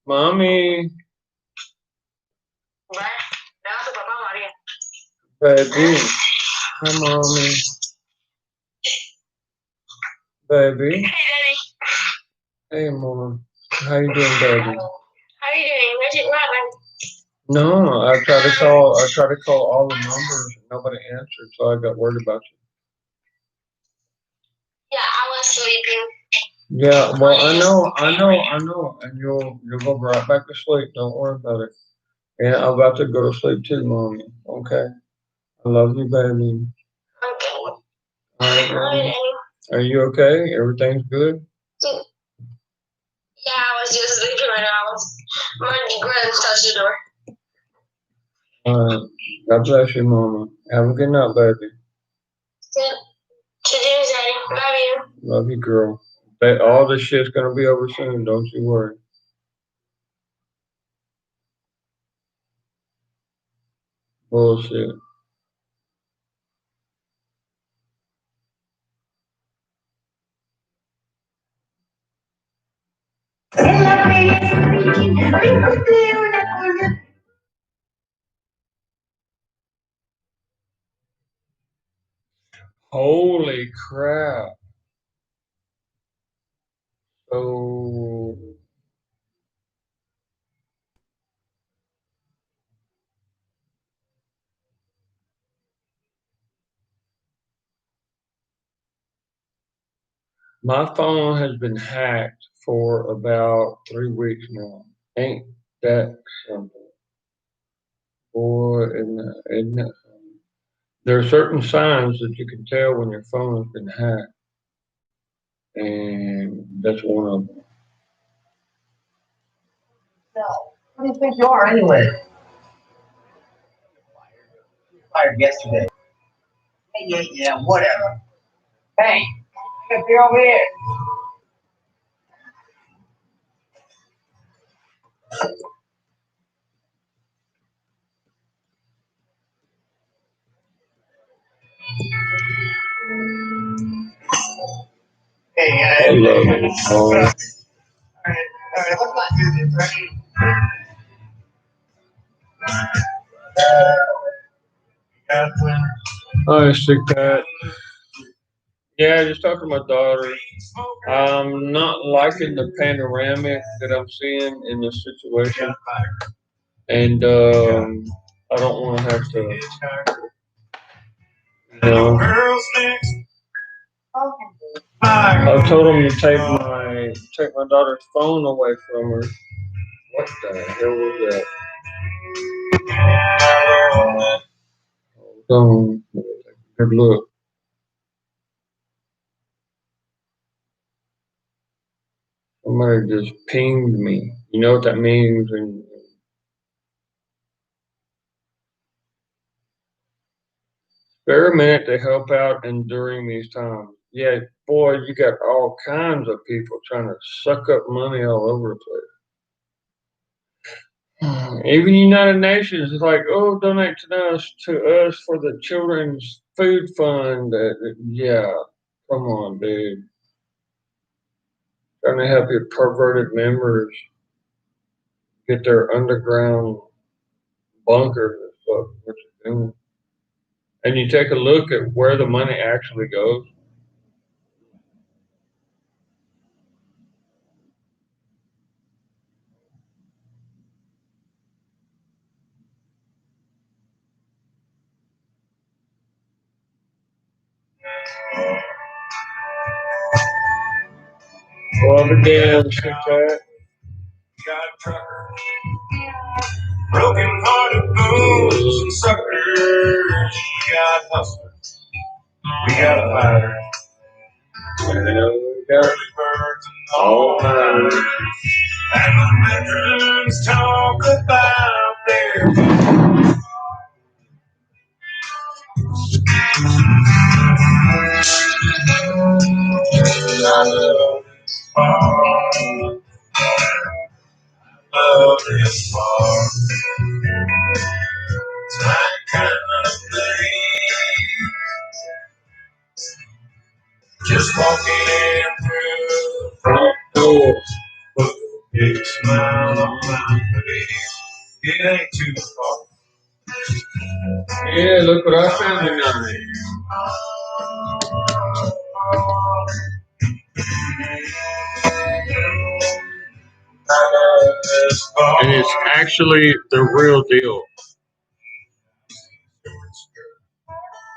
Speaker 2: Mami,
Speaker 7: Ve a tu papá, María.
Speaker 2: baby, hi mommy, baby,
Speaker 7: Hey, Daddy.
Speaker 2: hey mom, how you doing, baby?
Speaker 7: How are you doing? What happened?
Speaker 2: No, I tried to call all the numbers, and nobody answered, so I got worried about you.
Speaker 7: Yeah, I was sleeping.
Speaker 2: Yeah, well, I know, and you'll go right back to sleep. Don't worry about it. Yeah, I'm about to go to sleep too, mommy. Okay, I love you, baby.
Speaker 7: Okay.
Speaker 2: All right, mommy. Are you okay? Everything's good?
Speaker 7: Yeah, I was just sleeping right now. My gr8 touched the door.
Speaker 2: God bless you, Mama. Have a good night, baby.
Speaker 6: Today's Daddy. Love you.
Speaker 2: Love you, girl. All this shit's gonna be over soon. Don't you worry. Bullshit. Holy crap. So my phone has been hacked for about 3 weeks now. Ain't that something? Boy, isn't that something? There are certain signs that you can tell when your phone has been hacked, and that's one of them.
Speaker 8: What do you think you are anyway? Fired yesterday. Yeah, whatever. Hey, if you're over here. Hey,
Speaker 2: Hello.
Speaker 8: Alright, let's not do this, right?
Speaker 2: Hi, Sick Pat. Yeah, just talking to my daughter. I'm not liking the panoramic that I'm seeing in this situation, and I don't want to have to, you know. I told him to take my daughter's phone away from her. What the hell was that? Hold on. Good look. Somebody just pinged me. You know what that means? And spare a minute to help out and during these times. Yeah, boy, you got all kinds of people trying to suck up money all over the place. Even United Nations is like, oh, donate to us for the children's food fund. Yeah, come on, dude. Trying to help your perverted members get their underground bunkers and stuff. What you're doing. And you take a look at where the money actually goes. Well, again, cat.
Speaker 5: Got trucker, broken hearted fools and suckers. We got hustlers, we got fighters,
Speaker 2: We got
Speaker 5: birds and
Speaker 2: all
Speaker 5: all
Speaker 2: kinds.
Speaker 5: nighters. And the veterans talk about their love this far. It's my kind of thing. Just walking through the front door, put a big smile on my face. It ain't too far.
Speaker 2: Yeah, look what I found tonight. And it's actually the real deal.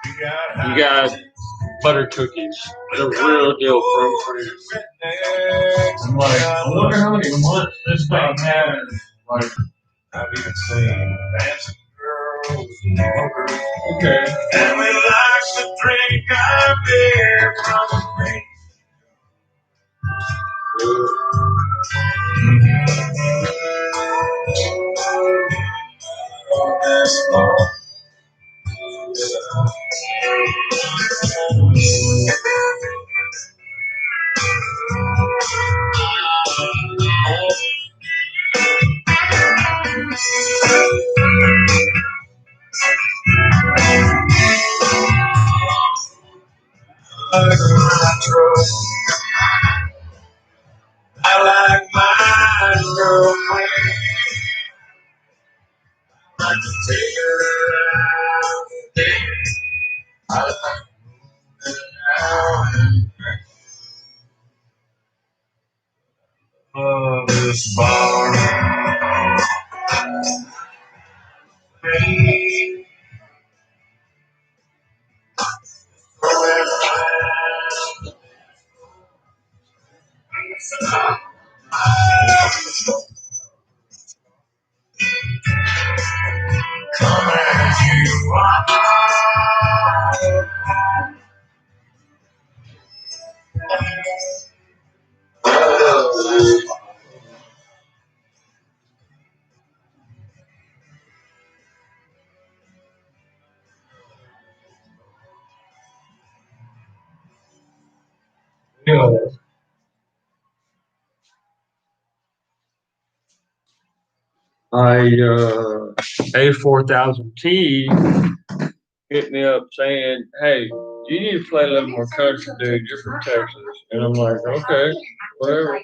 Speaker 2: You got butter cookies, the real deal from France.
Speaker 5: I'm like, I wonder how many months this thing has. Like, I've even seen dancing girls and hookers.
Speaker 2: Okay.
Speaker 5: And we like to drink our beer from a creek. This far. this bar. Hey, come as you are.
Speaker 2: A4000T hit me up saying, "Hey, you need to play a little more country, dude. You're from Texas." And I'm like, "Okay, whatever."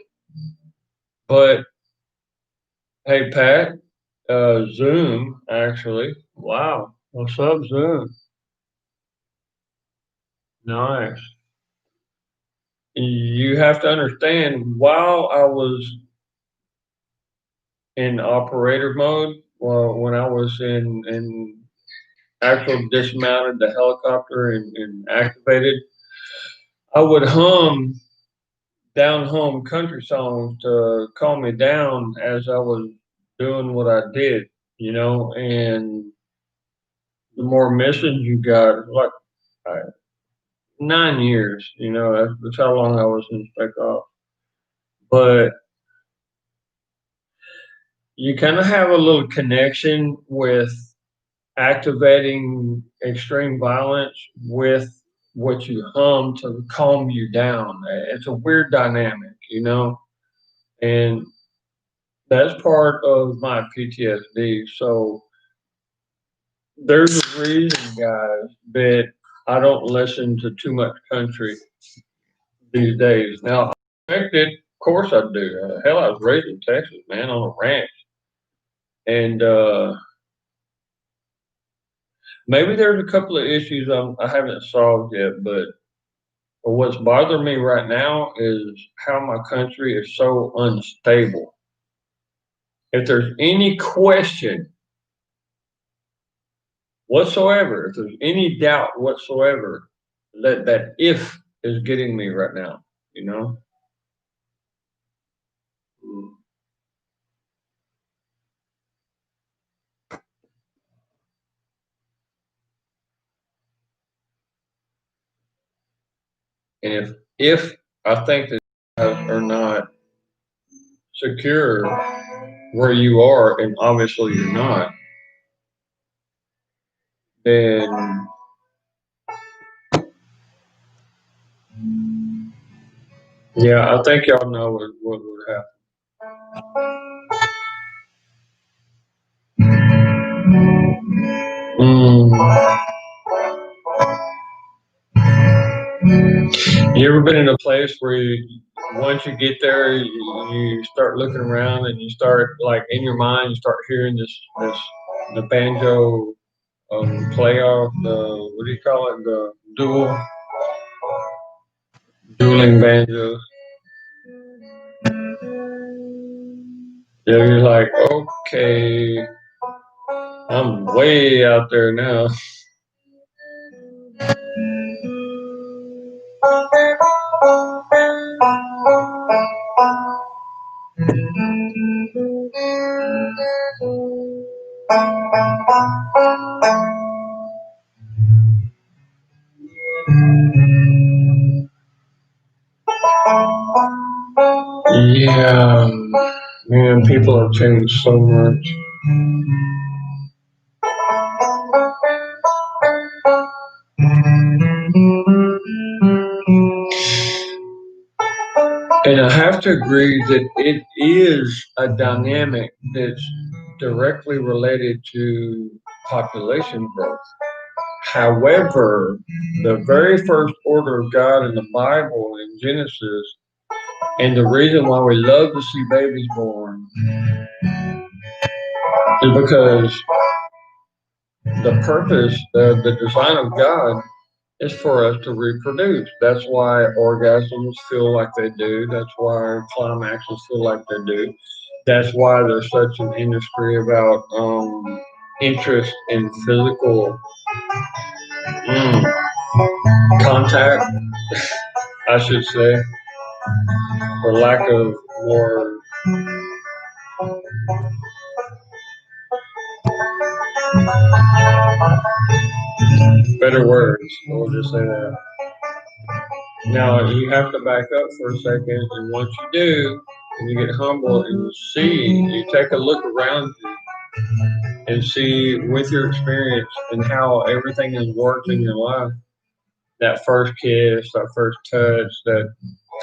Speaker 2: But hey, Pat, Zoom actually. Wow, what's up, Zoom? Nice. You have to understand, while I was in operator mode, well, when I was in actual dismounted the helicopter and activated, I would hum down home country songs to calm me down as I was doing what I did, and the more missions you got, like uh, 9 years, that's how long I was in spec ops. But you kind of have a little connection with activating extreme violence with what you hum to calm you down. It's a weird dynamic, and that's part of my PTSD. So there's a reason, guys, that I don't listen to too much country these days. Now, I expected, of course I do. Hell, I was raised in Texas, man, on a ranch. And maybe there's a couple of issues I haven't solved yet, but what's bothering me right now is how my country is so unstable. If there's any question whatsoever, if there's any doubt whatsoever, that if is getting me right now, you know? And if I think that you guys are not secure where you are, and obviously you're not, then yeah, I think y'all know what would happen. Mm. You ever been in a place where once you get there, you start looking around and you start, like, in your mind, you start hearing the banjo playoff, the, what do you call it, the dueling banjos. Yeah, you're like, okay, I'm way out there now. Yeah, man, people have changed so much. And I have to agree that it is a dynamic that's directly related to population growth. However, the very first order of God in the Bible in Genesis, and the reason why we love to see babies born, is because the purpose, the design of God is for us to reproduce. That's why orgasms feel like they do. That's why climaxes feel like they do. That's why there's such an industry about interest in physical contact, I should say, for lack of more better words. We'll just say that. Now you have to back up for a second, and once you do, and you get humble and you see, you take a look around you and see with your experience and how everything has worked in your life. That first kiss, that first touch, that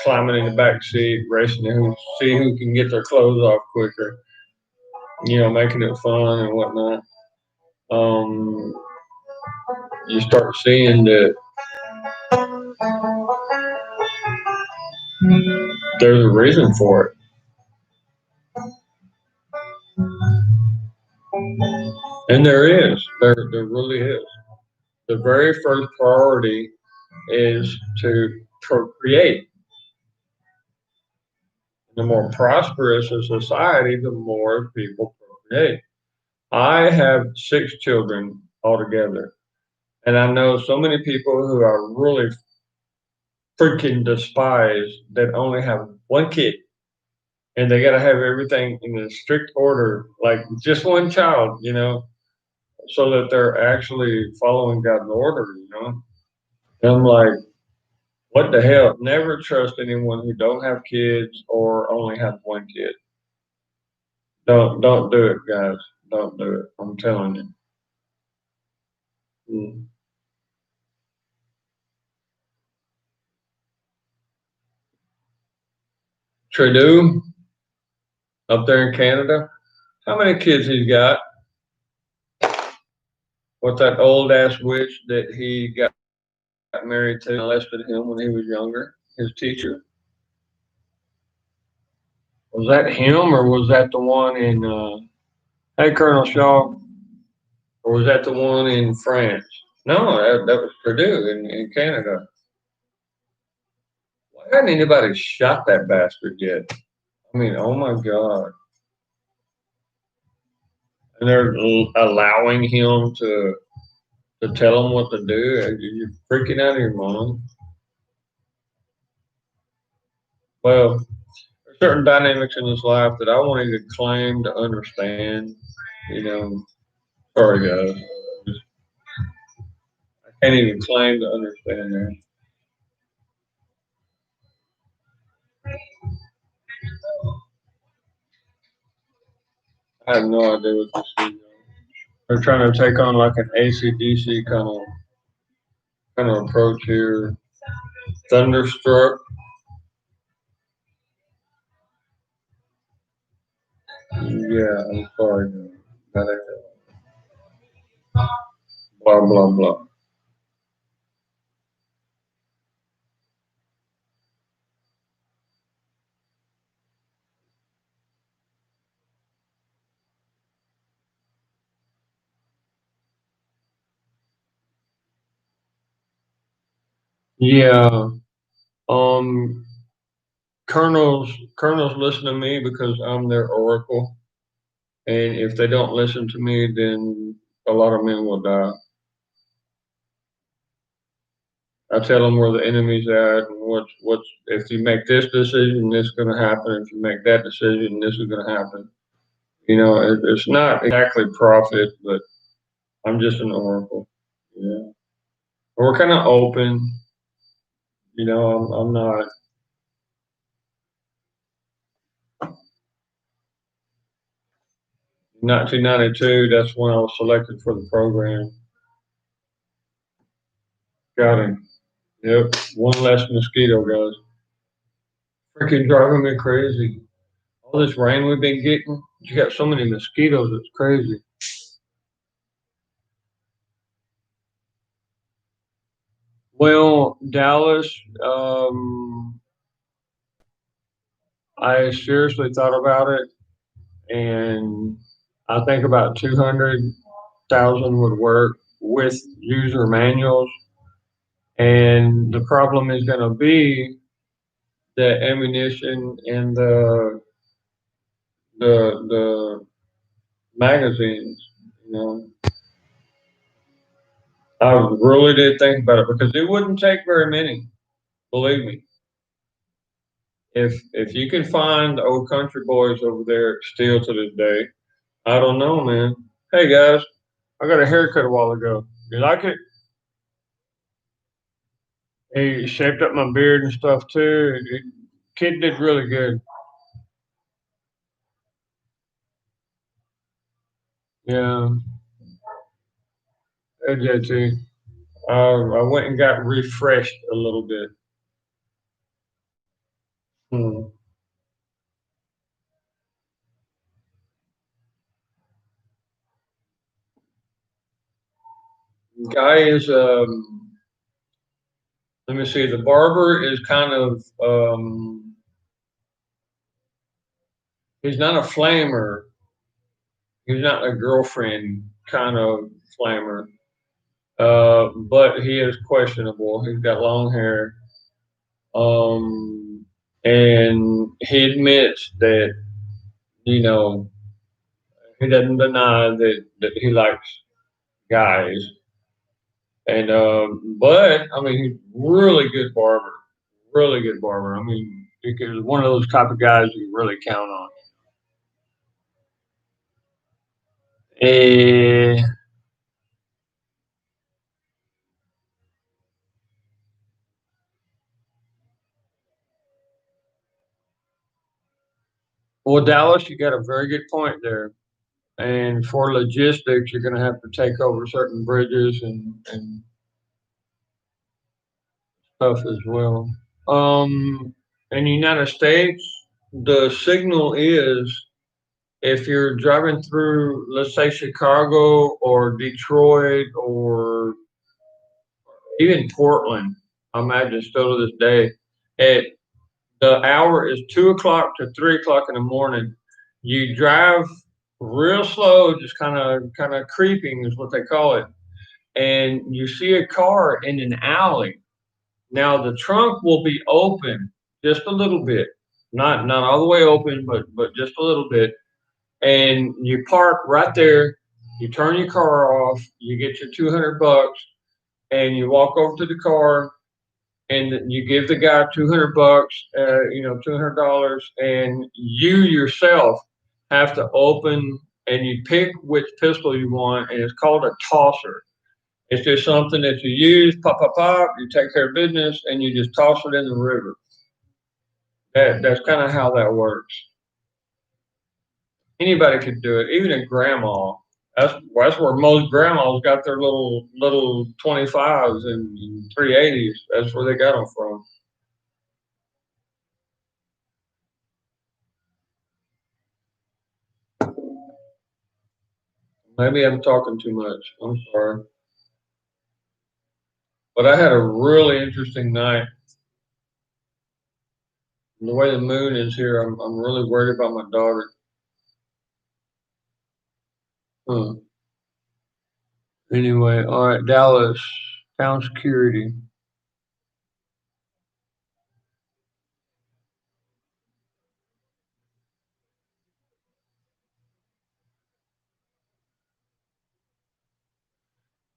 Speaker 2: climbing in the back seat, racing to see who can get their clothes off quicker, making it fun and whatnot. Um, you start seeing that there's a reason for it. And there is. There really is. The very first priority is to procreate. The more prosperous a society, the more people procreate. I have 6 children altogether. And I know so many people who are really freaking despised that only have one kid. And they got to have everything in a strict order, like just one child, so that they're actually following God's order. And I'm like, what the hell? Never trust anyone who don't have kids or only have one kid. Don't do it, guys. Don't do it. I'm telling you. Mm. Trudeau up there in Canada, how many kids he's got? What that old ass witch that he got married to molested him when he was younger, his teacher. Was that him or was that the one in hey Colonel Shaw? Or was that the one in France? No, that was Purdue in Canada. Why hasn't anybody shot that bastard yet? I mean, oh my God. And they're allowing him to tell them what to do. You're freaking out of your mind. Well, there's certain dynamics in this life that I won't even claim to understand. You know, sorry guys, I can't even claim to understand that. I have no idea what this is. They're trying to take on like an ACDC kind of approach here. Thunderstruck. Yeah, I'm sorry. Blah blah blah. Yeah. Um. Colonels listen to me because I'm their oracle, and if they don't listen to me, then a lot of men will die. I tell them where the enemy's at and what's if you make this decision, this is going to happen. If you make that decision, this is going to happen. It's not exactly prophet, but I'm just an oracle. Yeah, we're kind of open. I'm not. 1992. That's when I was selected for the program. Got him. Yep, one less mosquito, guys. Freaking driving me crazy. All this rain we've been getting, you got so many mosquitoes. It's crazy. Well, Dallas, I seriously thought about it, and I think about 200,000 would work with user manuals. And the problem is going to be the ammunition and the magazines. You know, I really did think about it because it wouldn't take very many. Believe me. If you can find the old country boys over there still to this day, I don't know, man. Hey guys, I got a haircut a while ago. You like it? He shaped up my beard and stuff too. Kid did really good. Yeah, hey JT. I went and got refreshed a little bit. Hmm. Guy is let me see. The barber is kind of he's not a flamer. He's not a girlfriend kind of flamer. But he is questionable. He's got long hair. Um, and he admits that, you know, he doesn't deny that he likes guys. And but I mean, he's really good barber, really good barber. I mean, he's one of those type of guys you really count on. Eh, well, Dallas, you got a very good point there. And for logistics, you're going to have to take over certain bridges and stuff as well. In the United States, the signal is if you're driving through, let's say, Chicago or Detroit or even Portland, I imagine still to this day, at the hour is 2 o'clock to 3 o'clock in the morning. You drive real slow, just kind of creeping is what they call it, and you see a car in an alley. Now the trunk will be open just a little bit, not all the way open, but just a little bit. And you park right there. You turn your car off. You get your $200, and you walk over to the car, and you give the guy $200, $200, and you yourself have to open and you pick which pistol you want, and it's called a tosser. It's just something that you use, pop, pop, pop, you take care of business, and you just toss it in the river. That's kind of how that works. Anybody could do it, even a grandma. That's where most grandmas got their little 25s and 380s. That's where they got them from. Maybe I'm talking too much. I'm sorry. But I had a really interesting night. The way the moon is here, I'm really worried about my daughter. Huh. Anyway, all right, Dallas, town security.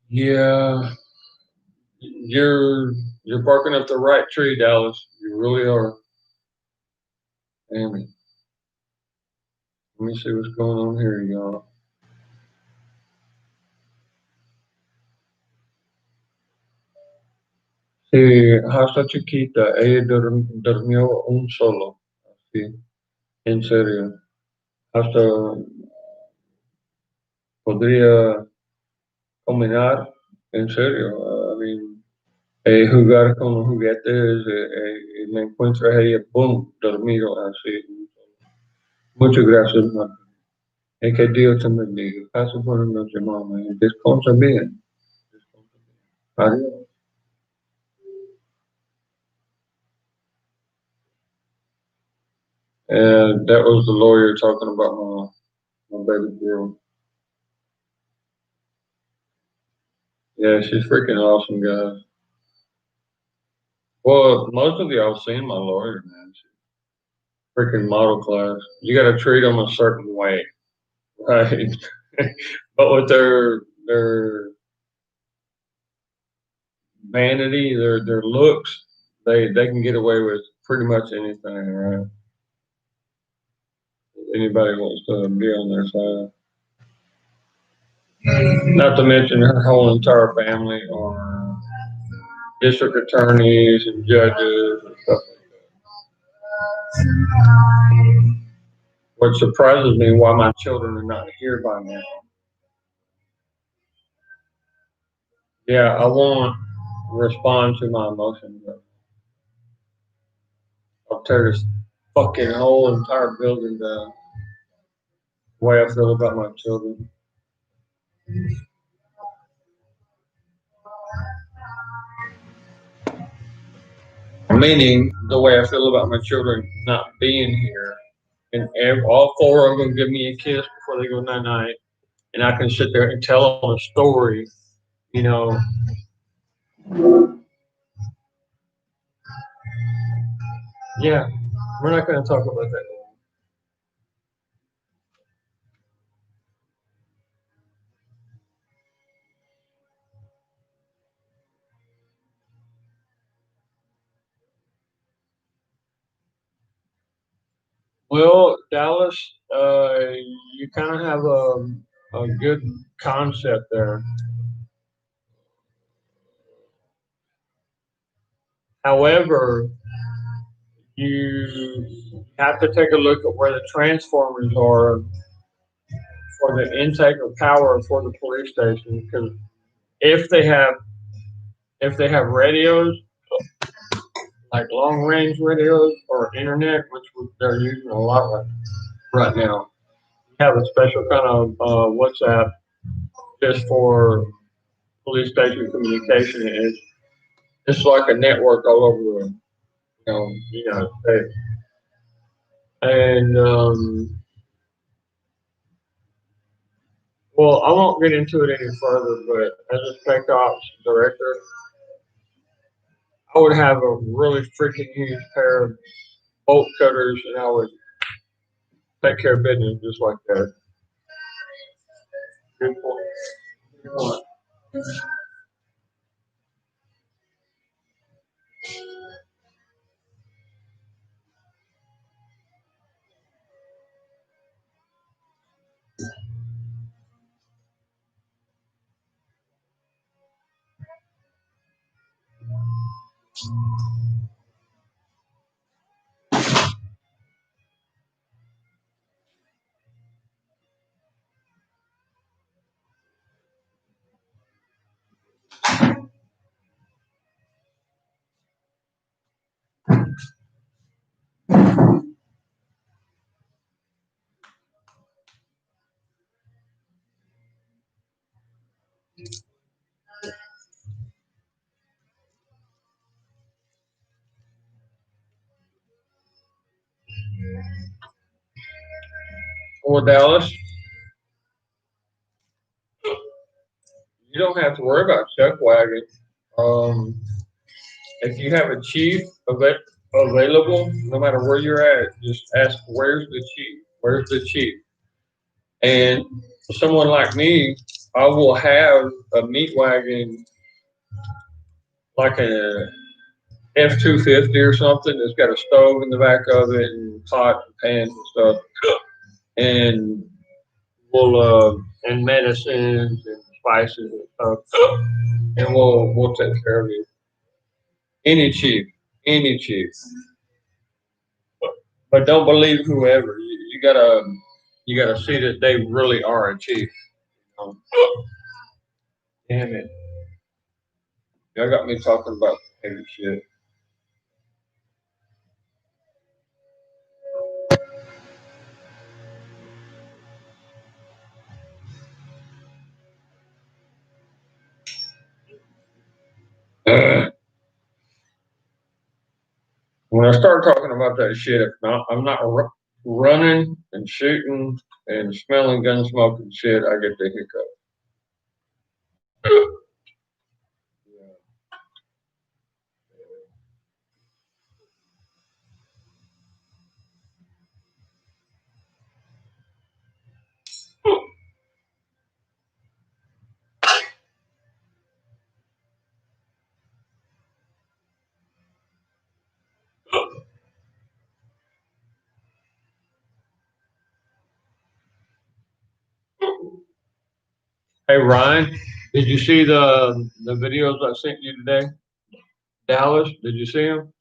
Speaker 2: Yeah, you're you're barking up the right tree, Dallas. You really are. Damn it. Let me see what's going on here, y'all. Sí, hasta chiquita, ella durmió un solo. Sí, en serio. Hasta podría caminar, en serio. I mean, jugar con los juguetes, me encuentro ella, boom, dormido así. Muchas gracias, mamá. Que Dios te bendiga. Pasa buenas noches, mamá. Descansa bien. Adiós. And that was the lawyer talking about my baby girl. Yeah, she's freaking awesome, guys. Well, most of y'all seen my lawyer, man. Freaking model class. You got to treat them a certain way, right? But with their vanity, their looks, they can get away with pretty much anything, right? Anybody wants to be on their side. Not to mention her whole entire family are district attorneys and judges and stuff like that. What surprises me why my children are not here by now. Yeah, I won't respond to my emotions. I'll tear this fucking whole entire building down. The way I feel about my children. Meaning the way I feel about my children not being here. And all four of them give me a kiss before they go night night. And I can sit there and tell them a story, you know. Yeah, we're not going to talk about that. Well, Dallas, you kind of have a good concept there. However, you have to take a look at where the transformers are for the intake of power for the police station. Because if they have if they have radios, like long range radios or internet, which they're using a lot right now, you have a special kind of WhatsApp just for police station communication. It's like a network all over the United States. And well, I won't get into it any further, but as a spec ops director, I would have a really freaking huge pair of bolt cutters, and I would take care of business just like that. Good point. Good point. Well, Dallas, you don't have to worry about chuck wagon. Um, if you have a chief available, no matter where you're at, just ask, "Where's the chief? Where's the chief?" And someone like me, I will have a meat wagon, like a F-250 or something that's got a stove in the back of it and pot and pans and stuff, and we'll and medicines and spices and stuff, and we'll take care of you. Any chief, any chief, but don't believe whoever. You gotta see that they really are a chief. Um, Damn it, y'all got me talking about heavy shit. When I start talking about that shit, if not, I'm not running and shooting and smelling gun smoke and shit, I get the hiccup. Hey Ryan, did you see the videos I sent you today? Dallas, did you see them?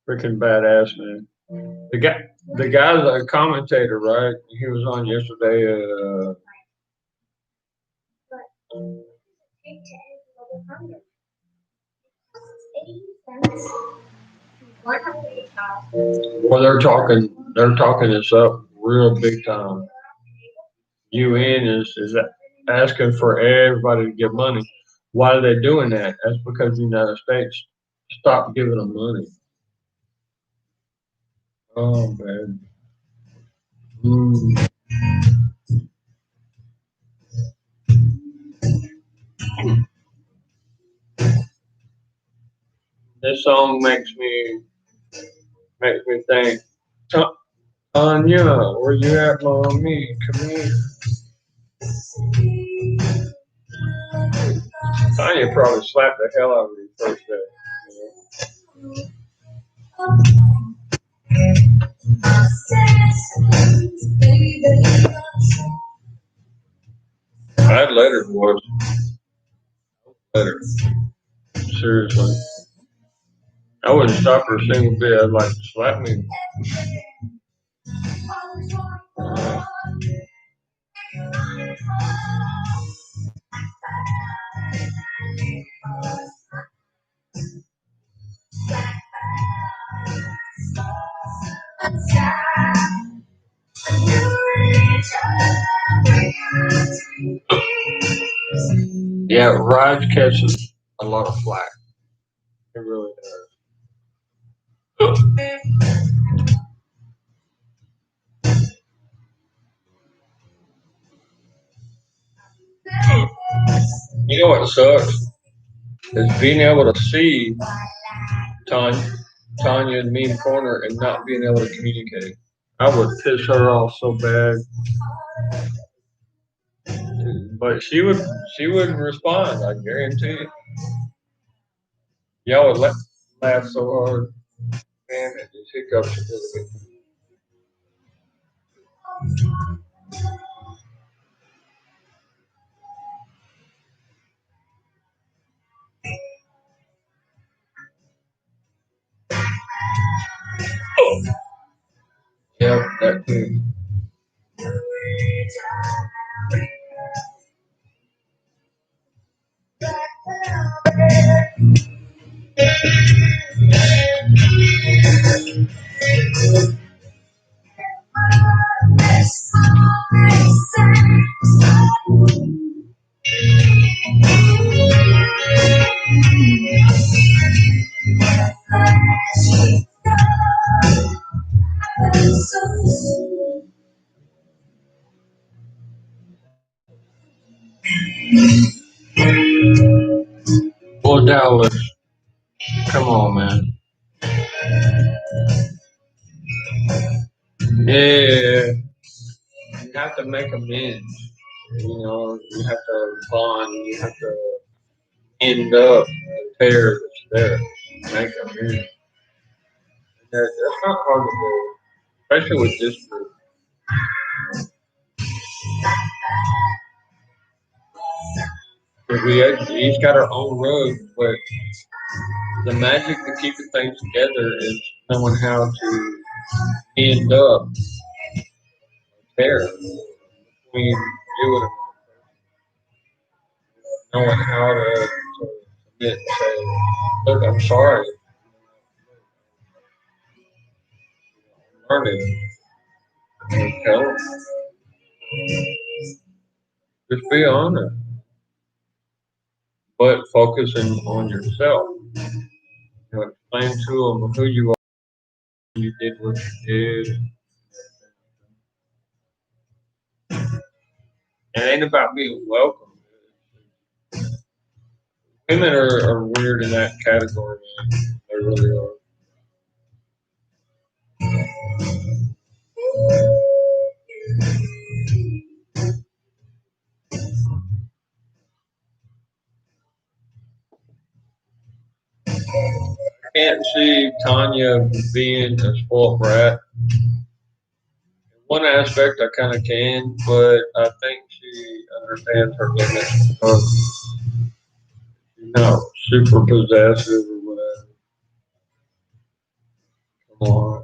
Speaker 2: Freaking badass, man. The guy's a commentator, right? He was on yesterday.
Speaker 3: Take to end global hunger. It costs 80 cents to 100 pounds.
Speaker 2: Well, they're talking this up real big time. UN is asking for everybody to give money. Why are they doing that? That's because the United States stopped giving them money. Oh man. Mm. This song makes me think. Tanya, where you at, mommy? Come here. Tanya probably slapped the hell out of me first day. I'd let her, boys. Let her. Seriously. I wouldn't stop her a single bit. I'd like to slap me. Yeah, Raj catches a lot of flack. It really does. You know what sucks? Is being able to see Tanya in mean corner and not being able to communicate. I would piss her off so bad. But she wouldn't respond, I guarantee it. Y'all would laugh so hard. Man, these hiccups are really good. Yeah, that too. Well, Dallas, come on, man. Yeah, you have to make amends. You know, you have to bond. You have to end up the tear that's there. Make amends. That's not hard to do, especially with this group. Because we each got our own road, but the magic to keeping things together is knowing how to end up there between you and knowing how to admit and say, look, I'm sorry, I'm learning. You know, just be honest, but focusing on yourself. You know, explain to them who you are, you did what you did. It ain't about being welcome. Women are weird in that category, man. They really are. Can't see Tanya being a spoiled brat. one aspect I kind of can, but I think she understands her limits because she's not super possessive or whatever. Come on.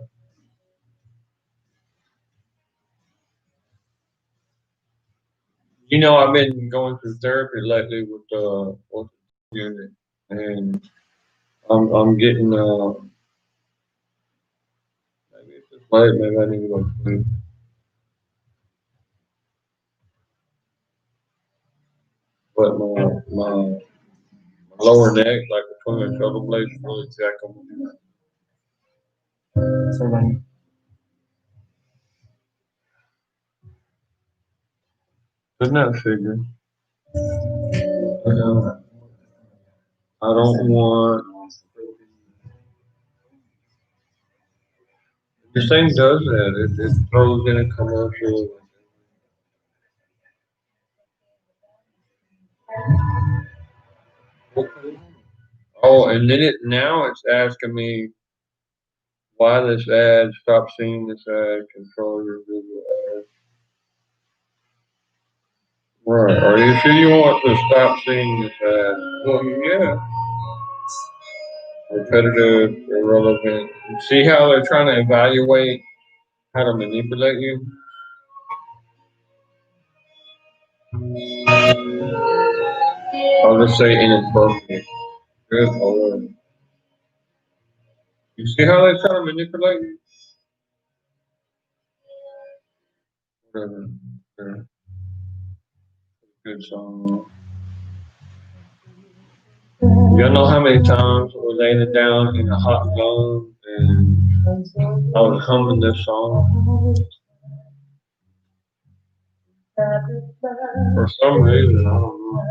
Speaker 2: You know, I've been going through therapy lately with the unit, and I'm getting maybe it's just late, maybe I need to go to sleep. But my lower neck, like between my shoulder blades, is really jacked.
Speaker 1: So then,
Speaker 2: Isn't that figure? I don't want. This thing does that. It throws in a commercial. Oh, and then now it's asking me why this ad. Stop seeing this ad. Control your Google ad. Right. Are you sure you want to stop seeing this ad? Well, yeah. Repetitive, irrelevant. See how they're trying to evaluate how to manipulate you? I'll just say inappropriate. Good Lord. You see how they try to manipulate you? Whatever. Yeah. Good song. Y'all know how many times I was laying it down in a hot zone and I was humming this song? For some reason, I don't know.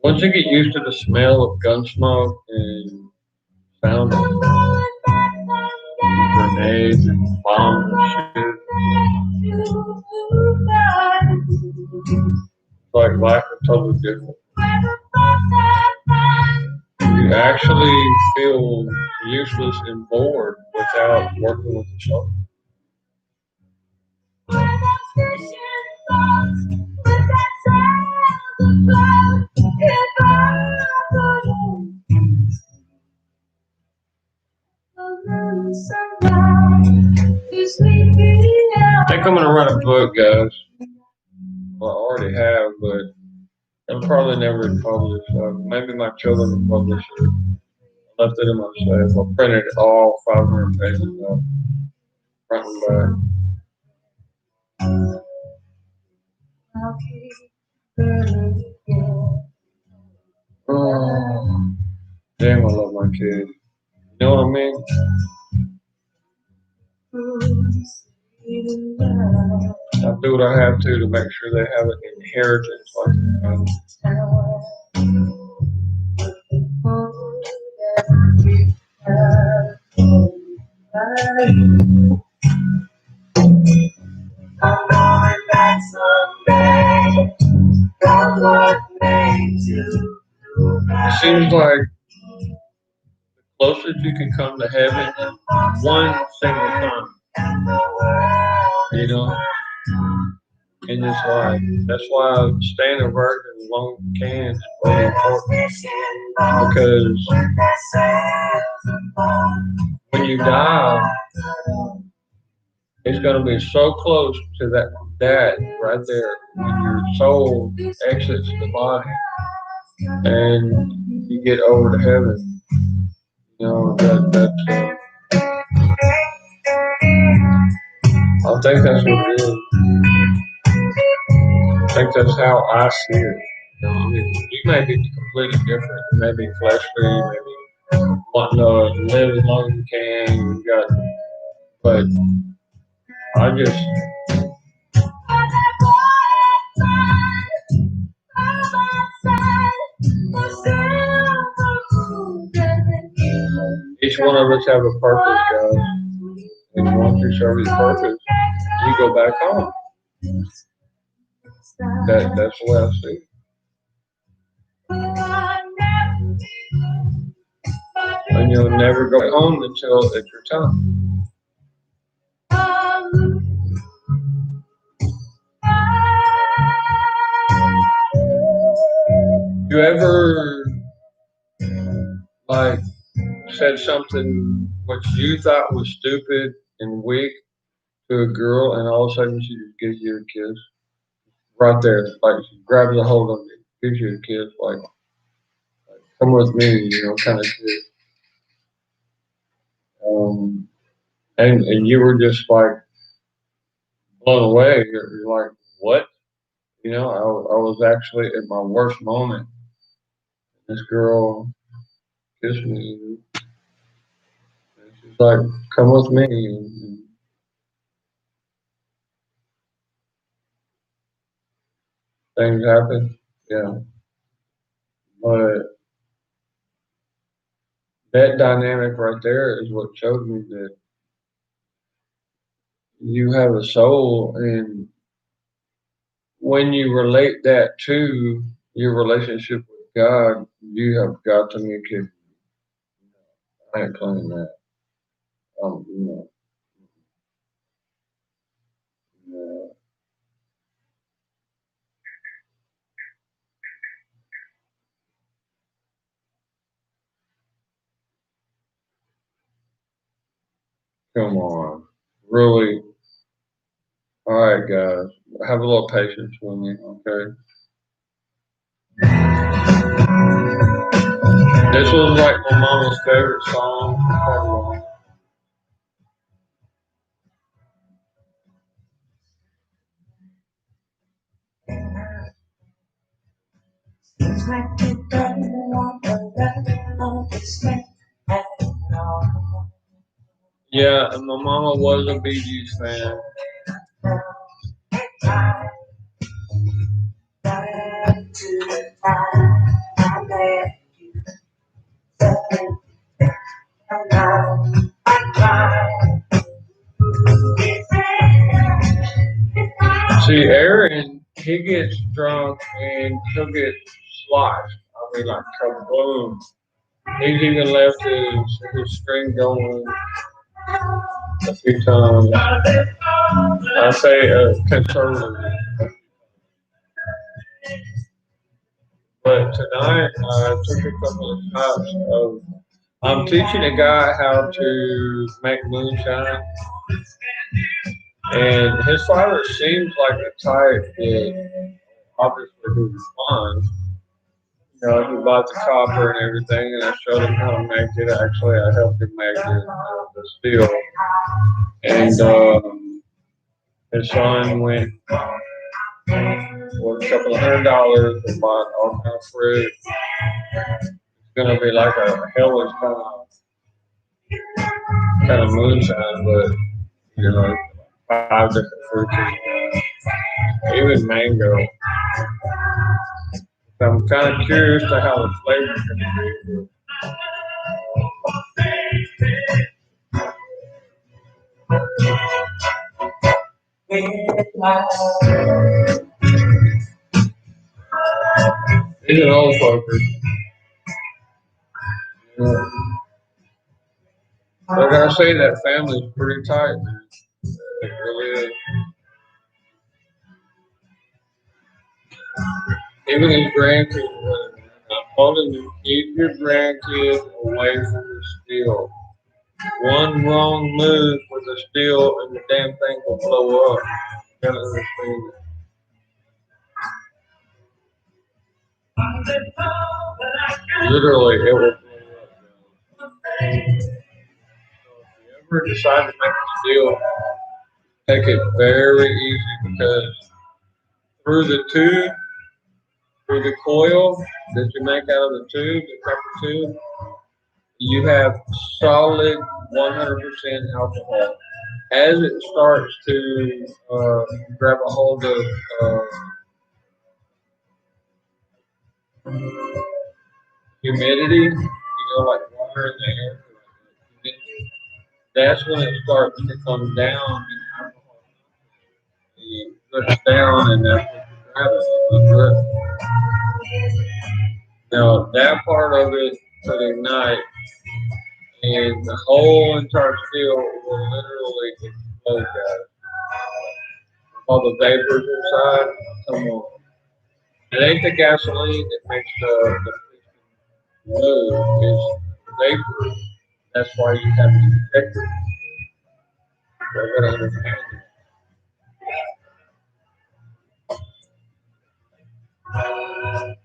Speaker 2: Once you get used to the smell of gun smoke and sound of grenades and bombs and shit, like life is totally different. You actually feel useless and bored without working with the children. I think I'm gonna write a book, guys. Well, I already have, but I'll probably never publish. Maybe my children will publish it. I left it in my safe. I printed all 500 pages out, front and back. Oh, damn, I love my kids. You know what I mean? I do what I have to make sure they have an inheritance like I'm going back someday. God what made you. It seems like the closest you can come to heaven one single time. You know? In this life. That's why staying a virgin as long as you can is really important. Because when you die, it's going to be so close to that right there when your soul exits the body and you get over to heaven. You know, I think that's what it is. I think that's how I see it. You know, I mean, you may be completely different. You may be fleshly, maybe wanting to live as long as you can. You got, but I just. Each one of us have a purpose, guys. And once you serve your purpose, you go back home. That's the way I see it. And you'll never go home until it's your time. You ever like said something which you thought was stupid and weak to a girl, and all of a sudden she just gives you a kiss right there, like she grabs a hold of you, gives you a kiss, like come with me, kind of kiss. And you were just like blown away. You're like, what? I was actually at my worst moment. This girl kissed me. And she's like, come with me. And things happen. Yeah. But that dynamic right there is what showed me that you have a soul, and when you relate that to your relationship with God, you have got to make it. I ain't playing that. Um, you know, uh, come on, really. All right, guys, have a little patience with me, okay? This was like my mama's favorite song. Yeah, and my mama was a Bee Gees fan. See, Aaron, he gets drunk and he'll get sloshed. I mean, like kaboom. He's even left his string going a few times. I say conservatively. But tonight, I took a couple of shots of. I'm teaching a guy how to make moonshine, and his father seems like a type that obviously he was fun. He bought the copper and everything, and I showed him how to make it. Actually, I helped him make the steel. And his son went with a couple of $100 and bought all kind of fruit. It's gonna be like a hellish kind of moonshine, but 5 different fruits, even mango. So I'm kind of curious to how the flavor's gonna be. He's an old fucker. Yeah. Like I say, that family's pretty tight, man. It really is. Even his grandkids, I'm telling you, keep your grandkids away from the steel. One wrong move with the steel and the damn thing will blow up. You gotta understand that. Literally, it will blow up. So if you ever decide to make a steel, take it very easy, because through the tube, through the coil that you make out of the tube, the copper tube, you have solid 100% alcohol. As it starts to grab a hold of humidity, like water in the air, that's when it starts to come down in alcohol. You put it down, and that's what you grab it. Now that part of it could ignite, and the whole entire steel will literally explode, guys. All the vapors inside come on. It ain't the gasoline that makes the piston move, it's vapor. That's why you have to protect it. So I gotta understand it. I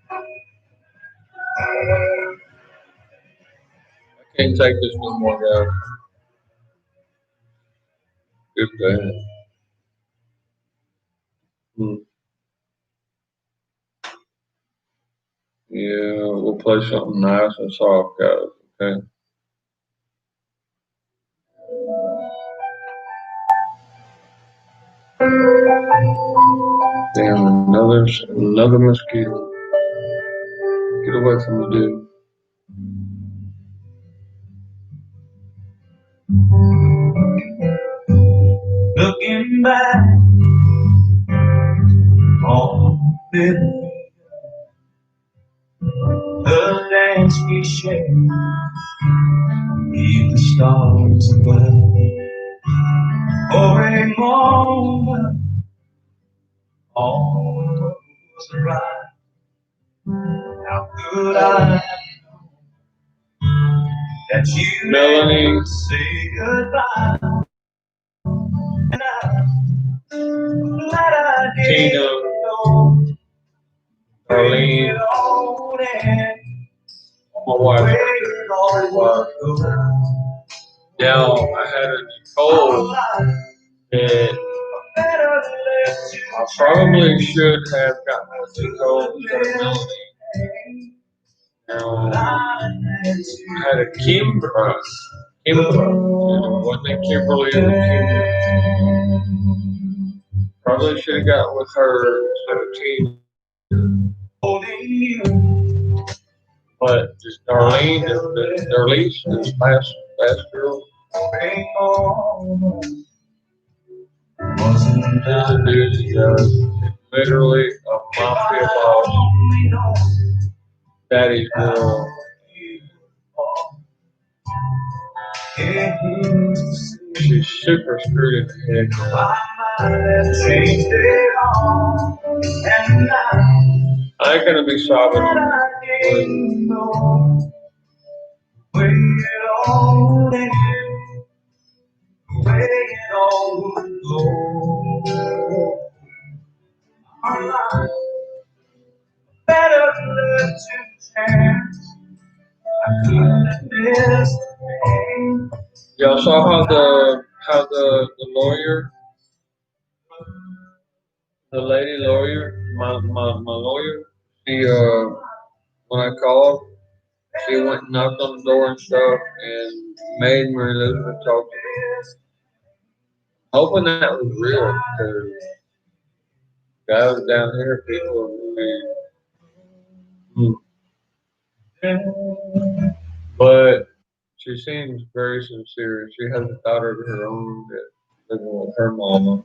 Speaker 2: can't take this no more, guys. Good thing. Hmm. Yeah, we'll play something nice and soft, guys. Okay. Damn, another mosquito. Get away from me, dude.
Speaker 5: Looking back on the dance we shared, leave the stars above. For a moment, all was right. How could I that you
Speaker 2: Melanie,
Speaker 5: never say goodbye? And I'm glad I
Speaker 2: Tina,
Speaker 5: didn't know.
Speaker 2: Arlene,
Speaker 5: On and
Speaker 2: my wife.
Speaker 5: where it all would go.
Speaker 2: Now I had a Nicole that I probably should have gotten with Nicole instead of Melanie. Now I had a Kimbra. Kimbra. Wasn't it Kimberly or Kimbra? Probably should have got with her instead of Tina. But just Darlene, Darlene, this last girl. There's a dude, guys. Literally a mafia boss. Daddy's girl. She's super screwed in the head. I ain't gonna be sobbing on this. Better let you chance. I couldn't miss the pain. Y'all saw how the lawyer, the lady lawyer, my lawyer, she when I called, she went and knocked on the door and stuff, and made Mary Elizabeth talk to me. Hoping that was real, because guys down here, people are really. But she seems very sincere. She has a daughter of her own that lives with her mama.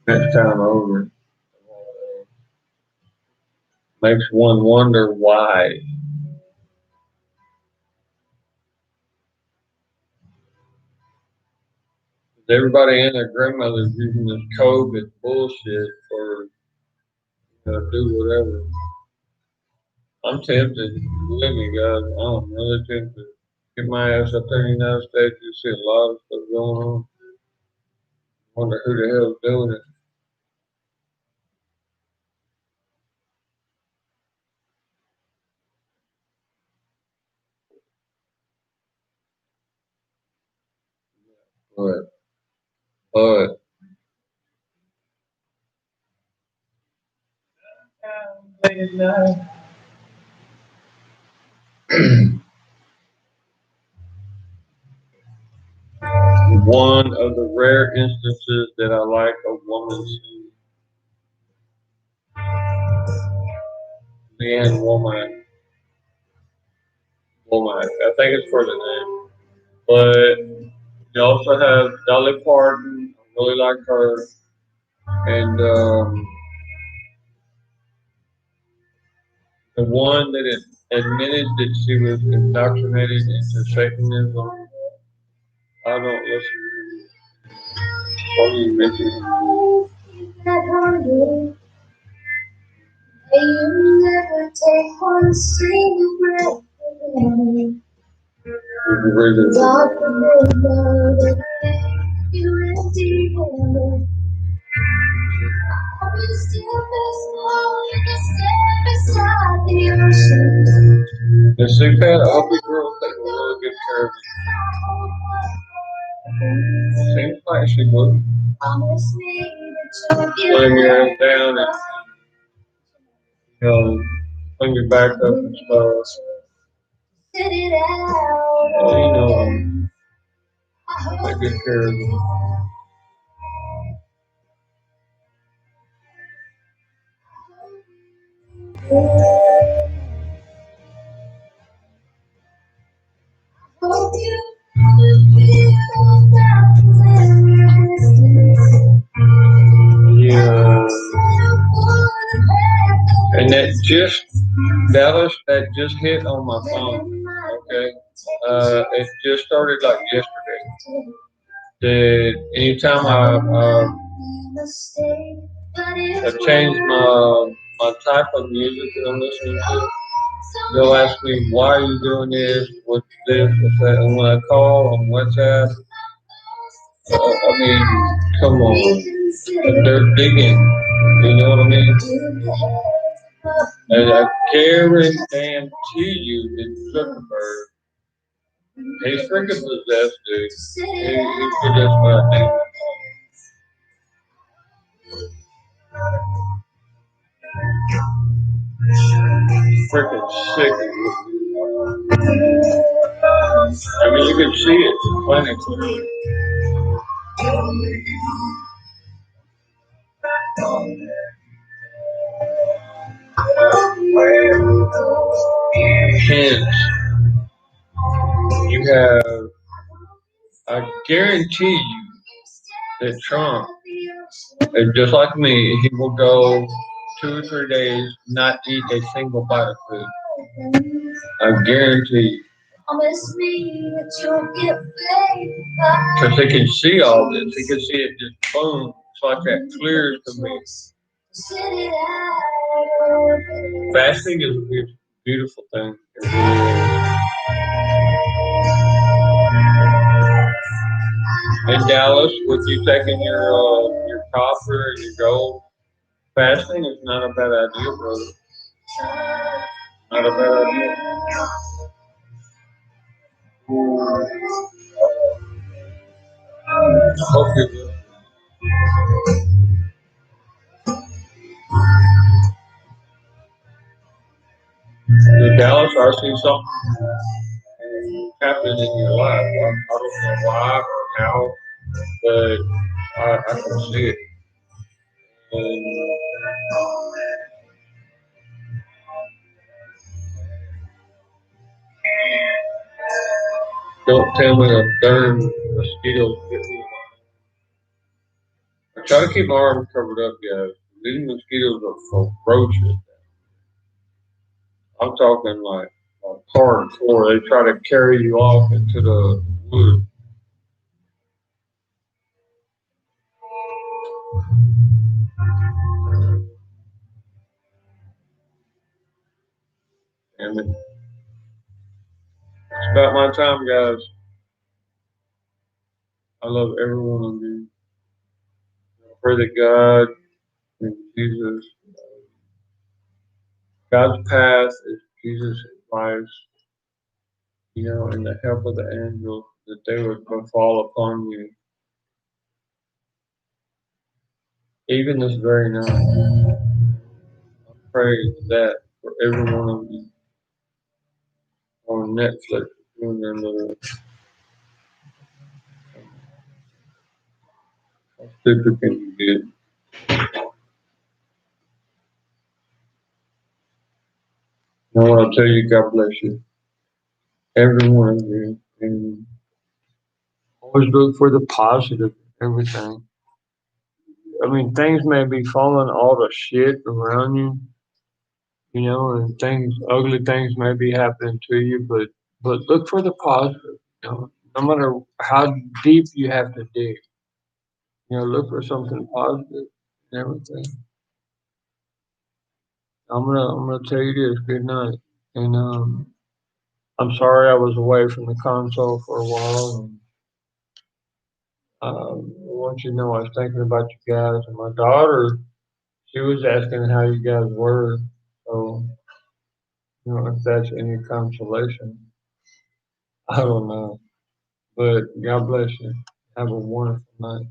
Speaker 2: Next time over, makes one wonder why. Everybody and their grandmother's using this COVID bullshit for do whatever. I'm tempted. Believe me, guys. I'm really tempted. Get my ass up there in the United States. You see a lot of stuff going on. Wonder who the hell's doing it. But one of the rare instances that I like a woman sing, Leanne Womack. I think it's for the name. But You also have Dolly Parton. I really like her. And the one that admitted that she was indoctrinated into Satanism. I don't listen to all these bitches.
Speaker 3: You never take one single breath away. Dark midnight, you empty-handed. Are you still faithful? You can stand beside the ocean.
Speaker 2: The sick pad, I hope you girls take really good care of it. Seems like she would.
Speaker 3: Promise me that you'll
Speaker 2: Laying your ass
Speaker 3: give
Speaker 2: down and, clean your back up and stuff.
Speaker 3: sit it out.
Speaker 2: Take good care of it.
Speaker 3: Hope you feel that
Speaker 2: Yeah. And that just, Dallas, that just hit on my phone. Okay. It just started like yesterday. That anytime I change my type of music that I'm listening to, they'll ask me, why are you doing this? What's this? What's that? And when I call on WhatsApp, I mean, come on. They're digging. You know what I mean? And I guarantee you that Zuckerberg, he's freaking possessed, dude. He's possessed by a demon. Freaking sick. I mean, you can see it clinically. Hence, you have, I guarantee you that Trump, just like me, he will go 2 or 3 days not eat a single bite of food. I guarantee you.
Speaker 3: Promise me that you'll get paid.
Speaker 2: Because they can see all this. They can see it just boom. It's like that clear to me. Fasting is a beautiful thing. It really is. In Dallas, with you taking your copper and your gold, fasting is not a bad idea, brother. Not a bad idea. I hope you do. In Dallas, I see something happening in your life. I don't know why or how, but I can see it. And don't tell me a darn mosquito bit me. I try to keep my arms covered up, guys. These mosquitoes are ferocious. I'm talking like hardcore. They try to carry you off into the woods. And it's about my time, guys. I love every one of you. I pray that God and Jesus, God's path is Jesus' advice, and the help of the angels, that they would fall upon you, even this very night. I pray that for every one of you on Netflix doing their little super can you get. I want to tell you, God bless you, every one of you, and Always look for the positive in everything. I mean, things may be falling all to shit around you, and ugly things may be happening to you, but look for the positive. No matter how deep you have to dig, look for something positive and everything. I'm gonna tell you this. Good night, and I'm sorry I was away from the console for a while. And, I want you to know I was thinking about you guys, and my daughter, she was asking how you guys were. So, if that's any consolation, I don't know. But God bless you. Have a wonderful night.